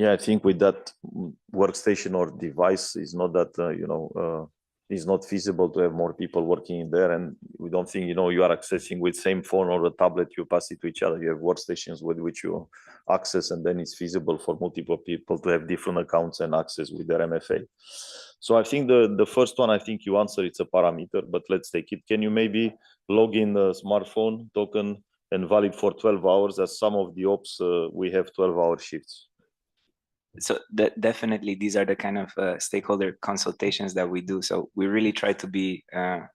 Yeah, I think with that workstation or device, is not that it's not feasible to have more people working in there, and we don't think you are accessing with same phone or a tablet, you pass it to each other. You have workstations with which you access, and then it's feasible for multiple people to have different accounts and access with their MFA. So I think the first one, I think you answer, it's a parameter, but let's take it. Can you maybe log in the smartphone token and valid for 12 hours, as some of the ops we have 12-hour shifts? So definitely these are the kind of stakeholder consultations that we do. So we really try to be,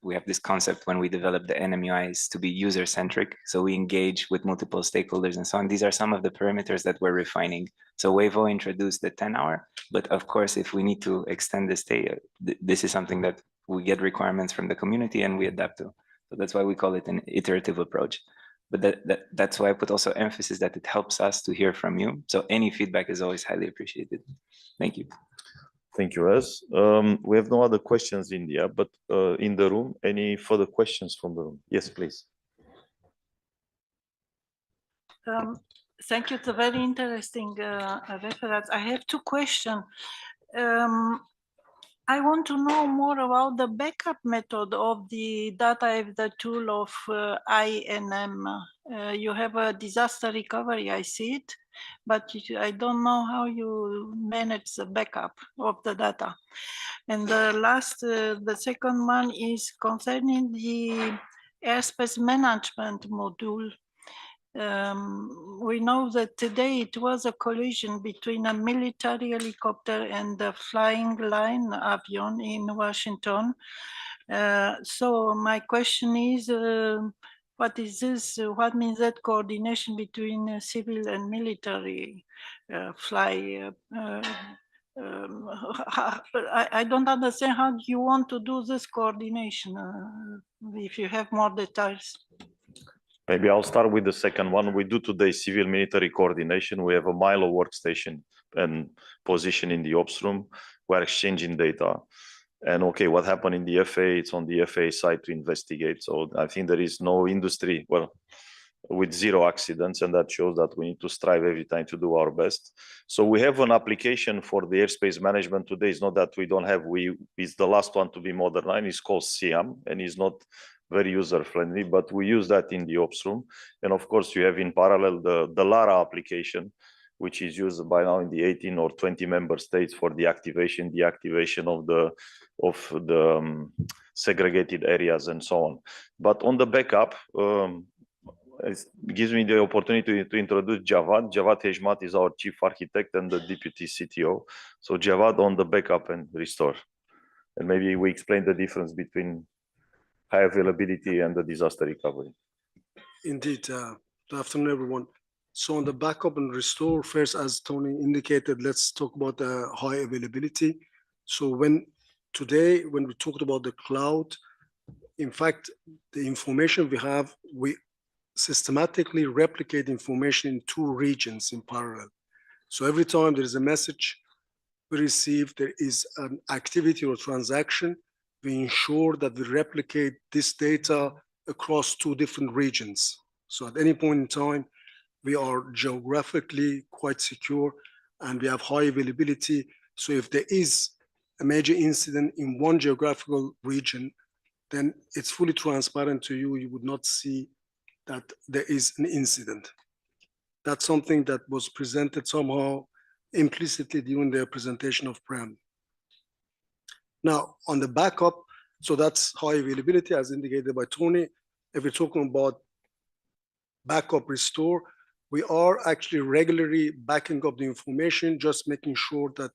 we have this concept when we develop the NMUIs to be user-centric. So we engage with multiple stakeholders and so on. These are some of the parameters that we're refining. So Wavo introduced the 10-hour, but of course, if we need to extend the stay, this is something that we get requirements from the community and we adapt to. So that's why we call it an iterative approach. But that's why I put also emphasis that it helps us to hear from you. So any feedback is always highly appreciated. Thank you. Thank you, Rez. We have no other questions in the app, but in the room, any further questions from the room? Yes, please. Thank you. It's a very interesting reference. I have two questions. I want to know more about the backup method of the data of the tool of INM. You have a disaster recovery, I see it, but I don't know how you manage the backup of the data. And the second one is concerning the airspace management module. We know that today it was a collision between a military helicopter and a flying line avion in Washington. So my question is, what is this? What means that coordination between civil and military fly? I don't understand how you want to do this coordination. If you have more details. Maybe I'll start with the second one. We do today civil military coordination. We have a Milo workstation and position in the ops room. We're exchanging data. And okay, what happened in the FAA, it's on the FAA side to investigate. So I think there is no industry, well, with zero accidents, and that shows that we need to strive every time to do our best. So we have an application for the airspace management today. It's not that we don't have, it's the last one to be modernized. It's called SIAM, and it's not very user-friendly, but we use that in the ops room. And of course, you have in parallel the LARA application, which is used by now in the 18 or 20 member states for the activation, deactivation of the segregated areas and so on. But on the backup, it gives me the opportunity to introduce Javad. Javad Heshmat is our chief architect and the deputy CTO. So Javad on the backup and restore. And maybe we explain the difference between high availability and the disaster recovery. Indeed. Good afternoon, everyone. So on the backup and restore, first, as Tony indicated, let's talk about the high availability. So today, when we talked about the cloud, in fact, the information we have, we systematically replicate information in 2 regions in parallel. So every time there is a message we receive, there is an activity or transaction, we ensure that we replicate this data across 2 different regions. So at any point in time, we are geographically quite secure and we have high availability. So if there is a major incident in one geographical region, then it's fully transparent to you. You would not see that there is an incident. That's something that was presented somehow implicitly during their presentation of PREM. Now, on the backup, so that's high availability as indicated by Tony. If we're talking about backup restore, we are actually regularly backing up the information, just making sure that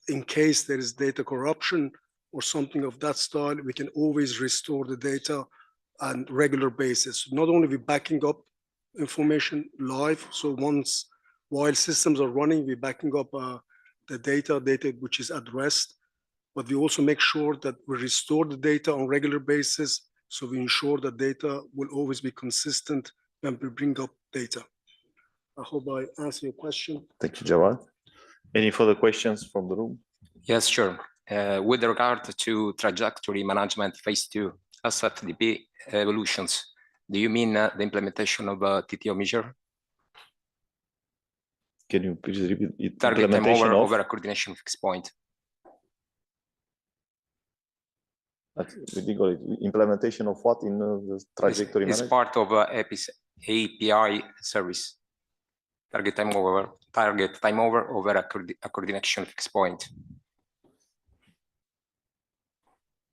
in case there is data corruption or something of that style, we can always restore the data on regular basis. Not only we backing up information live, so while systems are running, we're backing up the data which is at rest, but we also make sure that we restore the data on regular basis, so we ensure that data will always be consistent when we bring up data. I hope I answered your question. Thank you, Javad. Any further questions from the room? Yes, sure. With regard to trajectory management phase 2, SFDP evolutions, do you mean the implementation of a TTO measure? Can you please repeat it? Target time Implementation of? over a coordination fixed point. Implementation of what in the trajectory It's management? part of API service. Target time over over a coordination fixed point.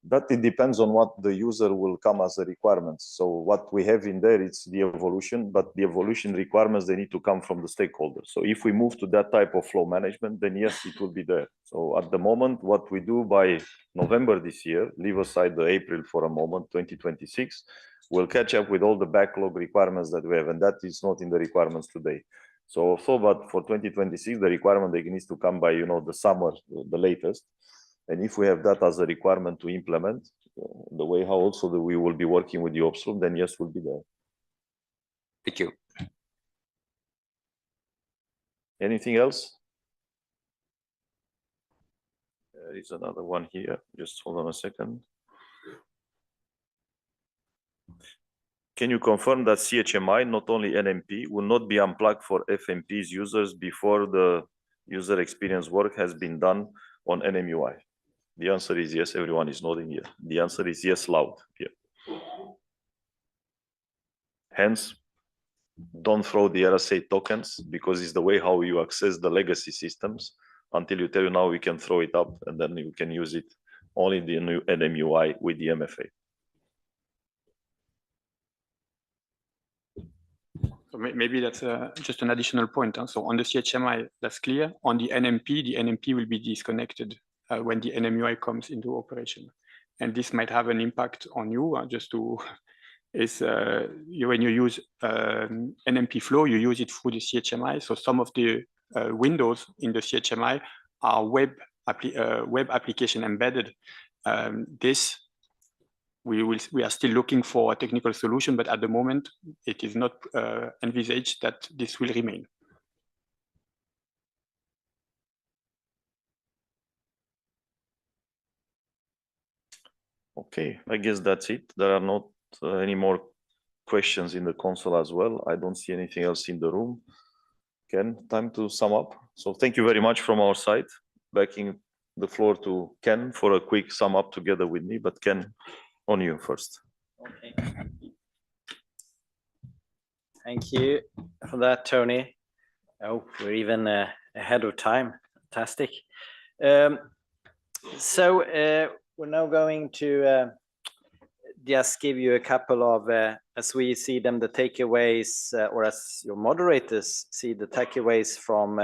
That it depends on what the user will come as a requirement. So what we have in there, it's the evolution, but the evolution requirements, they need to come from the stakeholders. So if we move to that type of flow management, then yes, it will be there. So at the moment, what we do by November this year, leave aside the April for a moment, 2026, we'll catch up with all the backlog requirements that we have, and that is not in the requirements today. So but for 2026, the requirement that needs to come by, the summer, the latest. And if we have that as a requirement to implement, the way how also we will be working with the OPSRUM, then yes, we'll be there. Thank you. Anything else? There is another one here. Just hold on a second. Can you confirm that CHMI, not only NMP, will not be unplugged for FMP's users before the user experience work has been done on NMUI? The answer is yes. Everyone is nodding here. The answer is yes, loud here. Hence, don't throw the RSA tokens because it's the way how you access the legacy systems until you tell you now we can throw it up and then you can use it only the new NMUI with the MFA. So maybe that's just an additional point. So on the CHMI, that's clear. On the NMP will be disconnected when the NMUI comes into operation. And this might have an impact on you, when you use NMP flow, you use it through the CHMI. So some of the windows in the CHMI are web application embedded. We are still looking for a technical solution, but at the moment, it is not envisaged that this will remain. Okay, I guess that's it. There are not any more questions in the console as well. I don't see anything else in the room. Ken, time to sum up. So thank you very much from our side. Backing the floor to Ken for a quick sum up together with me, but Ken, on you first. Okay. Thank you for that, Tony. Oh, we're even ahead of time. Fantastic. We're now going to just give you a couple of, as we see them, the takeaways, or as your moderators see the takeaways from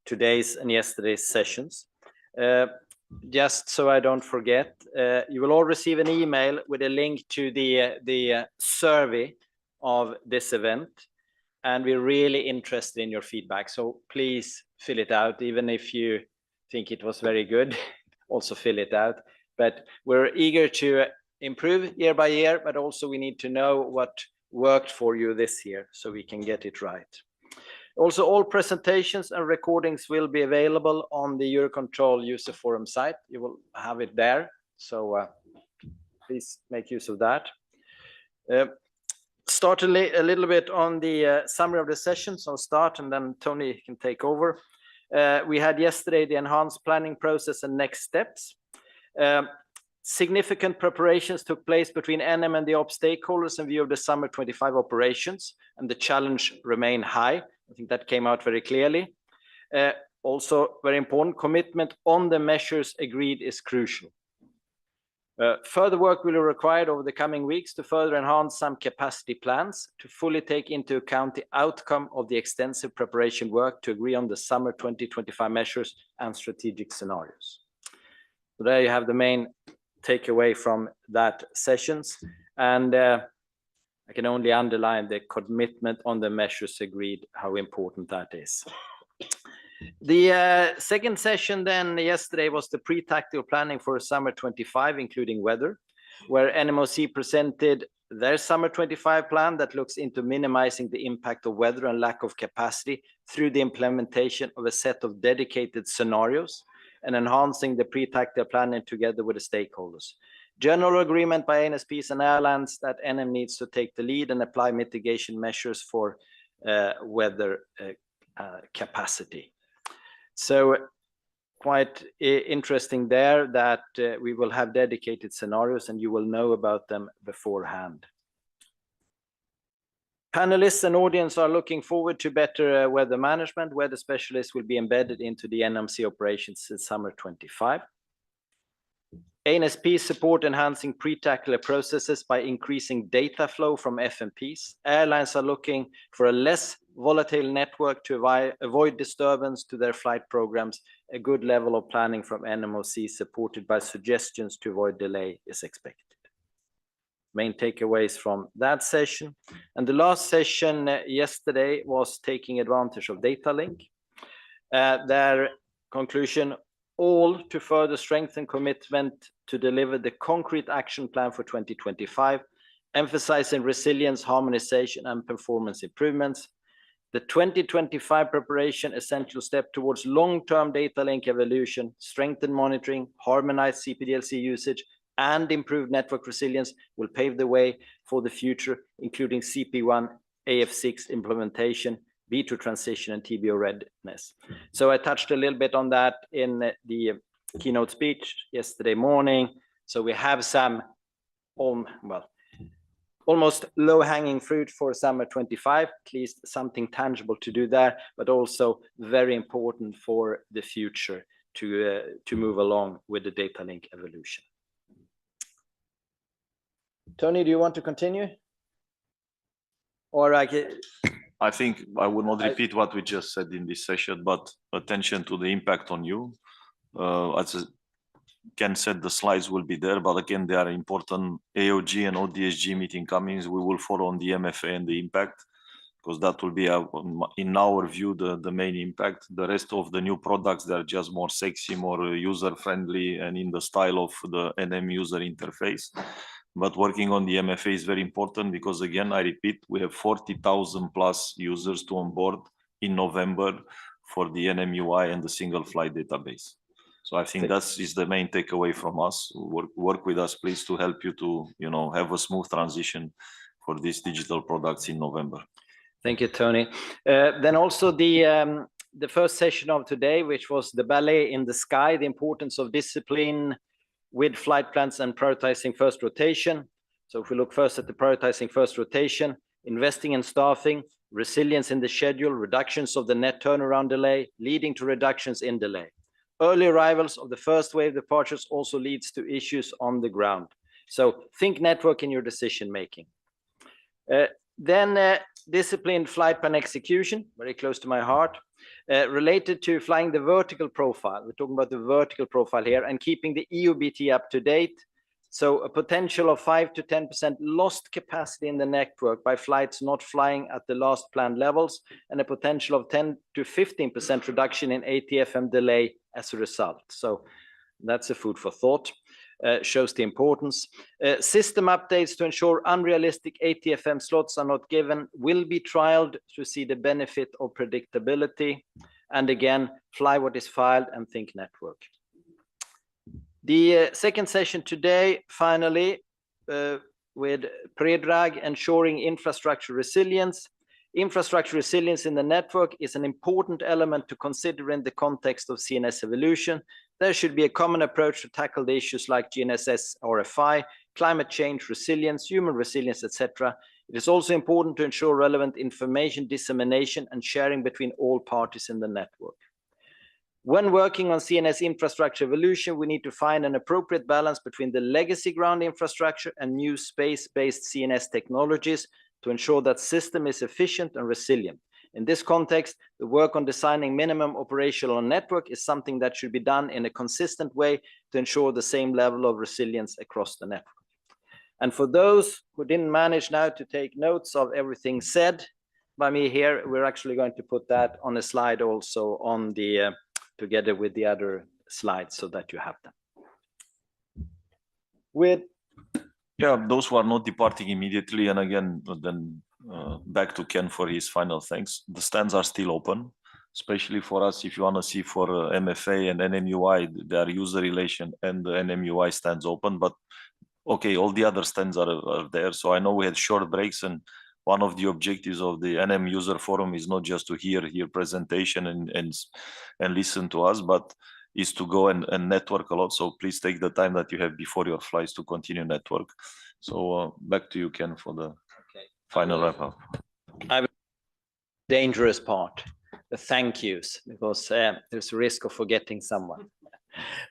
today's and yesterday's sessions. Just so I don't forget, you will all receive an email with a link to the survey of this event. And we're really interested in your feedback. So please fill it out, even if you think it was very good, also fill it out. But we're eager to improve year by year, but also we need to know what worked for you this year so we can get it right. Also, all presentations and recordings will be available on the EUROCONTROL User Forum site. You will have it there. So please make use of that. Start a little bit on the summary of the session. So start and then Tony can take over. We had yesterday the enhanced planning process and next steps. Significant preparations took place between NM and the ops stakeholders in view of the summer 25 operations, and the challenge remained high. I think that came out very clearly. Also, very important, commitment on the measures agreed is crucial. Further work will be required over the coming weeks to further enhance some capacity plans to fully take into account the outcome of the extensive preparation work to agree on the summer 2025 measures and strategic scenarios. So there you have the main takeaway from that sessions. And I can only underline the commitment on the measures agreed, how important that is. The second session then yesterday was the pre-tactical planning for summer 25, including weather, where NMOC presented their summer 25 plan that looks into minimizing the impact of weather and lack of capacity through the implementation of a set of dedicated scenarios and enhancing the pre-tactical planning together with the stakeholders. General agreement by ANSPs and airlines that NM needs to take the lead and apply mitigation measures for weather capacity. So quite interesting there that we will have dedicated scenarios and you will know about them beforehand. Panelists and audience are looking forward to better weather management. Weather specialists will be embedded into the NMC operations in summer 25. ANSP support enhancing pre-tackler processes by increasing data flow from FMPs. Airlines are looking for a less volatile network to avoid disturbance to their flight programs. A good level of planning from NMOC supported by suggestions to avoid delay is expected. Main takeaways from that session. And the last session yesterday was taking advantage of Datalink. Their conclusion, all to further strengthen commitment to deliver the concrete action plan for 2025, emphasizing resilience, harmonization, and performance improvements. The 2025 preparation, essential step towards long-term data link evolution, strengthened monitoring, harmonized CPDLC usage, and improved network resilience will pave the way for the future, including CP1, AF6 implementation, B2 transition, and TBO readiness. So I touched a little bit on that in the keynote speech yesterday morning. So we have some, almost low-hanging fruit for summer 25, at least something tangible to do there, but also very important for the future to move along with the data link evolution. Tony, do you want to continue? Or I think I will not repeat what we just said in this session, but attention to the impact on you. As Ken said, the slides will be there, but again, they are important. AOG and ODSG meeting coming. We will follow on the MFA and the impact, because that will be, in our view, the main impact. The rest of the new products, they're just more sexy, more user-friendly, and in the style of the NM user interface. But working on the MFA is very important because, again, I repeat, we have 40,000 plus users to onboard in November for the NM UI and the single flight database. So I think that is the main takeaway from us. Work with us, please, to help you to, have a smooth transition for these digital products in November. Thank you, Tony. Then also the first session of today, which was the ballet in the sky, the importance of discipline with flight plans and prioritizing first rotation. So if we look first at the prioritizing first rotation, investing in staffing, resilience in the schedule, reductions of the net turnaround delay, leading to reductions in delay. Early arrivals of the first wave departures also leads to issues on the ground. So think network in your decision making. Then disciplined flight plan execution, very close to my heart. Related to flying the vertical profile. We're talking about the vertical profile here and keeping the EUBT up to date. So a potential of 5 to 10% lost capacity in the network by flights not flying at the last planned levels, and a potential of 10 to 15% reduction in ATFM delay as a result. So that's a food for thought. Shows the importance. System updates to ensure unrealistic ATFM slots are not given will be trialed to see the benefit of predictability. And again, fly what is filed and think network. The second session today, finally, with Predrag, ensuring infrastructure resilience. Infrastructure resilience in the network is an important element to consider in the context of CNS evolution. There should be a common approach to tackle the issues like GNSS, RFI, climate change, resilience, human resilience, etc. It is also important to ensure relevant information dissemination and sharing between all parties in the network. When working on CNS infrastructure evolution, we need to find an appropriate balance between the legacy ground infrastructure and new space-based CNS technologies to ensure that system is efficient and resilient. In this context, the work on designing minimum operational network is something that should be done in a consistent way to ensure the same level of resilience across the network. And for those who didn't manage now to take notes of everything said by me here, we're actually going to put that on a slide also on the, together with the other slides so that you have them. Yeah, those who are not departing immediately, and again, then back to Ken for his final thanks. The stands are still open, especially for us. If you want to see for MFA and NMUI, their user relation and the NMUI stands open. But okay, all the other stands are there. So I know we had short breaks, and one of the objectives of the NM User Forum is not just to hear presentation and listen to us, but is to go and network a lot. So please take the time that you have before your flights to continue network. So back to you, Ken, for the final wrap up. Dangerous part, the thank yous, because there's a risk of forgetting someone.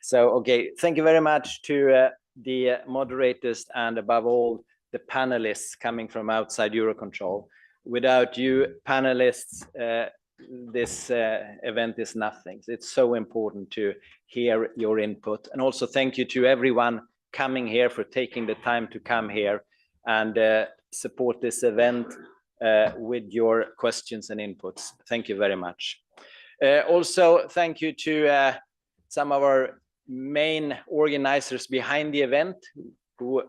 So, okay, thank you very much to the moderators and above all, the panelists coming from outside Eurocontrol. Without you panelists, this event is nothing. It's so important to hear your input. And also thank you to everyone coming here for taking the time to come here and support this event with your questions and inputs. Thank you very much. Also, thank you to some of our main organizers behind the event, who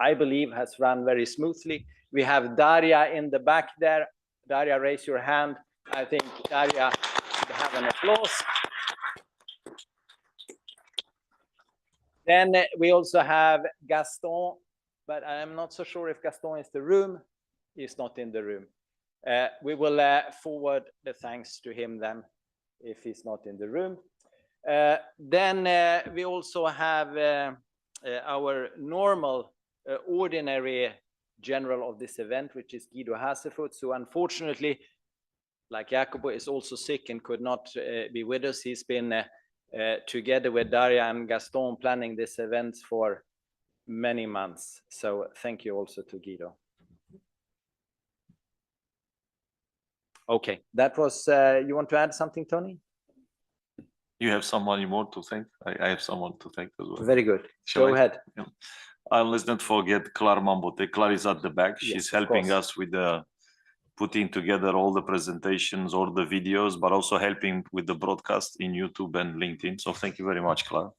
I believe has run very smoothly. We have Daria in the back there. Daria, raise your hand. I think Daria should have an applause. Then we also have Gaston, but I'm not so sure if Gaston is in the room. He's not in the room. We will forward the thanks to him then, if he's not in the room. Then we also have our normal ordinary general of this event, which is Guido Hasefoots, who unfortunately, like Jacopo, is also sick and could not be with us. He's been together with Daria and Gaston planning this event for many months. So thank you also to Guido. Okay, that was, you want to add something, Tony? You have someone more to thank? I have someone to thank as well. Very good. Shall Go ahead. Yeah. Let's not forget Claire Mambote. Claire is at the back. She's Yes, helping us with putting together all the presentations, all the videos, but also helping with the broadcast in YouTube and LinkedIn. So thank you very much, Claire.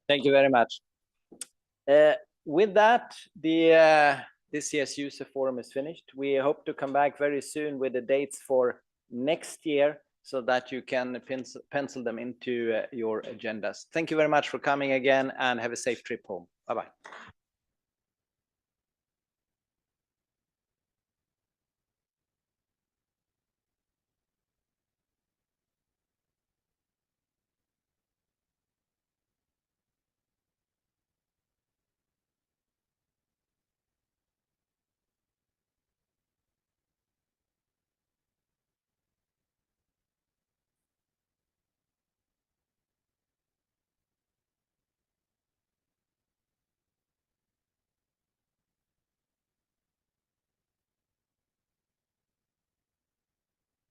Thank you very much. With that, this year's user forum is finished. We hope to come back very soon with the dates for next year so that you can pencil them into your agendas. Thank you very much for coming again and have a safe trip home. Bye-bye.